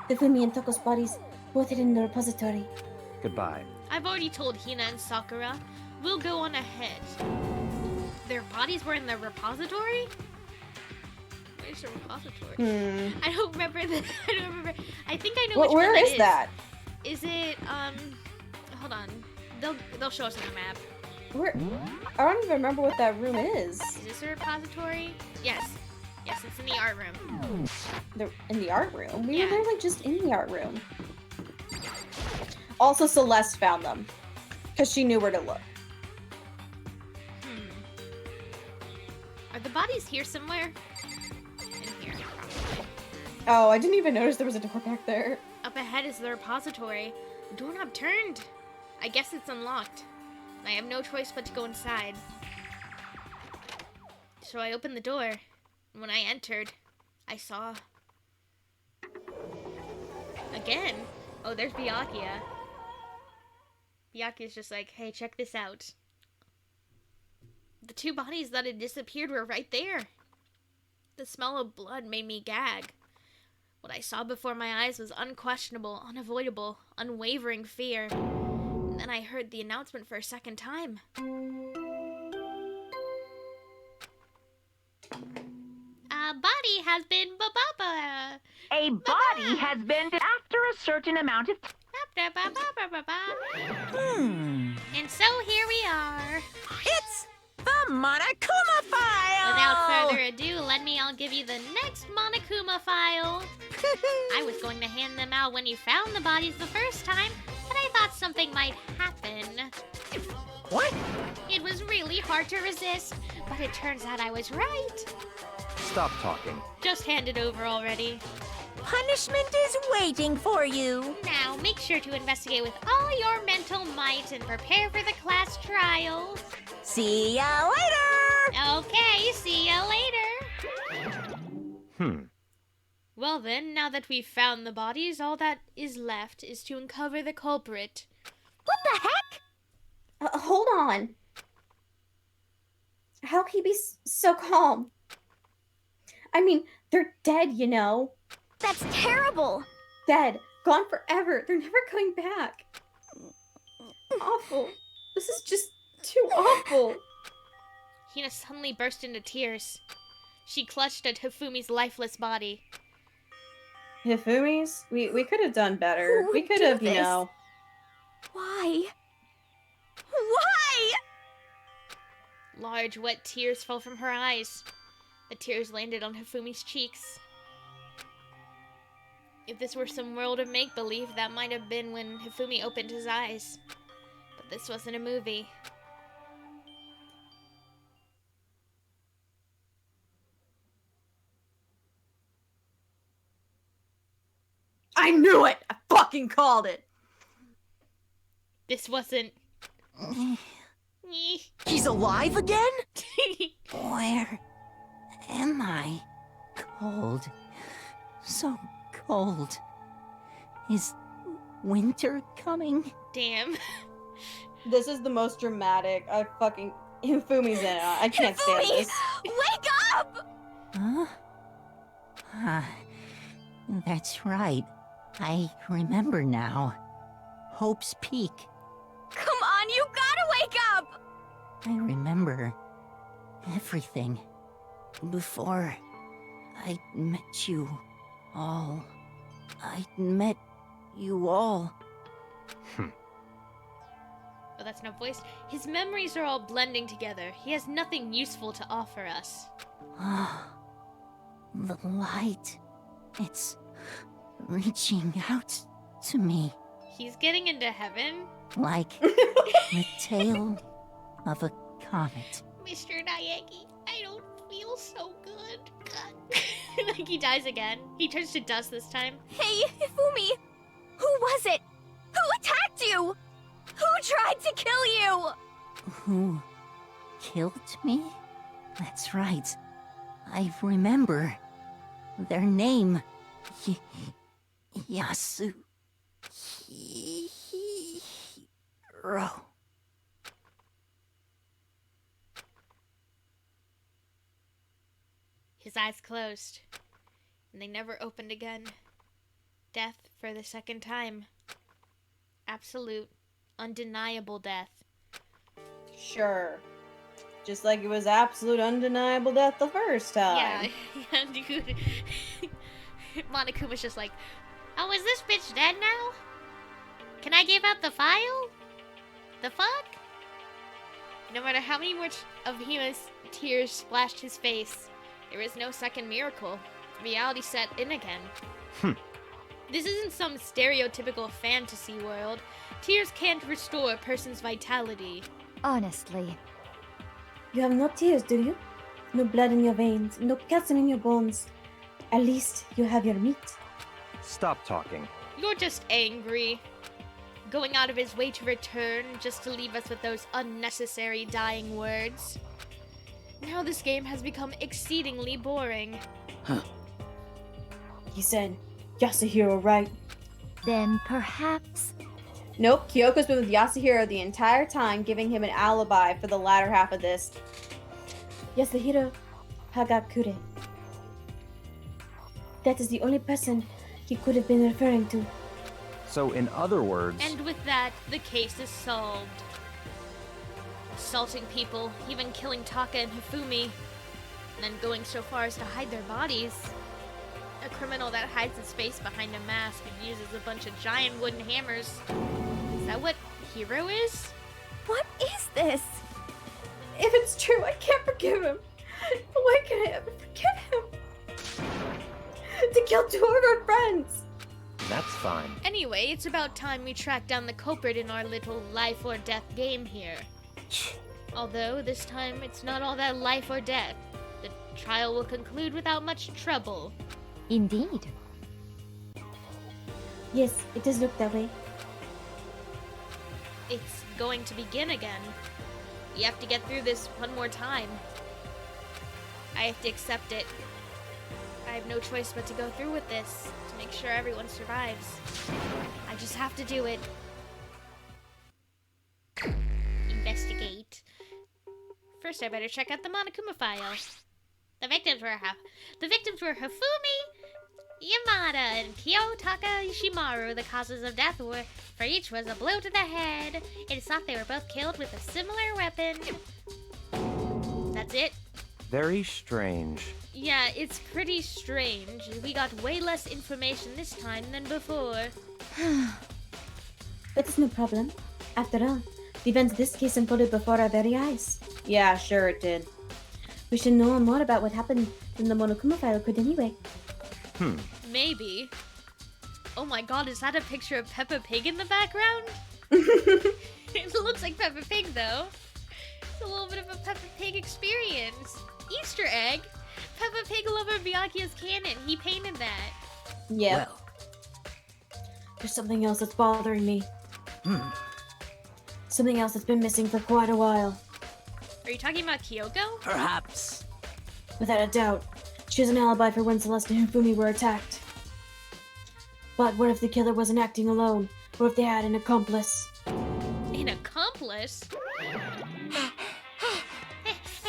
The Fumi and Toko's bodies, both hidden in the repository. Goodbye. I've already told Hina and Sakura. We'll go on ahead. Their bodies were in the repository? Where's the repository? I don't remember that. I don't remember. I think I know which one Where that is that? Is it, hold on. They'll show us on the map. Where? I don't even remember what that room is. Is this a repository? Yes. Yes, it's in the art room. In the art room? We Yeah. were literally just in the art room. Also, Celeste found them. Because she knew where to look. Are the bodies here somewhere? In here, probably. Oh, I didn't even notice there was a door back there. Up ahead is the repository. The doorknob turned. I guess it's unlocked. I have no choice but to go inside. So I opened the door. And when I entered, I saw... Again. Oh, there's Byakuya. Byakuya's just like, hey, check this out. The two bodies that had disappeared were right there. The smell of blood made me gag. What I saw before my eyes was unquestionable, unavoidable, unwavering fear. And then I heard the announcement for a second time. A body has been ba-ba-ba. A body has been after a certain amount of time. And so here we are. It's the Monokuma file! Without further ado, I'll give you the next Monokuma file. I was going to hand them out when you found the bodies the first time, but I thought something might happen. What? It was really hard to resist, but it turns out I was right. Stop talking. Just hand it over already. Punishment punishment is waiting for you. Now, make sure to investigate with all your mental might and prepare for the class trials. See ya later! Okay, see ya later. Well then, now that we've found the bodies, all that is left is to uncover the culprit. What the heck? Hold on. How can he be so calm? I mean, they're dead, you know. That's terrible. Dead. Gone forever. They're never coming back. Awful. This is just too awful. Hina suddenly burst into tears. She clutched at Hifumi's lifeless body. Hifumi's? We could have done better. Who We would could do have, you this? know. Why? Why? Large, wet tears fell from her eyes. The tears landed on Hifumi's cheeks. If this were some world of make-believe, that might have been when Hifumi opened his eyes. But this wasn't a movie. I knew it! I fucking called it! This wasn't... He's alive again? Where am I? Cold. So cold. Is winter coming? Damn. This is the most dramatic. I fucking... Hifumi's in it. I can't stand Hifumi, this. wake up! Huh? That's right. I remember now. Hope's Peak. Come on, you gotta wake up! I remember everything. Before I met you all. I met you all. Oh, that's no voice. His memories are all blending together. He has nothing useful to offer us. The light. It's reaching out to me. He's getting into heaven? Like the tail of a comet. Mr. Naegi, I don't feel so good. Like he dies again. He turns to dust this time. Hey, Hifumi! Who was it? Who attacked you? Who tried to kill you? Who killed me? That's right. I remember. Their name. Yasuhiro. His eyes closed, and they never opened again. Death for the second time. Absolute, undeniable death. Sure. Just like it was absolute undeniable death the first time. Yeah, dude. Monokuma's just like, oh, is this bitch dead now? Can I give up the file? The fuck? No matter how many more of Hima's tears splashed his face, there was no second miracle. Reality set in again. This isn't some stereotypical fantasy world. Tears can't restore a person's vitality. Honestly. You have no tears, do you? No blood in your veins, no calcium in your bones. At least you have your meat. Stop talking. You're just angry. Going out of his way to return just to leave us with those unnecessary dying words. Now this game has become exceedingly boring. He said, Yasuhiro, right? Then perhaps... Nope, Kyoko's been with Yasuhiro the entire time, giving him an alibi for the latter half of this. Yasuhiro Hagakure. That is the only person he could have been referring to. So, in other words... And with that, the case is solved. Assaulting people, even killing Taka and Hifumi, and then going so far as to hide their bodies. A criminal that hides his face behind a mask and uses a bunch of giant wooden hammers. Is that what hero is? What is this? If it's true, I can't forgive him. Why can I ever forgive him? To kill two of our friends. That's fine. Anyway, it's about time we track down the culprit in our little life or death game here. Although, this time, it's not all that life or death. The trial will conclude without much trouble. Indeed. Yes, it does look that way. It's going to begin again. You have to get through this one more time. I have to accept it. I have no choice but to go through with this to make sure everyone survives. I just have to do it. Investigate. First, I better check out the Monokuma file. The victims were Hifumi Yamada and Kiyotaka Ishimaru. The causes of death were, for each was a blow to the head. It is thought they were both killed with a similar weapon. That's it? Very strange. Yeah, it's pretty strange. We got way less information this time than before. But it's no problem. After all, the events of this case unfolded before our very eyes. Yeah, sure it did. We should know more about what happened than the Monokuma file could anyway. Maybe. Oh my god, is that a picture of Peppa Pig in the background? It looks like Peppa Pig, though. It's a little bit of a Peppa Pig experience. Easter egg. Peppa Pig lover Byakuya's canon. He painted that. Yeah. Well, There's something else that's bothering me. Something else that's been missing for quite a while. Are you talking about Kyoko? perhaps. Without a doubt, she has an alibi for when Celeste and Hifumi were attacked. But what if the killer wasn't acting alone? What if they had an accomplice? An accomplice?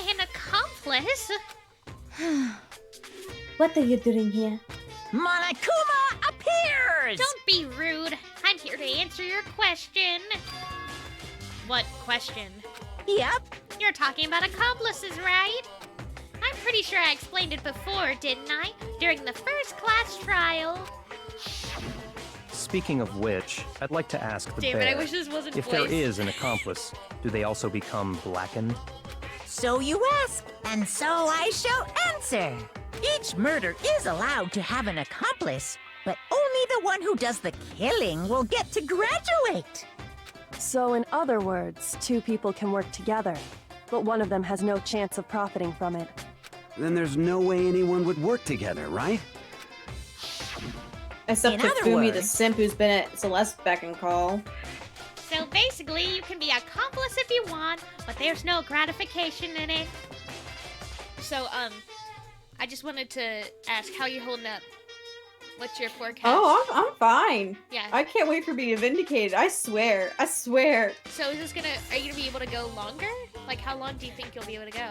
An accomplice? What are you doing here? Monokuma appears! Don't be rude. I'm here to answer your question. What question? Yep. You're talking about accomplices, right? I'm pretty sure I explained it before, didn't I? During the first class trial. Speaking of which, I'd like to ask the Damn bear, it, I wish this wasn't if there is an accomplice, do they also become blackened? So you ask, and so I shall answer. Each murder is allowed to have an accomplice, but only the one who does the killing will get to graduate. So in other words, two people can work together, but one of them has no chance of profiting from it. Then there's no way anyone would work together, right? Except In other Hifumi, the words- simp who's been at Celeste's beck and call. So basically, you can be an accomplice if you want, but there's no gratification in it. So, I just wanted to ask how you holding up. What's your forecast? Oh, I'm fine. Yeah. I can't wait for being vindicated. I swear. I swear. So are you gonna be able to go longer? Like, how long do you think you'll be able to go?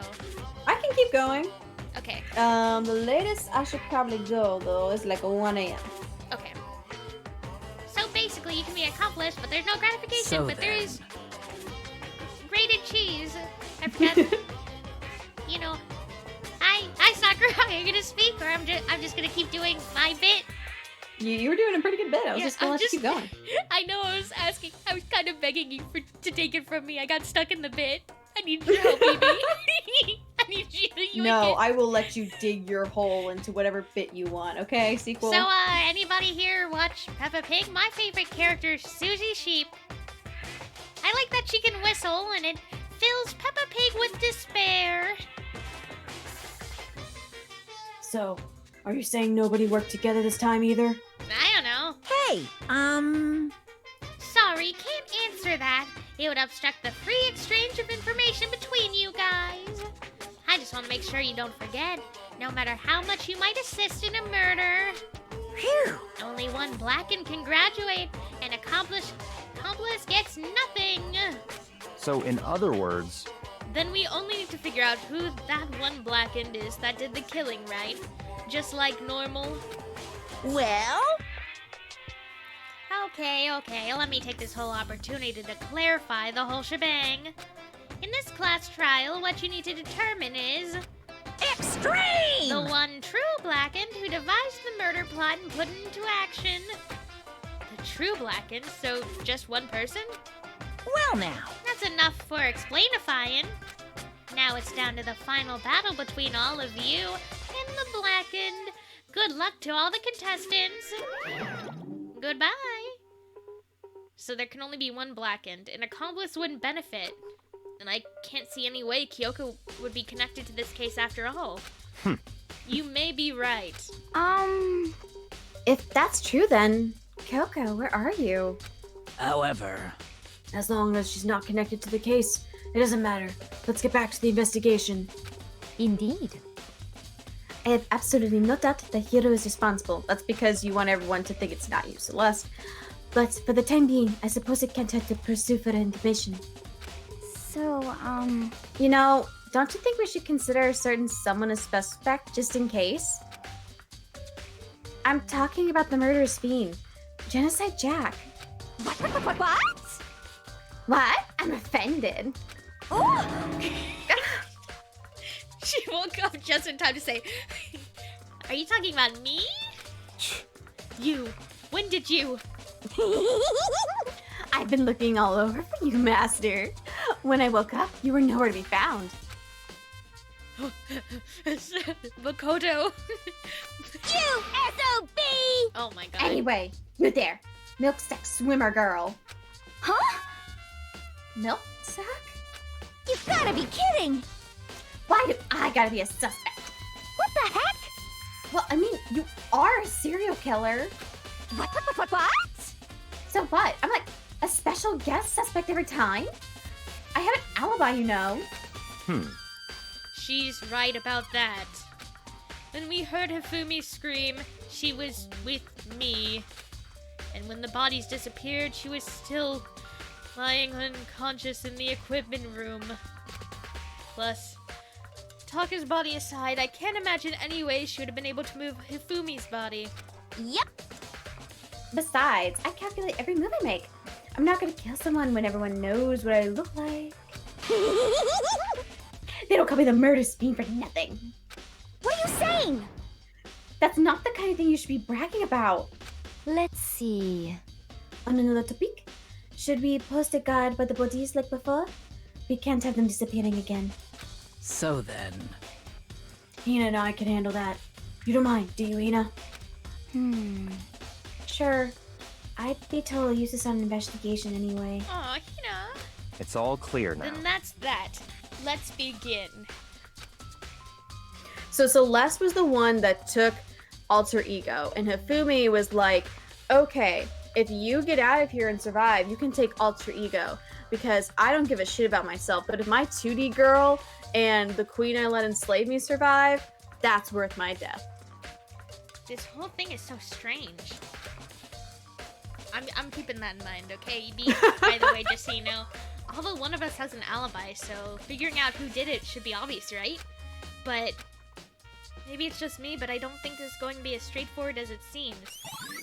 I can keep going. Okay, The latest I should probably go, though, is like 1 a.m. okay. So basically, you can be an accomplice, but there's no gratification, So but there then. is grated cheese. I forgot. You know, Sakura, are you gonna speak, or I'm just gonna keep doing my bit? You were doing a pretty good bit. I was Yeah, just gonna I'm let you keep going. I know I was kind of begging you to take it from me. I got stuck in the bit. I need your help, baby. I need you. No, again. I will let you dig your hole into whatever bit you want, okay? Sequel? So, anybody here watch Peppa Pig? My favorite character is Susie Sheep. I like that she can whistle, and it fills Peppa Pig with despair. So, are you saying nobody worked together this time either? I don't know. Hey, Sorry, can't answer that. It would obstruct the free exchange of information between you guys. I just want to make sure you don't forget. No matter how much you might assist in a murder, phew. only one blackened can graduate, and accomplice gets nothing. So in other words, Then we only need to figure out who that one blackened is that did the killing, right? Just like normal. Well, Okay, let me take this whole opportunity to clarify the whole shebang. In this class trial, what you need to determine is extreme! the one true blackened who devised the murder plot and put it into action. The true blackened, so just one person? Well now, That's enough for explainifying. Now it's down to the final battle between all of you and the blackened. Good luck to all the contestants. Goodbye. So there can only be one blackened. An accomplice wouldn't benefit. And I can't see any way Kyoko would be connected to this case after all. You may be right. If that's true then, Kyoko, where are you? However, As long as she's not connected to the case, it doesn't matter. Let's get back to the investigation. Indeed. I have absolutely no doubt that Hiro is responsible. That's because you want everyone to think it's not you, Celeste. But for the time being, I suppose it can't hurt to pursue further information. So, You know, don't you think we should consider a certain someone a suspect just in case? I'm talking about the murderous fiend, Genocide Jack. What? What? I'm offended. She woke up just in time to say, "Are you talking about me?" You. When did you? I've been looking all over for you, Master. When I woke up, you were nowhere to be found. Makoto. You SOB! Oh my god. Anyway, you there. Milk sack swimmer girl. Huh? Milk sack? You've gotta be kidding! Why do I gotta be a suspect? What the heck? Well, I mean, you are a serial killer. What? So what? I'm like a special guest suspect every time? I have an alibi, you know. She's right about that. When we heard Hifumi scream, she was with me. And when the bodies disappeared, she was still lying unconscious in the equipment room. Plus, Taka's body aside, I can't imagine any way she would have been able to move Hifumi's body. Yep. Besides, I calculate every move I make. I'm not gonna kill someone when everyone knows what I look like. They don't call me the murder fiend for nothing. What are you saying? That's not the kind of thing you should be bragging about. Let's see. On another topic, should we post a guard by the bodies like before? We can't have them disappearing again. so then. Hina and I can handle that. You don't mind, do you, Hina? Sure. I'd be totally useless on an investigation anyway. Aw, Hina. It's all clear now. Then that's that. Let's begin. So Celeste was the one that took Alter Ego, and Hifumi was like, okay, if you get out of here and survive, you can take Alter Ego, because I don't give a shit about myself, but if my 2D girl and the queen I let enslave me survive, that's worth my death. This whole thing is so strange. I'm keeping that in mind, okay, EB? By the way, just so you know, although one of us has an alibi, so figuring out who did it should be obvious, right? But maybe it's just me, but I don't think this is going to be as straightforward as it seems.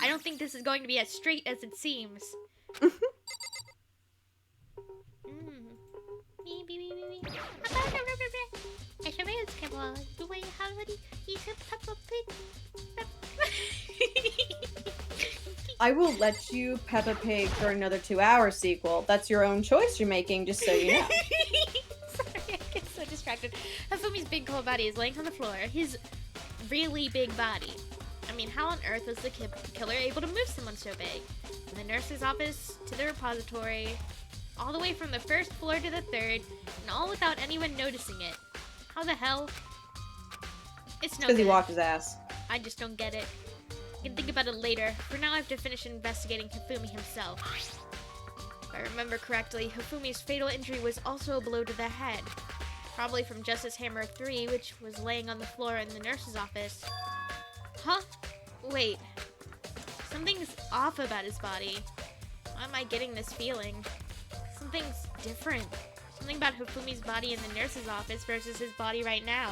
I don't think this is going to be as straight as it seems. I will let you Peppa Pig for another 2-hour sequel. That's your own choice you're making, just so you know. Sorry, I get so distracted. Hifumi's big cold body is laying on the floor. His really big body. I mean, how on earth was the killer able to move someone so big? From the nurse's office to the repository, all the way from the first floor to the third, and all without anyone noticing it. How the hell? It's no good. Because he walked his ass. I just don't get it. I can think about it later. For now, I have to finish investigating Hifumi himself. If I remember correctly, Hifumi's fatal injury was also a blow to the head. Probably from Justice Hammer 3, which was laying on the floor in the nurse's office. Huh? Wait. Something's off about his body. Why am I getting this feeling? Something's different. Something about Hifumi's body in the nurse's office versus his body right now.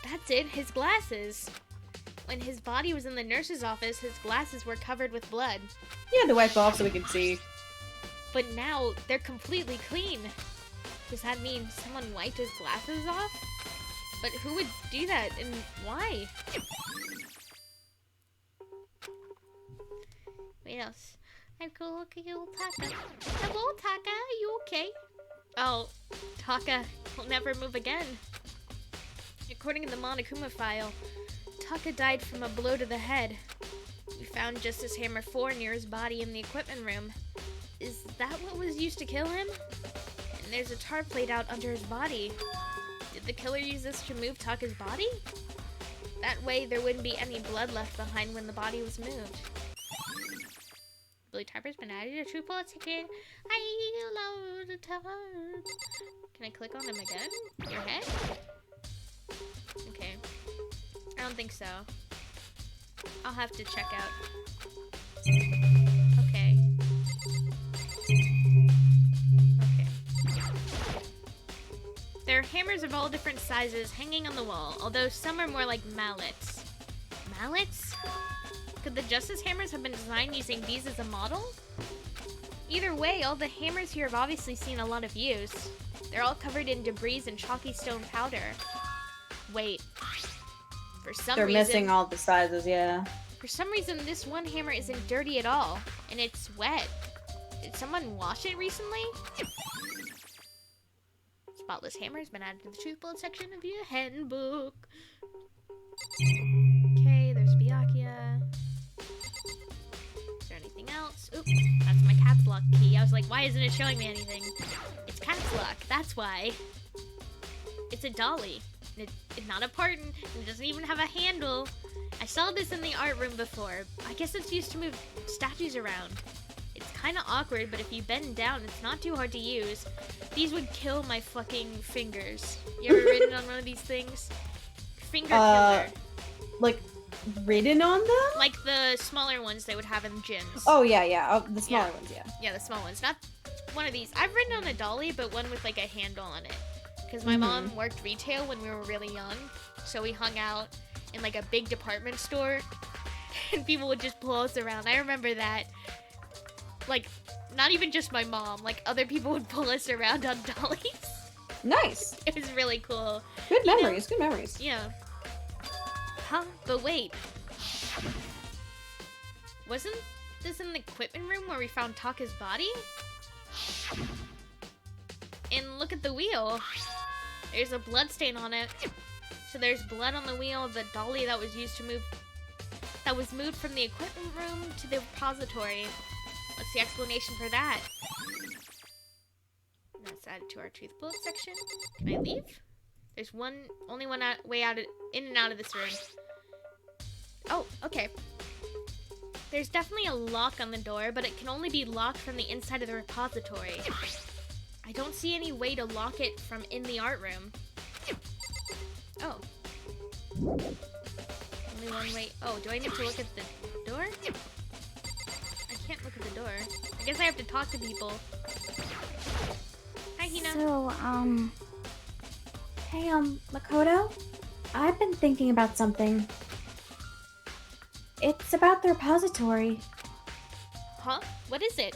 That's it, his glasses. When his body was in the nurse's office, his glasses were covered with blood. He had to wipe off so we could see. But now, they're completely clean. Does that mean someone wiped his glasses off? But who would do that, and why? What else? I go look at you, Taka. Hello, Taka, are you okay? Oh, Taka will never move again. According to the Monokuma file, Taka died from a blow to the head. We found Justice Hammer 4 near his body in the equipment room. Is that what was used to kill him? And there's a tarp laid out under his body. Did the killer use this to move Taka's body? That way there wouldn't be any blood left behind when the body was moved. Billy Tarper's been added to True Bullet Ticket. I love the time. Can I click on him again? Your head? Okay. I don't think so. I'll have to check out. Okay. Okay. There are hammers of all different sizes hanging on the wall, although some are more like mallets. Mallets? Could the Justice Hammers have been designed using these as a model? Either way, all the hammers here have obviously seen a lot of use. They're all covered in debris and chalky stone powder. Wait. For some reason... They're missing all the sizes, yeah. For some reason, this one hammer isn't dirty at all, and it's wet. Did someone wash it recently? Spotless hammer has been added to the Truth Bullet section of your handbook. Okay, there's Byakuya. Is there anything else? Oop, that's my caps lock key. I was like, why isn't it showing me anything? It's caps lock, that's why. It's a dolly. It's not a parton. It doesn't even have a handle. I saw this in the art room before. I guess it's used to move statues around. It's kind of awkward, but if you bend down, it's not too hard to use. These would kill my fucking fingers. You ever ridden on one of these things? Finger killer. Like, ridden on them? Like the smaller ones they would have in gyms. Oh, yeah, yeah. Oh, the smaller ones, yeah. Yeah, the small ones. Not one of these. I've ridden on a dolly, but one with like a handle on it. Because my mom worked retail when we were really young. So we hung out in like a big department store. And people would just pull us around. I remember that. Like, not even just my mom. Like, other people would pull us around on dollies. Nice. It was really cool. Good memories, good memories. Yeah. Huh? But wait. Wasn't this in the equipment room where we found Taka's body? And look at the wheel. There's a blood stain on it. So there's blood on the wheel of the dolly that was used to move... That was moved from the equipment room to the repository. What's the explanation for that? That's added to our Truth Bullet section. Can I leave? There's only one way out in and out of this room. Oh, okay. There's definitely a lock on the door, but it can only be locked from the inside of the repository. I don't see any way to lock it from in the art room. Oh. Only one way. Oh, do I need to look at the door? I can't look at the door. I guess I have to talk to people. Hi, Hina. So, hey, Makoto? I've been thinking about something. It's about the repository. Huh? What is it?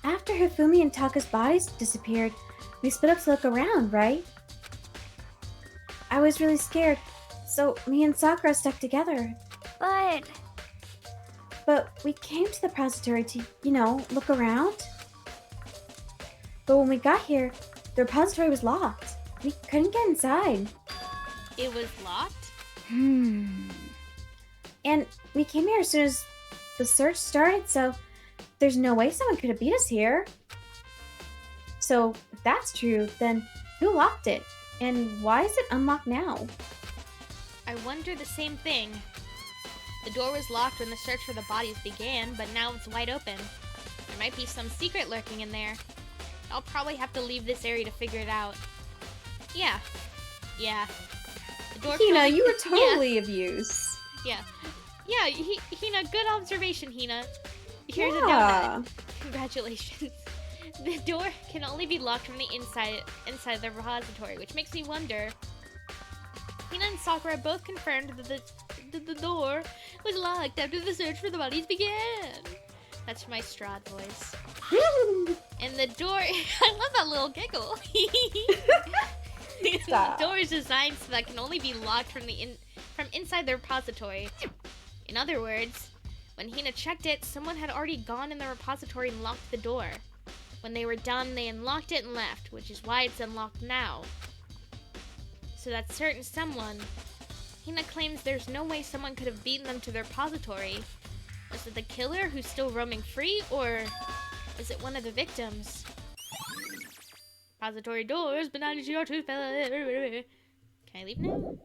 After Hifumi and Taka's bodies disappeared, we split up to look around, right? I was really scared, so me and Sakura stuck together. But we came to the repository to, look around. But when we got here, the repository was locked. We couldn't get inside. It was locked? And we came here as soon as the search started, so there's no way someone could have beat us here. So, if that's true, then who locked it? And why is it unlocked now? I wonder the same thing. The door was locked when the search for the bodies began, but now it's wide open. There might be some secret lurking in there. I'll probably have to leave this area to figure it out. Yeah. The door Hina, you were totally of use. Yeah, Hina, good observation, Hina. Here's a donut. Congratulations. The door can only be locked from the inside of the repository, which makes me wonder. Hina and Sakura both confirmed that the door was locked after the search for the bodies began. That's my Strahd voice. And the door, I love that little giggle. The door is designed so that it can only be locked from inside the repository. In other words, when Hina checked it, someone had already gone in the repository and locked the door. When they were done, they unlocked it and left, which is why it's unlocked now. So that certain someone, Hina claims there's no way someone could have beaten them to the repository. Was it the killer who's still roaming free, or is it one of the victims? Repository doors, but not your tooth. Can I leave now?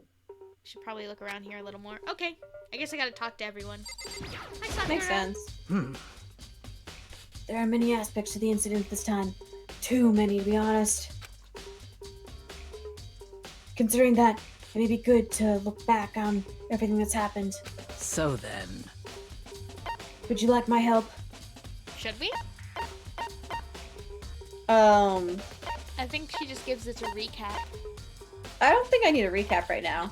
Should probably look around here a little more. Okay. I guess I gotta talk to everyone. Makes sense. There are many aspects to the incident this time. Too many, to be honest. Considering that, it may be good to look back on everything that's happened. So then. Would you like my help? Should we? I think she just gives us a recap. I don't think I need a recap right now.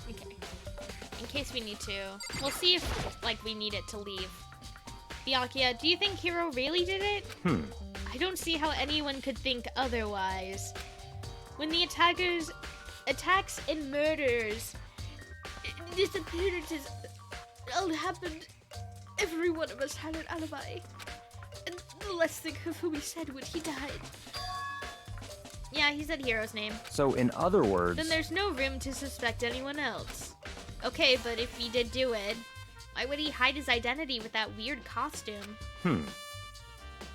Okay. In case we need to. We'll see if, like, we need it to leave. Byakuya, do you think Hiro really did it? I don't see how anyone could think otherwise. When the attacks and murders, disappearances all happened, every one of us had an alibi. And let's think of who we said when he died. Yeah, he said Hiro's name. So, in other words... Then there's no room to suspect anyone else. Okay, but if he did do it, why would he hide his identity with that weird costume?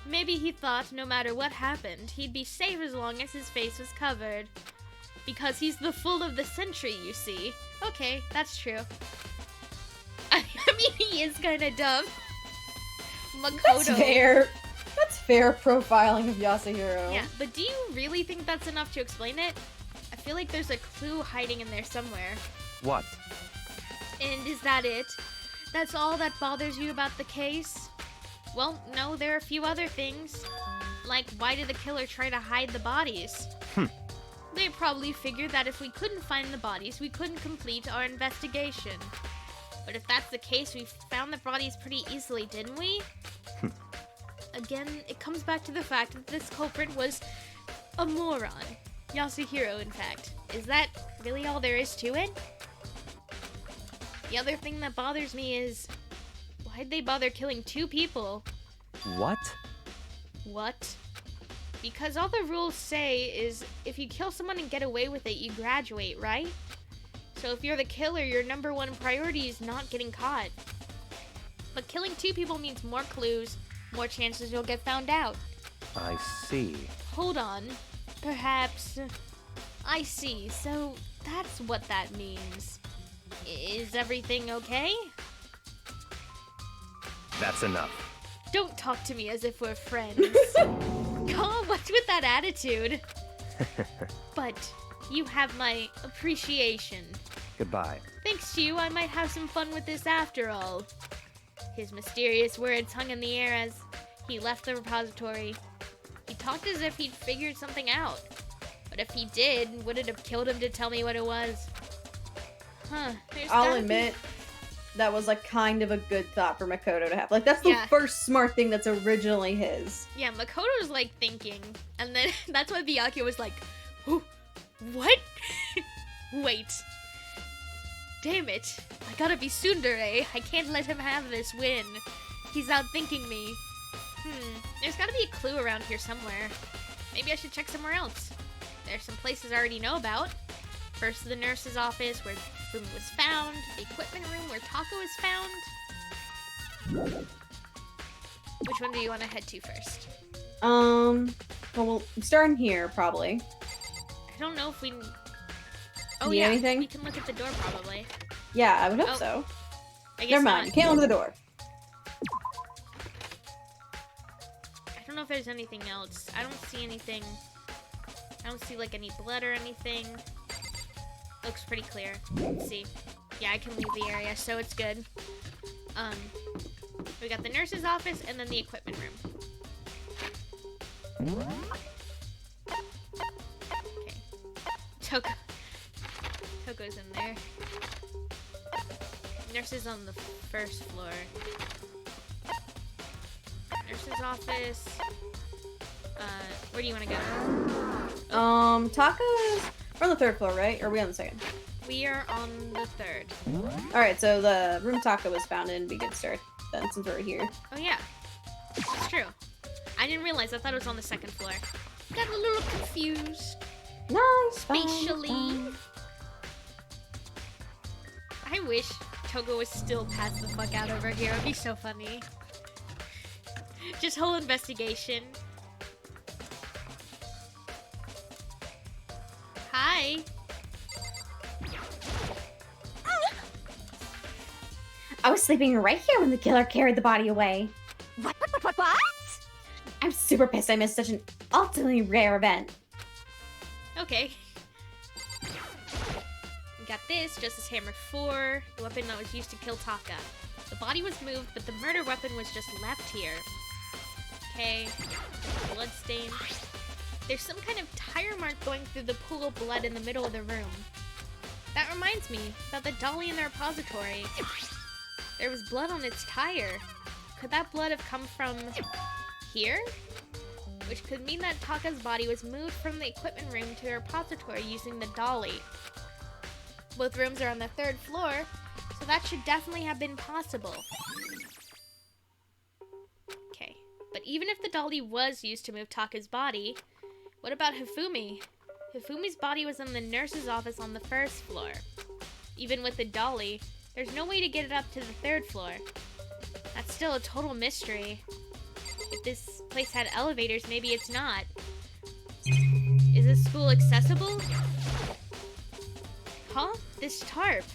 Maybe he thought no matter what happened, he'd be safe as long as his face was covered. Because he's the fool of the century, you see. Okay, that's true. I mean, he is kinda dumb. Makoto. That's fair. That's fair profiling of Yasuhiro. Yeah, but do you really think that's enough to explain it? I feel like there's a clue hiding in there somewhere. What? And is that it? That's all that bothers you about the case? Well, no, there are a few other things. Like, why did the killer try to hide the bodies? They probably figured that if we couldn't find the bodies, we couldn't complete our investigation. But if that's the case, we found the bodies pretty easily, didn't we? Again, it comes back to the fact that this culprit was a moron. Yasuhiro, in fact. Is that really all there is to it? The other thing that bothers me is, why'd they bother killing 2 people? What? What? Because all the rules say is, if you kill someone and get away with it, you graduate, right? So if you're the killer, your #1 priority is not getting caught. But killing 2 people means more clues, more chances you'll get found out. I see. Hold on. Perhaps... I see, so that's what that means. Is everything okay? That's enough. Don't talk to me as if we're friends. God, what's with that attitude? But you have my appreciation. Goodbye. Thanks to you, I might have some fun with this after all. His mysterious words hung in the air as he left the repository. He talked as if he'd figured something out. But if he did, would it have killed him to tell me what it was? Huh. I'll admit, that was like kind of a good thought for Makoto to have. Like, that's the first smart thing that's originally his. Yeah, Makoto's like thinking, and then that's why Byakuya was like, what? Wait. Damn it. I gotta be tsundere. I can't let him have this win. He's outthinking me. There's gotta be a clue around here somewhere. Maybe I should check somewhere else. There's some places I already know about. First, the nurse's office where Fumi was found. The equipment room where Tako was found. Which one do you want to head to first? Well, we'll start in here, probably. I don't know if we... Oh, Need yeah. anything? We can look at the door, probably. Yeah, I would hope so. I guess Never mind, you can't look at the door. I don't know if there's anything else. I don't see anything. I don't see, like, any blood or anything. Looks pretty clear. Let's see. Yeah, I can leave the area, so it's good. We got the nurse's office and then the equipment room. Okay. Toko's in there. Nurse is on the first floor. Nurse's office. Where do you want to go? Taka's... We're on the 3rd floor, right? Or are we on the 2nd? We are on the 3rd. Alright, so the room Taka was found in, be good start then, since we're here. Oh yeah. That's true. I didn't realize. I thought it was on the 2nd floor. Got a little confused. Nice. Spatially. I wish Togo was still passed the fuck out over here. It would be so funny. Just whole investigation. Hi. Hi. I was sleeping right here when the killer carried the body away. What? I'm super pissed I missed such an ultimately rare event. Okay. We got this, Justice Hammer 4, the weapon that was used to kill Taka. The body was moved, but the murder weapon was just left here. Okay, bloodstain. There's some kind of tire mark going through the pool of blood in the middle of the room. That reminds me about the dolly in the repository. There was blood on its tire. Could that blood have come from here? Which could mean that Taka's body was moved from the equipment room to the repository using the dolly. Both rooms are on the 3rd floor, so that should definitely have been possible. Okay, but even if the dolly was used to move Taka's body, what about Hifumi? Hifumi's body was in the nurse's office on the 1st floor. Even with the dolly, there's no way to get it up to the 3rd floor. That's still a total mystery. If this place had elevators, maybe it's not. Is this school accessible? Huh? This tarp.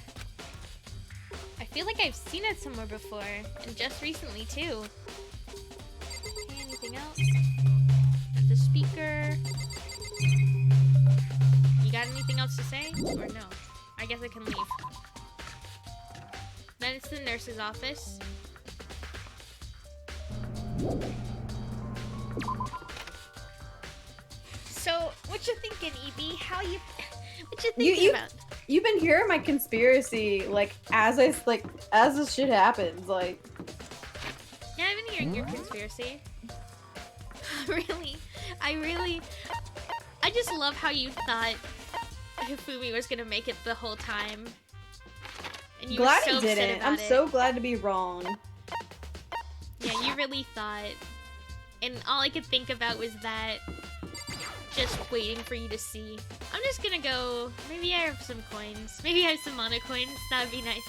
I feel like I've seen it somewhere before, and just recently too. Okay, anything else? There's a speaker. You got anything else to say? Or no? I guess I can leave. Then it's the nurse's office. So, what you thinking, EB? What you thinking about? You've been hearing my conspiracy, like, as this shit happens, like... Yeah, I've been hearing your conspiracy. Really? I just love how you thought Hifumi was gonna make it the whole time. And you glad were so he didn't. upset about I'm it. so glad to be wrong. Yeah, you really thought. And all I could think about was that. Just waiting for you to see. I'm just gonna go. Maybe I have some coins. Maybe I have some mana coins. That would be nice.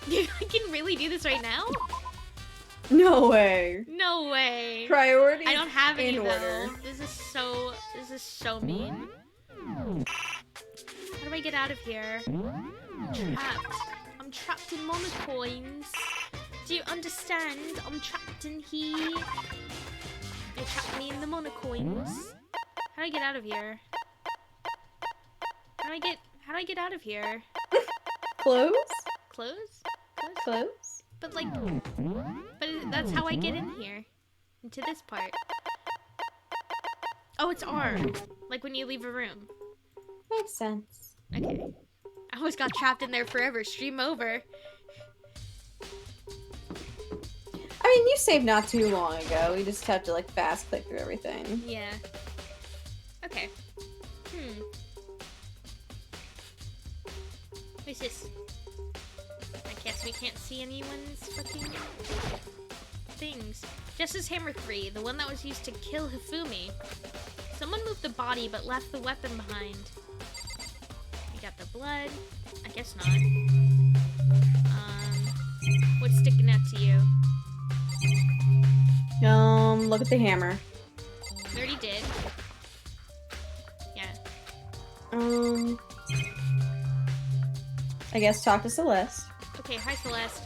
You can really do this right now? No way. No way. Priorities I don't have any in though. order. This is so mean. How do I get out of here? I'm trapped in mana coins. Do you understand? I'm trapped in here. They trapped me in the mana coins. How do I get out of here? How do I get out of here? Close? Close? Close? But that's how I get in here. Into this part. Oh, it's R. Like when you leave a room. Makes sense. Okay. I almost got trapped in there forever. Stream over. I mean, you saved not too long ago. You just have to, like, fast click through everything. Yeah. Okay. What's this? I guess we can't see anyone's fucking things. Justice Hammer 3, the one that was used to kill Hifumi. Someone moved the body but left the weapon behind. We got the blood. I guess not. What's sticking out to you? Look at the hammer. We already did. Yeah. I guess talk to Celeste. Okay, hi Celeste.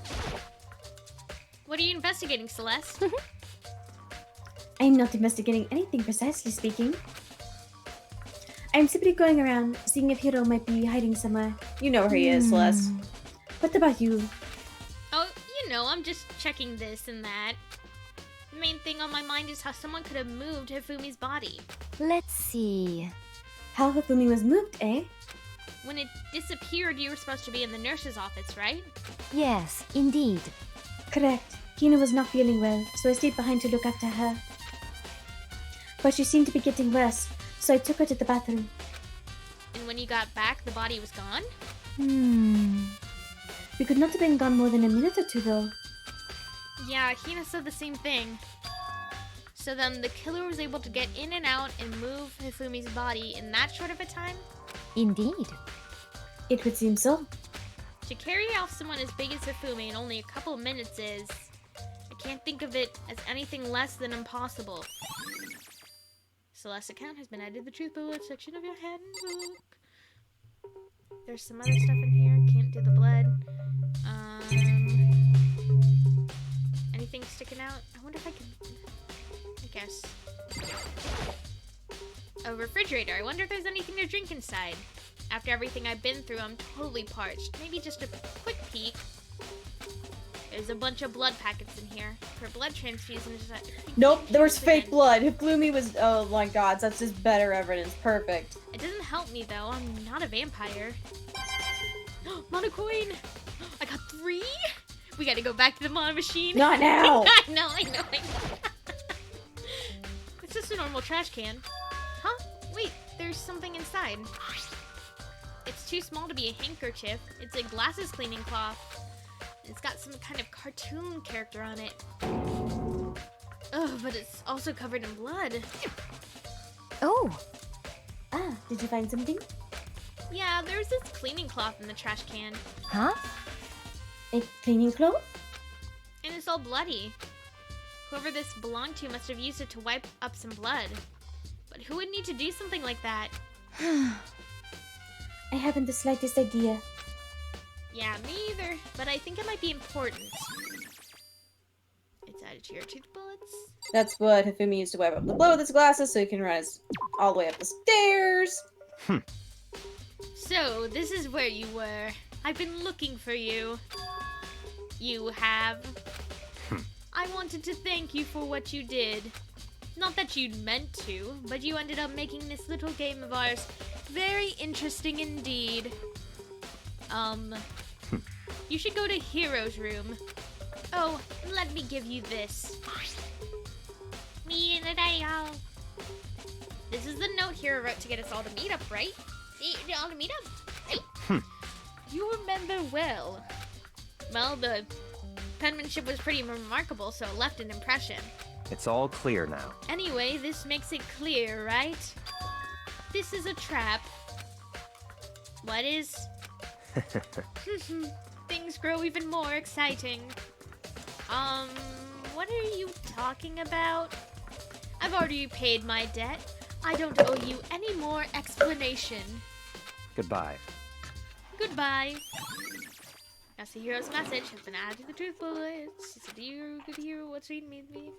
What are you investigating, Celeste? I'm not investigating anything precisely speaking. I'm simply going around seeing if Hiro might be hiding somewhere. You know where he is, Celeste. What about you? Oh, you know, I'm just checking this and that. The main thing on my mind is how someone could have moved Hifumi's body. Let's see. How Hifumi was moved, eh? When it disappeared, you were supposed to be in the nurse's office, right? Yes, indeed. Correct. Hina was not feeling well, so I stayed behind to look after her. But she seemed to be getting worse, so I took her to the bathroom. And when you got back, the body was gone? We could not have been gone more than a minute or two, though. Yeah, Hina said the same thing. So then the killer was able to get in and out and move Hifumi's body in that short of a time? Indeed. It would seem so. To carry off someone as big as Hifumi in only a couple of minutes is... I can't think of it as anything less than impossible. Celeste's account has been added to the Truth Bullet section of your handbook. There's some other stuff in here. Can't do the blood. Anything sticking out? I wonder if I can... I guess. A refrigerator. I wonder if there's anything to drink inside. After everything I've been through, I'm totally parched. Maybe just a quick peek. There's a bunch of blood packets in here. For blood transfusions... Nope, there was fake blood. If Gloomy was... Oh my god, that's just better evidence. Perfect. It doesn't help me, though. I'm not a vampire. Monocoin! I got 3? We gotta go back to the mono machine. Not now! I know. It's just a normal trash can. Huh? Wait, there's something inside. It's too small to be a handkerchief. It's a glasses cleaning cloth. It's got some kind of cartoon character on it. Oh, but it's also covered in blood. Oh! Ah, did you find something? Yeah, there's this cleaning cloth in the trash can. Huh? A cleaning cloth? And it's all bloody. Whoever this belonged to must have used it to wipe up some blood. But who would need to do something like that? I haven't the slightest idea. Yeah, me either. But I think it might be important. It's added to your tooth bullets. That's what Hifumi used to wipe up the blood with his glasses so he can rise all the way up the stairs. So, this is where you were. I've been looking for you. You have. I wanted to thank you for what you did. Not that you'd meant to, but you ended up making this little game of ours very interesting indeed. You should go to Hero's room. Oh, let me give you this. This is the note Hero wrote to get us all to meet up, right? All to meet up, right? You remember well. Well, the penmanship was pretty remarkable, so it left an impression. It's all clear now. Anyway, this makes it clear, right? This is a trap. What is? Things grow even more exciting. What are you talking about? I've already paid my debt. I don't owe you any more explanation. Goodbye. Goodbye. That's the hero's message has been added to the truth bullets. It's a dear, good hero, what's reading me?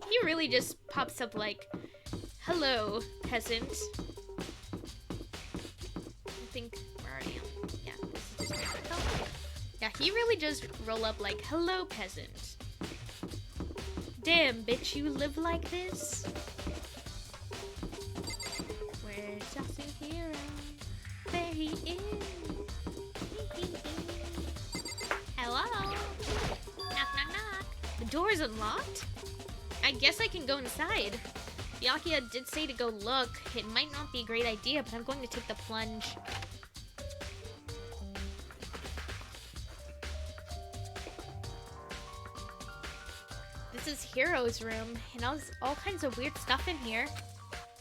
He really just pops up like, hello, peasant. I think we're already on. Yeah, this is just yeah, he really just roll up like, hello, peasant. Damn, bitch, you live like this? Where's Yasu Hero? There he is. Hello? Knock, knock, knock. The door is unlocked? I guess I can go inside. Yakia did say to go look. It might not be a great idea, but I'm going to take the plunge. This is Hero's room, and all kinds of weird stuff in here.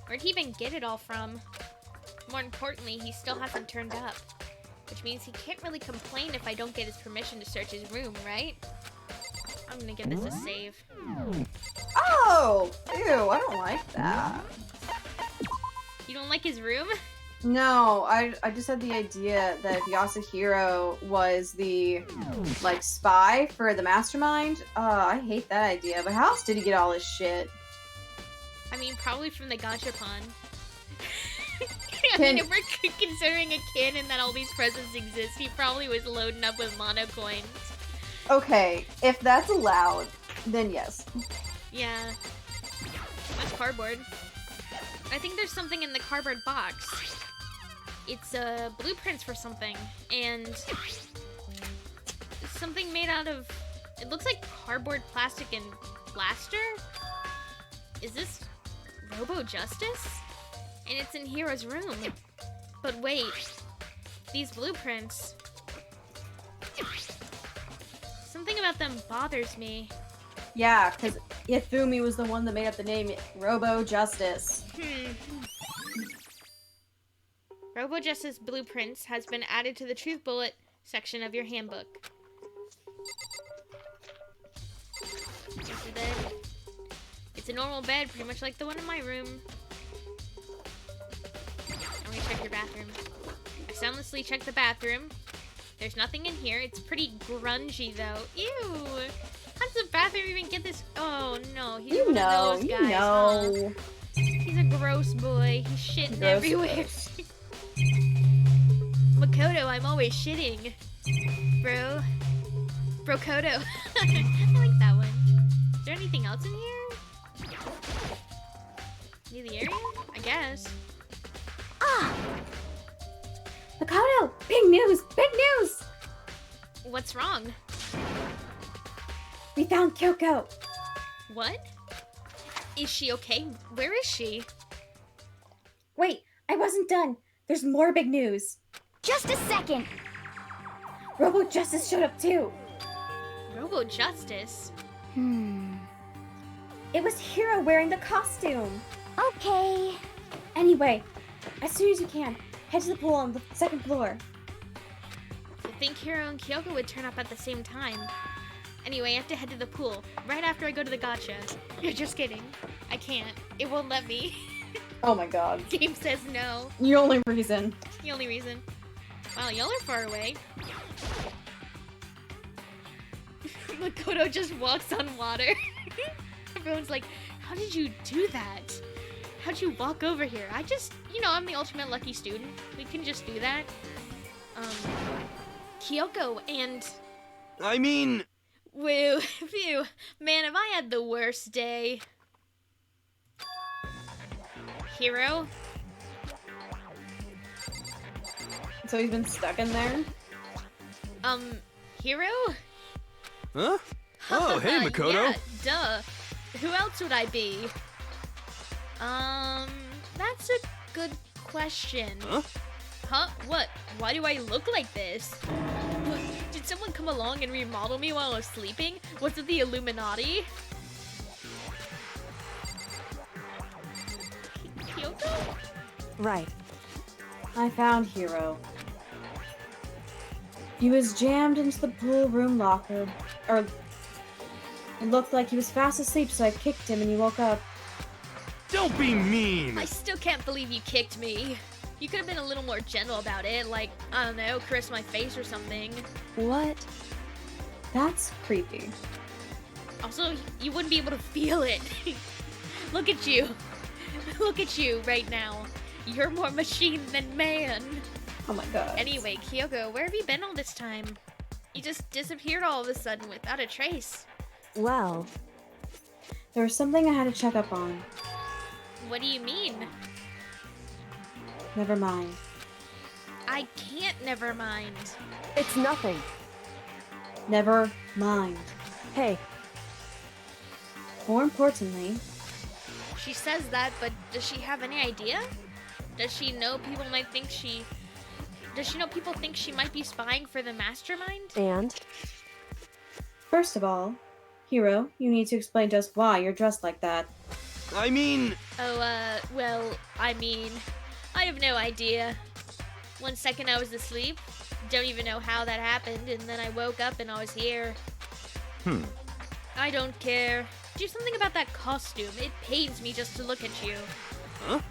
Where'd he even get it all from? More importantly, he still hasn't turned up. Which means he can't really complain if I don't get his permission to search his room, right? I'm gonna give this a save. Oh! Ew, I don't like that. You don't like his room? No, I just had the idea that Yasuhiro was the, like, spy for the mastermind. I hate that idea, but how else did he get all his shit? I mean, probably from the gachapon. I mean, if we're considering a canon that all these presents exist, he probably was loading up with mono coins. Okay, if that's allowed, then yes. Yeah. That's cardboard. I think there's something in the cardboard box. It's blueprints for something, and something made out of, it looks like cardboard, plastic, and plaster? Is this Robo Justice? And it's in Hero's room. But wait, these blueprints, something about them bothers me. Yeah, because Ifumi was the one that made up the name Robo Justice. Robo Justice Blueprints has been added to the Truth Bullet section of your handbook. It's It's a normal bed, pretty much like the one in my room. I'm gonna check your bathroom. I soundlessly checked the bathroom. There's nothing in here. It's pretty grungy, though. Ew! How does the bathroom even get this? Oh, no. He's one of those guys, huh? He's a gross boy. He's shitting everywhere. Makoto, I'm always shitting. Bro. Brokoto. I like that one. Is there anything else in here? Near the area? I guess. Ah! Makoto! Big news! Big news! What's wrong? We found Kyoko! What? Is she okay? Where is she? Wait, I wasn't done. There's more big news. Just a second. Robo Justice showed up too. Robo Justice? It was Hiro wearing the costume. Okay. Anyway, as soon as you can, head to the pool on the second floor. I think Hiro and Kyoko would turn up at the same time. Anyway, I have to head to the pool right after I go to the gacha. You're just kidding. I can't. It won't let me. Oh my god. Game says no. The only reason. The only reason. Wow, y'all are far away. Makoto just walks on water. Everyone's like, how did you do that? How'd you walk over here? I just, I'm the ultimate lucky student. We can just do that. Kyoko and... I mean... Woo, phew. Man, have I had the worst day. Hiro? So he's been stuck in there? Hiro? Huh? Oh, hey, Makoto. Yeah, duh. Who else would I be? That's a good question. Huh? Huh? What? Why do I look like this? Did someone come along and remodel me while I was sleeping? Was it the Illuminati? Kyoko? Right. I found Hiro. He was jammed into the pool room locker. Or, it looked like he was fast asleep, so I kicked him and he woke up. Don't be mean! I still can't believe you kicked me. You could have been a little more gentle about it, like, I don't know, caress my face or something. What? That's creepy. Also, you wouldn't be able to feel it. Look at you. Look at you right now. You're more machine than man. Oh my god. Anyway, Kyoko, where have you been all this time? You just disappeared all of a sudden without a trace. Well... There was something I had to check up on. What do you mean? Never mind. I can't never mind. It's nothing. Never mind. Hey. More importantly... She says that, but does she have any idea? Does she know people might think she... Does she know people think she might be spying for the mastermind? And? First of all, Hiro, you need to explain to us why you're dressed like that. I mean... Oh, well, I have no idea. 1 second I was asleep. Don't even know how that happened, and then I woke up and I was here. I don't care. Do something about that costume. It pains me just to look at you. Huh?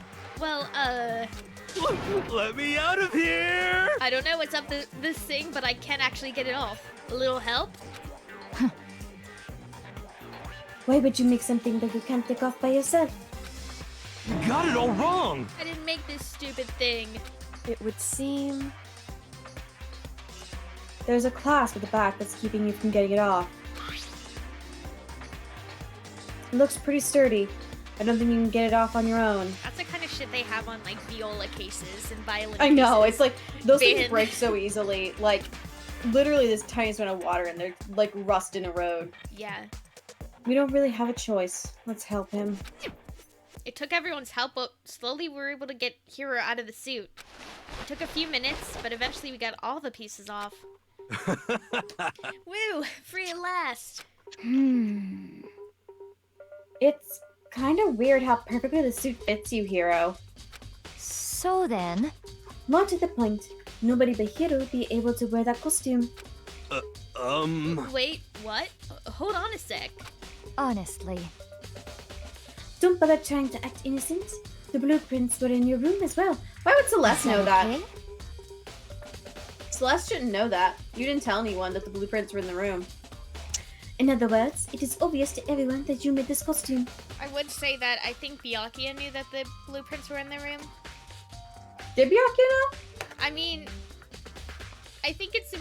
Well, Let me out of here! I don't know what's up this thing, but I can't actually get it off. A little help? Why would you make something that you can't take off by yourself? You got it all wrong! I didn't make this stupid thing. It would seem... There's a clasp at the back that's keeping you from getting it off. It looks pretty sturdy. I don't think you can get it off on your own. That's the kind of shit they have on, like, viola cases and violin I know, cases. it's like, those things Bin. break so easily. Like, literally this tiniest amount of water and they're, like, rust in a road. Yeah. We don't really have a choice. Let's help him. It took everyone's help, but slowly we were able to get Hiro out of the suit. It took a few minutes, but eventually we got all the pieces off. Woo! Free at last! It's kind of weird how perfectly the suit fits you, Hiro. So then... More to the point, nobody but Hiro would be able to wear that costume. Wait, what? Hold on a sec. Honestly, don't bother trying to act innocent. The blueprints were in your room as well. Why would Celeste know that? Okay? Celeste shouldn't know that. You didn't tell anyone that the blueprints were in the room. In other words, it is obvious to everyone that you made this costume. I would say that I think Byakuya knew that the blueprints were in the room. Did Byakuya know? I mean, I think it's...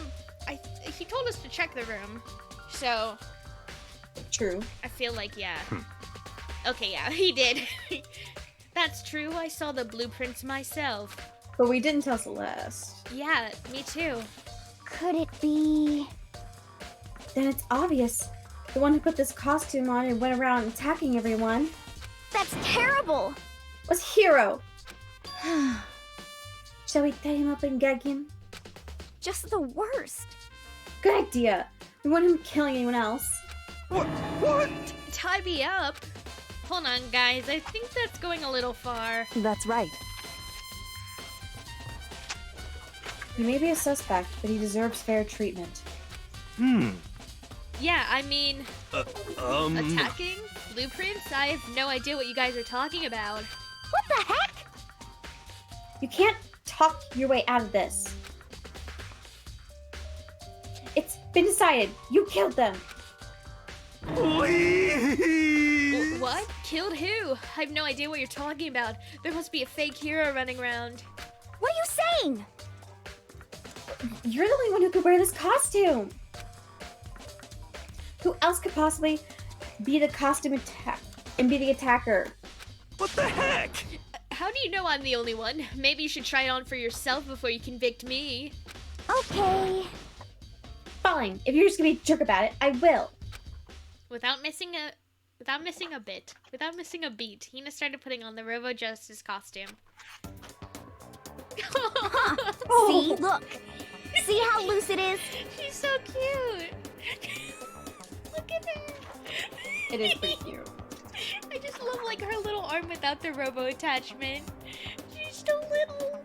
he told us to check the room, so... True. I feel like, yeah. Okay, yeah, he did. That's true, I saw the blueprints myself. But we didn't tell Celeste. Yeah, me too. Could it be... Then it's obvious. The one who put this costume on and went around attacking everyone. That's terrible! Was Hiro. Shall we tie him up and gag him? Just the worst. Good idea. We want him killing anyone else. What? Tie me up? Hold on, guys. I think that's going a little far. That's right. He may be a suspect, but he deserves fair treatment. Yeah, I mean... attacking? Blueprints? I have no idea what you guys are talking about. What the heck? You can't talk your way out of this. It's been decided. You killed them. Please! What? Killed who? I have no idea what you're talking about. There must be a fake hero running around. What are you saying? You're the only one who could wear this costume. Who else could possibly be the costume attack and be the attacker? What the heck? How do you know I'm the only one? Maybe you should try it on for yourself before you convict me. Okay. Fine. If you're just gonna be a jerk about it, I will. Without missing a beat, Hina started putting on the Robo Justice costume. See, look. See how loose it is? She's so cute. Look at her. It is pretty cute. I just love like her little arm without the robo attachment. She's so little.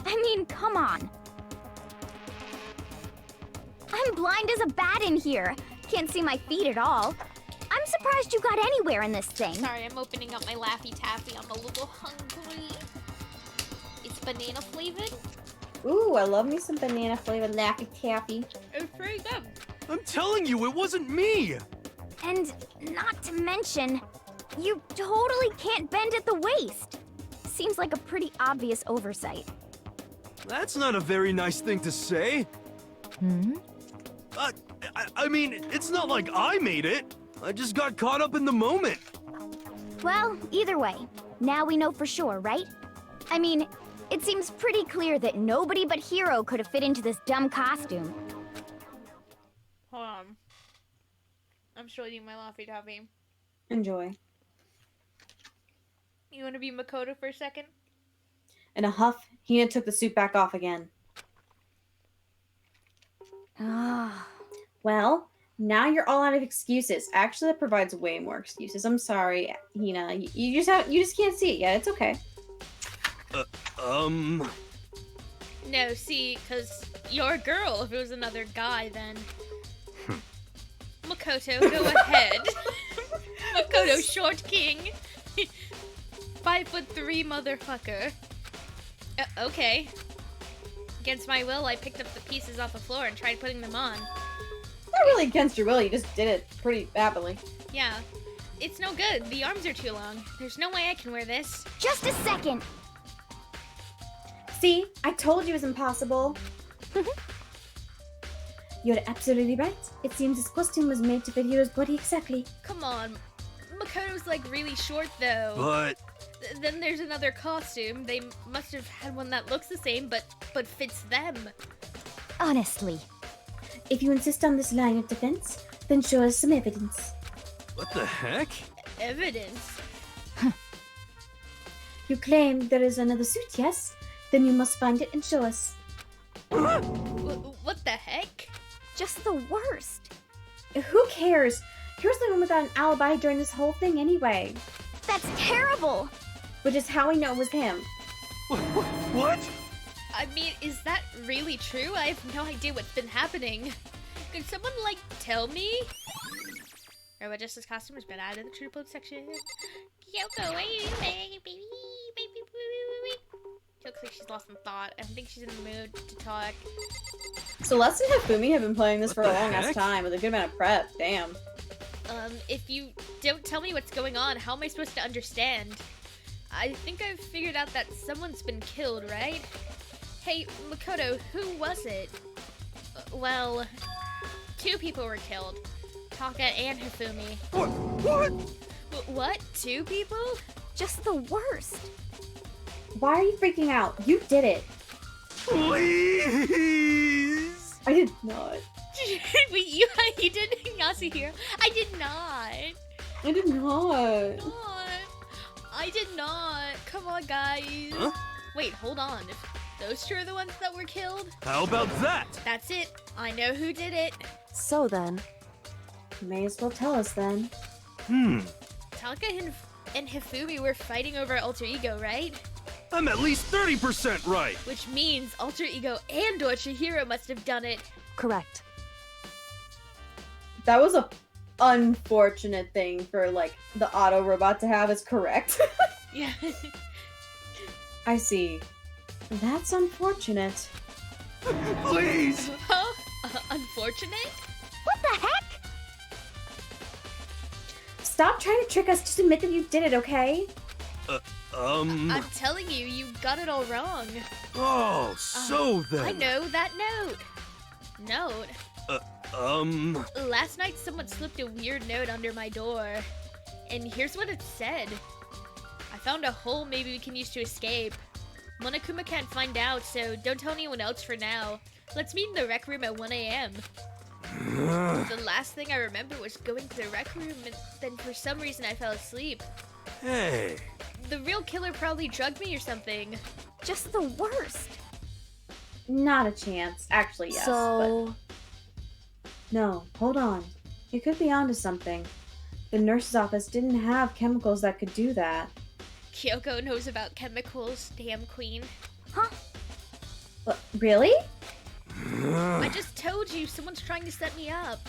I mean, come on. I'm blind as a bat in here. Can't see my feet at all. I'm surprised you got anywhere in this thing. Sorry, I'm opening up my Laffy Taffy. I'm a little hungry. It's banana flavored. Ooh, I love me some banana flavored Laffy Taffy. It's pretty good. I'm telling you, it wasn't me! And not to mention, you totally can't bend at the waist. Seems like a pretty obvious oversight. That's not a very nice thing to say. I mean, it's not like I made it. I just got caught up in the moment. Well, either way, now we know for sure, right? I mean, it seems pretty clear that nobody but Hiro could have fit into this dumb costume. Hold on. I'm still eating my Laffy Taffy. Enjoy. You want to be Makoto for a second? In a huff, Hina took the suit back off again. Ah. Well, now you're all out of excuses. Actually, that provides way more excuses. I'm sorry, Hina. You just can't see it yet. It's okay. No, see, because you're a girl. If it was another guy, then... Makoto, go ahead. Makoto, short king. 5'3" motherfucker. Okay. Against my will, I picked up the pieces off the floor and tried putting them on. Not really against your will, you just did it pretty happily. Yeah. It's no good. The arms are too long. There's no way I can wear this. Just a second. See? I told you it was impossible. You're absolutely right. It seems this costume was made to fit Hiro's body exactly. Come on. Makoto's like really short though. But... Then there's another costume. They must have had one that looks the same but fits them. Honestly. If you insist on this line of defense, then show us some evidence. What the heck? Evidence? You claim there is another suit, yes? Then you must find it and show us. What the heck? Just the worst. Who cares? Here's the one without an alibi during this whole thing anyway. That's terrible! Which is how we know it was him. What? I mean, is that really true? I have no idea what's been happening. Could someone, like, tell me? Robot Justice costume has been added to the True Blood section. Kyoko, where are you, baby? She looks like she's lost in thought. I don't think she's in the mood to talk. Celeste and Hifumi have been playing this for a long ass time with a good amount of prep. Damn. If you don't tell me what's going on, how am I supposed to understand? I think I've figured out that someone's been killed, right? Hey, Makoto, who was it? Well, 2 people were killed. Taka and Hifumi. What? What? 2 people? Just the worst. Why are you freaking out? You did it. Please. I did not. Wait, you did, Yasuhiro? I did not. I did not. I did not. Come on, guys. Huh? Wait, hold on. If those 2 are the ones that were killed? How about that? That's it. I know who did it. So then. You may as well tell us then. Taka and Hifumi were fighting over Alter Ego, right? I'm at least 30% right. Which means Alter Ego and Chihiro must have done it. Correct. That was a unfortunate thing for, like, the auto robot to have is correct. Yeah. I see. That's unfortunate. Please! Huh? Unfortunate? What the heck? Stop trying to trick us. Just admit that you did it, okay? I'm telling you, you got it all wrong. Oh, so then. I know that note. Note? Last night someone slipped a weird note under my door. And here's what it said. I found a hole maybe we can use to escape. Monokuma can't find out, so don't tell anyone else for now. Let's meet in the rec room at 1 a.m. The last thing I remember was going to the rec room, and then for some reason I fell asleep. Hey. The real killer probably drugged me or something. Just the worst. Not a chance. Actually, yes. So... But... No, hold on. You could be onto something. The nurse's office didn't have chemicals that could do that. Kyoko knows about chemicals, damn queen. Huh? What, really? I just told you, someone's trying to set me up.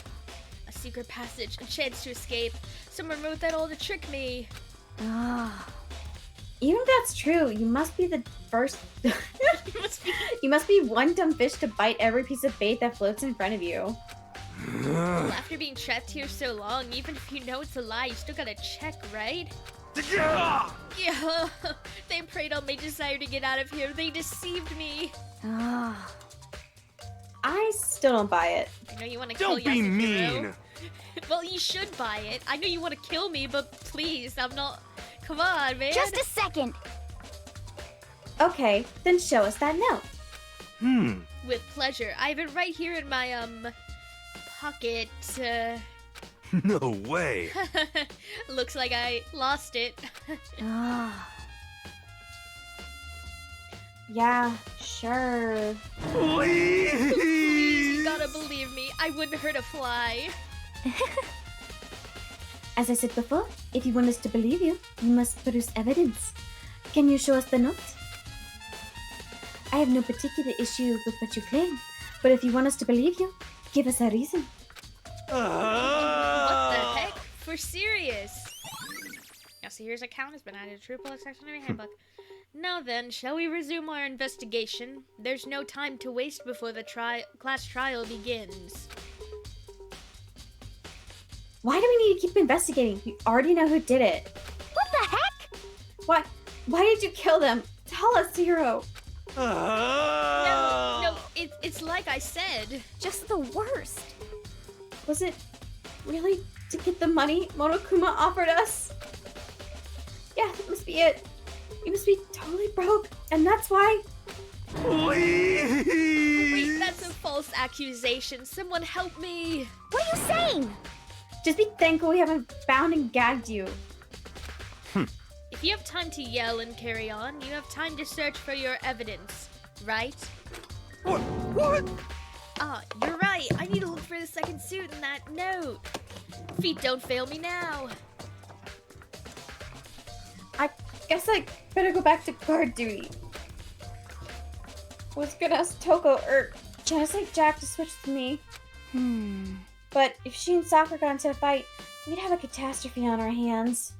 A secret passage, a chance to escape. Someone wrote that all to trick me. Ah. Even if that's true, you must be the first... You must be one dumb fish to bite every piece of bait that floats in front of you. Well, after being trapped here so long, even if you know it's a lie, you still gotta check, right? Yeah, they preyed on my desire to get out of here. They deceived me. I still don't buy it. I know you want to kill Yasuhiro. Don't be mean. Well, you should buy it. I know you want to kill me, but please, I'm not... Come on, man. Just a second. Okay, then show us that note. With pleasure. I have it right here in my, pocket. No way. Looks like I lost it. Yeah, sure. Please! Please, you gotta believe me. I wouldn't hurt a fly. As I said before, if you want us to believe you, you must produce evidence. Can you show us the note? I have no particular issue with what you claim, but if you want us to believe you, give us a reason. What the heck? For serious. Yasuhiro's account has been added to True Blood section of your handbook. Now then, shall we resume our investigation? There's no time to waste before the class trial begins. Why do we need to keep investigating? We already know who did it. What the heck? Why did you kill them? Tell us, Zero. No, it's like I said. Just the worst. Was it really to get the money Monokuma offered us? Yeah, that must be it. You must be totally broke, and that's why... Please! Wait, that's a false accusation. Someone help me. What are you saying? Just be thankful we haven't bound and gagged you. If you have time to yell and carry on, you have time to search for your evidence, right? What? Ah, you're right. I need to look for the second suit in that note. Feet don't fail me now. I guess I better go back to guard duty. Was gonna ask Toko or just like Jack to switch with me. But if she and Sakura got into a fight, we'd have a catastrophe on our hands.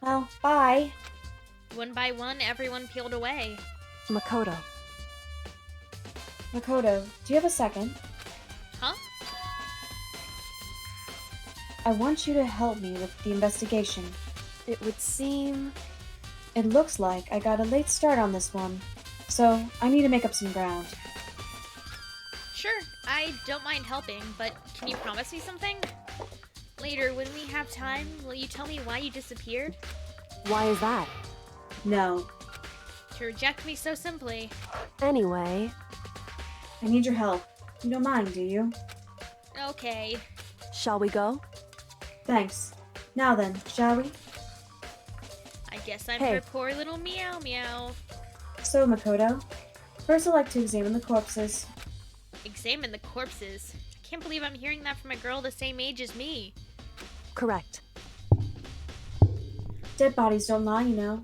Well, bye. One by one, everyone peeled away. Makoto. Makoto, do you have a second? Huh? I want you to help me with the investigation. It would seem... It looks like I got a late start on this one, so I need to make up some ground. Sure, I don't mind helping, but can you promise me something? Later, when we have time, will you tell me why you disappeared? Why is that? No. To reject me so simply. Anyway... I need your help. You don't mind, do you? Okay. Shall we go? Thanks. Now then, shall we? I guess I'm Hey. her poor little meow meow. So, Makoto, first I'd like to examine the corpses. Examine the corpses. I can't believe I'm hearing that from a girl the same age as me. Correct. Dead bodies don't lie, you know.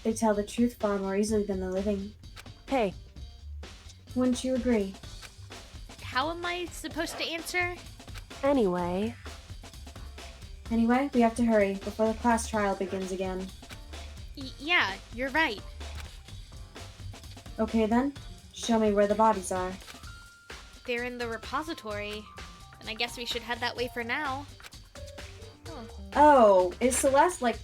They tell the truth far more easily than the living. Hey, Wouldn't you agree? How am I supposed to answer? anyway... Anyway, we have to hurry before the class trial begins again. Yeah, you're right. Okay then, show me where the bodies are. They're in the repository. And I guess we should head that way for now. Oh, is Celeste like...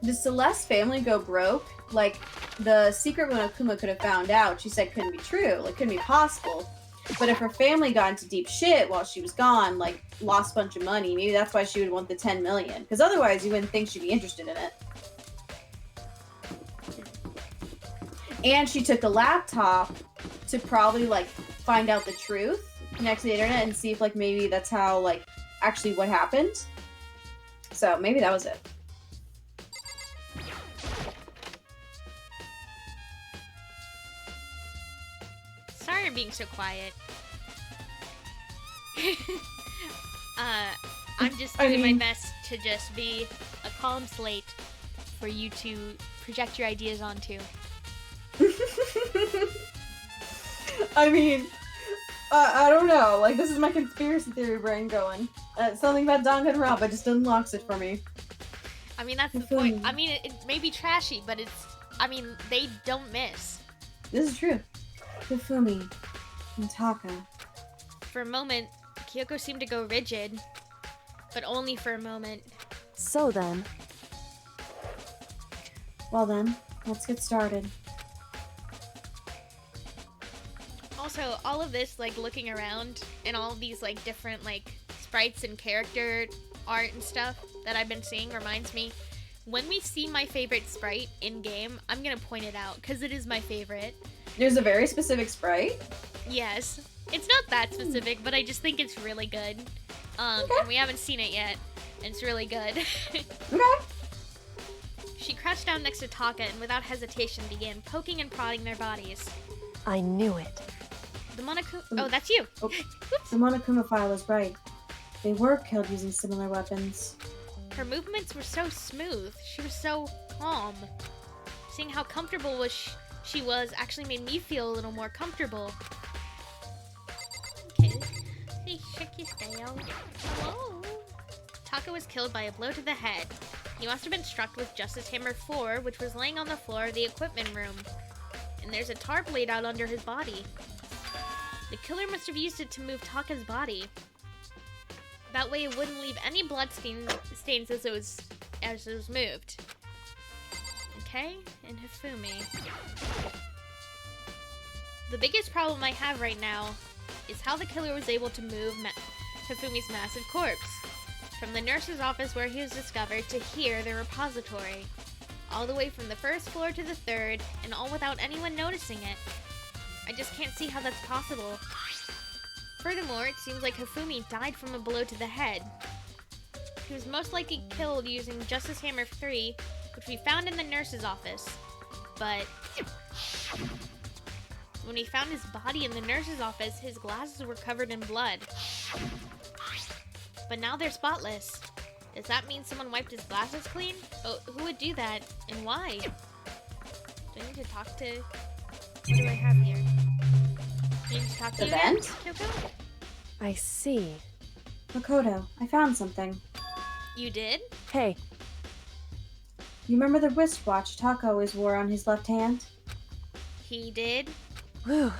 Does Celeste's family go broke? Like, the secret Monokuma could have found out, she said couldn't be true. Like, couldn't be possible. But if her family got into deep shit while she was gone, like, lost a bunch of money, maybe that's why she would want the 10 million. Because otherwise, you wouldn't think she'd be interested in it. And she took a laptop to probably, like, find out the truth, connect to the internet, and see if, like, maybe that's how, like, actually what happened. So, maybe that was it. Sorry I'm being so quiet. I'm just doing my best to just be a calm slate for you to project your ideas onto. I mean, I don't know. Like, this is my conspiracy theory brain going. Something about Danganronpa just unlocks it for me. I mean, that's the point. I mean, it may be trashy, but it's... I mean, they don't miss. This is true. Hifumi and Taka. For a moment, Kyoko seemed to go rigid. But only for a moment. So then... Well then, let's get started. Also, all of this, like, looking around and all of these, like, different, like, sprites and character art and stuff that I've been seeing reminds me, when we see my favorite sprite in-game, I'm gonna point it out, because it is my favorite. There's a very specific sprite? Yes. It's not that specific, but I just think it's really good. And we haven't seen it yet, and it's really good. Okay. She crouched down next to Taka and without hesitation began poking and prodding their bodies. I knew it. The Monokuma... Oh, that's you! Oh, the Monokuma file is right. They were killed using similar weapons. Her movements were so smooth. She was so calm. Seeing how comfortable she was actually made me feel a little more comfortable. Okay. Hey, check your scale. Hello? Taka was killed by a blow to the head. He must have been struck with Justice Hammer 4, which was laying on the floor of the equipment room. And there's a tarp laid out under his body. The killer must have used it to move Taka's body. That way it wouldn't leave any blood stains as it was moved. Okay, and Hifumi. The biggest problem I have right now is how the killer was able to move Hifumi's massive corpse. From the nurse's office where he was discovered to here, the repository. All the way from the first floor to the third, and all without anyone noticing it. I just can't see how that's possible. Furthermore, it seems like Hifumi died from a blow to the head. He was most likely killed using Justice Hammer 3, which we found in the nurse's office. But when we found his body in the nurse's office, his glasses were covered in blood. But now they're spotless. Does that mean someone wiped his glasses clean? Oh, who would do that, and why? Do I need to talk to... What do I have here? Do I need to talk to you again, Kyoko? I see. Makoto, I found something. You did? Hey, You remember the wristwatch Taka always wore on his left hand? He did? whew.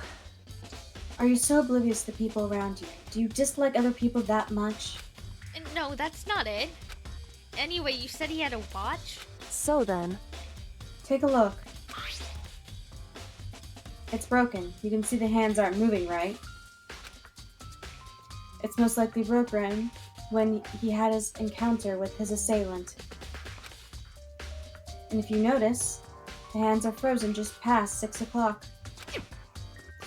Are you so oblivious to the people around you? Do you dislike other people that much? No, that's not it. Anyway, you said he had a watch? So then, Take a look. It's broken. You can see the hands aren't moving, right? It's most likely broken when he had his encounter with his assailant. And if you notice, the hands are frozen just past 6 o'clock.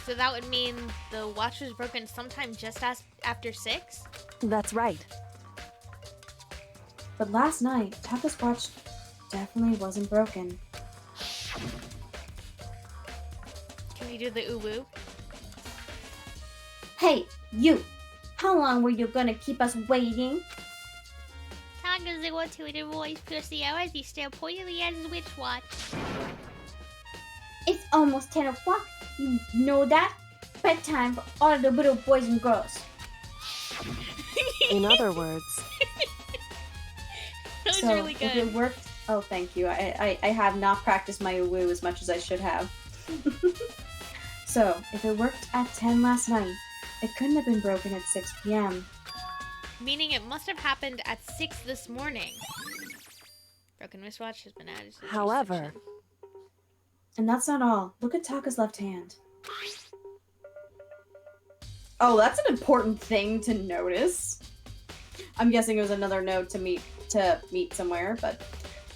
So that would mean the watch was broken sometime just after 6? that's right. But last night, Taka's watch definitely wasn't broken. Can you do the uwu? Hey, you! How long were you gonna keep us waiting? Taka's the one to the voice plus the hours he still pointedly has his witch watch. It's almost 10 o'clock. You know that? Bedtime for all the little boys and girls. In other words, That was So, really if good. it worked... Oh, thank you. I have not practiced my uwu as much as I should have. So, if it worked at 10 last night, it couldn't have been broken at 6 p.m. Meaning it must have happened at 6 this morning. Broken wristwatch has been added to the however, section. And that's not all. Look at Taka's left hand. Oh, that's an important thing to notice. I'm guessing it was another note to meet somewhere, but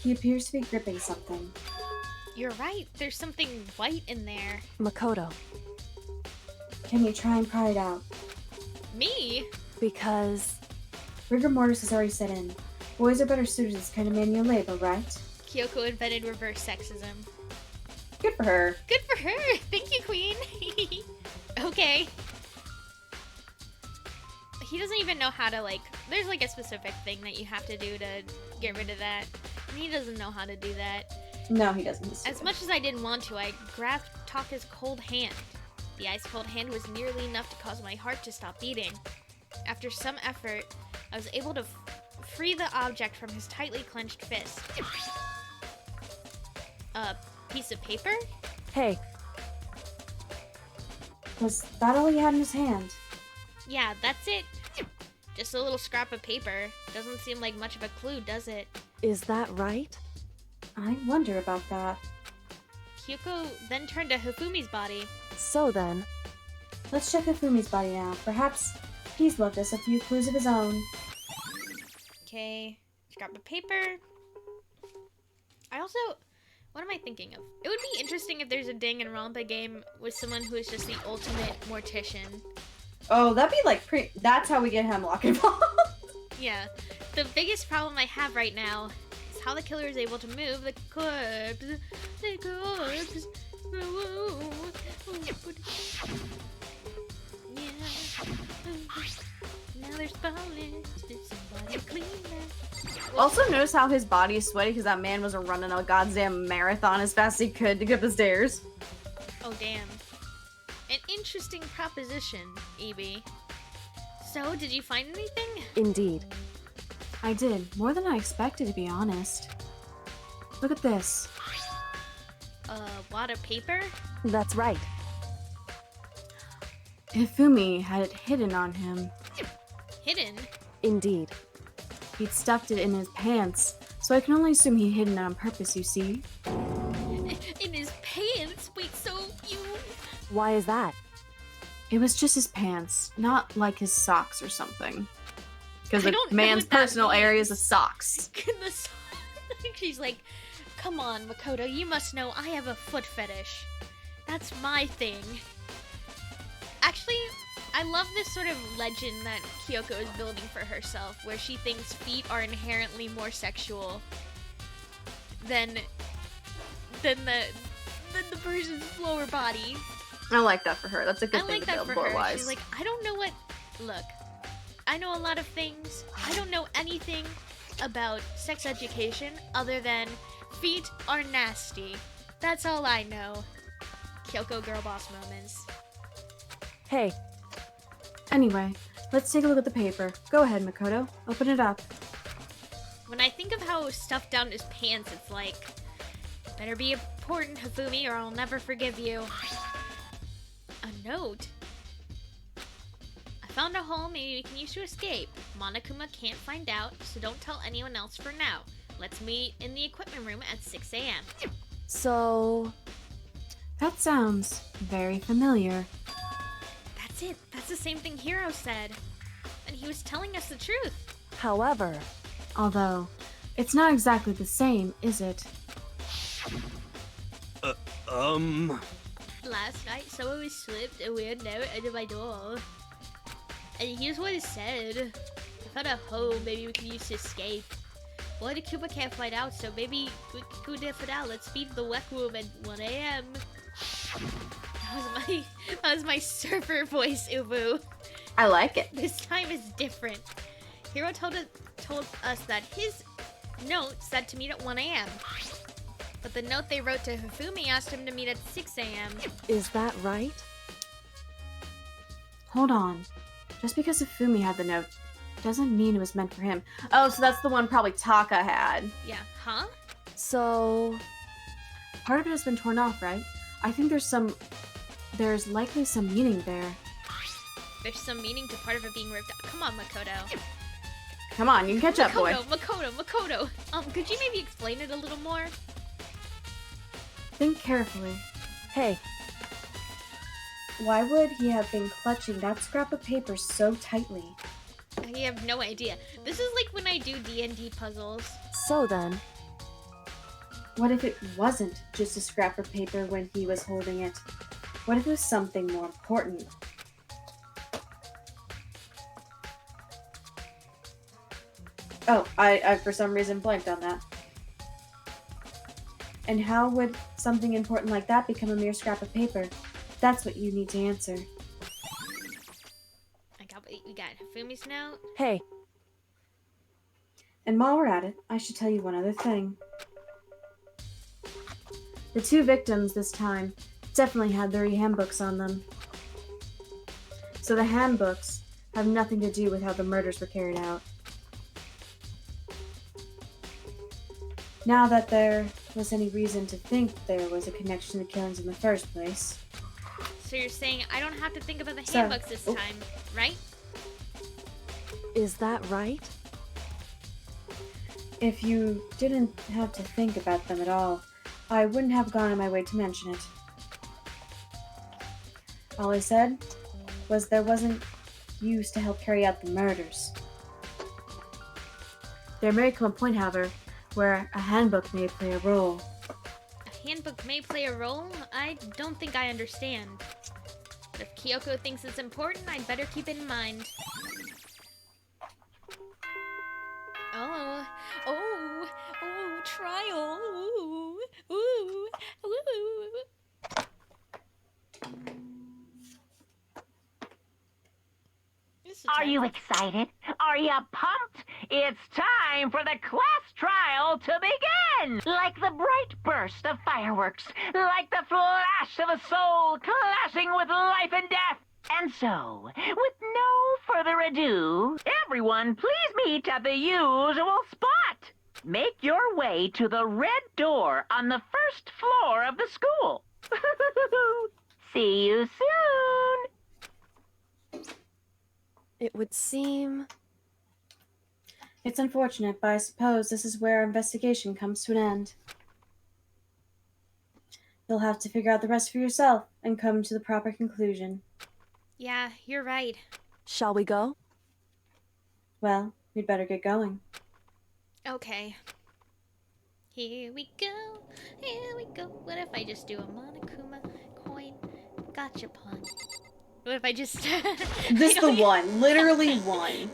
he appears to be gripping something. You're right. There's something white in there. Makoto, Can you try and pry it out? Me? because Rigor mortis has already set in. Boys are better suited to this kind of manual labor, right? Kyoko invented reverse sexism. Good for her. Good for her. Thank you, Queen. Okay. He doesn't even know how to, like, there's like a specific thing that you have to do to get rid of that. And he doesn't know how to do that. No, he doesn't. As much as I didn't want to, I grabbed Taka's cold hand. The ice-cold hand was nearly enough to cause my heart to stop beating. After some effort, I was able to free the object from his tightly clenched fist. A piece of paper? hey, Was that all he had in his hand? Yeah, that's it. Just a little scrap of paper. Doesn't seem like much of a clue, does it? is that right? I wonder about that. Kyoko then turned to Hifumi's body. So then, Let's check Hifumi's body now. Perhaps he's left us a few clues of his own. Okay, scrap of paper. I also, what am I thinking of? It would be interesting if there's a Danganronpa game with someone who is just the ultimate mortician. Oh, that'd be like that's how we get Hemlock involved. Yeah. The biggest problem I have right now is how the killer is able to move the corpse. The corpse. Yeah. Now there's violence. Did somebody clean that? Also, notice how his body is sweaty because that man was running a goddamn marathon as fast as he could to get up the stairs. Oh, damn. An interesting proposition, Evie. So, did you find anything? indeed. I did. More than I expected, to be honest. Look at this. A wad of paper? That's right. Hifumi had it hidden on him. Hidden? Indeed. He'd stuffed it in his pants, so I can only assume he hid it on purpose, you see. In his pants? Wait, so you... Why is that? It was just his pants, not like his socks or something. Because I the don't know man's what that personal means. area is the socks. She's like, come on, Makoto, you must know I have a foot fetish. That's my thing. Actually, I love this sort of legend that Kyoko is building for herself, where she thinks feet are inherently more sexual than the person's lower body. I like that for her. That's a good I thing like to that build for her. lore-wise. She's like, I don't know what... Look, I know a lot of things. I don't know anything about sex education other than feet are nasty. That's all I know. Kyoko girl boss moments. Hey, Anyway, Let's take a look at the paper. Go ahead, Makoto. Open it up. When I think of how stuffed down his pants, it's like, better be important, Hifumi, or I'll never forgive you. A note? I found a hole maybe we can use to escape. Monokuma can't find out, so don't tell anyone else for now. Let's meet in the equipment room at 6 a.m. So... That sounds very familiar. That's it. That's the same thing Hiro said. And he was telling us the truth. However... Although, it's not exactly the same, is it? Last night, someone was slipped a weird note under my door. And here's what it said. I found a hole maybe we can use to escape. Well, the Kuma can't find out, so maybe we can go there for now. Let's be in the rec room at 1 a.m. That was my surfer voice, Ubu. I like it. This time is different. Hiro told us that his note said to meet at 1 a.m. But the note they wrote to Hifumi asked him to meet at 6 a.m. Is that right? Hold on. Just because Hifumi had the note doesn't mean it was meant for him. Oh, so that's the one probably Taka had. Yeah, huh? So... Part of it has been torn off, right? I think there's likely some meaning there. There's some meaning to part of it being ripped out. Come on, Makoto. Come on, you can catch up, boy. Makoto. Could you maybe explain it a little more? Think carefully. Hey. Why would he have been clutching that scrap of paper so tightly? I have no idea. This is like when I do D&D puzzles. So then... What if it wasn't just a scrap of paper when he was holding it? What if it was something more important? Oh, I for some reason blanked on that. And how would something important like that become a mere scrap of paper? That's what you need to answer. I got what you got. Hifumi's note. Hey. And while we're at it, I should tell you one other thing. The two victims this time definitely had their handbooks on them. So the handbooks have nothing to do with how the murders were carried out. Now that there was any reason to think there was a connection to the killings in the first place. So you're saying I don't have to think about the handbooks this time, right? Is that right? If you didn't have to think about them at all, I wouldn't have gone on my way to mention it. All I said was there wasn't used to help carry out the murders. There may come a point, however, where a handbook may play a role. A handbook may play a role? I don't think I understand. But if Kyoko thinks it's important, I'd better keep it in mind. Oh, trial. Ooh. Are you excited? Are you pumped? It's time for the class trial to begin! Like the bright burst of fireworks, like the flash of a soul clashing with life and death. And so, with no further ado, everyone please meet at the usual spot. Make your way to the red door on the first floor of the school. See you soon! It would seem... It's unfortunate, but I suppose this is where our investigation comes to an end. You'll have to figure out the rest for yourself and come to the proper conclusion. Yeah, you're right. Shall we go? Well, we'd better get going. Okay. Here we go. What if I just do a Monokuma coin gotcha pun? What if I just... This the one. Literally one.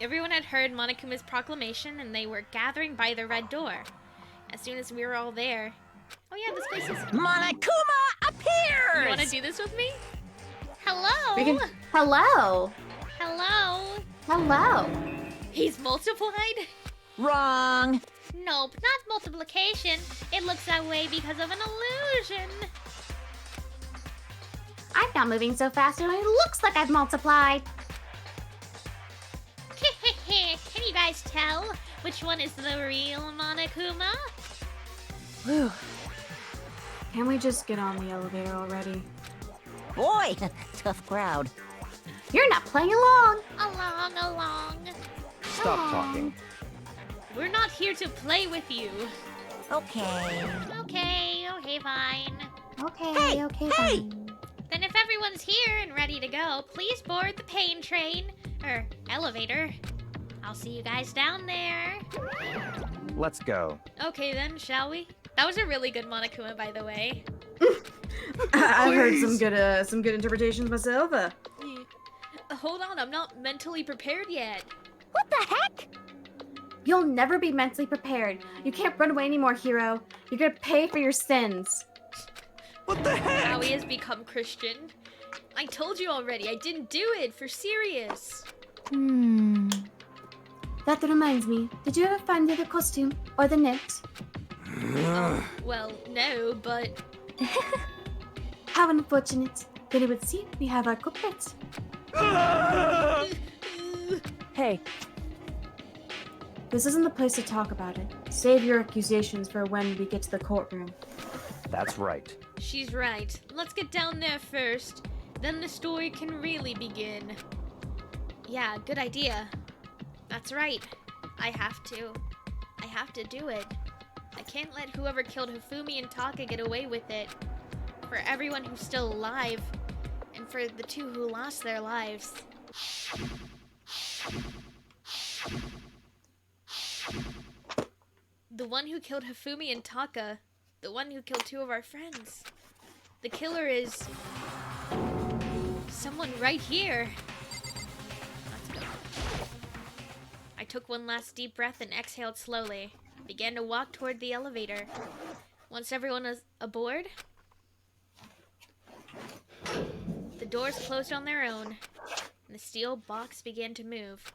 Everyone had heard Monokuma's proclamation and they were gathering by the red door. As soon as we were all there... Oh yeah, this place is... Monokuma appears! You want to do this with me? Hello! Hello! Hello! Hello! He's multiplied? Wrong! Nope, not multiplication. It looks that way because of an illusion. I'm not moving so fast, it only looks like I've multiplied. Can you guys tell which one is the real Monokuma? Whew. Can we just get on the elevator already? Boy, tough crowd. You're not playing along. Along. Stop talking. We're not here to play with you. Okay. Okay, fine. Okay, fine. Then if everyone's here and ready to go, please board the pain train, or elevator. I'll see you guys down there. Let's go. Okay then, shall we? That was a really good Monokuma, by the way. I've heard some good interpretations myself. Hold on, I'm not mentally prepared yet. What the heck? You'll never be mentally prepared. You can't run away anymore, hero. You're gonna pay for your sins. What the heck? Now he has become Christian. I told you already, I didn't do it, for serious. That reminds me, did you ever find the other costume? Or the net? Well, no, but... How unfortunate. Then it would seem we have our culprit. Hey, This isn't the place to talk about it. Save your accusations for when we get to the courtroom. That's right. She's right. Let's get down there first. Then the story can really begin. Yeah, good idea. That's right. I have to do it. I can't let whoever killed Hifumi and Taka get away with it. For everyone who's still alive, and for the two who lost their lives. The one who killed Hifumi and Taka, the one who killed two of our friends. The killer is someone right here. Let's go. I took one last deep breath and exhaled slowly. Began to walk toward the elevator. Once everyone was aboard, the doors closed on their own, and the steel box began to move.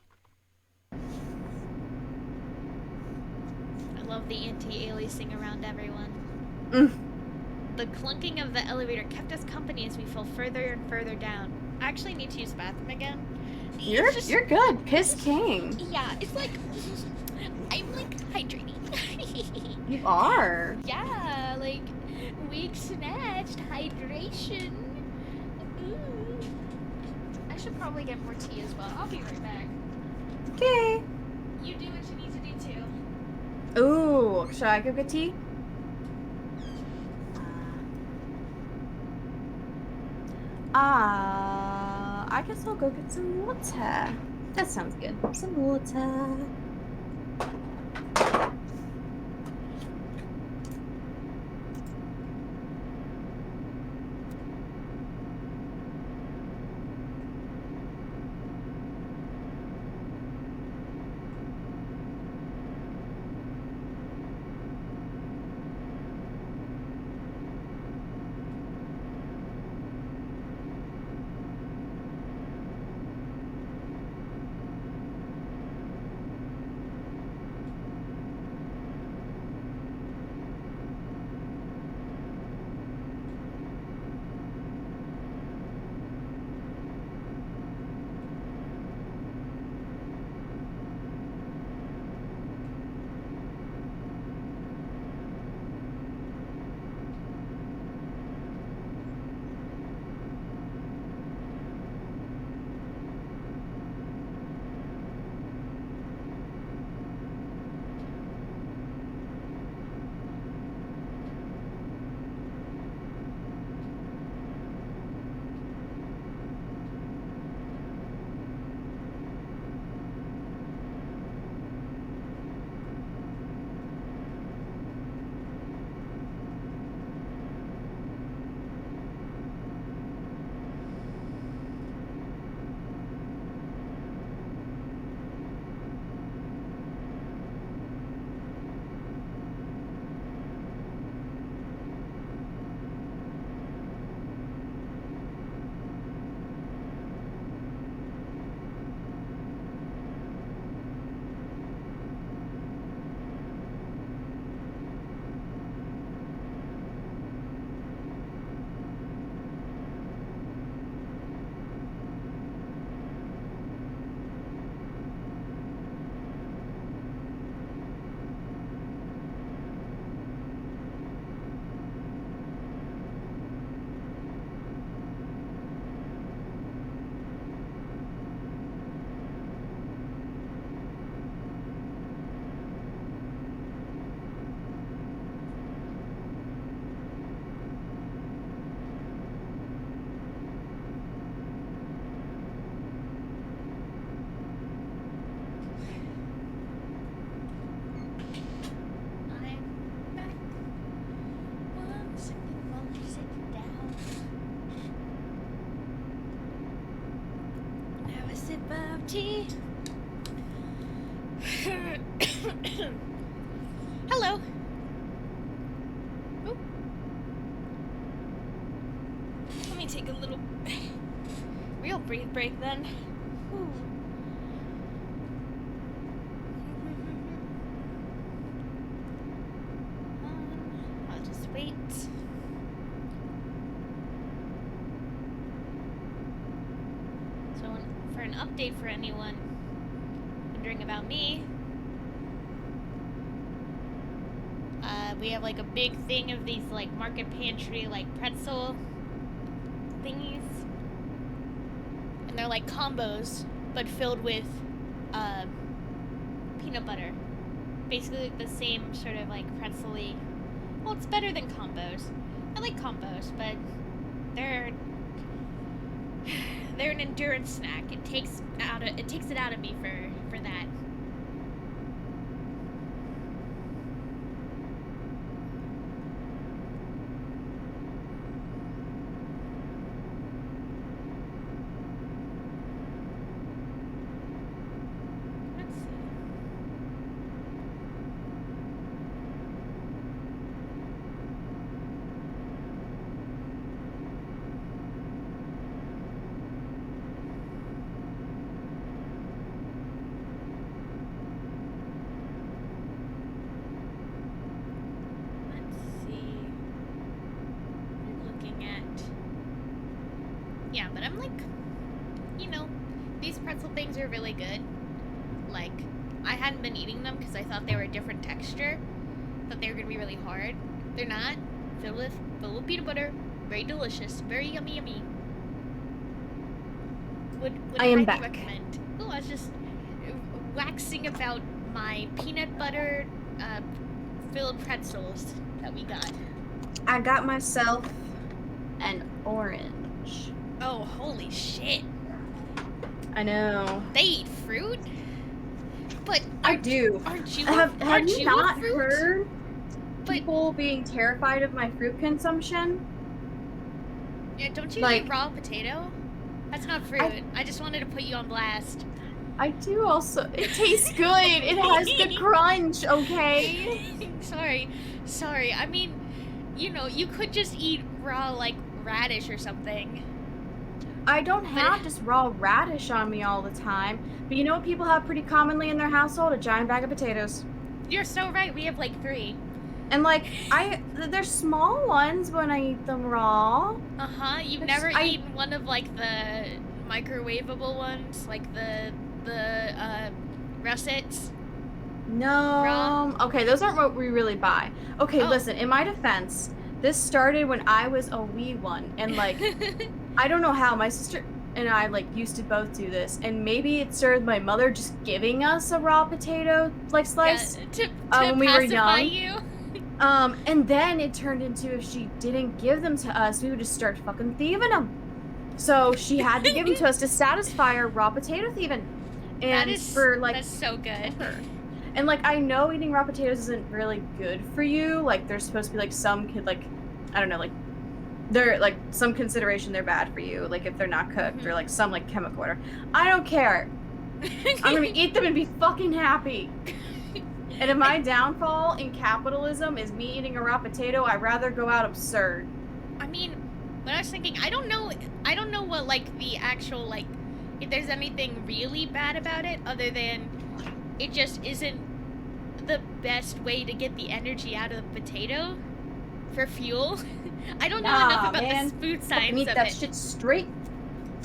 I love the anti-aliasing around everyone. The clunking of the elevator kept us company as we fell further and further down. I actually need to use the bathroom again. You're good. Piss king. Yeah, it's like I'm like hydrating. You are. Yeah, like weak snatched hydration. Ooh. I should probably get more tea as well. I'll be right back. Okay. You do what you need to do too. Ooh, should I go get tea? I guess I'll go get some water. That sounds good. Some water. about tea. Hello. Oop. Let me take a little real breathe break then. Whew. I'll just wait. So for an update for anyone wondering about me, we have like a big thing of these like market pantry like pretzel thingies, and they're like combos but filled with peanut butter, basically like the same sort of like pretzel-y. Well, it's better than combos. I like combos, but they're an endurance snack. It takes it out of me for that. Yeah, but I'm like, you know, these pretzel things are really good. Like, I hadn't been eating them because I thought they were a different texture. Thought they were gonna be really hard. They're not. Filled with peanut butter. Very delicious. Very yummy, yummy. Would I am highly back. recommend. Oh, I was just waxing about my peanut butter filled pretzels that we got. I got myself an orange. Oh, holy shit. I know. They eat fruit? But I do. Aren't you? Have aren't you not fruit? heard But- people being terrified of my fruit consumption? Yeah, don't you Like- eat raw potato? That's not fruit. I just wanted to put you on blast. I do also. It tastes good. It has the crunch, okay? Sorry. I mean, you know, you could just eat raw, like, radish or something. I don't have just raw radish on me all the time. But you know what people have pretty commonly in their household? A giant bag of potatoes. You're so right. We have, like, 3. And, like, they're small ones when I eat them raw. Uh-huh. You've There's- never eaten one of, like, the microwavable ones? Like, the russets? No. Raw? Okay, those aren't what we really buy. Okay, Oh. listen, in my defense, this started when I was a wee one. And, like, I don't know how. My sister and I, like, used to both do this. And maybe it started my mother just giving us a raw potato, like, slice. Yeah, to when we were pacify young. you? And then it turned into if she didn't give them to us, we would just start fucking thieving them. So she had to give them to us to satisfy our raw potato thieving. And that's so good. And like I know eating raw potatoes isn't really good for you. Like there's supposed to be like some I don't know, like they're like some consideration they're bad for you, like if they're not cooked or like some like chemical order. I don't care. I'm gonna eat them and be fucking happy. And if my downfall in capitalism is me eating a raw potato, I'd rather go out absurd. I mean, when I was thinking, I don't know what, like, the actual, like, if there's anything really bad about it, other than it just isn't the best way to get the energy out of the potato for fuel. I don't know enough about the food science eat of that it. shit straight.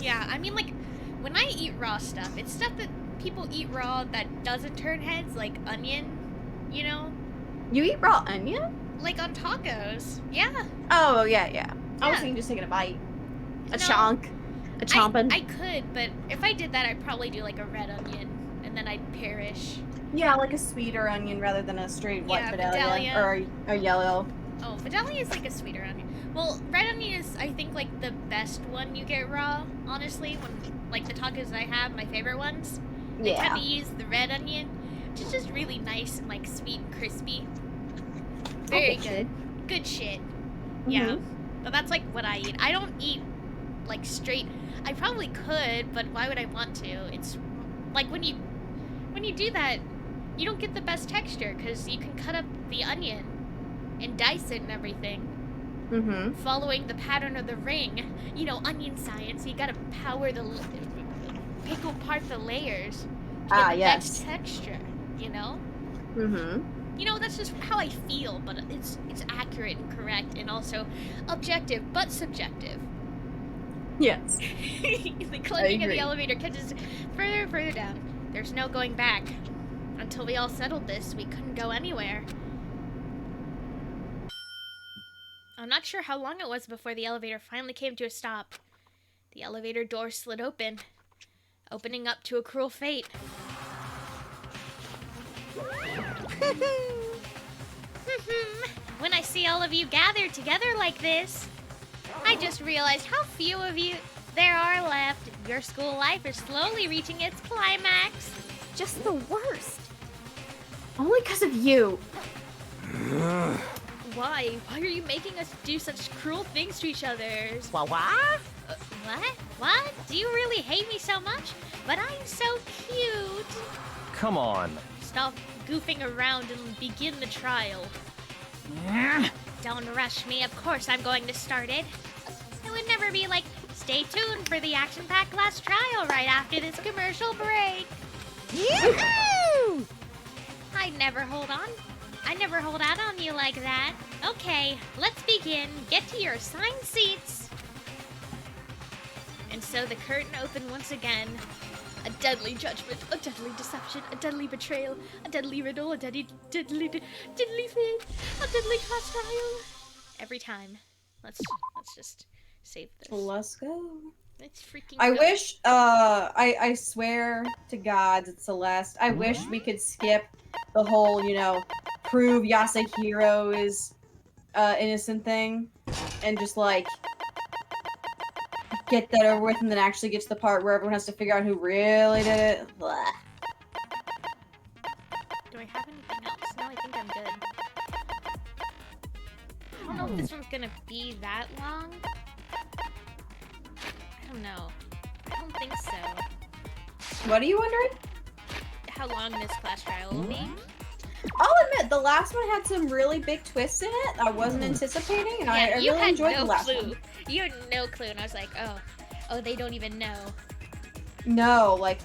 Yeah, I mean, like, when I eat raw stuff, it's stuff that people eat raw that doesn't turn heads, like onion, you know? You eat raw onion? Like on tacos. Yeah. Oh, yeah. I was Yeah. thinking just taking a bite. A No. chunk. A chomping. I could, but if I did that, I'd probably do like a red onion, and then I'd perish. Yeah, like a sweeter onion rather than a straight white Yeah, Vidalia. Vidalia. Or a yellow. Oh, Vidalia is like a sweeter onion. Well, red onion is, I think, like the best one you get raw, honestly. When, like, the tacos I have, my favorite ones, they Yeah. tend to use the red onion, which is just really nice and, like, sweet and crispy. Very good. Good shit. Yeah. But that's, like, what I eat. I don't eat, like, straight... I probably could, but why would I want to? It's like when you do that, you don't get the best texture because you can cut up the onion and dice it and everything. Mm-hmm. Following the pattern of the ring, you know, onion science. You gotta pick apart the layers to get the best texture. You know. Mm-hmm. You know, that's just how I feel, but it's accurate and correct, and also objective but subjective. Yes. The climbing of the elevator catches further and further down. There's no going back. Until we all settled this, we couldn't go anywhere. I'm not sure how long it was before the elevator finally came to a stop. The elevator door slid open, opening up to a cruel fate. When I see all of you gathered together like this, I just realized how few of you there are left. Your school life is slowly reaching its climax. Just the worst. Only because of you. Why? Why are you making us do such cruel things to each other? What? What? Do you really hate me so much? But I'm so cute. Come on. Stop goofing around and begin the trial. Don't rush me. Of course I'm going to start it. It would never be like, stay tuned for the action-packed last trial right after this commercial break. Yoo-hoo! I never hold out on you like that. Okay, let's begin. Get to your assigned seats. And so the curtain opened once again. A deadly judgment, a deadly deception, a deadly betrayal, a deadly riddle, a deadly fate, a deadly class trial. Every time. Let's just save this. Let's go. Let's freaking I go. wish, I swear to God, it's Celeste. I wish we could skip the whole, you know, prove Yasuhiro is innocent thing and just like get that over with and then actually get to the part where everyone has to figure out who really did it. Blah. Do I have anything else? No, I think I'm good. I don't know if this one's gonna be that long. I don't know. I don't think so. What are you wondering? How long this class trial will be? I'll admit, the last one had some really big twists in it I wasn't anticipating, and I you really had enjoyed no the last clue. one. You had no clue, and I was like, oh, they don't even know. No, like,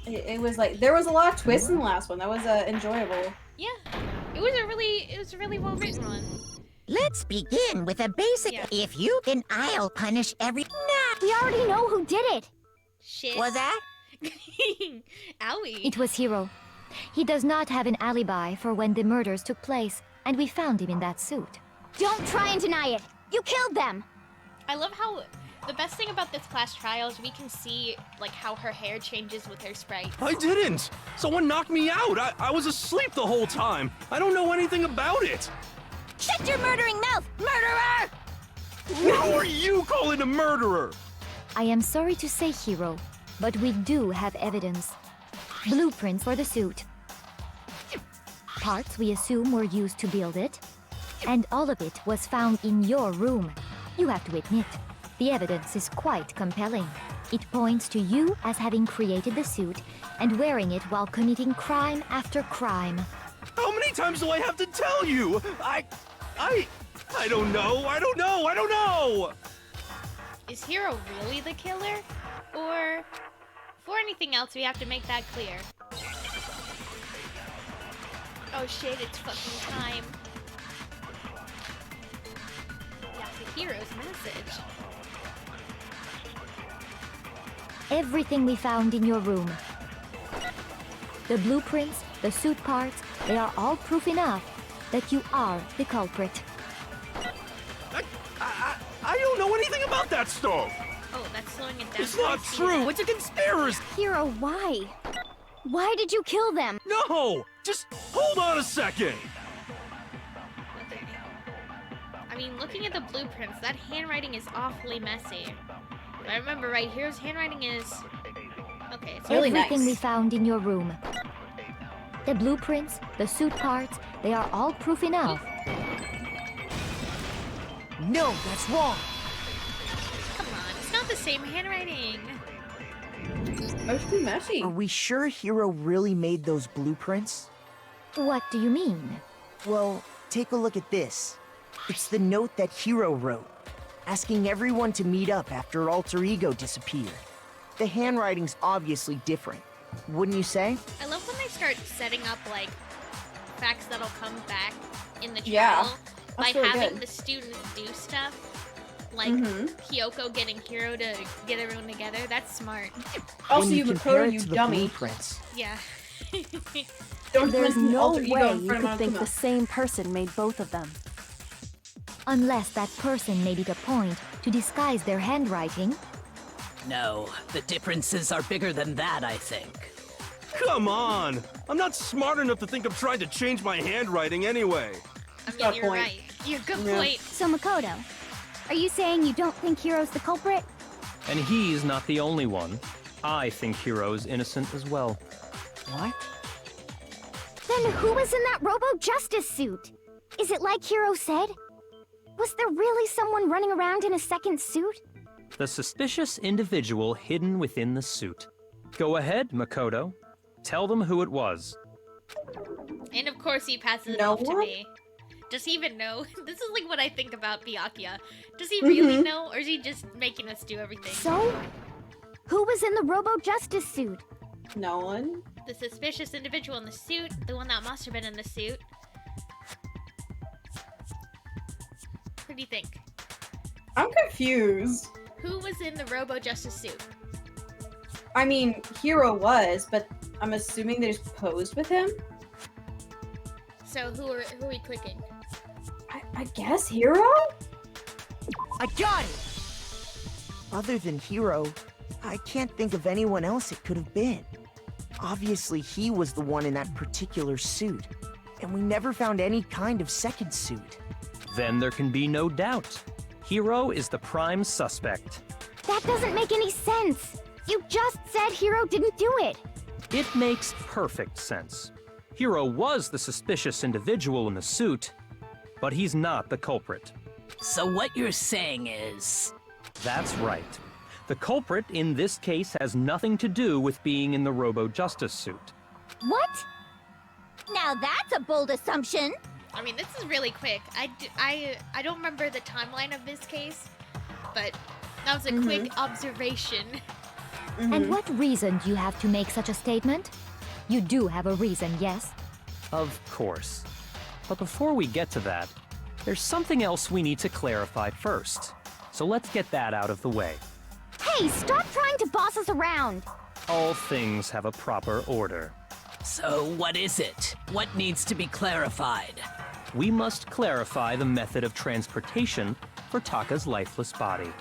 it was like, there was a lot of twists in the last one. That was enjoyable. Yeah, it was a really well written one. Let's begin with a basic. If you then I'll punish every. Nah, we already know who did it. Shit. Was that? Owie. It was Hiro. He does not have an alibi for when the murders took place, and we found him in that suit. Don't try and deny it. You killed them. I love how the best thing about this class trial is we can see like how her hair changes with her sprites. I didn't! Someone knocked me out! I was asleep the whole time! I don't know anything about it! Shut your murdering mouth, murderer! Who are you calling a murderer? I am sorry to say, Hiro, but we do have evidence. Blueprints for the suit. Parts we assume were used to build it. And all of it was found in your room. You have to admit, the evidence is quite compelling. It points to you as having created the suit and wearing it while committing crime after crime. How many times do I have to tell you? I don't know! Is Hiro really the killer? Or, for anything else, we have to make that clear. Oh shit, it's fucking time. Yasuhiro's message. Everything we found in your room. The blueprints, the suit parts, they are all proof enough that you are the culprit. I don't know anything about that stuff! Oh, that's slowing it down. It's not true! It's a conspiracy! Hiro, why? Why did you kill them? No! Just hold on a second! I mean, looking at the blueprints, that handwriting is awfully messy. If I remember right, Hiro's handwriting is... Okay, it's really nice. Everything we found in your room. The blueprints, the suit parts, they are all proof enough. No, that's wrong. Come on, it's not have the same handwriting. Must be messy. Are we sure Hiro really made those blueprints? What do you mean? Well, take a look at this. It's the note that Hiro wrote, asking everyone to meet up after Alter Ego disappeared. The handwriting's obviously different, wouldn't you say? I love when they start setting up, like, facts that'll come back in the trial Yeah, by really having good. the students do stuff. Like Kyoko getting Hiro to get everyone together. That's smart. Also, When you compare Makoto, it you to the dummy. blueprints, Yeah. Don't There's mention no Alter Ego way in you front could of think Monokuma. the same person made both of them. Unless that person made it a point to disguise their handwriting. No, the differences are bigger than that, I think. Come on! I'm not smart enough to think I'm trying to change my handwriting anyway. I mean, got a you're point. right. You're good Yeah. point. So, Makoto, are you saying you don't think Hiro's the culprit? And he's not the only one. I think Hiro's innocent as well. what? Then who was in that Robo-Justice suit? Is it like Hiro said? Was there really someone running around in a second suit? The suspicious individual hidden within the suit. Go ahead, Makoto. Tell them who it was. And of course he passes it No off to one? me. Does he even know? This is like what I think about Byakuya. Does he really know, or is he just making us do everything? So, who was in the Robo-Justice suit? No one. The suspicious individual in the suit, the one that must have been in the suit. What do you think? I'm confused. Who was in the Robo-Justice suit? I mean, Hiro was, but I'm assuming they just posed with him. So who are we clicking? I guess Hiro? I got it! Other than Hiro, I can't think of anyone else it could have been. Obviously, he was the one in that particular suit, and we never found any kind of second suit. Then there can be no doubt. Hiro is the prime suspect. That doesn't make any sense. You just said Hiro didn't do it. It makes perfect sense. Hiro was the suspicious individual in the suit, but he's not the culprit. So what you're saying is... That's right. The culprit in this case has nothing to do with being in the Robo-Justice suit. What? Now that's a bold assumption. I mean, this is really quick. I don't remember the timeline of this case, but that was a quick observation. And what reason do you have to make such a statement? You do have a reason, yes? Of course. But before we get to that, there's something else we need to clarify first. So let's get that out of the way. Hey, stop trying to boss us around. All things have a proper order. So what is it? What needs to be clarified? We must clarify the method of transportation for Taka's lifeless body.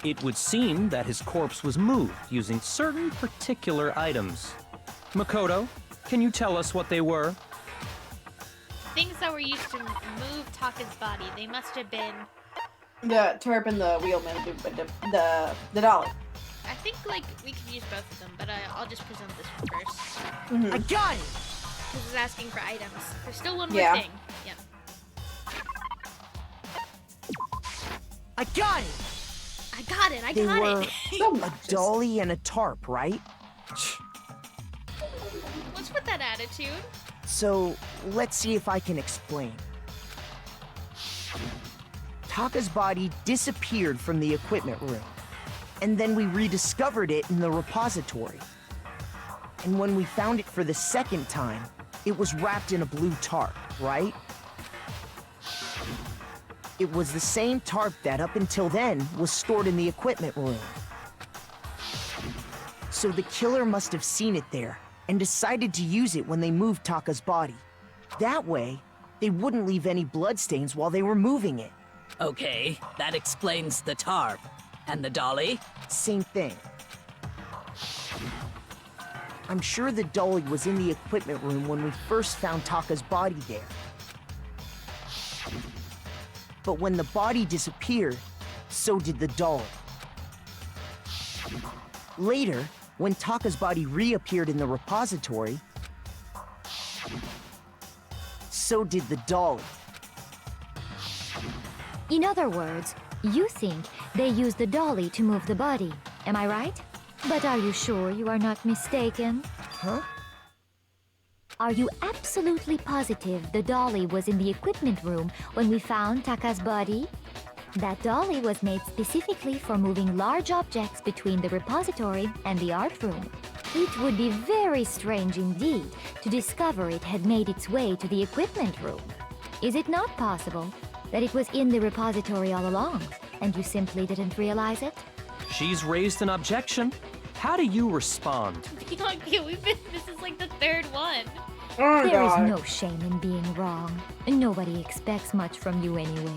It would seem that his corpse was moved using certain particular items. Makoto, can you tell us what they were? Things that were used to move Taka's body. They must have been. The turp and the wheelman, the dolly. I think like we could use both of them, but I'll just present this one first. I got it! This is asking for items. There's still one Yeah. more thing. Yep. I got it! I got it. I They got were it. a dolly and a tarp, right? What's with that attitude? So, let's see if I can explain. Taka's body disappeared from the equipment room, and then we rediscovered it in the repository. And when we found it for the second time, it was wrapped in a blue tarp, right? It was the same tarp that, up until then, was stored in the equipment room. So the killer must have seen it there and decided to use it when they moved Taka's body. That way, they wouldn't leave any bloodstains while they were moving it. Okay, that explains the tarp. And the dolly? Same thing. I'm sure the dolly was in the equipment room when we first found Taka's body there. But when the body disappeared, so did the dolly. Later, when Taka's body reappeared in the repository, so did the dolly. In other words, You think they used the dolly to move the body, am I right? But are you sure you are not mistaken? Huh? Are you absolutely positive the dolly was in the equipment room when we found Taka's body? That dolly was made specifically for moving large objects between the repository and the art room. It would be very strange indeed to discover it had made its way to the equipment room. Is it not possible that it was in the repository all along, and you simply didn't realize it? She's raised an objection. How do you respond? This is like the third one. Oh, There is God. no shame in being wrong. Nobody expects much from you anyway.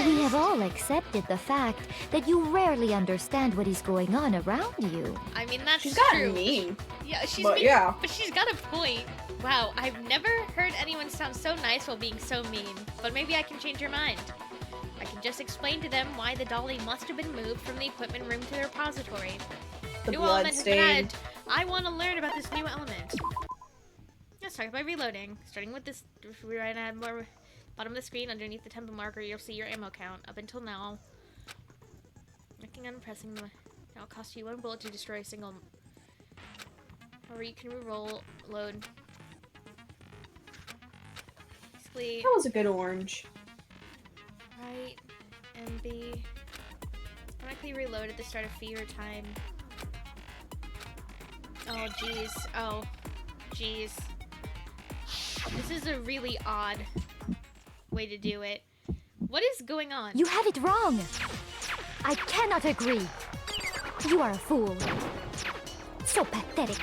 We have all accepted the fact that you rarely understand what is going on around you. I mean, that's She's got true. mean. Yeah, she's But mean, yeah. but she's got a point. Wow, I've never heard anyone sound so nice while being so mean. But maybe I can change your mind. I can just explain to them why the dolly must have been moved from the equipment room to the repository. The New blood element has been stain. added. I want to learn about this new element. Let's start by reloading. Starting with this, we're gonna add more. Bottom of the screen, underneath the tempo marker, you'll see your ammo count. Up until now, clicking and pressing the. Now it costs you 1 bullet to destroy a single. Or you can reroll load. Basically, That was a good orange. right and B. Automatically reload at the start of fever time. Oh jeez. Oh, jeez. This is a really odd way to do it. What is going on? You have it wrong. I cannot agree. You are a fool. So pathetic.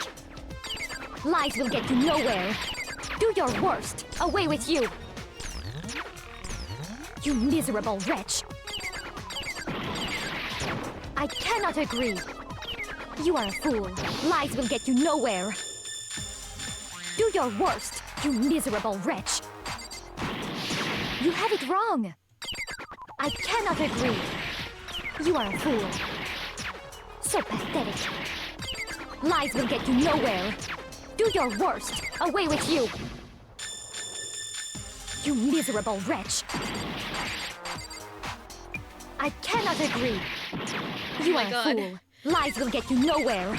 Lies will get you nowhere. Do your worst. Away with you. You miserable wretch. I cannot agree. You are a fool. Lies will get you nowhere. Do your worst, you miserable wretch. You have it wrong. I cannot agree. You are a fool. So pathetic. Lies will get you nowhere. Do your worst. Away with you. You miserable wretch. I cannot agree. You are a fool. Lies will get you nowhere.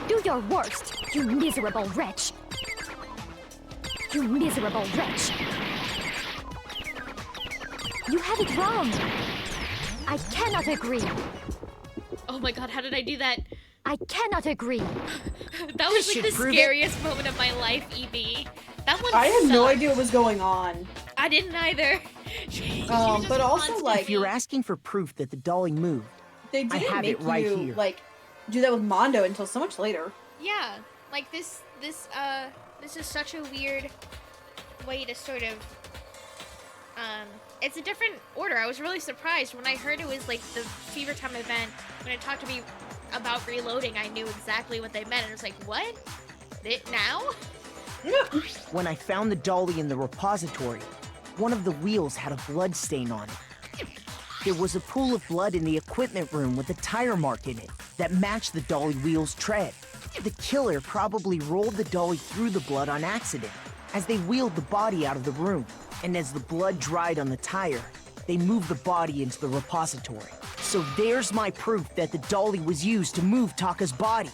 Do your worst, you miserable wretch. You miserable wretch. You have it wrong. I cannot agree. Oh my god, how did I do that? I cannot agree. That was like should the prove it. scariest moment of my life, EB. That one I had no sucked. idea what was going on. I didn't either. But also, like, If you're asking for proof that the dolly moved, they I didn't have make it right you here. like do that with Mondo until so much later. Yeah, like this is such a weird way to sort of, it's a different order. I was really surprised when I heard it was like the Fever Time event. When it talked to me about reloading, I knew exactly what they meant. And it was like, what? It now? when I found the dolly in the repository, one of the wheels had a blood stain on it. There was a pool of blood in the equipment room with a tire mark in it that matched the dolly wheel's tread. The killer probably rolled the dolly through the blood on accident as they wheeled the body out of the room. And as the blood dried on the tire, they moved the body into the repository. So there's my proof that the dolly was used to move Taka's body.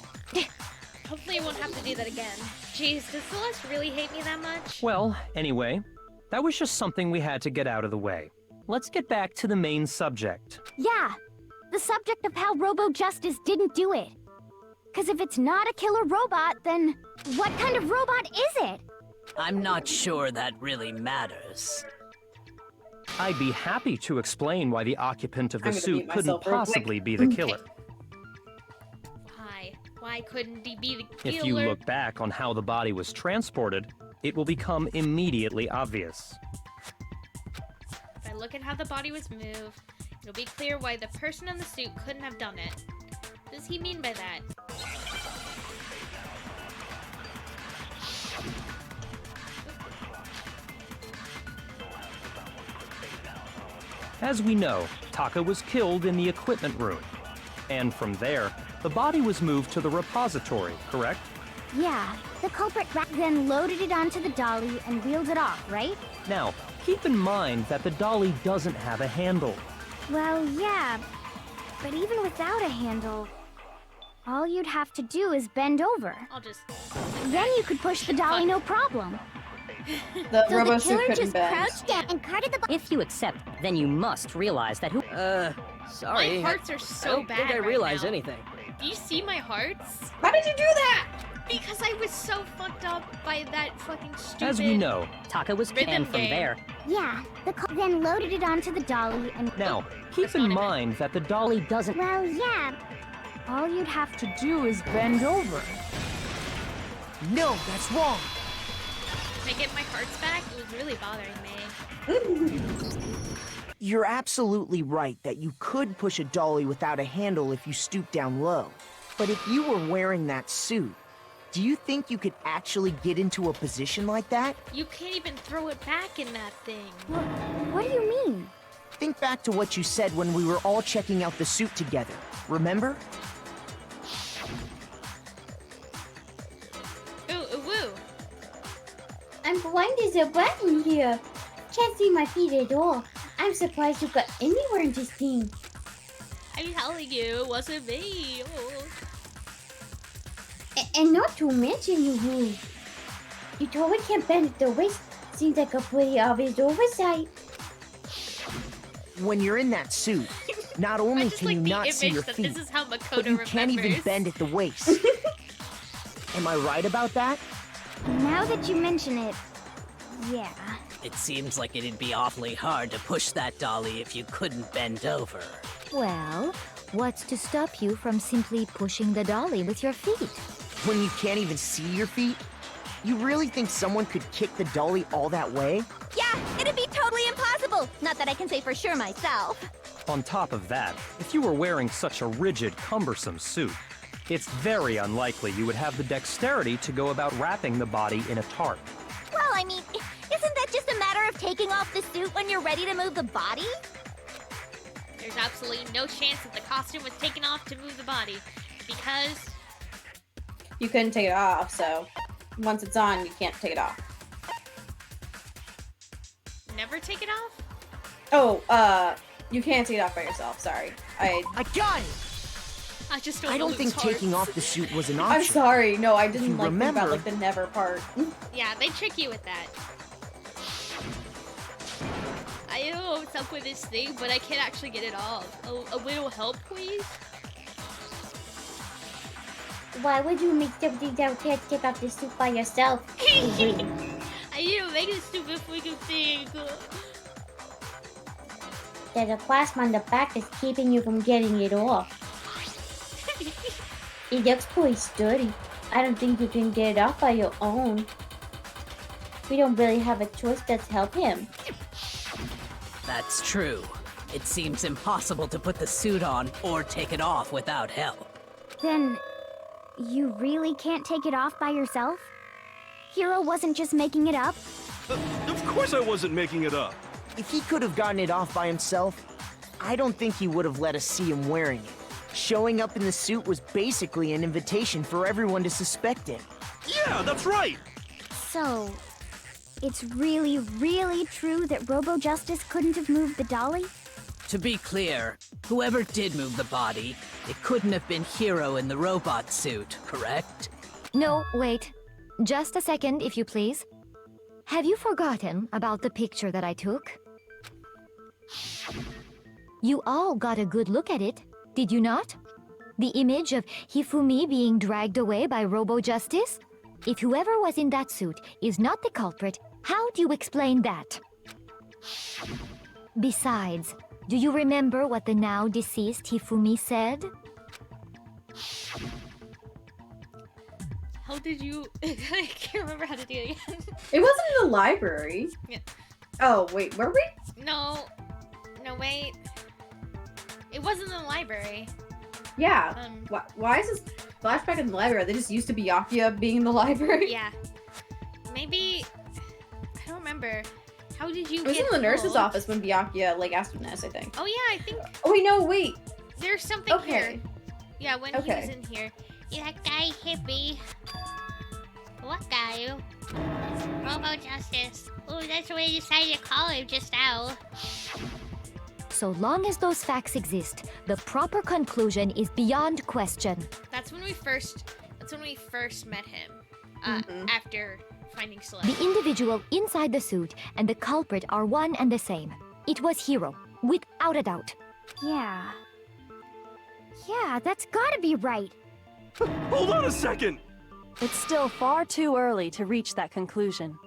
Hopefully I won't have to do that again. Jeez, does Celeste really hate me that much? Well, anyway, that was just something we had to get out of the way. Let's get back to the main subject. Yeah, the subject of how Robo Justice didn't do it. Because if it's not a killer robot, then what kind of robot is it? I'm not sure that really matters. I'd be happy to explain why the occupant of the I'm gonna suit mute myself couldn't real quick. possibly be the killer. Why? Why couldn't he be the killer? If you look back on how the body was transported, it will become immediately obvious. If I look at how the body was moved, it'll be clear why the person in the suit couldn't have done it. What does he mean by that? As we know, Taka was killed in the equipment room. And from there, the body was moved to the repository, correct? Yeah, the culprit then loaded it onto the dolly and wheeled it off, right? Now, keep in mind that the dolly doesn't have a handle. Well, yeah, but even without a handle, all you'd have to do is bend over. I'll just... Then you could push the dolly no problem. The So robo the suit killer couldn't just bend. crouched down and carted the If you accept, then you must realize that who. My Sorry. hearts are I so don't bad think I right realize now. anything. Do you see my hearts? How did you do that? Because I was so fucked up by that fucking stupid... As we know, Taka was Rhythm canned from game. there. Yeah, then loaded it onto the dolly and... now, keep in mind that the dolly doesn't... Well, yeah, all you'd have to do is bend over. No, that's wrong. Can I get my hearts back? It was really bothering me. You're absolutely right that you could push a dolly without a handle if you stoop down low. But if you were wearing that suit, do you think you could actually get into a position like that? You can't even throw it back in that thing. What do you mean? Think back to what you said when we were all checking out the suit together. Remember? Ooh, woo. I'm blind as a button here. Can't see my feet at all. I'm surprised you got anywhere in this thing. I'm telling you, it wasn't me. Oh. And not to mention you move. You totally can't bend at the waist. Seems like a pretty obvious oversight. When you're in that suit, not only can you not see your feet, This is how Makoto but you can't even remembers. bend at the waist. Am I right about that? Now that you mention it, yeah. It seems like it'd be awfully hard to push that dolly if you couldn't bend over. Well, what's to stop you from simply pushing the dolly with your feet? When you can't even see your feet? You really think someone could kick the dolly all that way? Yeah, it'd be totally impossible. Not that I can say for sure myself. On top of that, if you were wearing such a rigid, cumbersome suit, it's very unlikely you would have the dexterity to go about wrapping the body in a tarp. Well, I mean, isn't that just a matter of taking off the suit when you're ready to move the body? There's absolutely no chance that the costume was taken off to move the body. Because... You couldn't take it off, so once it's on, you can't take it off. Never take it off? Oh, you can't take it off by yourself. Sorry, I got it. I just I don't think taking off the suit was an option. I'm sorry. No, I didn't you like think remember- about like the never part. Yeah, they trick you with that. I don't know what's up with this thing, but I can't actually get it off. A little help, please? Why would you make something that can't take off the suit by yourself? I didn't make a stupid freaking thing. There's a clasp on the back that's keeping you from getting it off. It looks pretty sturdy. I don't think you can get it off by your own. We don't really have a choice but to help him. That's true. It seems impossible to put the suit on or take it off without help. Then, you really can't take it off by yourself? Hero wasn't just making it up? Of course I wasn't making it up. If he could have gotten it off by himself, I don't think he would have let us see him wearing it. Showing up in the suit was basically an invitation for everyone to suspect him. Yeah, that's right. So, it's really, really true that Robo Justice couldn't have moved the dolly? To be clear, whoever did move the body, it couldn't have been Hero in the robot suit, correct? No, wait. Just a second, if you please. Have you forgotten about the picture that I took? You all got a good look at it, did you not? The image of Hifumi being dragged away by Robo Justice? If whoever was in that suit is not the culprit, how do you explain that? Besides, do you remember what the now deceased Hifumi said? How did you... I can't remember how to do it again. It wasn't in the library. Yeah. Oh wait, were we? No. No, wait. It wasn't in the library. Yeah. Why is this flashback in the library? They just used to be Yakuya being in the library. Yeah. Maybe... I don't remember. How did you It was get in the nurse's pulled? office when Byakuya like asked for Ness, I think. Oh yeah, I think... Oh wait, no, wait. There's something here. Yeah, when he was Okay. in here. That guy hippie. What guy? Robo Justice. Oh, that's what I decided to call him just now. So long as those facts exist, the proper conclusion is beyond question. That's when we first met him. After finding Celeste. The individual inside the suit and the culprit are one and the same. It was Hiro, without a doubt. Yeah. Yeah, that's gotta be right. Hold on a second! It's still far too early to reach that conclusion.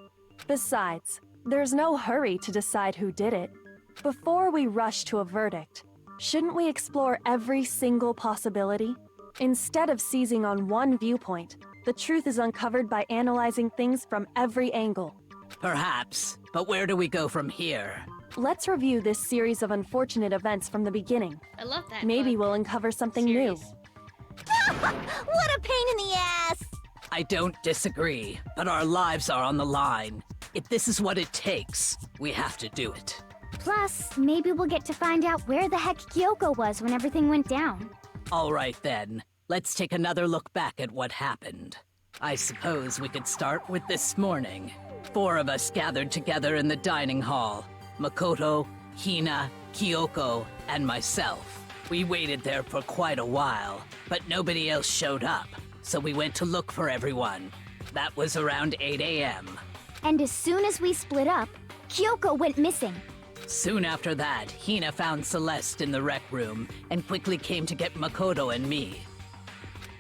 Besides, there's no hurry to decide who did it. Before we rush to a verdict, shouldn't we explore every single possibility? Instead of seizing on one viewpoint, the truth is uncovered by analyzing things from every angle. Perhaps, but where do we go from here? Let's review this series of unfortunate events from the beginning. I love that. Maybe we'll uncover something new. What a pain in the ass! I don't disagree, but our lives are on the line. If this is what it takes, we have to do it. Plus, maybe we'll get to find out where the heck Kyoko was when everything went down. All right then, let's take another look back at what happened. I suppose we could start with this morning. 4 of us gathered together in the dining hall. Makoto, Hina, Kyoko, and myself. We waited there for quite a while, but nobody else showed up, so we went to look for everyone. That was around 8 a.m. And as soon as we split up, Kyoko went missing. Soon after that, Hina found Celeste in the rec room and quickly came to get Makoto and me.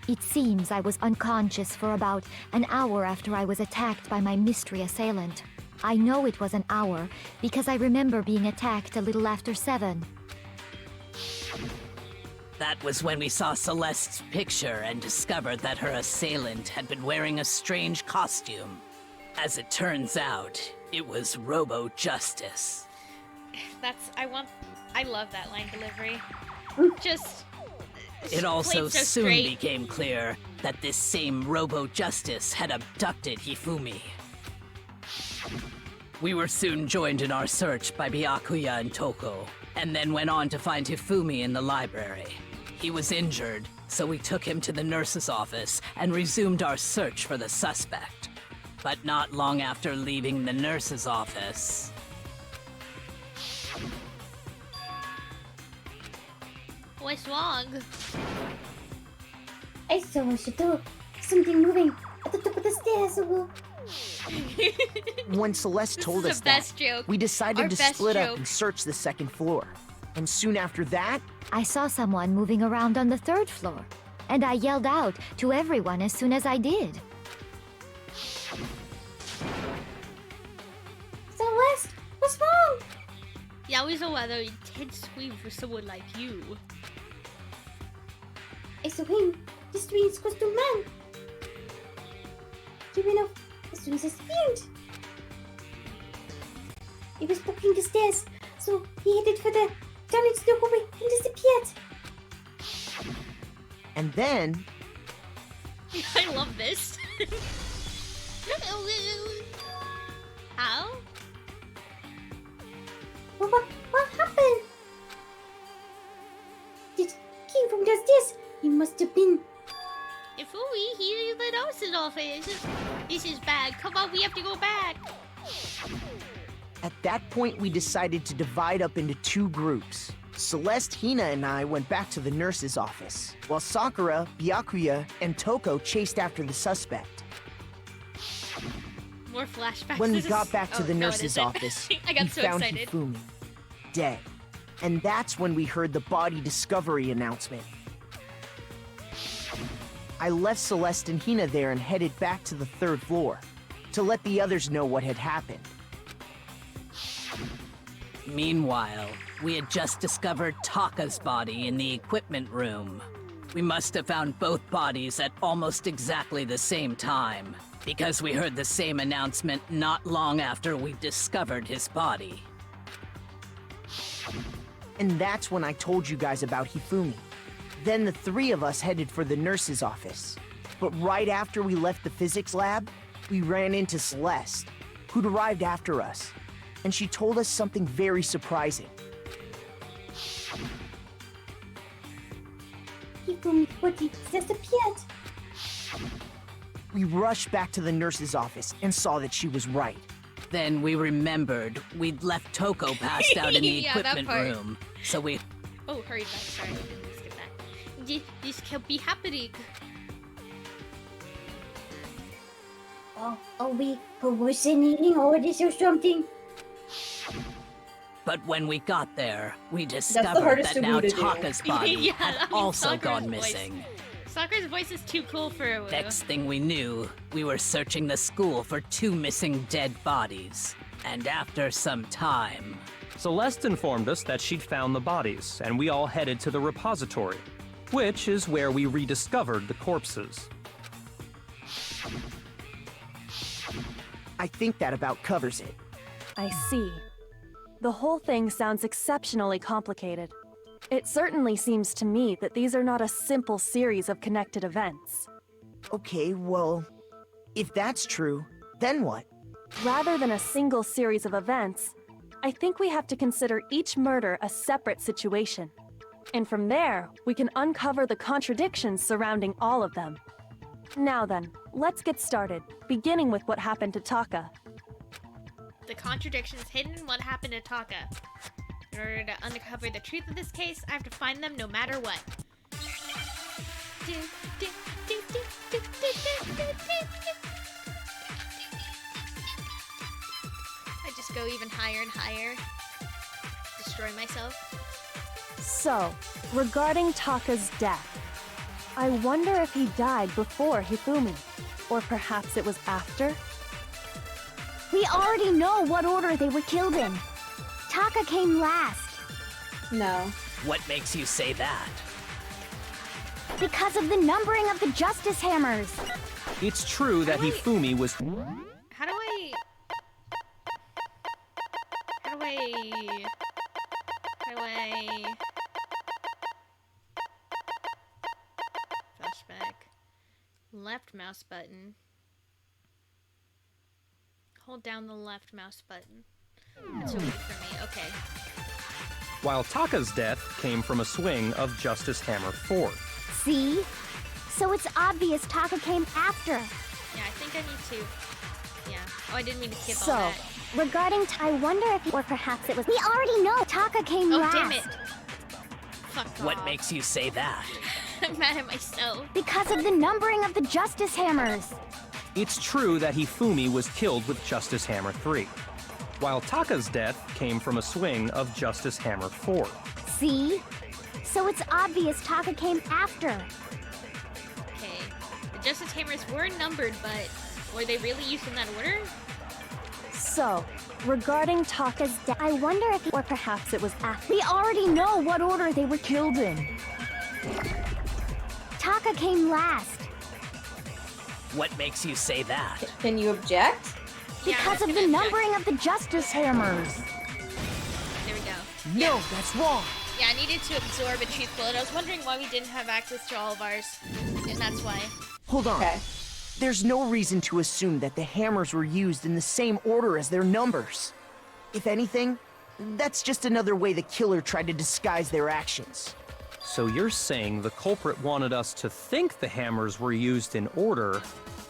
It seems I was unconscious for about an hour after I was attacked by my mystery assailant. I know it was an hour because I remember being attacked a little after 7. That was when we saw Celeste's picture and discovered that her assailant had been wearing a strange costume. As it turns out, it was Robo Justice. I love that line delivery. Just... It also so soon straight. became clear that this same Robo Justice had abducted Hifumi. We were soon joined in our search by Byakuya and Toko, and then went on to find Hifumi in the library. He was injured, so we took him to the nurse's office and resumed our search for the suspect. But not long after leaving the nurse's office... What's wrong? I saw a shadow. Something moving at the top of the stairs. When Celeste told us that, we decided to split up and search the second floor. And soon after that... I saw someone moving around on the 3rd floor, and I yelled out to everyone as soon as I did. Celeste, what's wrong? Yeah, we saw rather intense scream for someone like you. It's a wing. The strange costume man. He went off as soon as I screamed. He was blocking the stairs, so he headed for the down into the hallway and disappeared. And then... I love this. How? What happened? It came from downstairs. He must have been... If we hear the nurse's office. This is bad. Come on, we have to go back. At that point, we decided to divide up into 2 groups. Celeste, Hina, and I went back to the nurse's office, while Sakura, Byakuya, and Toko chased after the suspect. More flashbacks. When we got back to the no, nurse's office, I got we so found excited. Hifumi, dead. And that's when we heard the body discovery announcement. I left Celeste and Hina there and headed back to the 3rd floor to let the others know what had happened. Meanwhile, we had just discovered Taka's body in the equipment room. We must have found both bodies at almost exactly the same time, because we heard the same announcement not long after we discovered his body. And that's when I told you guys about Hifumi. Then the 3 of us headed for the nurse's office. But right after we left the physics lab, we ran into Celeste, who'd arrived after us. And she told us something very surprising. Hifumi's body disappeared. We rushed back to the nurse's office and saw that she was right. Then we remembered we'd left Toko passed out in the Yeah, that equipment part. room. So we... Oh, hurry back. Sorry. Skip that. This can be happening. Are we hallucinating orders or something? But when we got there, we the discovered hardest that now to do. Taka's body Yeah, had I mean, also Sakura's gone voice. missing. Sakura's voice is too cool for a woo. Next thing we knew, we were searching the school for 2 missing dead bodies. And after some time... Celeste informed us that she'd found the bodies, and we all headed to the repository, which is where we rediscovered the corpses. I think that about covers it. I see. The whole thing sounds exceptionally complicated. It certainly seems to me that these are not a simple series of connected events. Okay, well, if that's true, then what? Rather than a single series of events, I think we have to consider each murder a separate situation. And from there, we can uncover the contradictions surrounding all of them. Now then, let's get started, beginning with what happened to Taka. The contradictions hidden in what happened to Taka. In order to uncover the truth of this case, I have to find them no matter what. I just go even higher and higher. Destroy myself. So, regarding Taka's death, I wonder if he died before Hifumi, or perhaps it was after? We already know what order they were killed in. Taka came last. No. What makes you say that? Because of the numbering of the Justice Hammers. It's true that Hifumi was... How do I... Flashback. Left mouse button. Hold down the left mouse button. That's a way for me. Okay. While Taka's death came from a swing of Justice Hammer 4. See? So it's obvious Taka came after. Yeah, I think I need to... Yeah. Oh, I didn't mean to skip So, all that. regarding I wonder if... Or perhaps it was... We already know Taka came last. Oh, damn it. Fuck What off. makes you say that? I'm mad at myself. Because of the numbering of the Justice Hammers. It's true that Hifumi was killed with Justice Hammer 3, while Taka's death came from a swing of Justice Hammer 4. See? So it's obvious Taka came after. Okay. The Justice Hammers were numbered, but were they really used in that order? So, regarding Taka's death, I wonder if... Or perhaps it was after. We already know what order they were killed in. Taka came last. What makes you say that? Can you object? Because of the numbering of the Justice Hammers. There we go. No, that's wrong. Yeah, I needed to absorb a truth bullet. I was wondering why we didn't have access to all of ours. And that's why. Hold on. Okay. There's no reason to assume that the hammers were used in the same order as their numbers. If anything, that's just another way the killer tried to disguise their actions. So you're saying the culprit wanted us to think the hammers were used in order,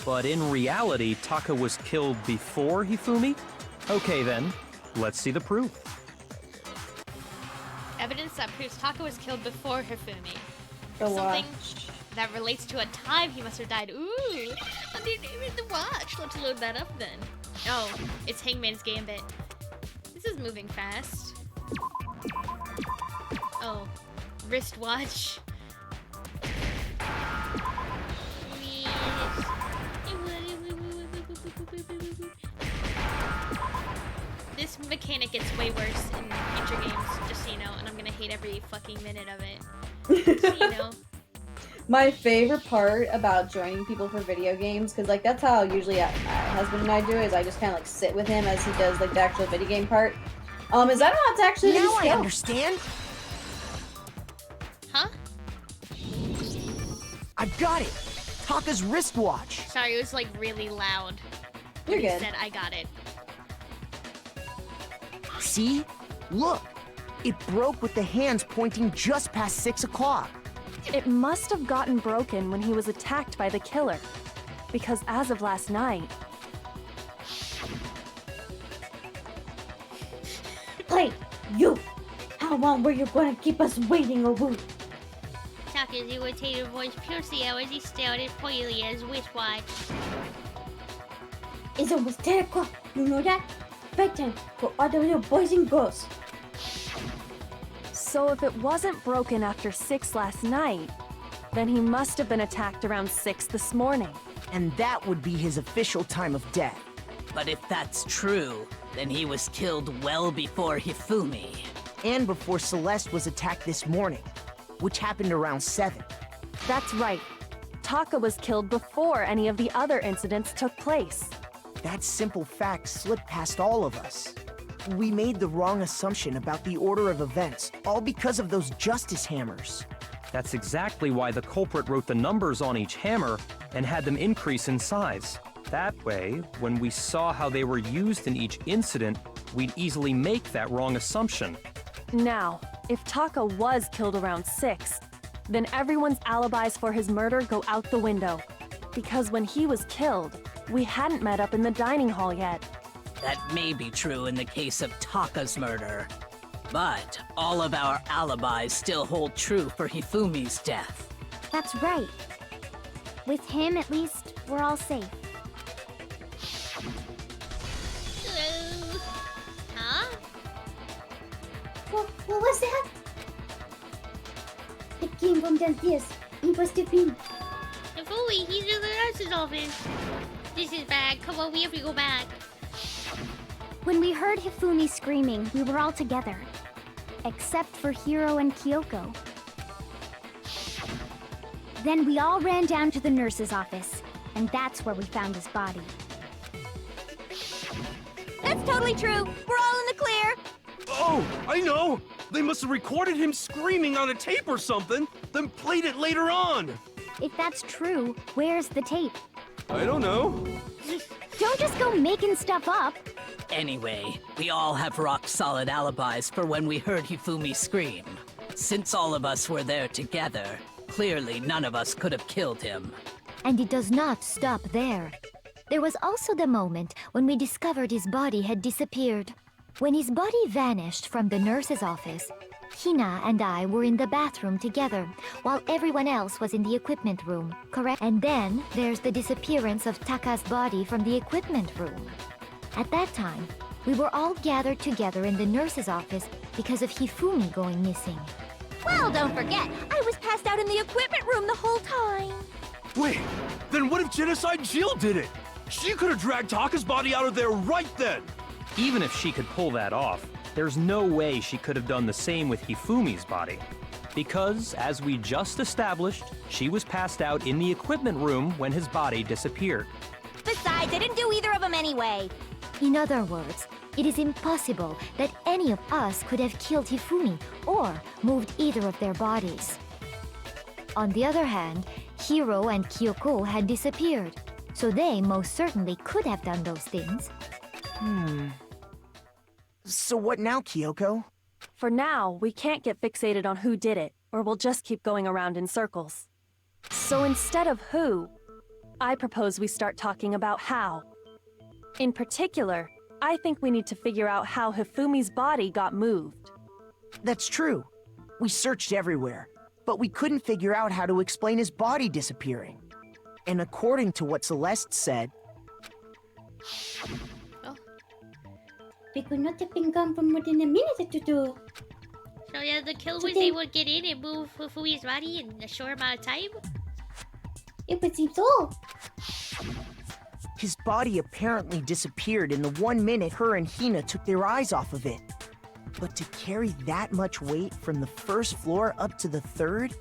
but in reality, Taka was killed before Hifumi? Okay then, let's see the proof. Evidence that proves Taka was killed before Hifumi. The Something watch. that relates to a time he must have died. Ooh, I didn't even the watch. Let's load that up then. Oh, it's Hangman's Gambit. This is moving fast. Oh, wristwatch. This mechanic gets way worse in future games, just so you know, and I'm gonna hate every fucking minute of it. Just so you know. My favorite part about joining people for video games, because like that's how usually my husband and I do it, is I just kind of like sit with him as he does like the actual video game part. Is I don't have to actually Now I skill. understand. Huh? I've got it. Taka's wristwatch. Sorry, it was like really loud. You're When he good. said I got it. See? Look. It broke with the hands pointing just past 6 o'clock. it must have gotten broken when he was attacked by the killer. Because as of last night, Hey, you! How long were you gonna keep us waiting, Obu? Taka's irritated voice pierced the air as he stared at Poily at his wristwatch. It's almost 10 o'clock, you know that? Bedtime for all the little boys and girls. so if it wasn't broken after 6 last night, then he must have been attacked around 6 this morning. And that would be his official time of death. But if that's true, then he was killed well before Hifumi. And before Celeste was attacked this morning, which happened around 7. That's right. Taka was killed before any of the other incidents took place. That simple fact slipped past all of us. We made the wrong assumption about the order of events, all because of those justice hammers. That's exactly why the culprit wrote the numbers on each hammer and had them increase in size. That way, when we saw how they were used in each incident, we'd easily make that wrong assumption. Now, if Taka was killed around 6, then everyone's alibis for his murder go out the window. Because when he was killed, we hadn't met up in the dining hall yet. That may be true in the case of Taka's murder. But all of our alibis still hold true for Hifumi's death. That's right. With him, at least, we're all safe. Huh? What was that? It came from downstairs. It must have been. Hifumi, he's in the nurse's office. This is bad. Come on, we have to go back. When we heard Hifumi screaming, we were all together. Except for Hiro and Kyoko. Then we all ran down to the nurse's office, and that's where we found his body. That's totally true. We're all in the clear. Oh, I know! They must have recorded him screaming on a tape or something, then played it later on! If that's true, where's the tape? I don't know. Don't just go making stuff up. Anyway, we all have rock-solid alibis for when we heard Hifumi scream. Since all of us were there together, clearly none of us could have killed him. And it does not stop there. There was also the moment when we discovered his body had disappeared. When his body vanished from the nurse's office, Hina and I were in the bathroom together, while everyone else was in the equipment room, correct? And then there's the disappearance of Taka's body from the equipment room. At that time, we were all gathered together in the nurse's office because of Hifumi going missing. Well, don't forget, I was passed out in the equipment room the whole time. Wait, then what if Genocide Jill did it? She could have dragged Taka's body out of there right then! Even if she could pull that off, there's no way she could have done the same with Hifumi's body. Because, as we just established, she was passed out in the equipment room when his body disappeared. Besides, I didn't do either of them anyway. In other words, it is impossible that any of us could have killed Hifumi or moved either of their bodies. On the other hand, Hiro and Kyoko had disappeared, so they most certainly could have done those things. So what now, Kyoko? For now, we can't get fixated on who did it, or we'll just keep going around in circles. So instead of who, I propose we start talking about how. In particular, I think we need to figure out how Hifumi's body got moved. That's true. We searched everywhere, but we couldn't figure out how to explain his body disappearing. And according to what Celeste said... We could not have been gone for more than a minute or two. So yeah, the kill was able to get in and move Hifumi's body in a short amount of time? It would seem so. His body apparently disappeared in the 1 minute her and Hina took their eyes off of it. But to carry that much weight from the first floor up to the 3rd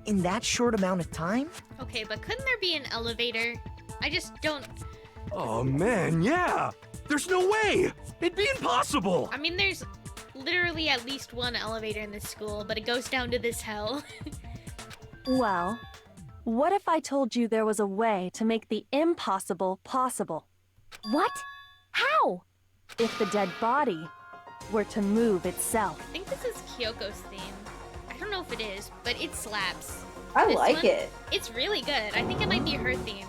in that short amount of time? Okay, but couldn't there be an elevator? I just don't... Oh man, yeah! There's no way! It'd be impossible! I mean, there's literally at least one elevator in this school, but it goes down to this hell. Well, what if I told you there was a way to make the impossible possible? What? How? If the dead body were to move itself. I think this is Kyoko's theme. I don't know if it is, but it slaps. I This like one, it. It's really good. I think it might be her theme.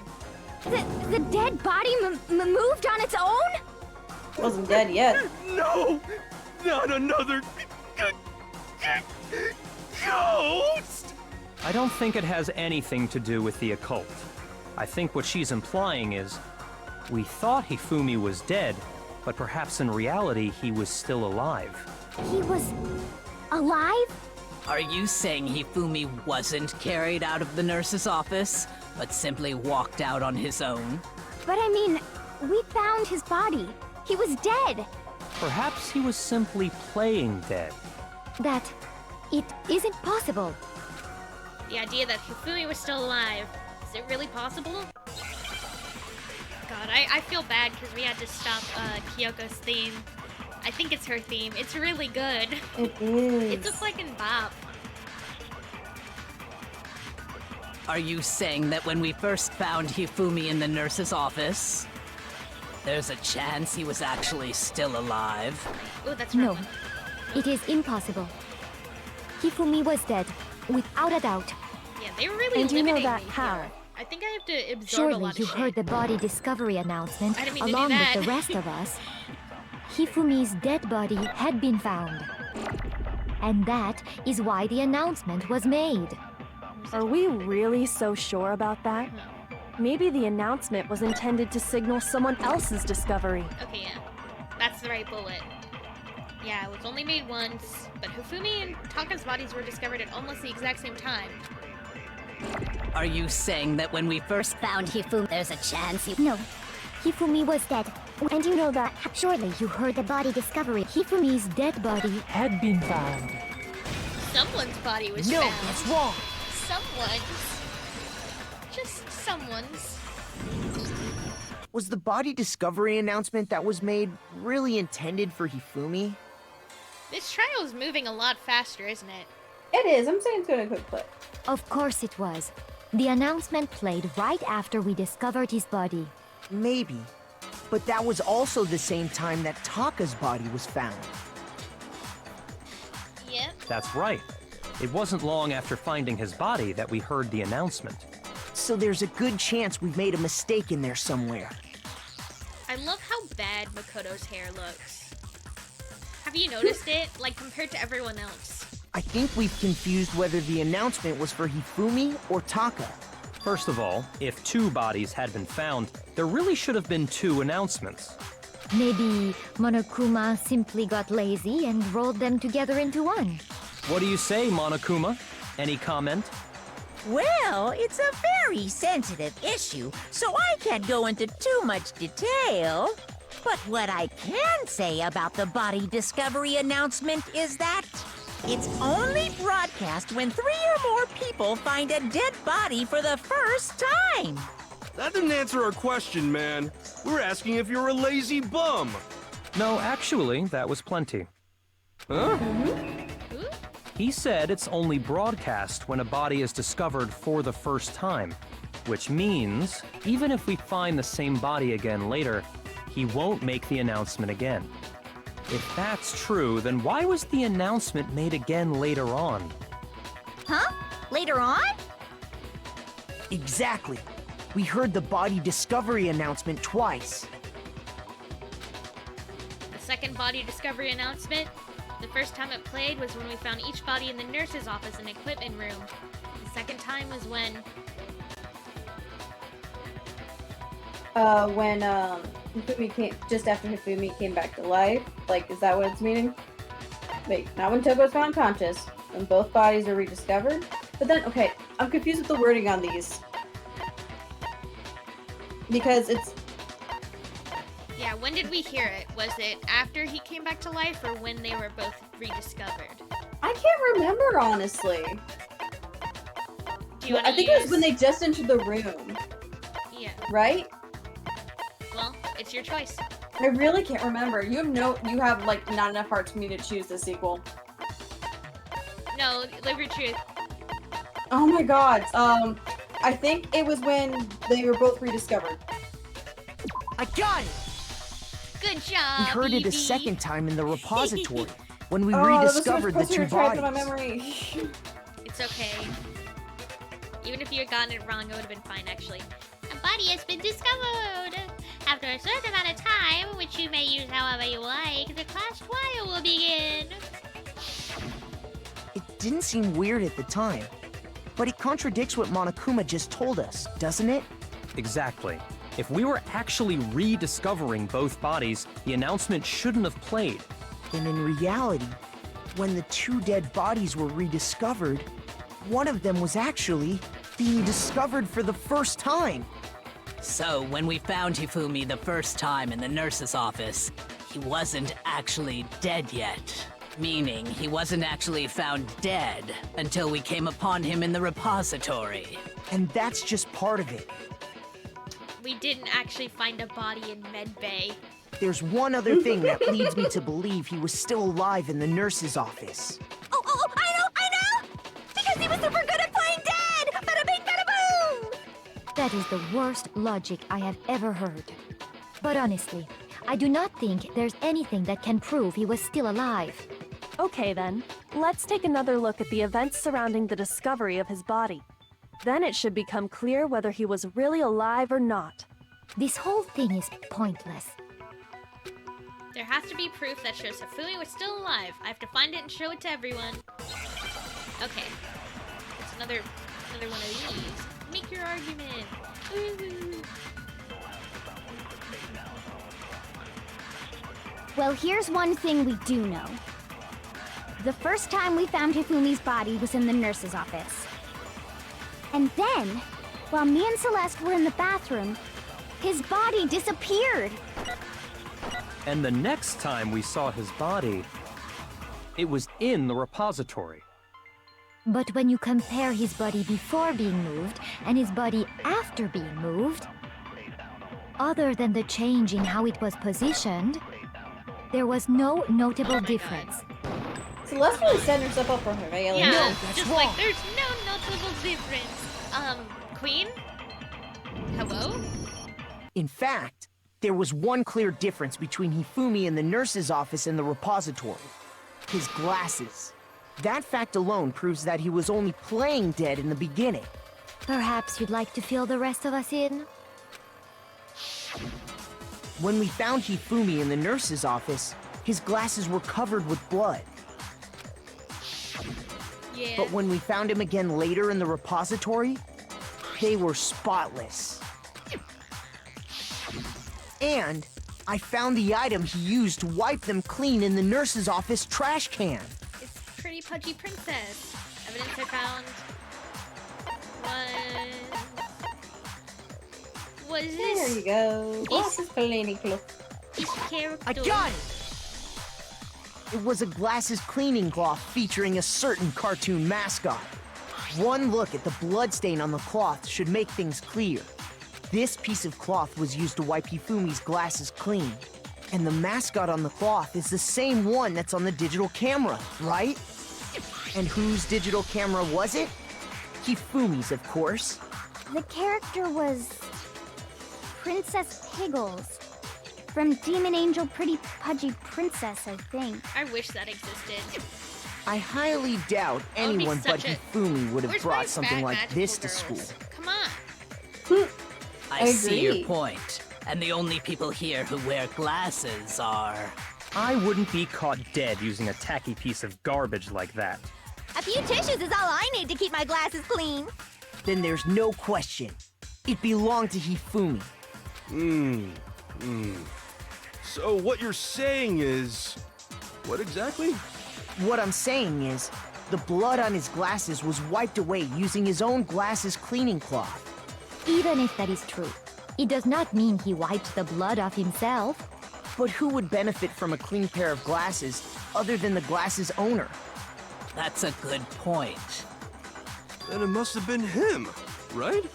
The dead body moved on its own? Wasn't dead yet. No! Not another ghost! I don't think it has anything to do with the occult. I think what she's implying is, we thought Hifumi was dead, but perhaps in reality he was still alive. He was alive? Are you saying Hifumi wasn't carried out of the nurse's office, but simply walked out on his own? But I mean, we found his body. He was dead. Perhaps he was simply playing dead. That it isn't possible. The idea that Hifumi was still alive, is it really possible? God, I feel bad because we had to stop Kyoko's theme. I think it's her theme. It's really good. It is. It's a fucking bop. Are you saying that when we first found Hifumi in the nurse's office, there's a chance he was actually still alive? Oh, that's No, wrong. it is impossible. Hifumi was dead, without a doubt. Yeah, they were really And you know limiting that me how? here. I think I have to absorb a Surely lot of you shit. heard the body discovery announcement I didn't mean to do along with that. the rest of us. Hifumi's dead body had been found. And that is why the announcement was made. Are we really so sure about that? Maybe the announcement was intended to signal someone else's discovery. Okay, yeah. That's the right bullet. Yeah, it was only made once, but Hifumi and Taka's bodies were discovered at almost the exact same time. Are you saying that when we first found Hifumi, there's a chance he... No, Hifumi was dead. And you know that. Surely you heard the body discovery. Hifumi's dead body had been found. Someone's body was No, found. that's wrong. Someone's. Just someone's. Was the body discovery announcement that was made really intended for Hifumi? This trial is moving a lot faster, isn't it? It is. I'm saying it's going to quick play. Of course it was. The announcement played right after we discovered his body. Maybe. But that was also the same time that Taka's body was found. Yep. That's right. It wasn't long after finding his body that we heard the announcement. So there's a good chance we've made a mistake in there somewhere. I love how bad Makoto's hair looks. Have you noticed it? Like, compared to everyone else. I think we've confused whether the announcement was for Hifumi or Taka. First of all, if two bodies had been found, there really should have been two announcements. Maybe Monokuma simply got lazy and rolled them together into one. What do you say, Monokuma? Any comment? Well, it's a very sensitive issue, so I can't go into too much detail. But what I can say about the body discovery announcement is that it's only broadcast when 3 or more people find a dead body for the first time. That didn't answer our question, man. We're asking if you're a lazy bum. No, actually, that was plenty. Huh? He said it's only broadcast when a body is discovered for the first time, which means even if we find the same body again later, he won't make the announcement again. If that's true, then why was the announcement made again later on? Huh? Later on? Exactly. We heard the body discovery announcement twice. The second body discovery announcement, the first time it played was when we found each body in the nurse's office and equipment room. The second time was when Hifumi came, just after Hifumi came back to life. Like, is that what it's meaning? Wait, not when Togo was found conscious, when both bodies are rediscovered? But then, okay, I'm confused with the wording on these. Because it's... Yeah, when did we hear it? Was it after he came back to life or when they were both rediscovered? I can't remember, honestly. Do you I think it was when they just entered the room. Yeah. Right? Well, it's your choice. I really can't remember. You have like not enough heart for me to choose the sequel. No, live your truth. Oh my god. I think it was when they were both rediscovered. I got it! Good job. We heard it a BB. second time in the repository when we Oh, that was rediscovered the supposed to two be retrieved bodies. in my memory. It's okay. Even if you had gotten it wrong, it would have been fine, actually. A body has been discovered! After a certain amount of time, which you may use however you like, the class trial will begin. It didn't seem weird at the time, but it contradicts what Monokuma just told us, doesn't it? Exactly. If we were actually rediscovering both bodies, the announcement shouldn't have played. And in reality, when the two dead bodies were rediscovered, one of them was actually being discovered for the first time. So, when we found Hifumi the first time in the nurse's office, he wasn't actually dead yet. Meaning, he wasn't actually found dead until we came upon him in the repository. And that's just part of it. We didn't actually find a body in Medbay. There's one other thing that leads me to believe he was still alive in the nurse's office. Oh, I know! Because he was super good at playing dead! Bada bing, bada boom! That is the worst logic I have ever heard. But honestly, I do not think there's anything that can prove he was still alive. Okay then, let's take another look at the events surrounding the discovery of his body. Then it should become clear whether he was really alive or not. This whole thing is pointless. There has to be proof that shows Hifumi was still alive. I have to find it and show it to everyone. Okay. It's another one of these. Make your argument. Ooh. Well, here's one thing we do know. The first time we found Hifumi's body was in the nurse's office. And then, while me and Celeste were in the bathroom, his body disappeared. And the next time we saw his body, it was in the repository. But when you compare his body before being moved and his body after being moved, other than the change in how it was positioned, there was no notable difference. Celeste really setting herself up for her failure. Yeah, No, that's just wrong. like there's no notable difference. Queen? Hello? In fact, there was one clear difference between Hifumi in the nurse's office and the repository. His glasses. That fact alone proves that he was only playing dead in the beginning. Perhaps you'd like to fill the rest of us in? When we found Hifumi in the nurse's office, his glasses were covered with blood. Yeah. But when we found him again later in the repository, they were spotless. And I found the item he used to wipe them clean in the nurse's office trash can. It's Pretty Pudgy Princess. Evidence I found was this? There you go. Glasses cleaning cloth. This character. I got it! It was a glasses cleaning cloth featuring a certain cartoon mascot. One look at the bloodstain on the cloth should make things clear. This piece of cloth was used to wipe Hifumi's glasses clean. And the mascot on the cloth is the same one that's on the digital camera, right? And whose digital camera was it? Hifumi's, of course. The character was Princess Piggles. From Demon Angel Pretty Pudgy Princess, I think. I wish that existed. I highly doubt That would be anyone but such a- Hifumi would have Where's brought my something fat like magical this to girls? school. Come on. I see your Agree. point. And the only people here who wear glasses are... I wouldn't be caught dead using a tacky piece of garbage like that. A few tissues is all I need to keep my glasses clean. Then there's no question. It belonged to Hifumi. So what you're saying is... What exactly? What I'm saying is, the blood on his glasses was wiped away using his own glasses cleaning cloth. Even if that is true, it does not mean he wiped the blood off himself. But who would benefit from a clean pair of glasses other than the glasses owner? That's a good point. Then it must have been him, right?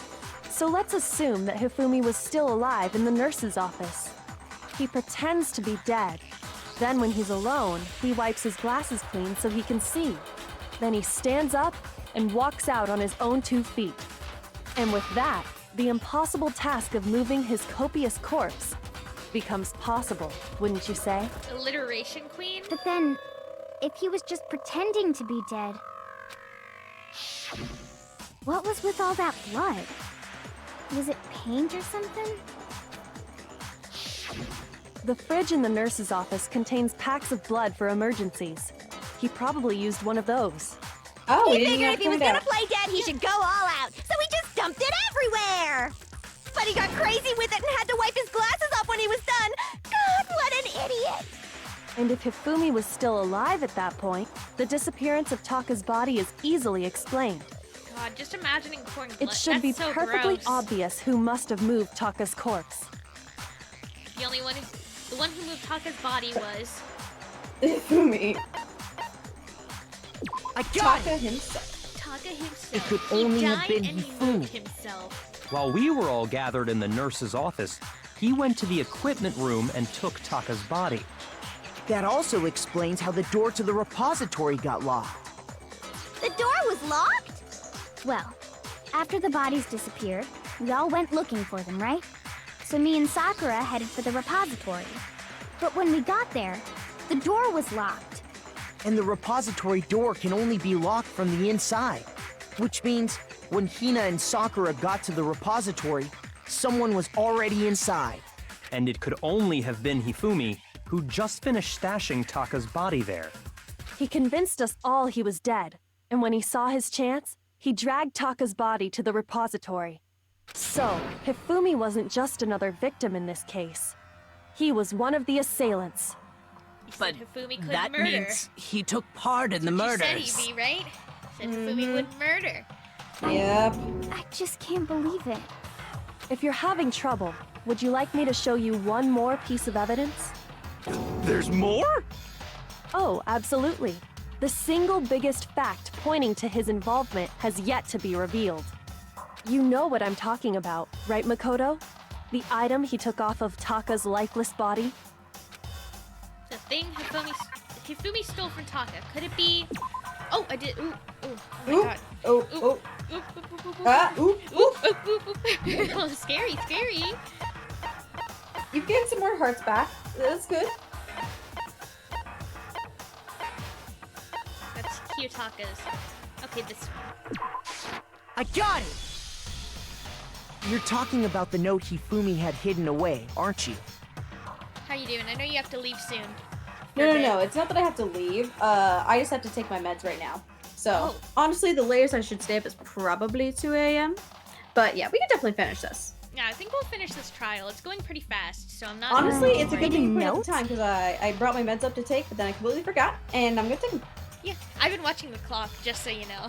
So let's assume that Hifumi was still alive in the nurse's office. He pretends to be dead. Then when he's alone, he wipes his glasses clean so he can see. Then he stands up and walks out on his own 2 feet. And with that, the impossible task of moving his copious corpse becomes possible, wouldn't you say? Alliteration Queen? But then, if he was just pretending to be dead, what was with all that blood? Was it paint or something? The fridge in the nurse's office contains packs of blood for emergencies. He probably used one of those. Oh, He figured if he was gonna play dead, he should go all out, so he just dumped it everywhere! But he got crazy with it and had to wipe his glasses off when he was done! God, what an idiot! And if Hifumi was still alive at that point, the disappearance of Taka's body is easily explained. God, just imagining pouring blood. It should That's be so perfectly gross. obvious who must have moved Taka's corpse. The one who moved Taka's body was Hifumi. I got Taka himself. Taka himself. It could He only have died been and he Hifumi. moved himself. While we were all gathered in the nurse's office, he went to the equipment room and took Taka's body. That also explains how the door to the repository got locked. The door was locked? Well, after the bodies disappeared, we all went looking for them, right? So me and Sakura headed for the repository. But when we got there, the door was locked. And the repository door can only be locked from the inside. Which means when Hina and Sakura got to the repository, someone was already inside. And it could only have been Hifumi, who just finished stashing Taka's body there. He convinced us all he was dead, and when he saw his chance, he dragged Taka's body to the repository. So, Hifumi wasn't just another victim in this case. He was one of the assailants. But Hifumi could That murder. means he took part in the That's what murders. you said he'd be, right? Said Hifumi would murder. Yep. I just can't believe it. If you're having trouble, would you like me to show you one more piece of evidence? There's more? Oh, absolutely. The single biggest fact pointing to his involvement has yet to be revealed. You know what I'm talking about, right, Makoto? The item he took off of Taka's lifeless body? The thing Hifumi stole from Taka. Could it be? Oh, I did. Ooh, oh my Ooh. god. Oh, Ooh. oh. Oop, oop, oop, oop, Ah, oop. oop, Oop, oop, oop, oop. Oh, scary, scary. You've gained some more hearts back. That's good. That's Kiyotaka's. Okay, this one. I got it! You're talking about the note Hifumi had hidden away, aren't you? How you doing? I know you have to leave soon. No. It's not that I have to leave. I just have to take my meds right now. So, honestly, the latest I should stay up is probably 2 a.m. But yeah, we can definitely finish this. Yeah, I think we'll finish this trial. It's going pretty fast, so I'm not. Honestly, it's a good thing you put it at notes? the time because I brought my meds up to take, but then I completely forgot, and I'm gonna take them. Yeah, I've been watching the clock, just so you know.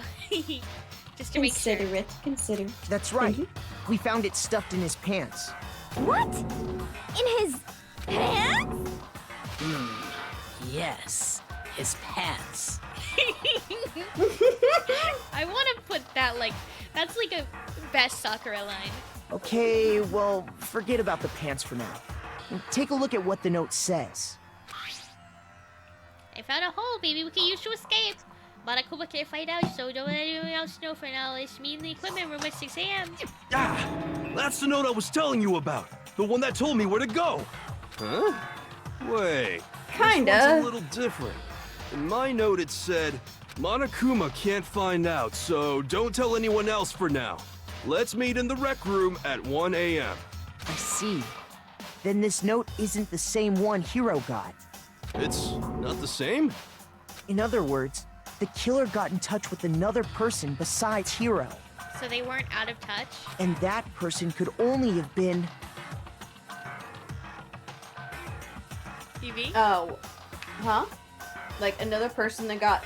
Just to make sure. Consider. That's right. We found it stuffed in his pants. What? In his pants? Yes, his pants. I want to put that that's like a best Sakura line. Okay, well, forget about the pants for now. Take a look at what the note says. I found a hole, baby. We can use to escape. Barakuba can't find out, so don't let anyone else know for now. It's me in the equipment room at 6 a.m. Ah! That's the note I was telling you about. The one that told me where to go. Huh? Wait. Kinda. This one's a little different. In my note it said, Monokuma can't find out, so don't tell anyone else for now. Let's meet in the rec room at 1 a.m. I see. Then this note isn't the same one Hiro got. It's not the same? In other words, the killer got in touch with another person besides Hiro. So they weren't out of touch? And that person could only have been... TV? Oh. Huh? Like another person that got...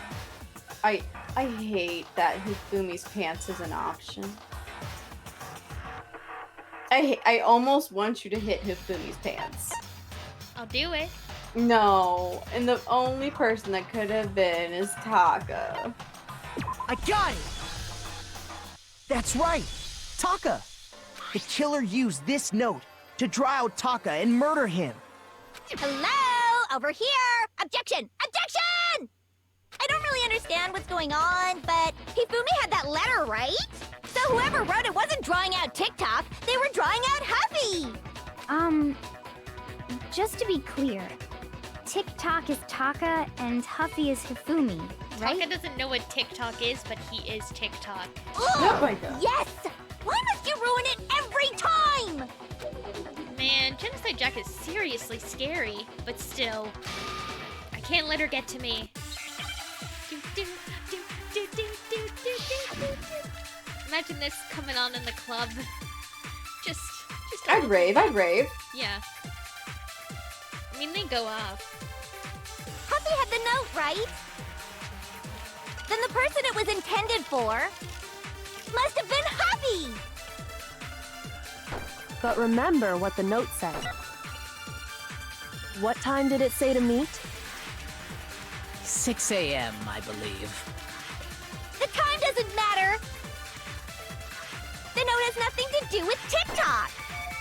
I hate that Hifumi's pants is an option. I almost want you to hit Hifumi's pants. I'll do it. No, and the only person that could have been is Taka. I got it! That's right! Taka! The killer used this note to draw out Taka and murder him. Hello? Over here! Objection! Objection! I don't really understand what's going on, but Hifumi had that letter, right? So whoever wrote it wasn't drawing out TikTok, they were drawing out Huffy! Just to be clear, TikTok is Taka and Huffy is Hifumi, right? Taka doesn't know what TikTok is, but he is TikTok. Oh, my God. yes! Why must you ruin it every time? Man, Genocide Jack is seriously scary, but still, I can't let her get to me. Imagine this coming on in the club. Just I'd rave. Yeah. I mean, they go up. Huffy had the note, right? Then the person it was intended for must have been Huffy! But remember what the note said. What time did it say to meet? 6 a.m., I believe. The time doesn't matter! The note has nothing to do with TikTok!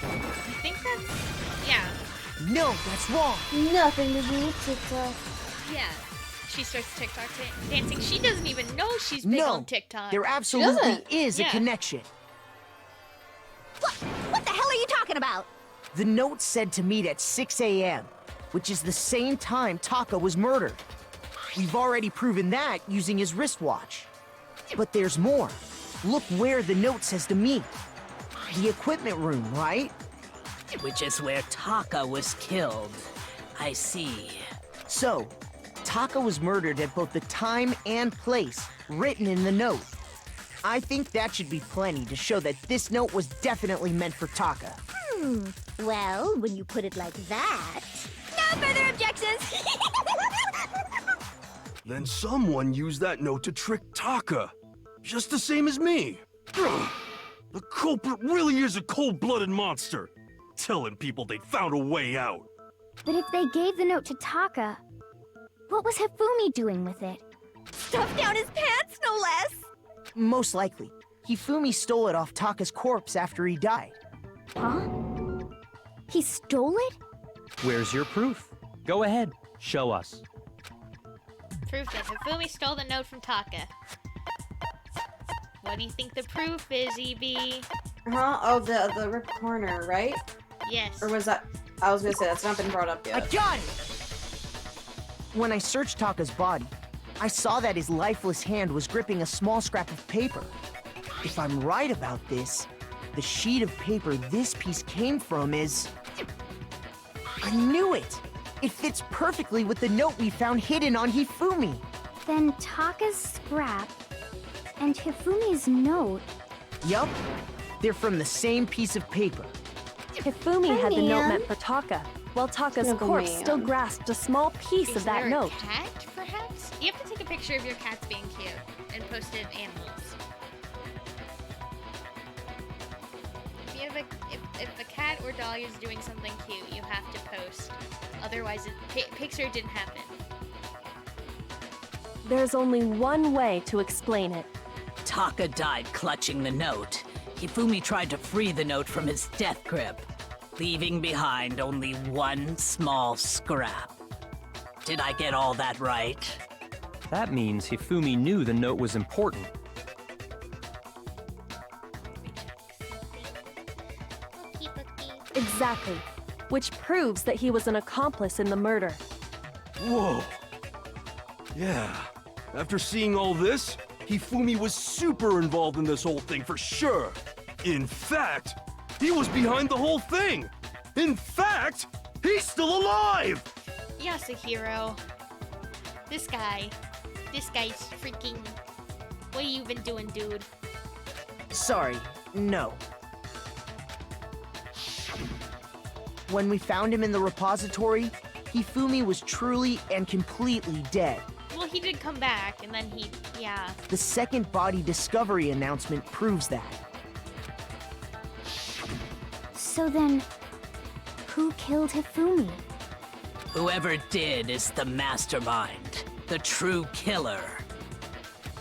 I think that's... yeah. No, that's wrong. Nothing to do with TikTok. Yeah. She starts TikTok dancing. She doesn't even know she's big on TikTok. There absolutely is a Yeah. connection. What the hell are you talking about? The note said to meet at 6 a.m., which is the same time Taka was murdered. We've already proven that using his wristwatch. But there's more. Look where the note says to meet. The equipment room, right? Which is where Taka was killed. I see. So, Taka was murdered at both the time and place written in the note. I think that should be plenty to show that this note was definitely meant for Taka. Well, when you put it like that... No further objections! Then someone used that note to trick Taka. Just the same as me. Ugh. The culprit really is a cold-blooded monster. Telling people they found a way out. But if they gave the note to Taka, what was Hifumi doing with it? Stuffed down his pants, no less! Most likely. Hifumi stole it off Taka's corpse after he died. Huh? He stole it? Where's your proof? Go ahead, show us. Proof that Hifumi stole the note from Taka. What do you think the proof is, EB? Huh? Oh, the ripped corner, right? Yes. Or was that... I was gonna say, that's not been brought up I yet. got it! When I searched Taka's body, I saw that his lifeless hand was gripping a small scrap of paper. If I'm right about this, the sheet of paper this piece came from is... I knew it! It fits perfectly with the note we found hidden on Hifumi. Then Taka's scrap and Hifumi's note... Yup. They're from the same piece of paper. Hifumi had the note meant for Taka, while Taka's Snuggle corpse man. still grasped a small piece Is of that there note. a cat, perhaps? You have to take a picture of your cats being cute and post it animals. If you have if a cat or dog is doing something cute, you have to post. Otherwise, picture didn't happen. There's only one way to explain it. Taka died clutching the note. Hifumi tried to free the note from his death grip, leaving behind only one small scrap. Did I get all that right? That means Hifumi knew the note was important. Exactly. Which proves that he was an accomplice in the murder. Whoa. Yeah. After seeing all this, Hifumi was super involved in this whole thing for sure. In fact, he was behind the whole thing. In fact, he's still alive! Yasuhiro. This guy's freaking... What you been doing, dude? Sorry, no. When we found him in the repository, Hifumi was truly and completely dead. Well, he did come back, and then yeah. The second body discovery announcement proves that. So then, who killed Hifumi? Whoever did is the mastermind, the true killer.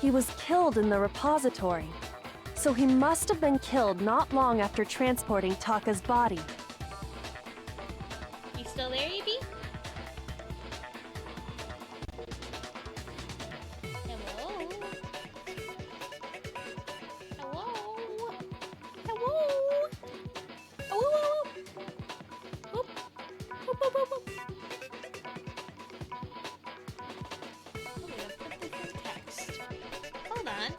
He was killed in the repository, so he must have been killed not long after transporting Taka's body. You still there, EB? Hello? Hello? Hello? Hello? Whoop. Whoop, whoop, whoop, whoop. I'm gonna put this in text. Hold on.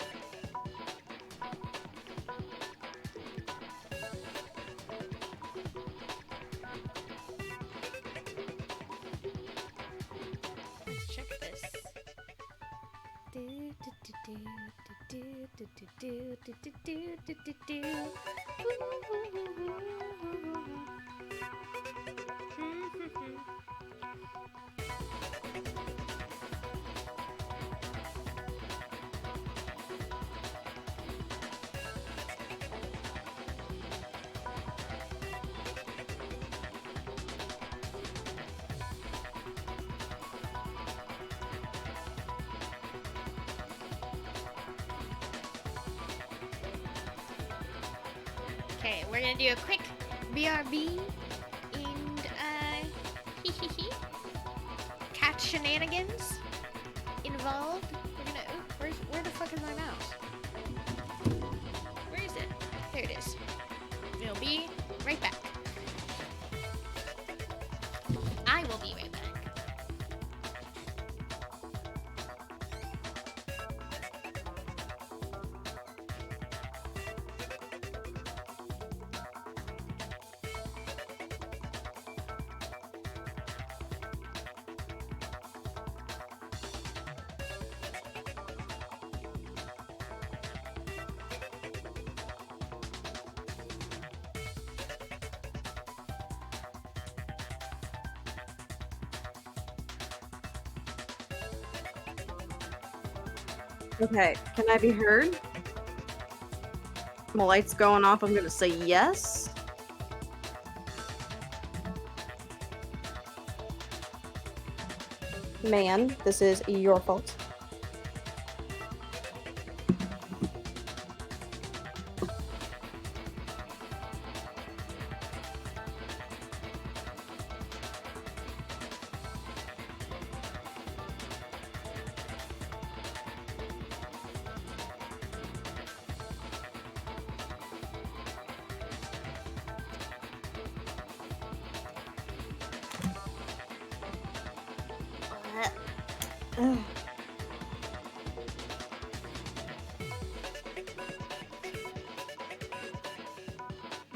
Okay, we're gonna do a quick BRB and cat shenanigans involved. We're gonna. Oh, where the fuck is my mouse? Where is it? There it is. It'll be right back. I will be right back. Okay, can I be heard? My light's going off. I'm gonna say yes. Man, this is your fault. Ugh.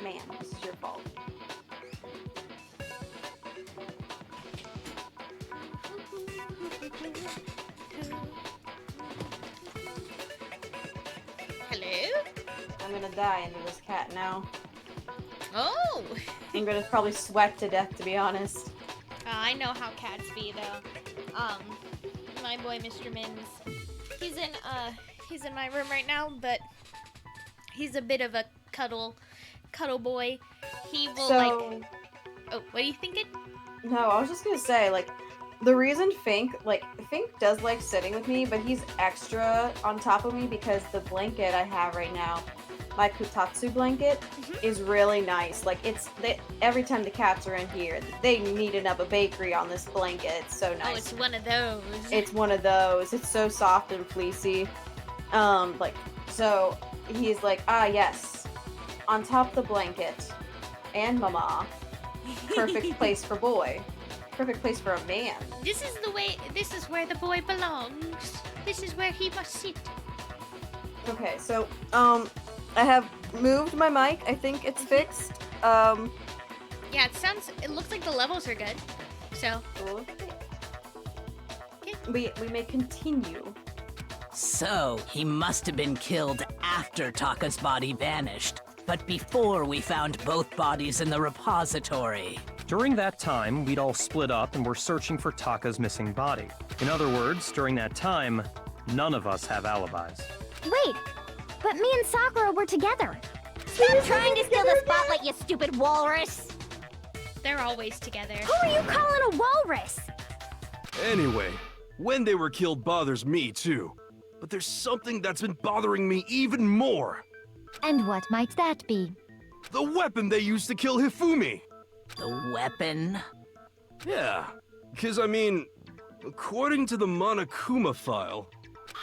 Man, this is your fault. Hello? I'm gonna die into this cat now. Oh! I'm gonna probably sweat to death, to be honest. I know how cats be though. My boy Mr. Mins. He's in my room right now, but he's a bit of a cuddle boy. He will So- Oh, what are you thinking? No, I was just gonna say, like, the reason Fink does like sitting with me, but he's extra on top of me because the blanket I have right now, my Kutatsu blanket, is really nice. Like, every time the cats are in here, they neaten up a bakery on this blanket. It's so nice. Oh, it's one of those. It's one of those. It's so soft and fleecy. So he's like, yes, on top of the blanket, and mama, perfect place for boy. Perfect place for a man. This is where the boy belongs. This is where he must sit. Okay, so, I have moved my mic. I think it's fixed. Yeah, it looks like the levels are good. So. We may continue. So, he must have been killed after Taka's body vanished, but before we found both bodies in the repository. During that time, we'd all split up and were searching for Taka's missing body. In other words, during that time, none of us have alibis. Wait, but me and Sakura were together. Stop trying to steal the spotlight, you stupid walrus! They're always together. Who are you calling a walrus? Anyway, when they were killed bothers me too. But there's something that's been bothering me even more. And what might that be? The weapon they used to kill Hifumi. The weapon? Yeah, because I mean, according to the Monokuma file,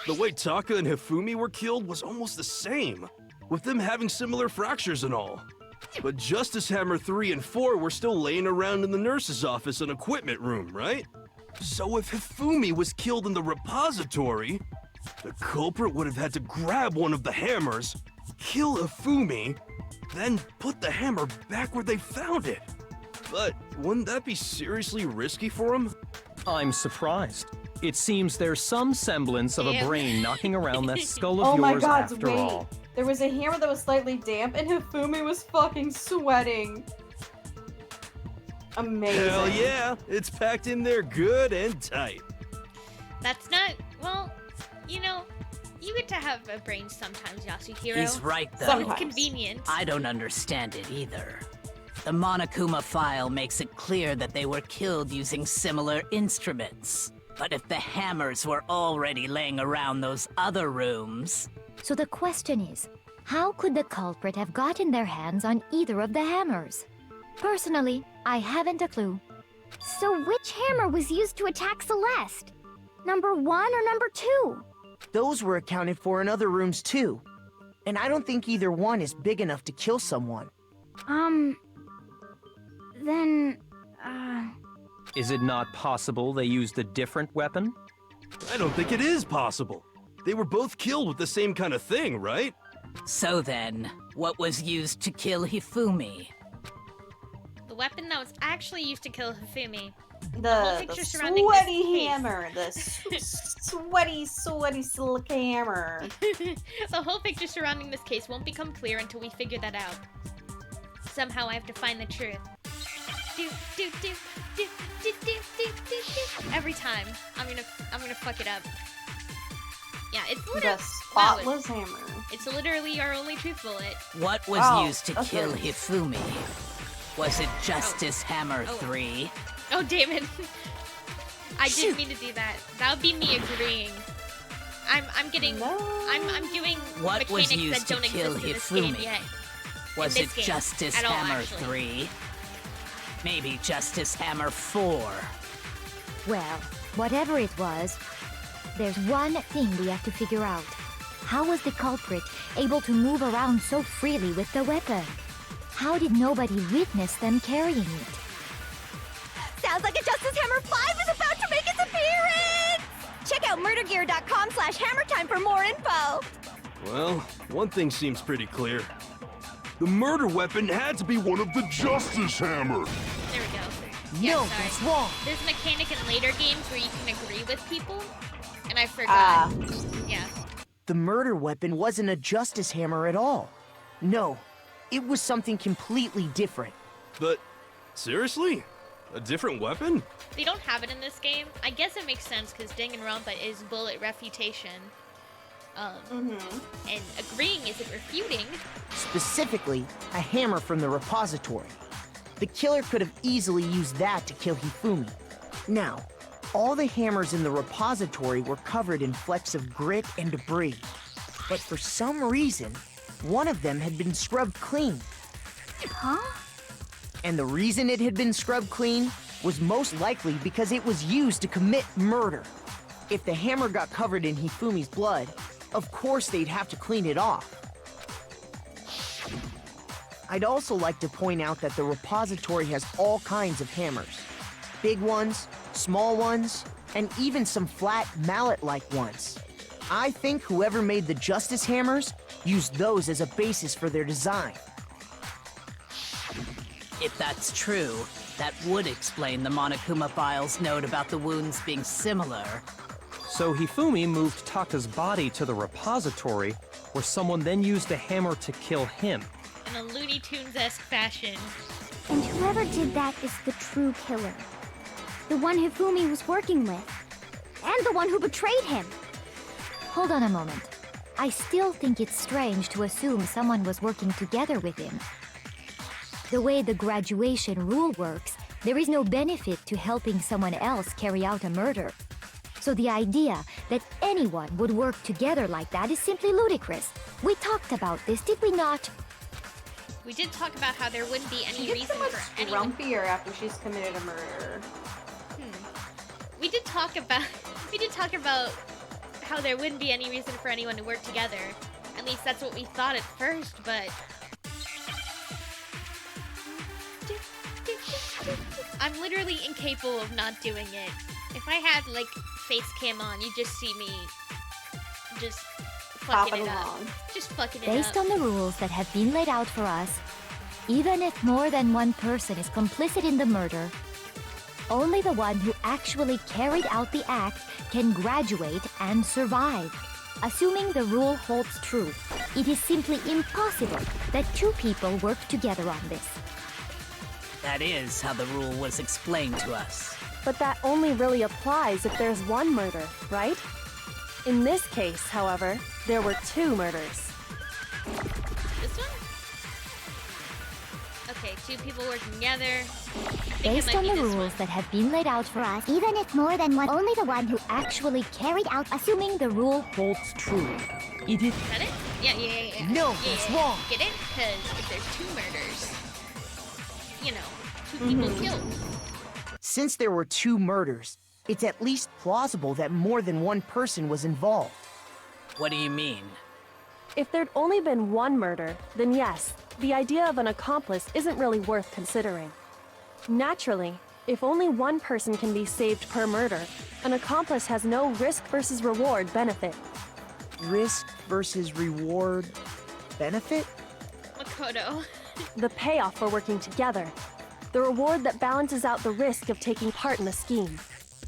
the way Taka and Hifumi were killed was almost the same, with them having similar fractures and all. But Justice Hammer 3 and 4 were still laying around in the nurse's office and equipment room, right? So if Hifumi was killed in the repository, the culprit would have had to grab one of the hammers, kill Hifumi, then put the hammer back where they found it. But wouldn't that be seriously risky for him? I'm surprised. It seems there's some semblance of a Damn. brain knocking around that skull of Oh my yours god, after wait. all. There was a hammer that was slightly damp, and Hifumi was fucking sweating. Amazing. Hell yeah, it's packed in there good and tight. That's not, well, you know, you get to have a brain sometimes, Yasuhiro. He's right, though. So it's convenient. I don't understand it either. The Monokuma file makes it clear that they were killed using similar instruments. But if the hammers were already laying around those other rooms... So the question is, how could the culprit have gotten their hands on either of the hammers? Personally, I haven't a clue. So which hammer was used to attack Celeste? Number 1 or number 2? Those were accounted for in other rooms too. And I don't think either one is big enough to kill someone. Then, Is it not possible they used a different weapon? I don't think it is possible. They were both killed with the same kind of thing, right? So then, what was used to kill Hifumi? The weapon that was actually used to kill Hifumi. The picture surrounding this sweaty case. hammer. The sweaty silk hammer. The whole picture surrounding this case won't become clear until we figure that out. Somehow I have to find the truth. Every time, I'm gonna fuck it up. Yeah, it's literally The spotless hammer. It's literally our only truth bullet. What was used to kill Hifumi? Was it Justice Hammer 3? Oh damn it! I didn't mean to do that. That would be me agreeing. I'm getting. I'm doing What was mechanics used that don't to kill exist in this game Hifumi? yet. Was In it this game Justice at all, Hammer actually. 3? Maybe Justice Hammer 4? Well, whatever it was, there's one thing we have to figure out. How was the culprit able to move around so freely with the weapon? How did nobody witness them carrying it? sounds like a Justice Hammer 5 is about to make its appearance! Check out murdergear.com/hammertime for more info! Well, one thing seems pretty clear. The murder weapon had to be one of the Justice Hammer. There we go. No, sorry. that's wrong. There's a mechanic in later games where you can agree with people, and I forgot. Yeah. The murder weapon wasn't a justice hammer at all. No, it was something completely different. But, seriously? A different weapon? They don't have it in this game. I guess it makes sense because Danganronpa is bullet refutation. And agreeing isn't refuting. Specifically, a hammer from the repository. The killer could have easily used that to kill Hifumi. Now, all the hammers in the repository were covered in flecks of grit and debris. But for some reason, one of them had been scrubbed clean. Huh? And the reason it had been scrubbed clean was most likely because it was used to commit murder. If the hammer got covered in Hifumi's blood, of course they'd have to clean it off. I'd also like to point out that the repository has all kinds of hammers. Big ones, small ones, and even some flat mallet-like ones. I think whoever made the Justice Hammers used those as a basis for their design. If that's true, that would explain the Monokuma file's note about the wounds being similar. So Hifumi moved Taka's body to the repository, where someone then used the hammer to kill him. In a Looney Tunes-esque fashion. And whoever did that is the true killer. The one Hifumi was working with. And the one who betrayed him. Hold on a moment. I still think it's strange to assume someone was working together with him. The way the graduation rule works, there is no benefit to helping someone else carry out a murder. So the idea that anyone would work together like that is simply ludicrous. We talked about this, did we not? We did talk about how there wouldn't be any She gets reason so much for anyone. grumpier after she's committed a murder. We did talk about how there wouldn't be any reason for anyone to work together. At least that's what we thought at first, but I'm literally incapable of not doing it. If I had like face cam on, you'd just see me just fucking it up. Just fucking it up. Based on the rules that have been laid out for us, even if more than one person is complicit in the murder, Only the one who actually carried out the act can graduate and survive. Assuming the rule holds true, it is simply impossible that two people work together on this. That is how the rule was explained to us. But that only really applies if there's one murder, right? In this case, however, there were two murders. This one? Okay, two people working together. Based on the rules that have been laid out for us, Even if more than one, only the one who actually carried out, assuming the rule holds true. It is. Is that it? Yeah. No, yeah, it's wrong. Get it? Because if there's two murders, you know, two people killed. Since there were two murders, it's at least plausible that more than one person was involved. What do you mean? If there'd only been one murder, then yes, the idea of an accomplice isn't really worth considering. Naturally, if only one person can be saved per murder, an accomplice has no risk versus reward benefit. Risk versus reward benefit? Makoto. The payoff for working together. The reward that balances out the risk of taking part in the scheme.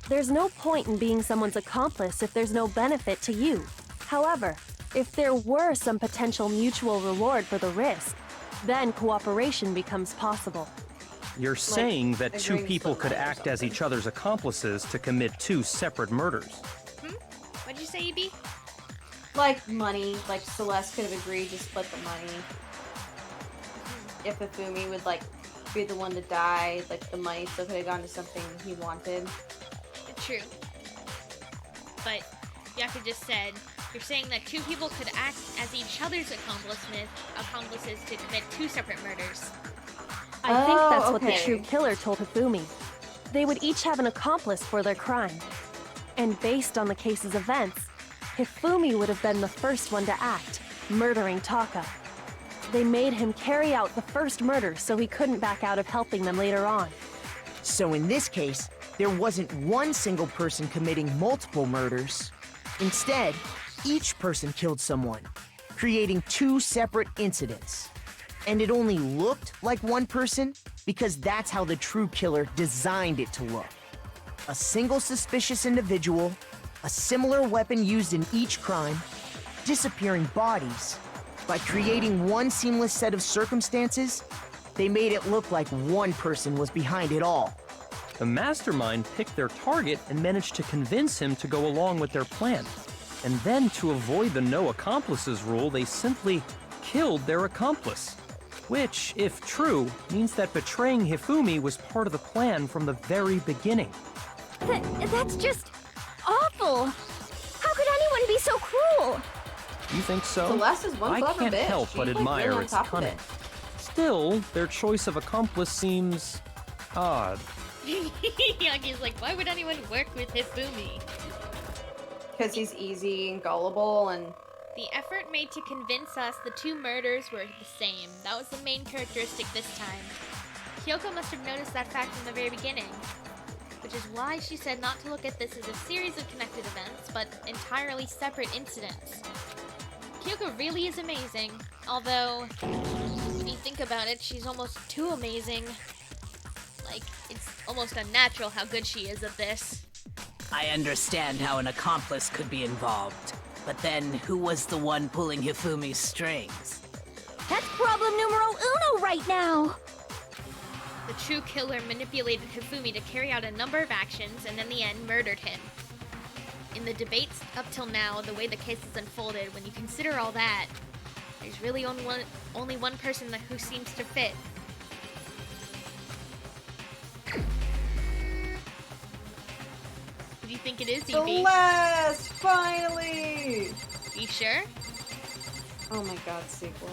There's no point in being someone's accomplice if there's no benefit to you. However, if there were some potential mutual reward for the risk, then cooperation becomes possible. You're saying that two people could act as each other's accomplices to commit two separate murders. What'd you say, EB? Like money, like Celeste could have agreed to split the money. If Hifumi would like be the one to die, like the money still could have gone to something he wanted. True. But Yaka just said, you're saying that two people could act as each other's accomplices to commit two separate murders. I think that's what the true killer told Hifumi. They would each have an accomplice for their crime. And based on the case's events, Hifumi would have been the first one to act, murdering Taka. They made him carry out the first murder so he couldn't back out of helping them later on. So in this case, there wasn't one single person committing multiple murders. Instead, each person killed someone, creating two separate incidents. And it only looked like one person because that's how the true killer designed it to look. A single suspicious individual, a similar weapon used in each crime, disappearing bodies. By creating one seamless set of circumstances, they made it look like one person was behind it all. The mastermind picked their target and managed to convince him to go along with their plan. And then, to avoid the no accomplices rule, they simply killed their accomplice. Which, if true, means that betraying Hifumi was part of the plan from the very beginning. That's just awful! How could anyone be so cruel? You think so? Celeste is one I clever can't bitch. help but She's, like, admire really on its top of cunning. it. Still, their choice of accomplice seems odd. Yaki's like, why would anyone work with Hifumi? Because he's easy and gullible and... The effort made to convince us the two murders were the same. That was the main characteristic this time. Kyoko must have noticed that fact from the very beginning. Which is why she said not to look at this as a series of connected events, but entirely separate incidents. Kyoko really is amazing, although, when you think about it, she's almost too amazing. Like, it's almost unnatural how good she is at this. I understand how an accomplice could be involved. But then, who was the one pulling Hifumi's strings? That's problem numero uno right now! The true killer manipulated Hifumi to carry out a number of actions and in the end murdered him. In the debates up till now, the way the case has unfolded, when you consider all that, there's really only one person who seems to fit. Who do you think it is, Evie? Celeste! Finally! You sure? Oh my god, sequel.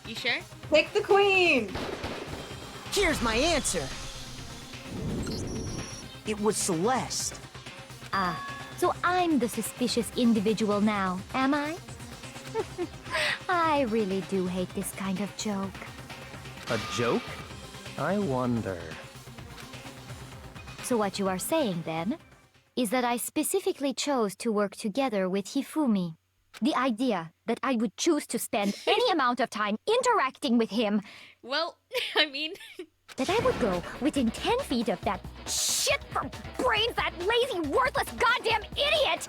You sure? Pick the queen! Here's my answer. It was Celeste. Ah, so I'm the suspicious individual now, am I? I really do hate this kind of joke. A joke? I wonder. So what you are saying, then, is that I specifically chose to work together with Hifumi. The idea that I would choose to spend any amount of time interacting with him. Well, I mean, that I would go within 10 feet of that shit for brains, that lazy, worthless, goddamn idiot!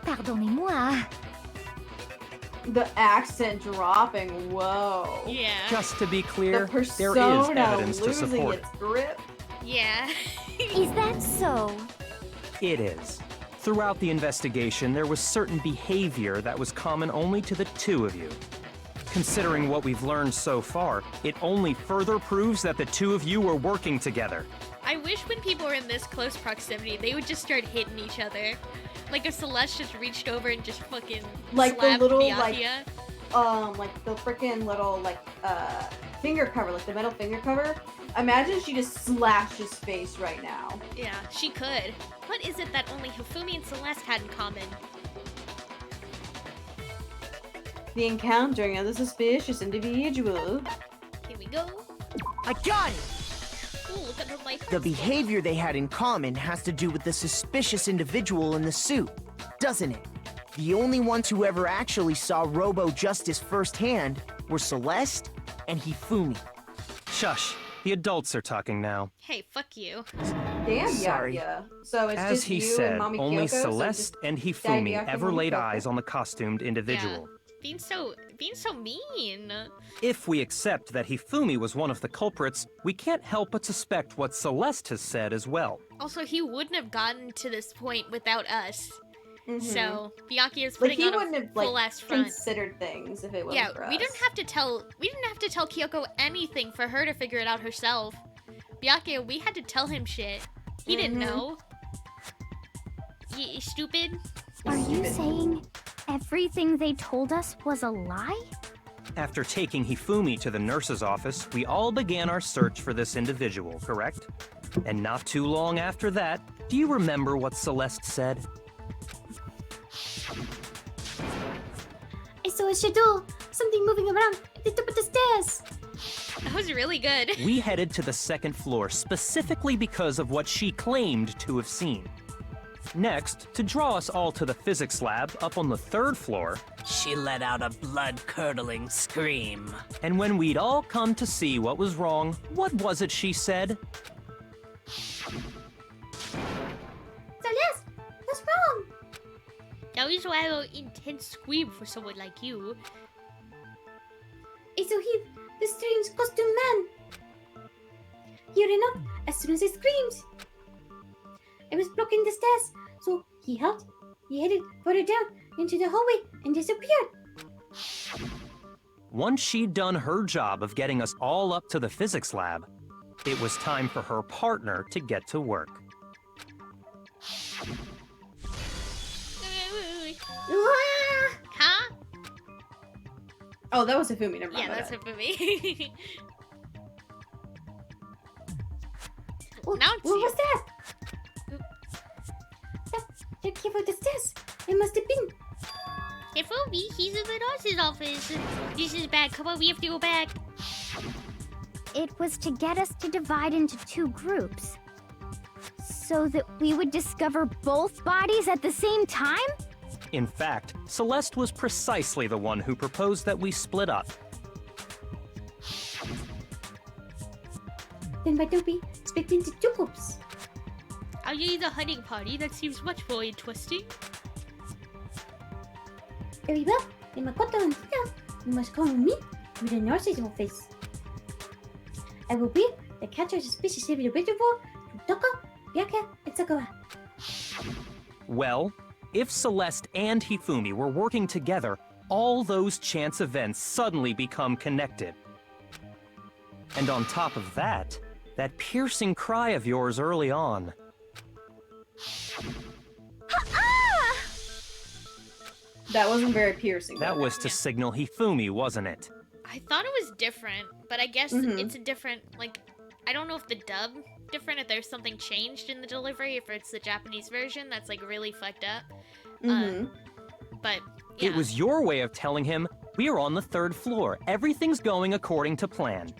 Pardonnez-moi. The accent dropping, whoa. Yeah. Just to be clear, The there is persona evidence to losing support its grip. Yeah. Is that so? it. It is. Throughout the investigation, there was certain behavior that was common only to the two of you. Considering what we've learned so far, it only further proves that the two of you were working together. I wish when people were in this close proximity, they would just start hitting each other. Like if Celeste just reached over and just fucking Like the slapped little, Byakuya. like the freaking little, finger cover, like the metal finger cover. Imagine she just slashed his face right now. Yeah, she could. What is it that only Hifumi and Celeste had in common? The encountering of the suspicious individual. Here we go. I got it! Ooh, look at her life. The behavior they had in common has to do with the suspicious individual in the suit, doesn't it? The only ones who ever actually saw Robo Justice firsthand were Celeste and Hifumi. Shush. The adults are talking now. Hey, fuck you. Damn, Sorry. Byakuya. So it's As just he you said, and Mommy only Kyoko, so Celeste just and Daddy Hifumi Byakuya, ever Mommy laid Kyoko. eyes on the costumed individual. Being so mean. If we accept that Hifumi was one of the culprits, we can't help but suspect what Celeste has said as well. Also, he wouldn't have gotten to this point without us. Mhm. So Byakuya is Like putting he on wouldn't a have full ass front. considered things if it wasn't Yeah, for us. we didn't have to tell Kyoko anything for her to figure it out herself. Byakuya, we had to tell him shit. He didn't know. You stupid. Are you saying everything they told us was a lie? After taking Hifumi to the nurse's office, we all began our search for this individual, correct? And not too long after that, do you remember what Celeste said? I saw a shadow, something moving around at the top of the stairs. That was really good. We headed to the second floor specifically because of what she claimed to have seen. Next, to draw us all to the physics lab up on the third floor, She let out a blood-curdling scream. and when we'd all come to see what was wrong, what was it she said? Celeste, what's wrong? That was a rather intense scream for someone like you. I saw him, the strange costume man. He ran up as soon as I screamed. I was blocking the stairs, so he helped. He headed further down into the hallway and disappeared. Once she'd done her job of getting us all up to the physics lab, it was time for her partner to get to work. Huh? Oh, that was Hifumi. Never mind. Yeah, my that's bad. it for me. Oh, Now what it's was that? They're careful the stairs. It must have been. Hifumi, he's in the nurse's office. This is bad. Come on, we have to go back. It was to get us to divide into two groups. So that we would discover both bodies at the same time? In fact, Celeste was precisely the one who proposed that we split up. Then why don't we split into two groups? Are you in the hunting party? That seems much more interesting. Very well. Then Makoto and Tina, you must come with me to the nurse's office. I will be the catcher suspicious individual to Taka, Byakuya, and Sakura. Well, if Celeste and Hifumi were working together, all those chance events suddenly become connected. And on top of that, that piercing cry of yours early on. That wasn't very piercing. That though. was to signal Hifumi, wasn't it? I thought it was different, but I guess it's a different, like, I don't know if the dub different, if there's something changed in the delivery, if it's the Japanese version that's, like, really fucked up. But, yeah. It was your way of telling him, we're on the third floor, everything's going according to plan.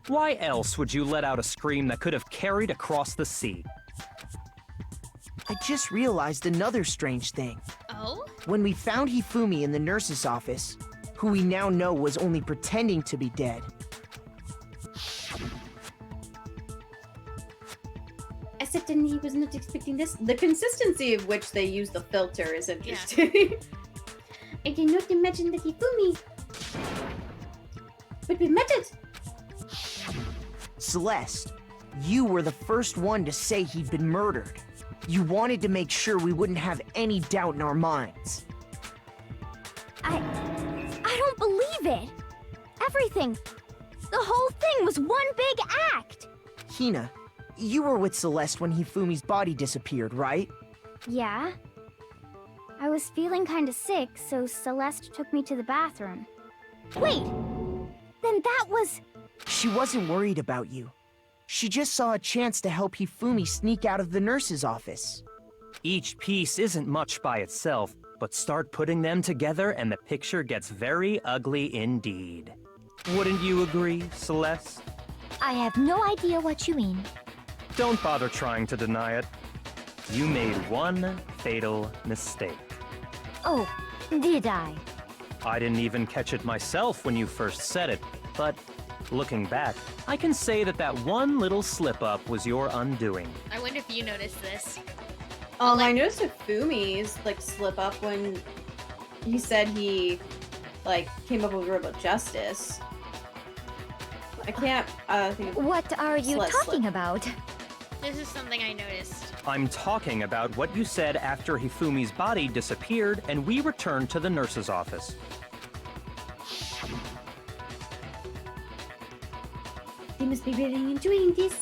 Why else would you let out a scream that could have carried across the sea? I just realized another strange thing. Oh? When we found Hifumi in the nurse's office, who we now know was only pretending to be dead, imagine he was not expecting this. The consistency of which they use the filter is interesting. I did not imagine that Hifumi would be murdered. Celeste, you were the first one to say he'd been murdered. You wanted to make sure we wouldn't have any doubt in our minds. I don't believe it. Everything. The whole thing was one big act. Hina, you were with Celeste when Hifumi's body disappeared, right? Yeah. I was feeling kinda sick, so Celeste took me to the bathroom. Wait! Then that was... She wasn't worried about you. She just saw a chance to help Hifumi sneak out of the nurse's office. Each piece isn't much by itself, but start putting them together and the picture gets very ugly indeed. Wouldn't you agree, Celeste? I have no idea what you mean. Don't bother trying to deny it. You made one fatal mistake. Oh, did I? I didn't even catch it myself when you first said it, but looking back, I can say that that one little slip-up was your undoing. I wonder if you noticed this. I noticed Hifumi's like slip up when he said he like came up with a word about justice. I can't think of What are you talking about? This is something I noticed. I'm talking about what you said after Hifumi's body disappeared and we returned to the nurse's office. They must be really enjoying this.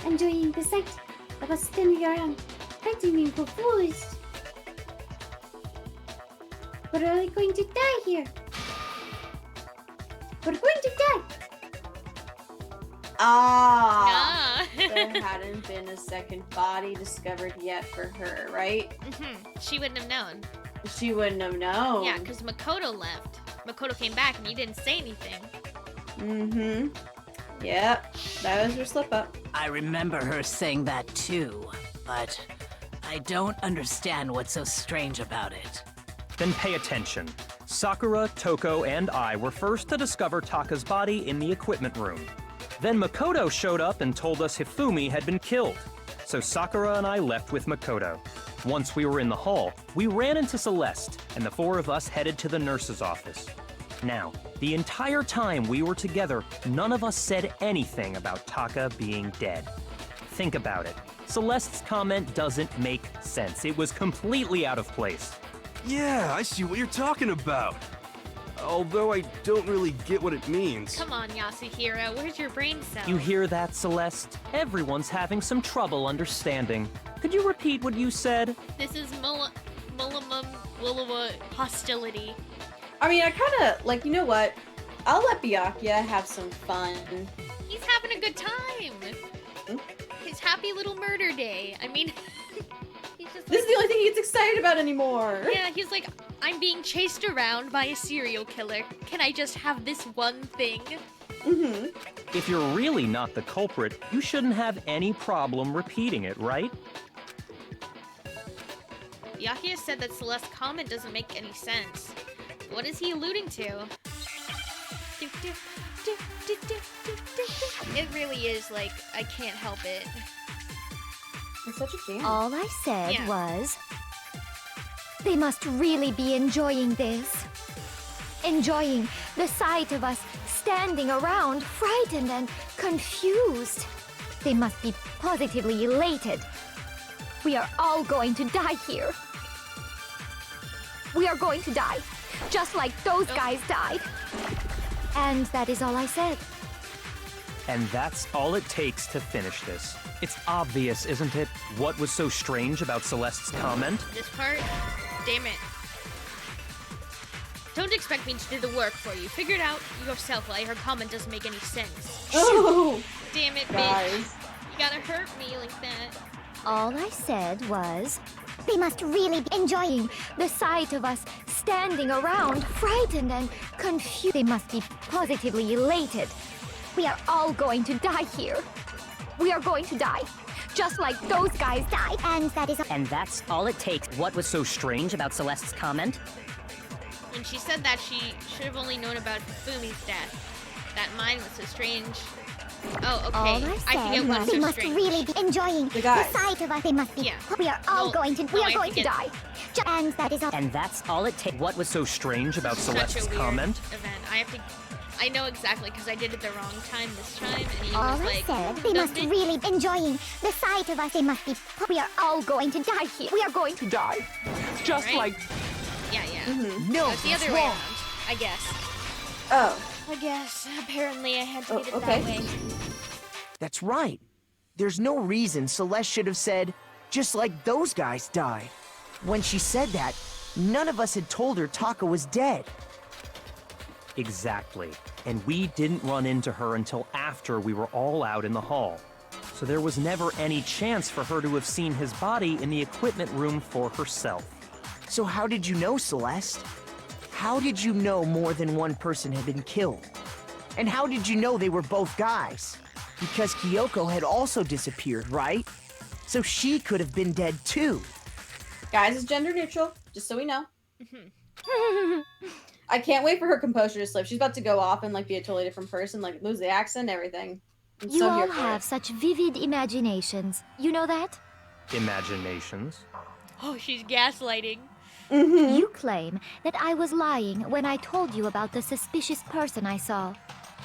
Enjoying the sight of us standing around, fighting and confused. We're all going to die here. We're going to die. There hadn't been a second body discovered yet for her, right? She wouldn't have known. She wouldn't have known. Yeah, because Makoto left. Makoto came back and he didn't say anything. Yep, that was her slip up. I remember her saying that too, but I don't understand what's so strange about it. Then pay attention. Sakura, Toko, and I were first to discover Taka's body in the equipment room. Then Makoto showed up and told us Hifumi had been killed. So Sakura and I left with Makoto. Once we were in the hall, we ran into Celeste, and the four of us headed to the nurse's office. Now, the entire time we were together, none of us said anything about Taka being dead. Think about it. Celeste's comment doesn't make sense. It was completely out of place. Yeah, I see what you're talking about. Although I don't really get what it means. Come on, Yasuhiro, where's your brain cell? You hear that, Celeste? Everyone's having some trouble understanding. Could you repeat what you said? This is Mulama hostility. I mean, I kind of, like, you know what? I'll let Byakuya have some fun. He's having a good time. His happy little murder day. I mean, he's just this is the only thing he gets excited about anymore. Yeah, he's like, I'm being chased around by a serial killer. Can I just have this one thing? If you're really not the culprit, you shouldn't have any problem repeating it, right? Byakuya said that Celeste's comment doesn't make any sense. What is he alluding to? It really is like, I can't help it. It's such a jam. All I said was, they must really be enjoying this. Enjoying the sight of us standing around, frightened and confused. They must be positively elated. We are all going to die here. We are going to die, just like those guys died. And that is all I said. And that's all it takes to finish this. It's obvious, isn't it? What was so strange about Celeste's comment? This part? Damn it. Don't expect me to do the work for you. Figure it out yourself why her comment doesn't make any sense. Oh! Damn it, guys. bitch. You gotta hurt me like that. All I said was, they must really be enjoying the sight of us standing around, frightened and confused. They must be positively elated. We are all going to die here. We are going to die, just like those guys died. And that is... And that's all it takes. What was so strange about Celeste's comment? When she said that, she should have only known about Fumi's death. That mine was so strange. Oh, okay. All I think it was they so must strange. really be enjoying The guys. sight of us. They must be. Yeah. We are all going to. We no, are I going to think die. And that is all. And that's all it takes. What was so strange about Such a Celeste's weird comment? event. I know exactly because I did it the wrong time this time, and he All was I like, said, they must really be enjoying the sight of us. They must be. We are all going to die here. We are going to die. Just Right? like. Yeah, yeah. Mm-hmm. No, It's the that's other way wrong. around, I guess. Oh. I guess. Apparently, I had to get it okay. that way. That's right. There's no reason Celeste should have said, just like those guys died. When she said that, none of us had told her Taka was dead. Exactly. And we didn't run into her until after we were all out in the hall. So there was never any chance for her to have seen his body in the equipment room for herself. So how did you know, Celeste? How did you know more than one person had been killed? And how did you know they were both guys? Because Kyoko had also disappeared, right? So she could have been dead too. Guys is gender neutral, just so we know. I can't wait for her composure to slip. She's about to go off and like be a totally different person, like lose the accent, everything. I'm You so all here for have it. such vivid imaginations. You know that? Imaginations. Oh, she's gaslighting. You claim that I was lying when I told you about the suspicious person I saw.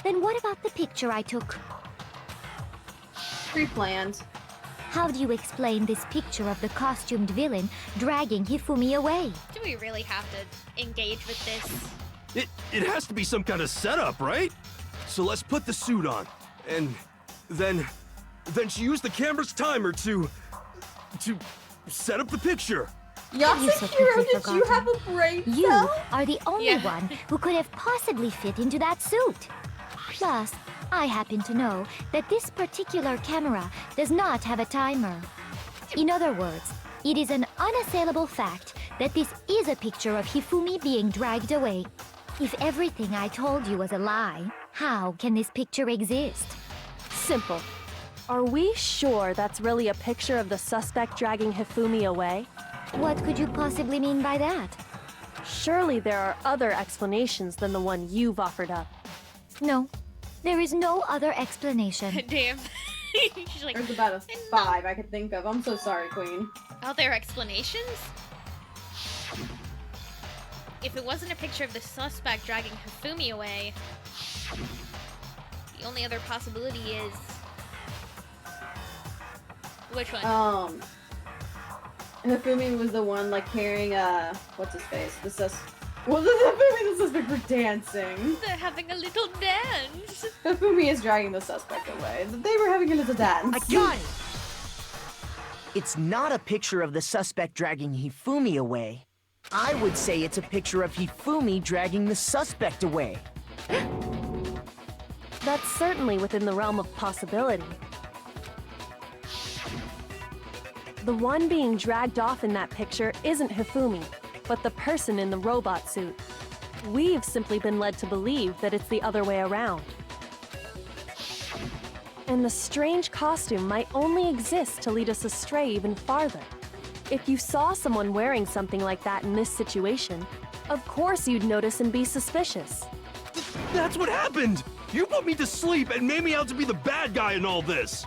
Then what about the picture I took? Pre-planned. How do you explain this picture of the costumed villain dragging Hifumi away? Do we really have to engage with this? It has to be some kind of setup, right? So let's put the suit on, and then she used the camera's timer to set up the picture. Have you so Yasukiro, quickly did you have forgotten? a brain You cell? are the only Yeah. one who could have possibly fit into that suit. Plus, I happen to know that this particular camera does not have a timer. In other words, it is an unassailable fact that this is a picture of Hifumi being dragged away. If everything I told you was a lie, how can this picture exist? Simple. Are we sure that's really a picture of the suspect dragging Hifumi away? What could you possibly mean by that? Surely there are other explanations than the one you've offered up. No, there is no other explanation. Damn. She's like, There's about a 5 I could think of. I'm so sorry, Queen. are there explanations? If it wasn't a picture of the suspect dragging Hifumi away, the only other possibility is... Which one? Hifumi was the one like carrying what's his face? Well, Hifumi the suspect for dancing. They're having a little dance. Hifumi is dragging the suspect away. They were having a little dance. I got it! It's not a picture of the suspect dragging Hifumi away. I would say it's a picture of Hifumi dragging the suspect away. That's certainly within the realm of possibility. The one being dragged off in that picture isn't Hifumi, but the person in the robot suit. We've simply been led to believe that it's the other way around. And the strange costume might only exist to lead us astray even farther. If you saw someone wearing something like that in this situation, of course you'd notice and be suspicious. That's what happened! You put me to sleep and made me out to be the bad guy in all this!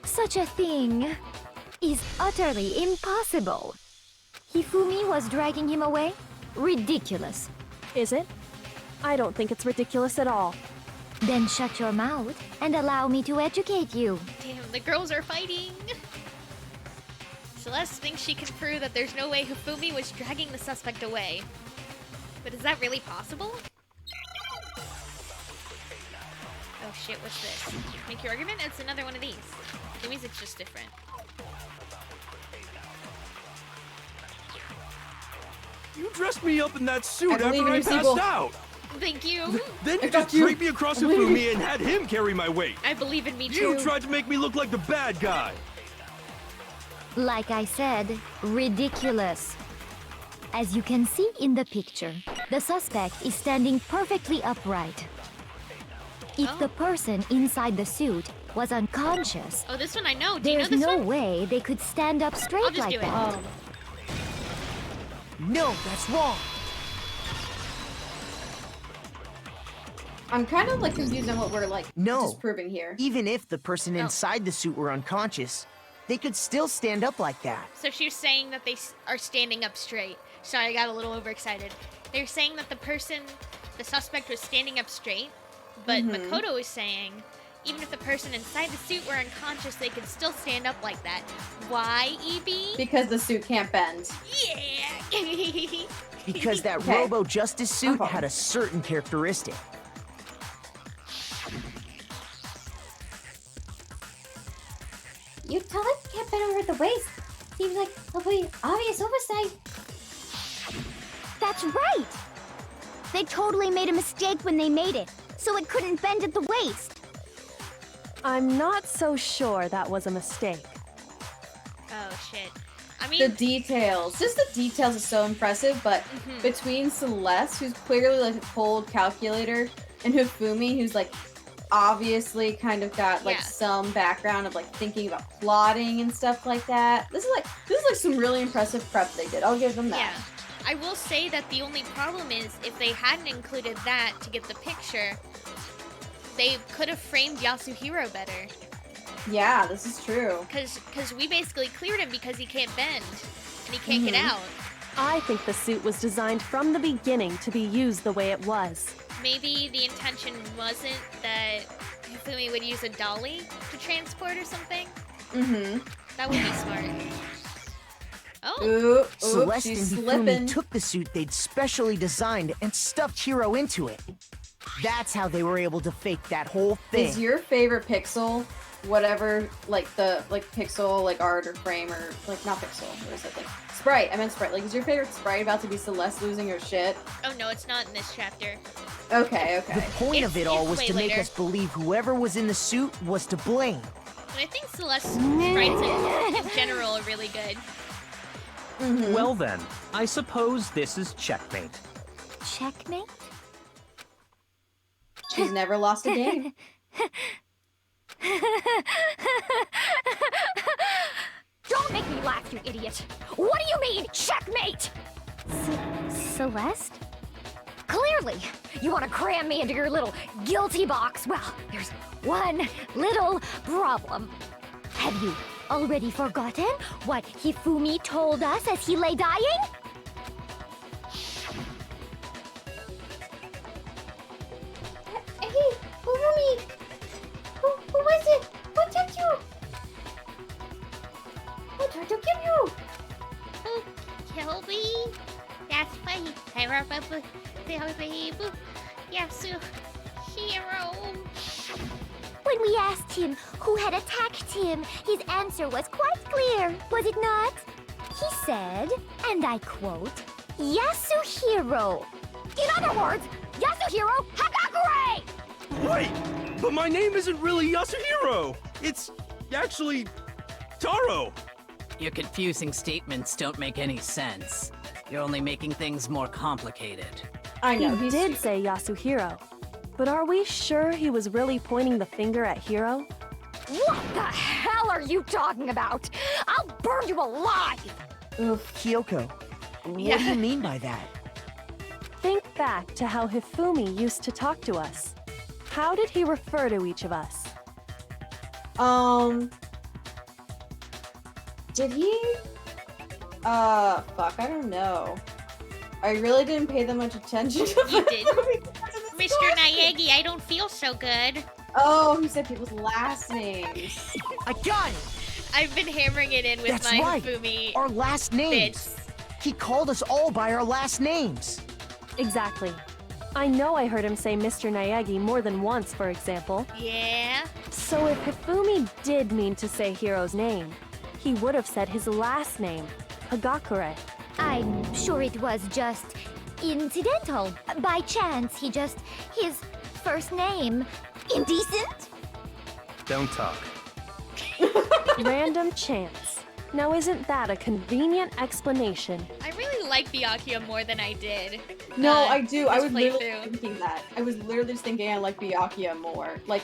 Such a thing is utterly impossible. Hifumi was dragging him away? Ridiculous. Is it? I don't think it's ridiculous at all. Then shut your mouth and allow me to educate you. Damn, the girls are fighting. Celeste thinks she can prove that there's no way Hifumi was dragging the suspect away. But is that really possible? Oh shit, what's this? Make your argument? It's another one of these. The music's just different. You dressed me up in that suit I believe after in I you, passed Siegel. out! Thank you. Then I you got just you. dragged me across I believe in Hifumi you. and had him carry my weight! I believe in me too. You tried to make me look like the bad guy! Like I said, ridiculous. As you can see in the picture, the suspect is standing perfectly upright. If the person inside the suit was unconscious, Oh, this one I know. Do you know there's this no one? way they could stand up I'll straight just like do it. that. No, that's wrong. I'm kind of like confused on what we're like disproving here. Even if the person inside the suit were unconscious, they could still stand up like that. So she's saying that they are standing up straight. Sorry, I got a little overexcited. They're saying that the suspect was standing up straight, but Makoto is saying even if the person inside the suit were unconscious, they could still stand up like that. Why, EB? Because the suit can't bend. Yeah! Because that Robo Justice suit had a certain characteristic. You totally can't bend over the waist. Seems like a pretty obvious oversight. That's right! They totally made a mistake when they made it, so it couldn't bend at the waist. I'm not so sure that was a mistake. Oh, shit. I mean... The details. Just the details are so impressive, but between Celeste, who's clearly like a cold calculator, and Hifumi, who's like obviously kind of got like some background of like thinking about plotting and stuff like that. This is like some really impressive prep they did. I'll give them that. Yeah. I will say that the only problem is if they hadn't included that to get the picture, they could have framed Yasuhiro better. Yeah, this is true. Because we basically cleared him because he can't bend and he can't get out. I think the suit was designed from the beginning to be used the way it was. Maybe the intention wasn't that Hifumi would use a dolly to transport or something? That would be smart. Oh. Celeste and Hifumi took the suit they'd specially designed and stuffed Hiro into it. That's how they were able to fake that whole thing. Is your favorite pixel whatever, like the pixel like art or frame or like not pixel, what is it, like sprite? I meant sprite. Like, is your favorite sprite about to be Celeste losing her shit? Oh no, it's not in this chapter. Okay. The point of it all was to make us believe whoever was in the suit was to blame. But I think Celeste's sprites in general are really good. Well then, I suppose this is checkmate. Checkmate? She's never lost a game. Don't make me laugh, you idiot! What do you mean, checkmate? Celeste? Clearly, you want to cram me into your little guilty box. Well, there's one little problem. Have you already forgotten what Hifumi told us as he lay dying? Hey, Hifumi! Who was it? Who took you? Who tried to kill you? Who killed me? That's why I remember the name Yasuhiro. When we asked him who had attacked him, his answer was quite clear, was it not? He said, and I quote, Yasuhiro. In other words, Yasuhiro Hagakure! Wait, but my name isn't really Yasuhiro. It's actually Taro. Your confusing statements don't make any sense. You're only making things more complicated. I know, he did say Yasuhiro. But are we sure he was really pointing the finger at Hiro? What the hell are you talking about? I'll burn you alive! Kyoko, what do you mean by that? Think back to how Hifumi used to talk to us. How did he refer to each of us? Did he? Fuck, I don't know. I really didn't pay that much attention to You did. Mr. Nayegi, I don't feel so good. Oh, he said people's last names. I got it! I've been hammering it in with That's my right. Hifumi. Our last names. He called us all by our last names. Exactly. I know I heard him say Mr. Nayegi more than once, for example. Yeah? So if Hifumi did mean to say Hiro's name, he would have said his last name, Hagakure. I'm sure it was just incidental. By chance, his first name. Indecent? Don't talk. Random chance. Now isn't that a convenient explanation? I really like Byakuya more than I did. No, I do. I was literally playthrough. thinking that. I was literally just thinking I like Byakuya more. Like,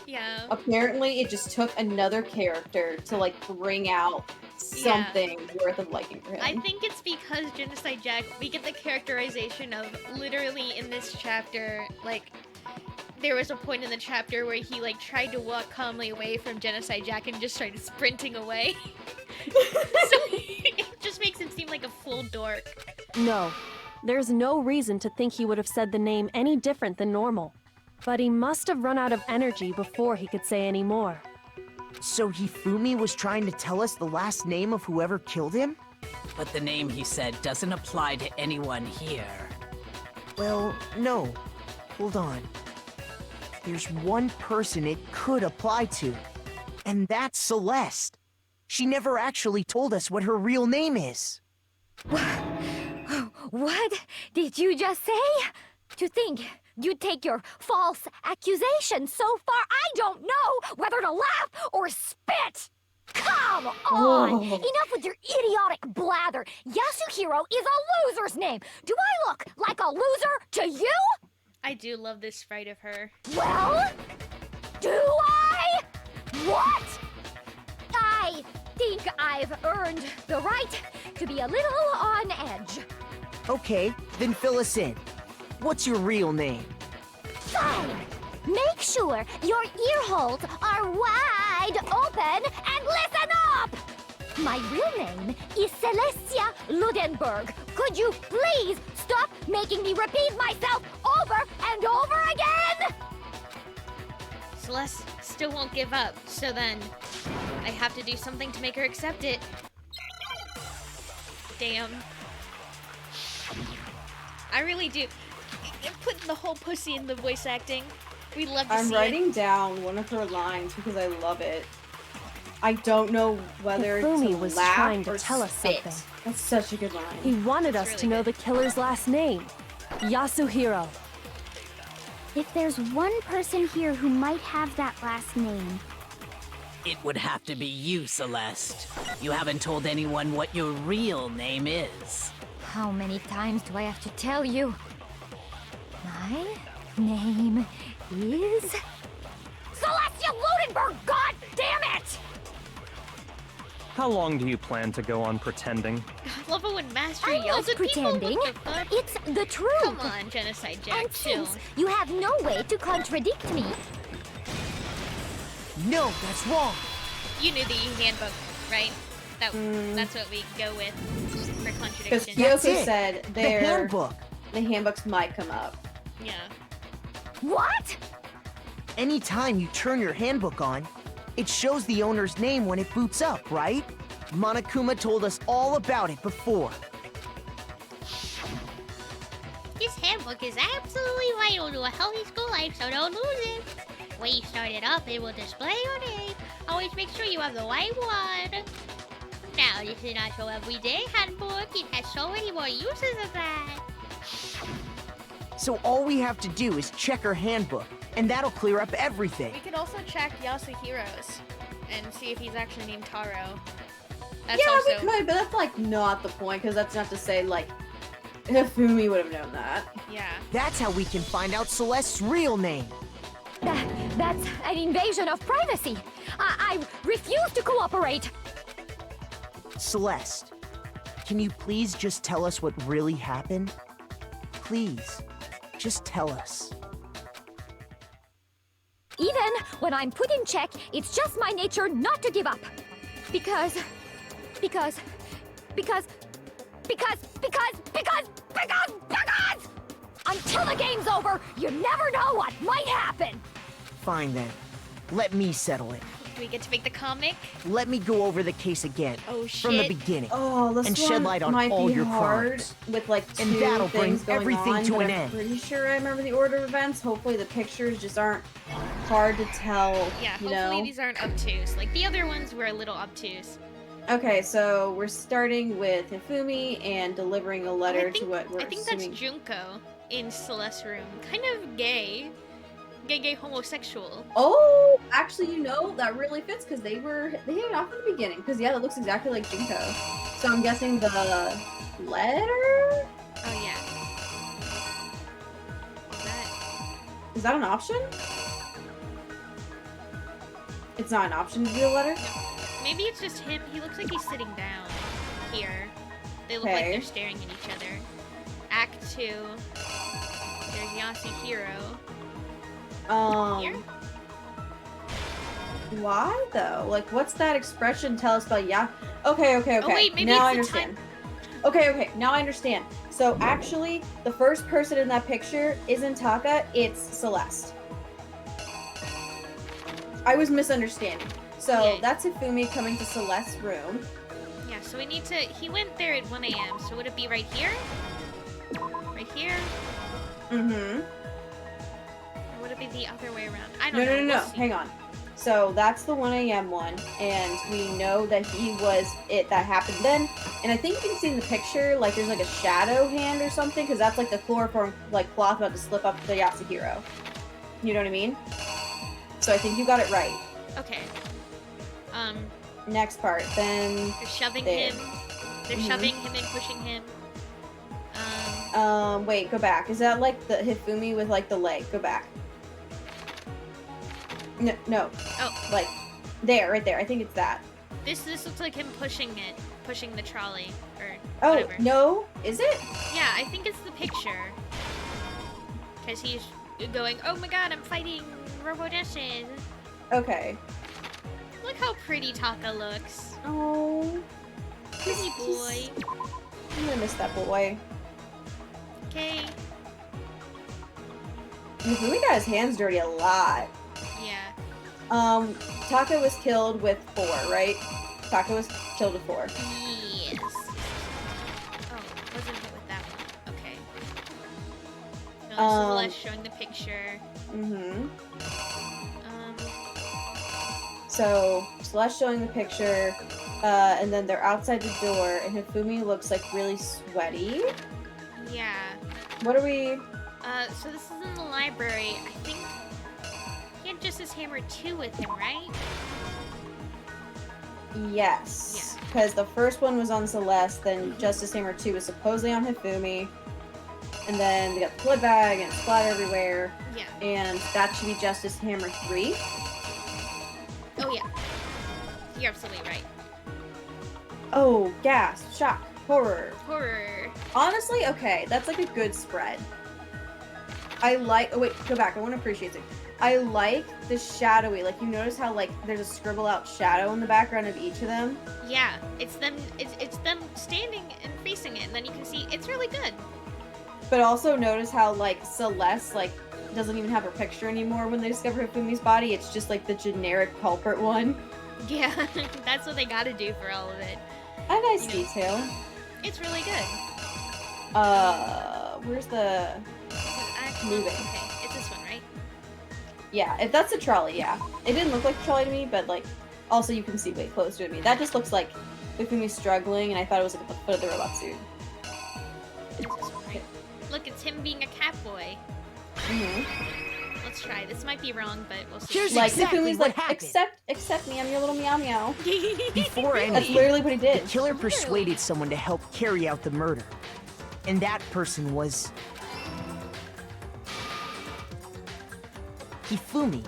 apparently it just took another character to, like, bring out something worth of liking for him. I think it's because Genocide Jack, we get the characterization of literally in this chapter, like, there was a point in the chapter where he like tried to walk calmly away from Genocide Jack and just started sprinting away. So it just makes him seem like a full dork. No, there's no reason to think he would have said the name any different than normal. But he must have run out of energy before he could say any more. So Hifumi was trying to tell us the last name of whoever killed him? But the name he said doesn't apply to anyone here. Well, no. Hold on. There's one person it could apply to, and that's Celeste. She never actually told us what her real name is. What did you just say? To think you'd take your false accusation so far, I don't know whether to laugh or spit! Come on! Oh. Enough with your idiotic blather! Yasuhiro is a loser's name! Do I look like a loser to you? I do love this sprite of her. Well? Do I? What? I think I've earned the right to be a little on edge. Okay, then fill us in. What's your real name? Fine! Make sure your ear holes are wide open and listen up! My real name is Celestia Ludenberg. Could you please stop making me repeat myself over and over again? Celeste still won't give up, so then I have to do something to make her accept it. Damn. I really do. Putting the whole pussy in the voice acting. We love to I'm see writing it. down one of her lines because I love it. I don't know whether Hifumi to was laugh trying to or tell us spit. something. That's such a good line. He wanted us really to know good. the killer's last name. Yasuhiro. If there's one person here who might have that last name, It would have to be you, Celeste. You haven't told anyone what your real name is. How many times do I have to tell you? My name is... Celestia Ludenberg, god damn it! How long do you plan to go on pretending? I love it when Master I'm yells not at people. pretending. What the fuck? It's the truth. Come on, Genocide Jack, And chill. since you have no way to contradict me, No, that's wrong. You knew the handbook, right? That's what we go with for Because contradiction. Kyoko said The handbook. the handbooks might come up. Yeah. what? Anytime you turn your handbook on, it shows the owner's name when it boots up, right? Monokuma told us all about it before. This handbook is absolutely vital to a healthy school life, so don't lose it. When you start it up, it will display your name. Always make sure you have the right one. Now, this is not your everyday handbook. It has so many more uses of that. So all we have to do is check her handbook, and that'll clear up everything. We could also check Yasuhiro's and see if he's actually named Taro. That's Yeah, also... we could, but that's like not the point because that's not to say like Hifumi would have known that. Yeah. That's how we can find out Celeste's real name. That's an invasion of privacy. I refuse to cooperate. Celeste, can you please just tell us what really happened? Please, just tell us. Even when I'm put in check, it's just my nature not to give up. Because until the game's over, you never know what might happen. Fine then. Let me settle it. Do we get to make the comic? Let me go over the case again. Oh, From the shit. beginning. Oh, this and one shed light on might all be your hard crimes. with like two And that'll bring things going everything on, to but an I'm end. pretty sure I remember the order of events. Hopefully the pictures just aren't hard to tell. Yeah, you hopefully know? these aren't obtuse. Like, the other ones were a little obtuse. Okay, so we're starting with Hifumi and delivering a letter to what we're I think assuming. that's Junko in Celeste's room. Kind of gay. Gay homosexual. Oh, actually, you know, that really fits because they hit it off in the beginning. Because, yeah, that looks exactly like Junko. So I'm guessing the letter? Oh, yeah. Is that an option? It's not an option to do a letter? Maybe it's just him. He looks like he's sitting down here. They look like Okay. they're staring at each other. Act 2. There's Yasuhiro. Here? Why though? Like, what's that expression tell us about Okay. Oh, wait, maybe now I it's the understand. Okay, now I understand. So actually, the first person in that picture isn't Taka, it's Celeste. I was misunderstanding. So that's Hifumi coming to Celeste's room. Yeah, so we need to... He went there at 1 a.m., so would it be right here? Right here? Mm-hmm. Or would it be the other way around? I don't know. No. We'll see. Hang on. So that's the 1 a.m. one, and we know that that happened then. And I think you can see in the picture, like, there's like a shadow hand or something, because that's like the chloroform, like, cloth about to slip up the Yasuhiro. You know what I mean? So I think you got it right. Okay. Next part, then... They're shoving there. him. They're shoving him and pushing him. Wait, go back. Is that like the Hifumi with like the leg? Go back. No. Oh. Like, there, right there. I think it's that. This looks like him pushing the trolley, or Oh, whatever. no? Is it? Yeah, I think it's the picture. Because he's going, oh my god, I'm fighting Robodeshin. Okay. Look how pretty Taka looks. Oh. Pretty boy. I'm gonna miss that boy. Okay. Hifumi got his hands dirty a lot. Yeah. Taka was killed with 4, right? Taka was killed with 4. Yes. Oh, wasn't hit with that one. Okay. No, Celeste showing the picture. Mm-hmm. So, Celeste showing the picture, and then they're outside the door, and Hifumi looks like really sweaty. Yeah. What are we... So this is in the library. I think he had Justice Hammer 2 with him, right? Yes. Because the first one was on Celeste, then Justice Hammer 2 was supposedly on Hifumi, and then we got the blood bag and splatter everywhere. Yeah. And that should be Justice Hammer 3. Oh, yeah. You're absolutely right. Oh, gasp, shock, horror. Horror. Honestly, okay, that's like a good spread. I like... Oh, wait, go back. I want to appreciate it. I like the shadowy. Like, you notice how, like, there's a scribble out shadow in the background of each of them? Yeah, it's them standing and facing it, and then you can see it's really good. But also notice how, like, Celeste, like, doesn't even have her picture anymore when they discover Hifumi's body. It's just, like, the generic culprit one. Yeah, that's what they gotta do for all of it. A nice detail. It's really good. Where's the... moving? Okay, it's this one, right? Yeah, if that's a trolley, yeah. It didn't look like a trolley to me, but, like, also you can see way closer to me. That just looks like Hifumi's struggling, and I thought it was, like, at the foot of the robot suit. It's this one, right? Look, it's him being a cat boy. Mm-hmm. Let's try. This might be wrong, but we'll see. Here's Like, exactly Hifumi's what like, happened. accept me, I'm your little meow meow. Before That's anything, literally what he did. the killer persuaded someone to help carry out the murder. And that person was... Hifumi.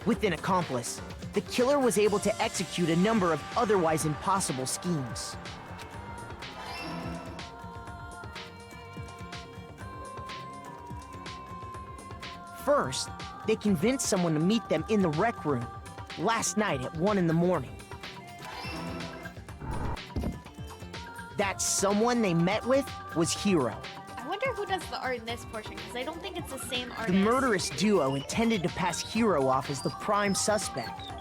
With an accomplice, the killer was able to execute a number of otherwise impossible schemes. First, they convinced someone to meet them in the rec room last night at 1 in the morning. That someone they met with was Hiro. I wonder who does the art in this portion, because I don't think it's the same artist. The murderous duo intended to pass Hiro off as the prime suspect.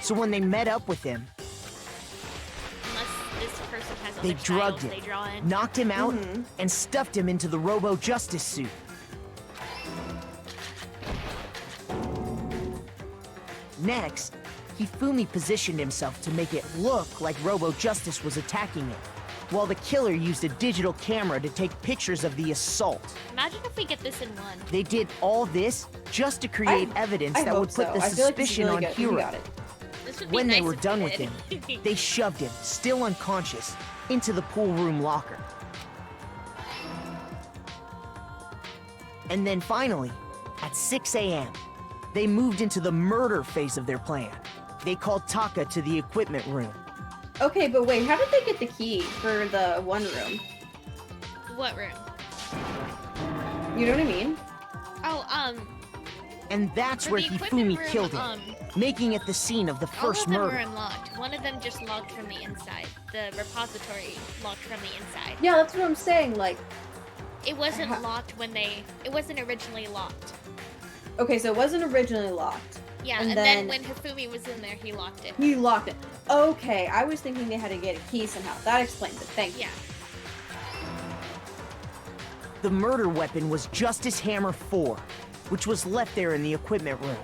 So when they met up with him, Unless this person has other they drugged styles they draw him, in. knocked him out, and stuffed him into the Robo-Justice suit. Next, Hifumi positioned himself to make it look like Robo-Justice was attacking him, while the killer used a digital camera to take pictures of the assault. Imagine if we get this in one. They did all this just to create evidence I that hope would put so. the I feel like this is suspicion really on good. We Hiro. got it. This would be When nice they were if done we with did. him, they shoved him, still unconscious, into the pool room locker. And then finally, at 6 a.m., they moved into the murder phase of their plan. They called Taka to the equipment room. Okay, but wait, how did they get the key for the one room? What room? You know what I mean? Oh, And that's For where the equipment Hifumi room, killed him, making it the scene of the first all of them murder. were unlocked. One of them just locked from the inside. The repository locked from the inside. Yeah, that's what I'm saying. Like, it wasn't locked when they. It wasn't originally locked. Okay, so it wasn't originally locked. Yeah, and then when Hifumi was in there, he locked it. He locked it. Okay, I was thinking they had to get a key somehow. That explains it. Thank you. Yeah. The murder weapon was Justice Hammer 4, which was left there in the equipment room.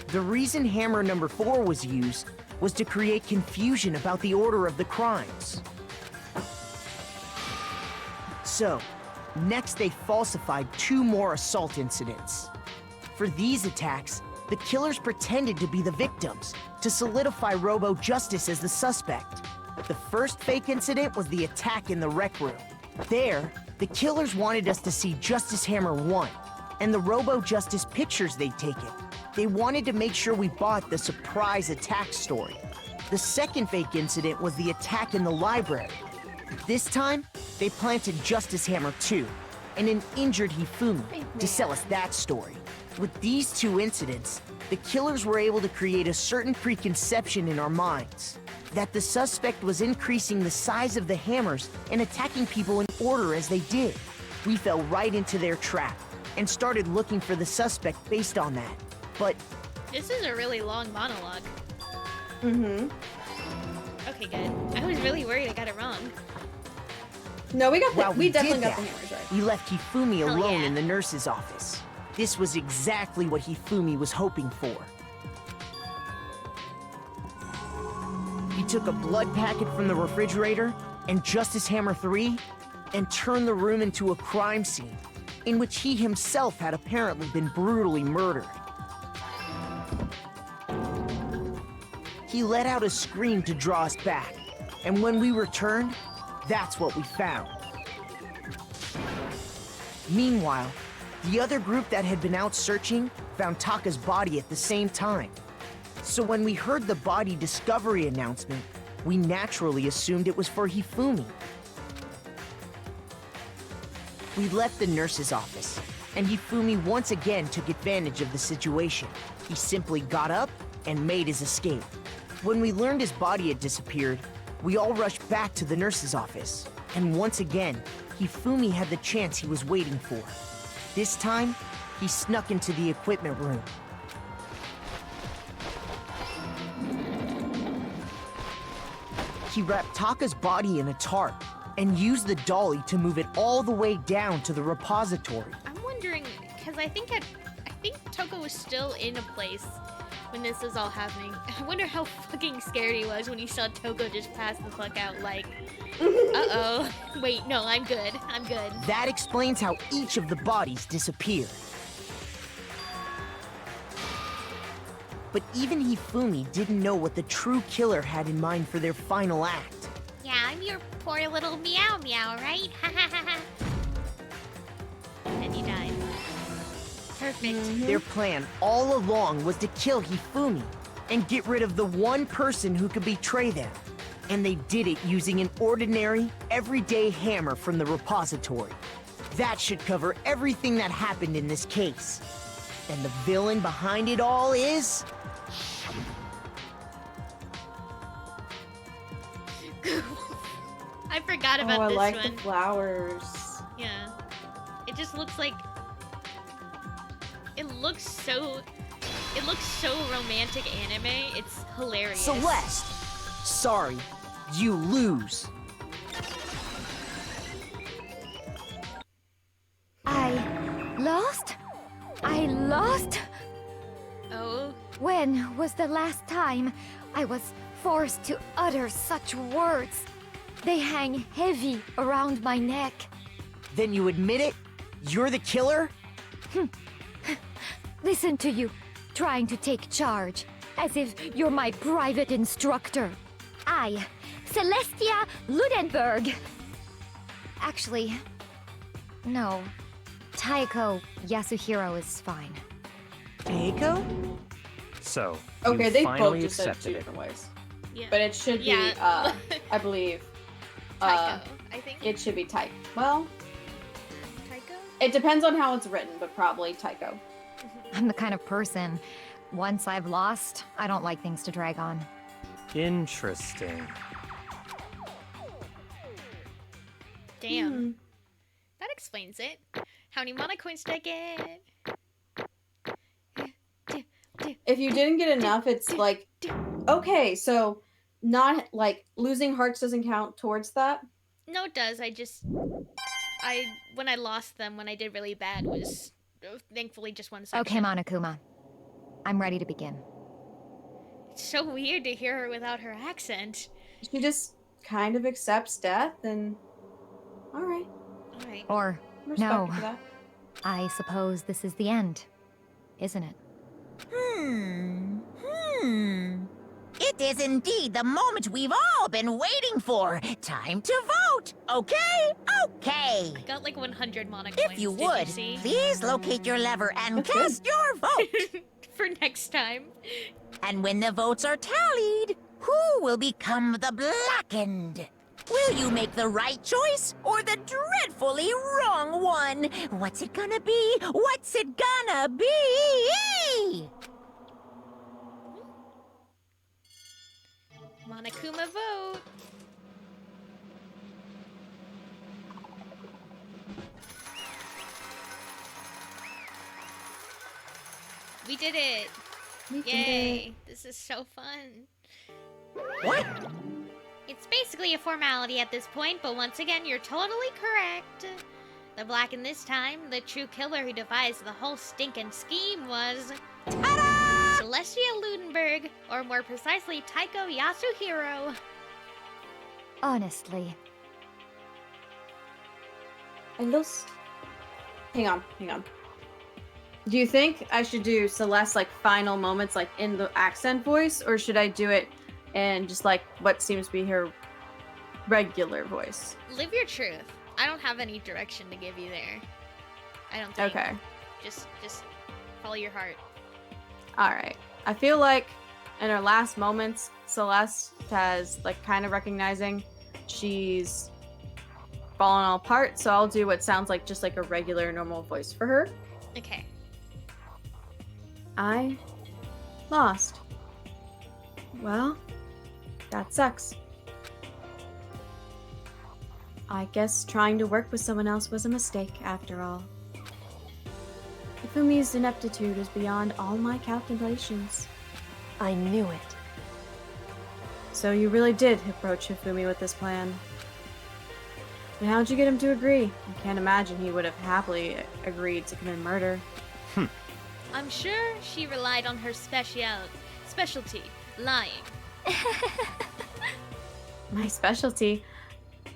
The reason Hammer number 4 was used was to create confusion about the order of the crimes. So, next they falsified 2 more assault incidents. For these attacks, the killers pretended to be the victims to solidify Robo Justice as the suspect. The first fake incident was the attack in the rec room. There, the killers wanted us to see Justice Hammer 1 and the Robo Justice pictures they'd taken. They wanted to make sure we bought the surprise attack story. The second fake incident was the attack in the library. This time, they planted Justice Hammer 2 and an injured Hifumi to sell us that story. With these 2 incidents, the killers were able to create a certain preconception in our minds that the suspect was increasing the size of the hammers and attacking people in order as they did. We fell right into their trap and started looking for the suspect based on that. But This is a really long monologue. Mm-hmm. Okay, good. I was really worried I got it wrong. No, we got while we definitely did got the that, hammers right. we left Hifumi Hell alone yeah. in the nurse's office. This was exactly what Hifumi was hoping for. He took a blood packet from the refrigerator and Justice Hammer 3 and turned the room into a crime scene in which he himself had apparently been brutally murdered. He let out a scream to draw us back, and when we returned, that's what we found. Meanwhile, the other group that had been out searching found Taka's body at the same time. So when we heard the body discovery announcement, we naturally assumed it was for Hifumi. We left the nurse's office, and Hifumi once again took advantage of the situation. He simply got up and made his escape. When we learned his body had disappeared, we all rushed back to the nurse's office. And once again, Hifumi had the chance he was waiting for. This time, he snuck into the equipment room. He wrapped Taka's body in a tarp and used the dolly to move it all the way down to the repository. I'm wondering, because I think Toko was still in a place when this was all happening. I wonder how fucking scared he was when he saw Toko just pass the fuck out, like, uh-oh. Wait, no, I'm good. I'm good. That explains how each of the bodies disappeared. But even Hifumi didn't know what the true killer had in mind for their final act. Yeah, I'm your poor little meow meow, right? And he died. Perfect. Their plan all along was to kill Hifumi and get rid of the one person who could betray them. And they did it using an ordinary, everyday hammer from the repository. That should cover everything that happened in this case. And the villain behind it all is... I forgot about I this like one. the flowers. Yeah. It just looks like... It looks so romantic anime. It's hilarious. Celeste! Sorry, you lose. I lost? I lost? Oh? When was the last time I was forced to utter such words? They hang heavy around my neck. Then you admit it? You're the killer? Listen to you, trying to take charge, as if you're my private instructor. I, Celestia Ludenberg. Actually, no. Taiko Yasuhiro is fine. Taiko? So, Okay, you they both finally just said it accepted two it. different ways. Yeah. But it should be, I believe. Taiko, I think. It should be Taiko. Well, Taiko? it depends on how it's written, but probably Taiko. I'm the kind of person, once I've lost, I don't like things to drag on. Interesting. Damn. That explains it. How many mana coins did I get? If you didn't get enough, it's like, okay, so not like losing hearts doesn't count towards that. No, it does. When I lost them, when I did really bad, was thankfully just one section. Okay, Monokuma. I'm ready to begin. It's so weird to hear her without her accent. She just kind of accepts death and... Alright. Alright. Or, Respect no. you for that. I suppose this is the end, isn't it? It is indeed the moment we've all been waiting for. Time to vote. Okay? Okay. I got like 100 mana coins. If you did would, see? please locate your lever and cast your vote. For next time. And when the votes are tallied, who will become the blackened? Will you make the right choice or the dreadfully wrong one? What's it gonna be? What's it gonna be? Monokuma vote. We did it. Yay. This is so fun. What? It's basically a formality at this point, but once again, you're totally correct. The blackened this time, the true killer who devised the whole stinking scheme was... Ta-da! Celestia Ludenberg, or more precisely, Taiko Yasuhiro. Honestly. And those... Hang on. Do you think I should do Celeste's like final moments like in the accent voice, or should I do it in just like what seems to be her regular voice? Live your truth. I don't have any direction to give you there. I don't think. Okay. Just follow your heart. Alright. I feel like in her last moments, Celeste has like kind of recognizing she's fallen all apart, so I'll do what sounds like just like a regular normal voice for her. Okay. I lost. Well, that sucks. I guess trying to work with someone else was a mistake after all. Ifumi's ineptitude is beyond all my calculations. I knew it. So you really did approach Hifumi with this plan. And how'd you get him to agree? I can't imagine he would have happily agreed to commit murder. I'm sure she relied on her specialty, lying. My specialty?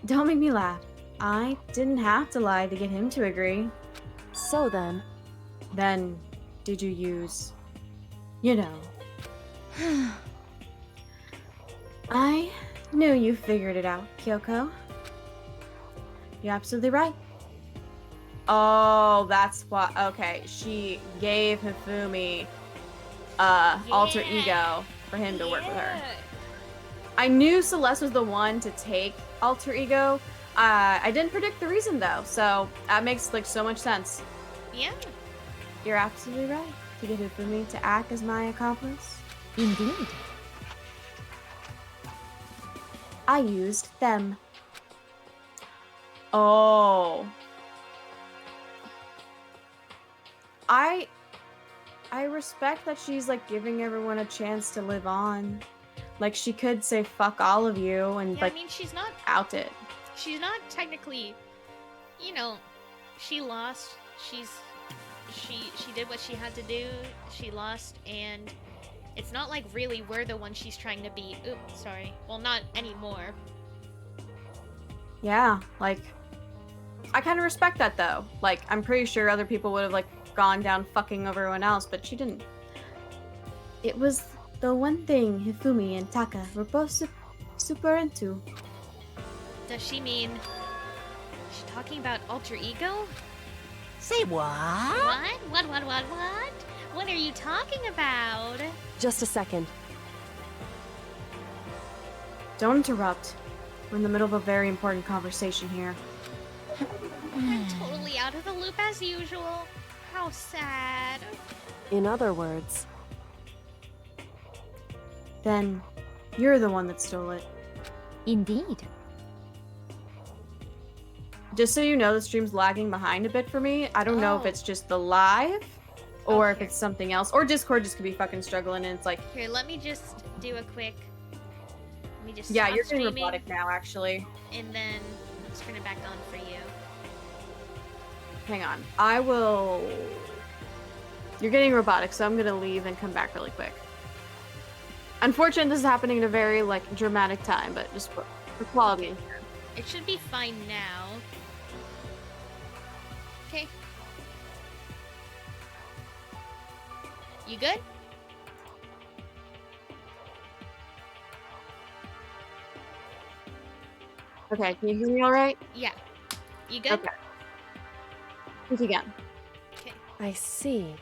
Don't make me laugh. I didn't have to lie to get him to agree. So then... Then, did you use... You know. I knew you figured it out, Kyoko. You're absolutely right. Oh, that's what... Okay, she gave Hifumi alter ego for him to work with her. I knew Celeste was the one to take alter ego. I didn't predict the reason though, so that makes like so much sense. Yeah. You're absolutely right to get Hifumi to act as my accomplice. Indeed. I used them. Oh. I respect that she's like giving everyone a chance to live on. Like she could say fuck all of you and Yeah, like I mean, she's not out it. She's not technically, you know, she lost. She did what she had to do. She lost, and it's not like really we're the one she's trying to be. Oops, sorry. Well, not anymore. Yeah, like I kind of respect that though. Like I'm pretty sure other people would have like gone down fucking everyone else, but she didn't. It was the one thing Hifumi and Taka were both super into. Does she mean she's talking about alter ego? Say what? What? What are you talking about? Just a second. Don't interrupt. We're in the middle of a very important conversation here. I'm totally out of the loop as usual. how sad. In other words, Then you're the one that stole it. Indeed. Just so you know, the stream's lagging behind a bit for me. I don't know if it's just the live or if it's something else. Or Discord just could be fucking struggling and it's like... Here, let me just do a quick... Let me just Yeah, stop you're getting streaming, robotic now, actually. and then let's turn it back on for you. Hang on. I will... You're getting robotic, so I'm gonna leave and come back really quick. Unfortunately, this is happening at a very, like, dramatic time, but just for quality. It should be fine now. Okay. You good? Okay, can you hear me alright? Yeah. You good? Okay. Think again. Okay. I see.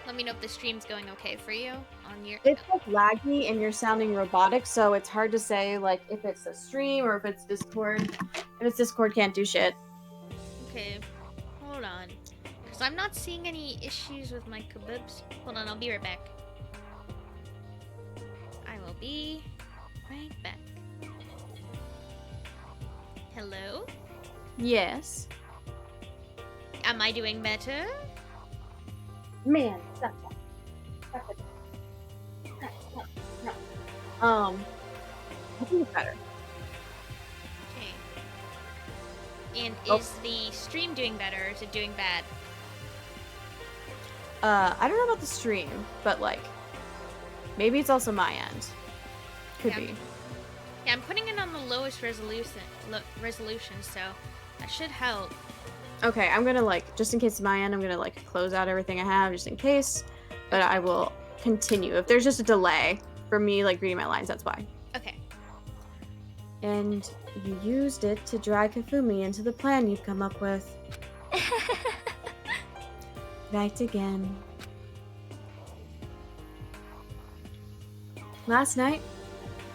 Let me know if the stream's going okay for you on your... It's like laggy and you're sounding robotic, so it's hard to say like if it's the stream or if it's Discord. If it's Discord, can't do shit. Okay. Hold on. Because I'm not seeing any issues with my kaboobs. Hold on, I'll be right back. I will be right back. Hello? Yes. Am I doing better? Man, stop that. Stop it. No. I think it's better. Okay. And Oh. is the stream doing better or is it doing bad? I don't know about the stream, but like, maybe it's also my end. Could Yeah. be. Yeah, I'm putting it on the lowest resolution, so that should help. Okay, I'm gonna like, just in case it's my end, I'm gonna like close out everything I have just in case, but I will continue. If there's just a delay for me like reading my lines, that's why. Okay. And you used it to drag Hifumi into the plan you've come up with. Right again. Last night,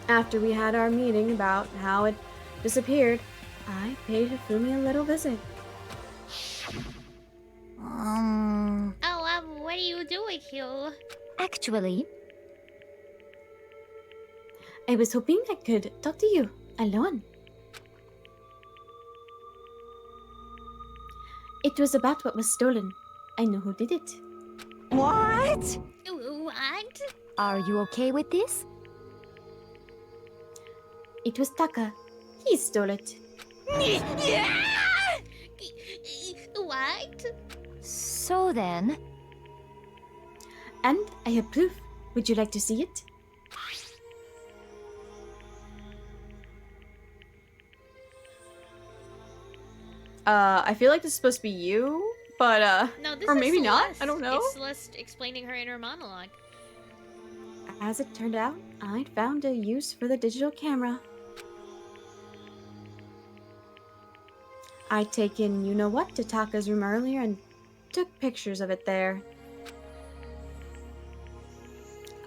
after we had our meeting about how it disappeared, I paid Hifumi a little visit. Oh, what are you doing here? Actually, I was hoping I could talk to you alone. It was about what was stolen. I know who did it. What? What? Are you okay with this? It was Taka. He stole it. What? So then... And I have proof. Would you like to see it? I feel like this is supposed to be you, but No, this or is maybe not. Celeste. I don't know. It's Celeste explaining her inner monologue. As it turned out, I'd found a use for the digital camera. I'd taken you-know-what to Taka's room earlier and took pictures of it there.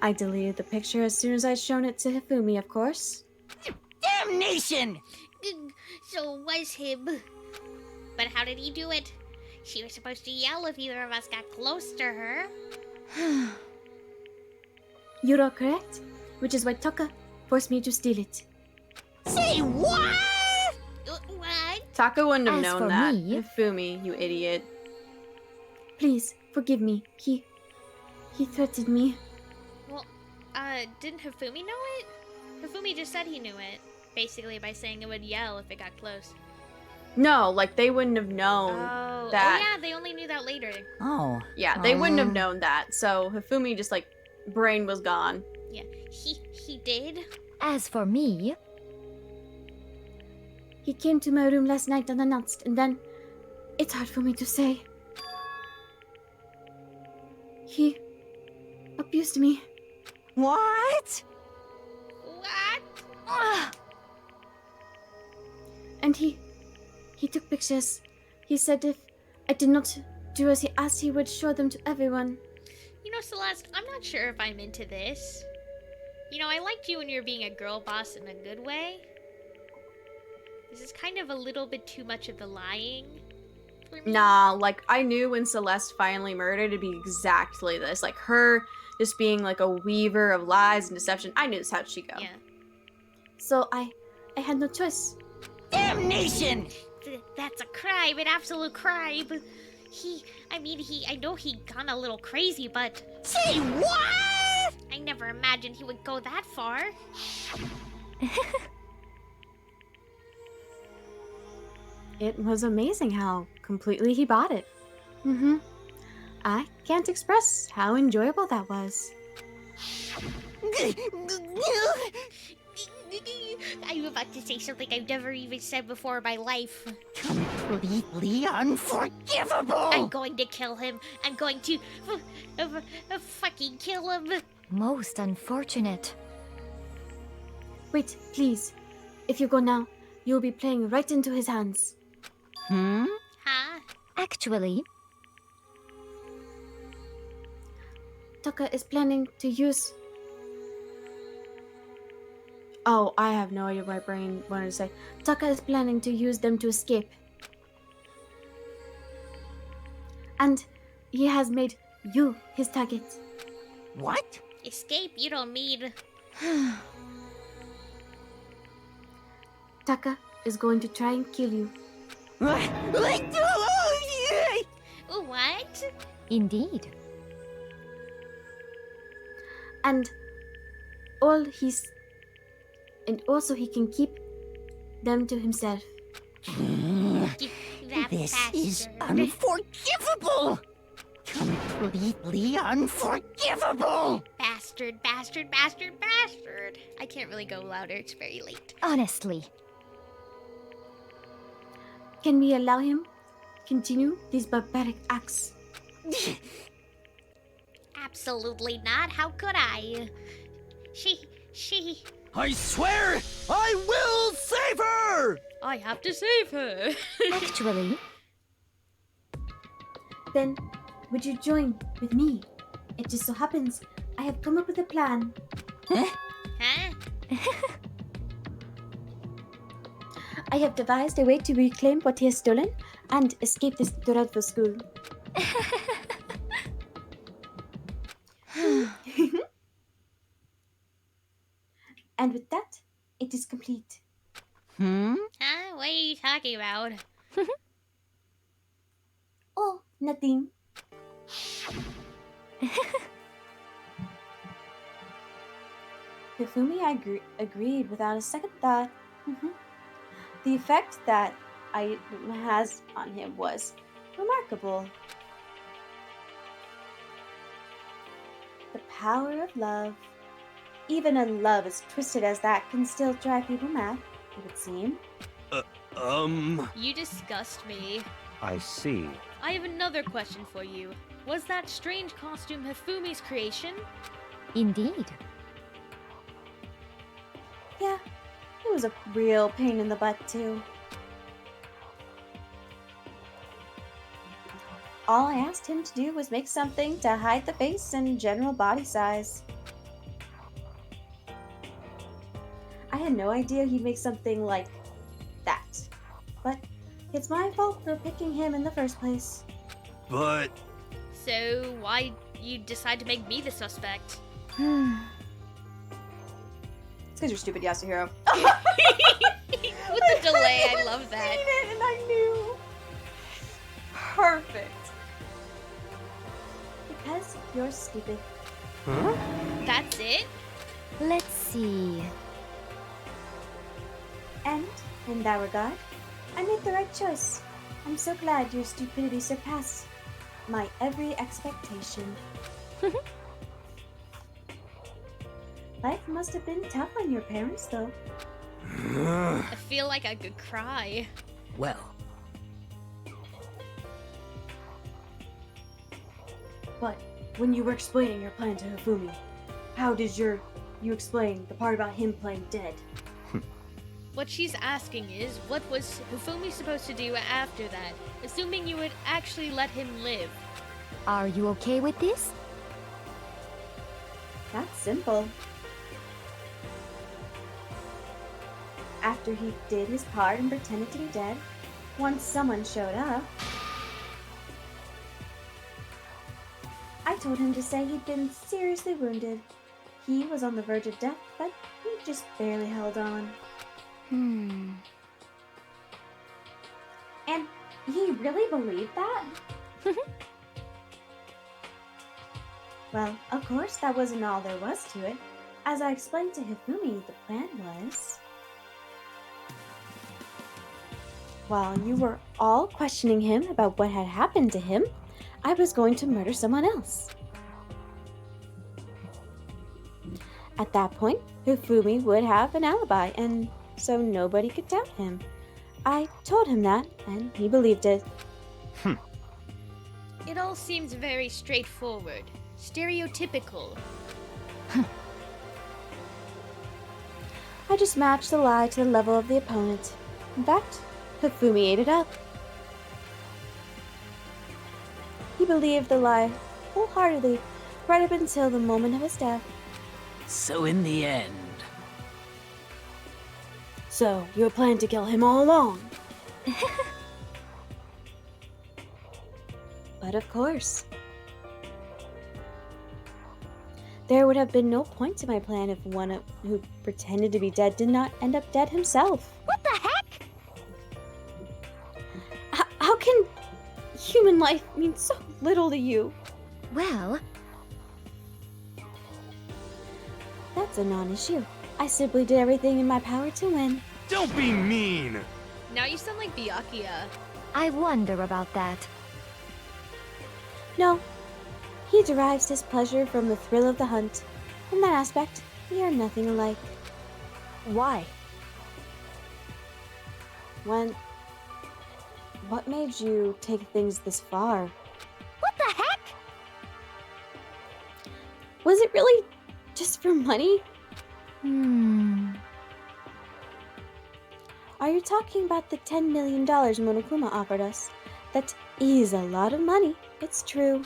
I deleted the picture as soon as I'd shown it to Hifumi, of course. Damnation! So it was him. But how did he do it? She was supposed to yell if either of us got close to her. You're all correct, which is why Taka forced me to steal it. Say what? What? Taka wouldn't have As known for that. me- Hifumi, you idiot. Please, forgive me. He threatened me. Well, didn't Hifumi know it? Hifumi just said he knew it, basically by saying it would yell if it got close. No, like they wouldn't have known Oh, that. oh yeah, they only knew that later. Oh. Yeah, they wouldn't have known that. So Hifumi just like brain was gone. Yeah, he did. As for me... He came to my room last night unannounced, and then... It's hard for me to say. He... abused me. What? What? And he took pictures. He said if I did not do as he asked, he would show them to everyone. You know, Celeste, I'm not sure if I'm into this. You know, I liked you when you were being a girl boss in a good way. This is kind of a little bit too much of the lying. for me. Nah, like, I knew when Celeste finally murdered, it'd be exactly this. Like, her just being, like, a weaver of lies and deception. I knew this how she'd go. Yeah. So I had no choice. Damnation! That's a crime, an absolute crime. I know he gone a little crazy, but... Say what? I never imagined he would go that far. It was amazing how completely he bought it. Mm-hmm. I can't express how enjoyable that was. I'm about to say something I've never even said before in my life. Completely unforgivable! I'm going to kill him. I'm going to fucking kill him. Most unfortunate. Wait, please. If you go now, you'll be playing right into his hands. Hmm? Huh? Actually, Taka is planning to use... Oh, I have no idea what my brain wanted to say. Taka is planning to use them to escape. And he has made you his target. What? Escape? You don't mean... Taka is going to try and kill you. What? indeed. And also he can keep them to himself. This is unforgivable! Completely unforgivable! Bastard, bastard, bastard, bastard. I can't really go louder, it's very late. Honestly. Can we allow him continue these barbaric acts? Absolutely not. How could I? She... I swear I will save her! I have to save her. Actually. Then, would you join with me? It just so happens I have come up with a plan. Huh? I have devised a way to reclaim what he has stolen and escape this dreadful school. And with that, it is complete. Huh? What are you talking about? Oh, nothing. Hifumi agreed without a second thought. The effect that I has on him was remarkable. The power of love. Even a love as twisted as that can still drive people mad, it would seem. You disgust me. I see. I have another question for you. Was that strange costume Hifumi's creation? Indeed. Yeah, it was a real pain in the butt, too. All I asked him to do was make something to hide the face and general body size. I had no idea he'd make something like that. But it's my fault for picking him in the first place. But... So, why you decide to make me the suspect? It's because you're stupid, Yasuhiro. With the delay, I love that. Seen it and I knew. Perfect. Because you're stupid. Huh? That's it? Let's see. And, in that regard, I made the right choice. I'm so glad your stupidity surpassed my every expectation. Life must have been tough on your parents, though. I feel like I could cry. Well, But when you were explaining your plan to Hifumi, how did you explain the part about him playing dead? What she's asking is, what was Hifumi supposed to do after that, assuming you would actually let him live? Are you okay with this? That's simple. After he did his part and pretended to be dead, once someone showed up, told him to say he'd been seriously wounded. He was on the verge of death, but he just barely held on. And he really believed that? Well, of course, that wasn't all there was to it. As I explained to Hifumi, the plan was... While you were all questioning him about what had happened to him, I was going to murder someone else. At that point, Hifumi would have an alibi, and so nobody could doubt him. I told him that, and he believed it. It all seems very straightforward. Stereotypical. I just matched the lie to the level of the opponent. In fact, Hifumi ate it up. He believed the lie wholeheartedly, right up until the moment of his death. So in the end... So, you had planned to kill him all along? But of course. There would have been no point to my plan if one who pretended to be dead did not end up dead himself. What the heck? How can human life mean so little to you? Well... That's a non-issue. I simply did everything in my power to win. Don't be mean! Now you sound like Byakuya. I wonder about that. No. He derives his pleasure from the thrill of the hunt. In that aspect, we are nothing alike. Why? What made you take things this far? What the heck? Was it really just for money? Are you talking about the $10 million Monokuma offered us? That is a lot of money, it's true.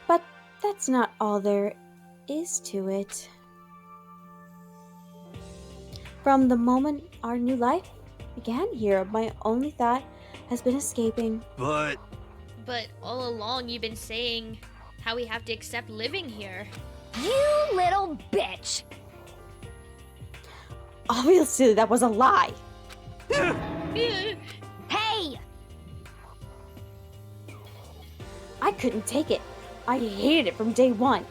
But that's not all there is to it. From the moment our new life began here, my only thought has been escaping. But all along you've been saying how we have to accept living here. You little bitch! Obviously, that was a lie. Hey! I couldn't take it. I hated it from day one.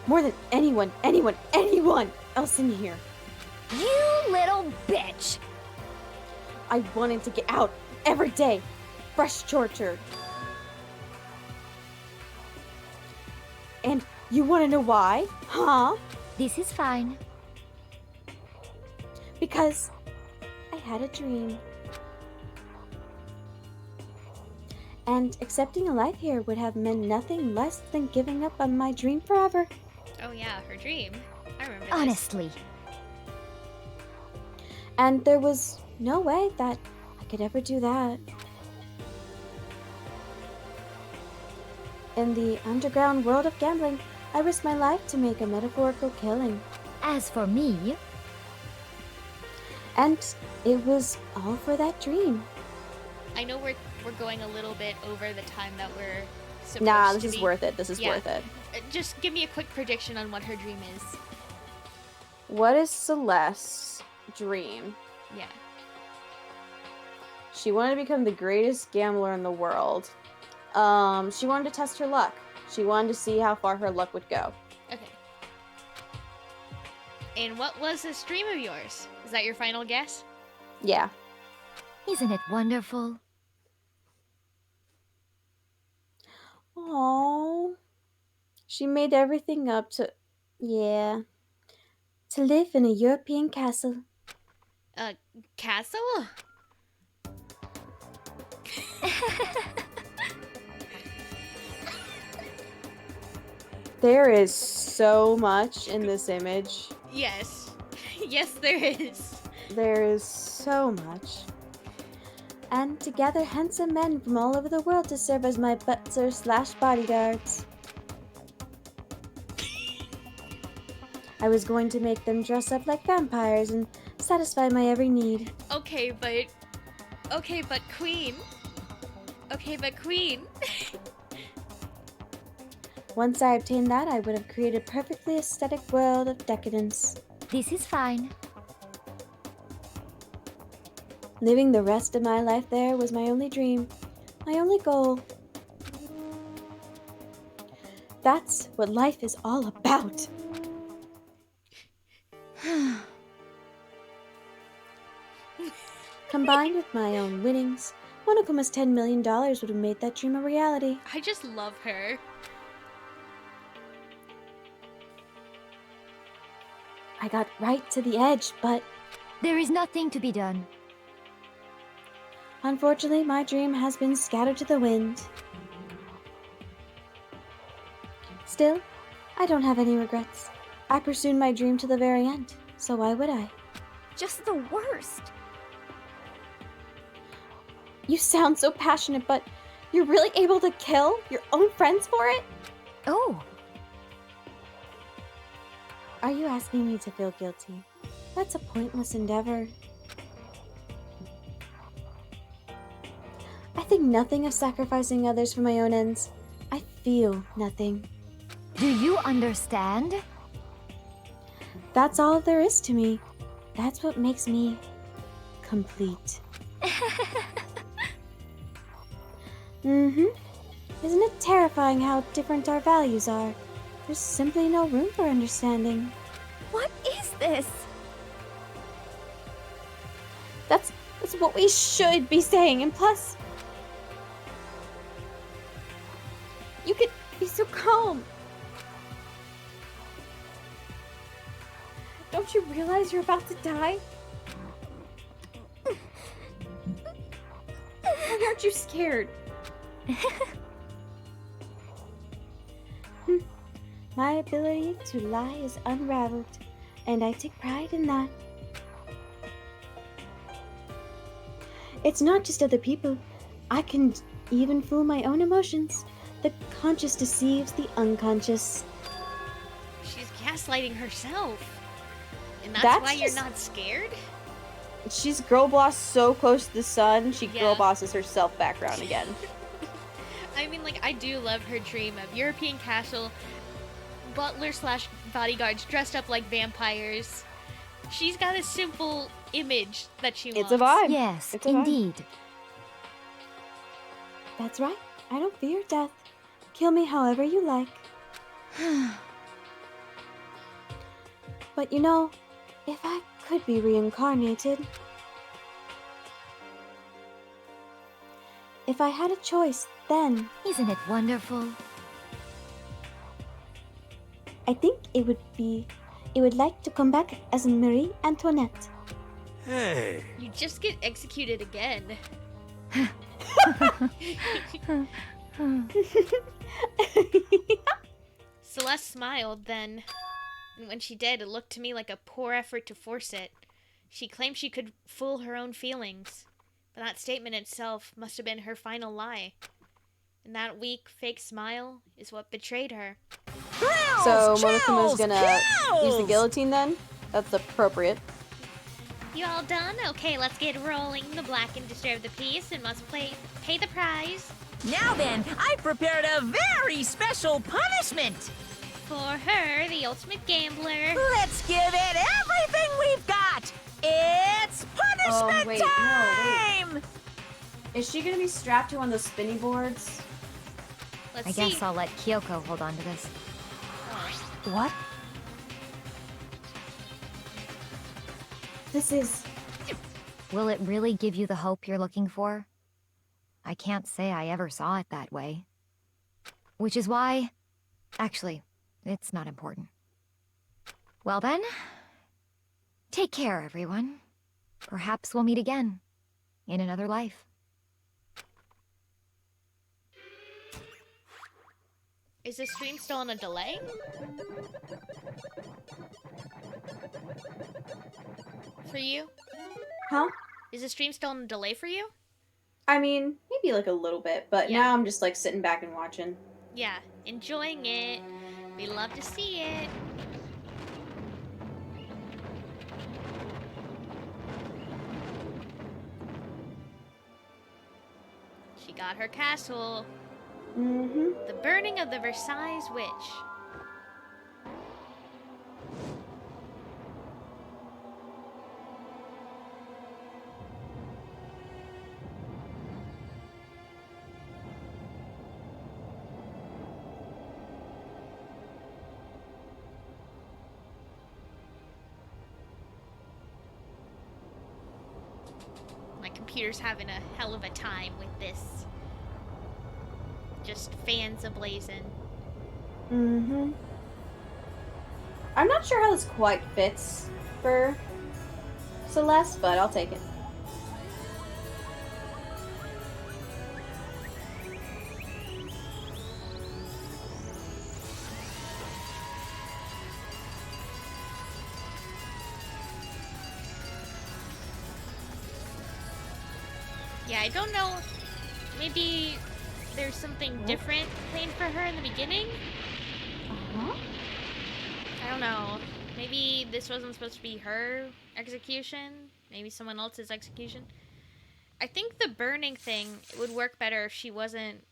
More than anyone else in here. You little bitch! I wanted to get out every day. Fresh torture. And you want to know why? Huh? This is fine. Because I had a dream. And accepting a life here would have meant nothing less than giving up on my dream forever. Oh yeah, her dream. I remember this. Honestly. And there was no way that I could ever do that. In the underground world of gambling, I risked my life to make a metaphorical killing. As for me... And it was all for that dream. I know we're going a little bit over the time that we're supposed Nah, to this is be. worth it. This is worth it. Just give me a quick prediction on what her dream is. What is Celeste's dream? Yeah. She wanted to become the greatest gambler in the world. She wanted to test her luck. She wanted to see how far her luck would go. Okay. And what was this dream of yours? Is that your final guess? Yeah. Isn't it wonderful? Aww. She made everything up to... Yeah. To live in a European castle. A castle? There is so much in this image. Yes. Yes, there is. There is so much. And to gather handsome men from all over the world to serve as my butlers/bodyguards. I was going to make them dress up like vampires and satisfy my every need. Okay, but Okay, but Queen. Okay, but Queen. Once I obtained that, I would have created a perfectly aesthetic world of decadence. This is fine. Living the rest of my life there was my only dream, my only goal. That's what life is all about. Combined with my own winnings, Monokuma's $10 million would have made that dream a reality. I just love her. I got right to the edge, but there is nothing to be done. Unfortunately, my dream has been scattered to the wind. Still, I don't have any regrets. I pursued my dream to the very end, so why would I? Just the worst. You sound so passionate, but you're really able to kill your own friends for it? Oh. Are you asking me to feel guilty? That's a pointless endeavor. I think nothing of sacrificing others for my own ends. I feel nothing. Do you understand? That's all there is to me. That's what makes me complete. Mm-hmm. Isn't it terrifying how different our values are? There's simply no room for understanding. What is this? That's what we should be saying, and plus, you could be so calm. Don't you realize you're about to die? Why aren't you scared? My ability to lie is unraveled, and I take pride in that. It's not just other people. I can even fool my own emotions. The conscious deceives the unconscious. She's gaslighting herself. And that's That's why you're just- not scared? She's girl boss so close to the sun, she Yeah. girl bosses herself background again. I mean, like, I do love her dream of European castle, butler slash bodyguards dressed up like vampires. She's got a simple image that she wants. It's a vibe. Yes, It's a vibe. indeed. That's right. I don't fear death. Kill me however you like. But you know, if I could be reincarnated, if I had a choice, then Isn't it wonderful? I think it would like to come back as Marie Antoinette. Hey. You just get executed again. Celeste smiled then, and when she did, it looked to me like a poor effort to force it. She claimed she could fool her own feelings, but that statement itself must have been her final lie. And that weak, fake smile is what betrayed her. So Monokuma's gonna use the guillotine then? That's appropriate. You all done? Okay, let's get rolling. The blackened deserve the piece and must pay the prize. Now then, I've prepared a very special punishment. For her, the ultimate gambler. Let's give it everything we've got. It's punishment wait, time! Is she gonna be strapped to one of those spinny boards? Let's I see. guess I'll let Kyoko hold on to this. What? This is... Will it really give you the hope you're looking for? I can't say I ever saw it that way. Which is why... Actually, it's not important. Well then, take care, everyone. Perhaps we'll meet again, in another life. Is the stream still on a delay? For you? Huh? Is the stream still on a delay for you? I mean, maybe like a little bit, but Yeah. now I'm just like sitting back and watching. Yeah, enjoying it. We love to see it. got her castle. Mm-hmm. The burning of the Versailles Witch. My computer's having a hell of a time with this. Just fans ablazing. Mm-hmm. I'm not sure how this quite fits for Celeste, but I'll take it. Yeah, I don't know. Maybe there's something different planned for her in the beginning? Uh-huh. I don't know. Maybe this wasn't supposed to be her execution. Maybe someone else's execution. I think the burning thing would work better if she wasn't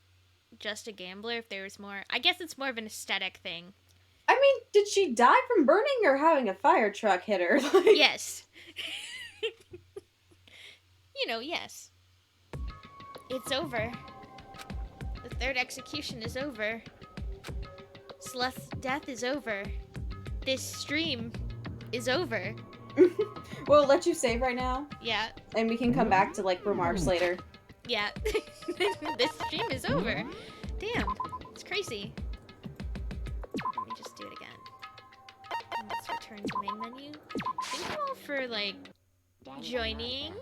just a gambler, if there was more... I guess it's more of an aesthetic thing. I mean, did she die from burning or having a fire truck hit her? Yes. You know, yes. It's over. The third execution is over. Celeste's death is over. This stream is over. We'll let you save right now. Yeah. And we can come back to, like, remarks later. Yeah. This stream is over. Damn. It's crazy. Let me just do it again. And let's return to main menu. Thank you all for, like, joining.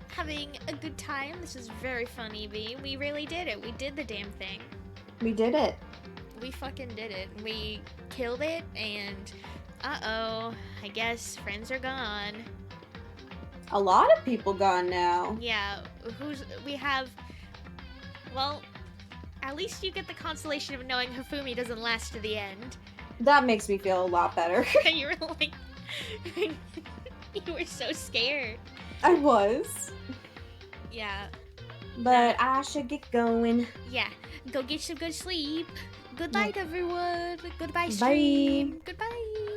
Having a good time. This is very fun, Evie. We really did it. We did the damn thing. We did it. We fucking did it. We killed it, and uh-oh. I guess friends are gone. A lot of people gone now. Yeah, we have, well, at least you get the consolation of knowing Hifumi doesn't last to the end. That makes me feel a lot better. You were like, you were so scared. I was. Yeah. But I should get going. Yeah, go get some good sleep. Good night, everyone. Goodbye, Bye. stream. Goodbye.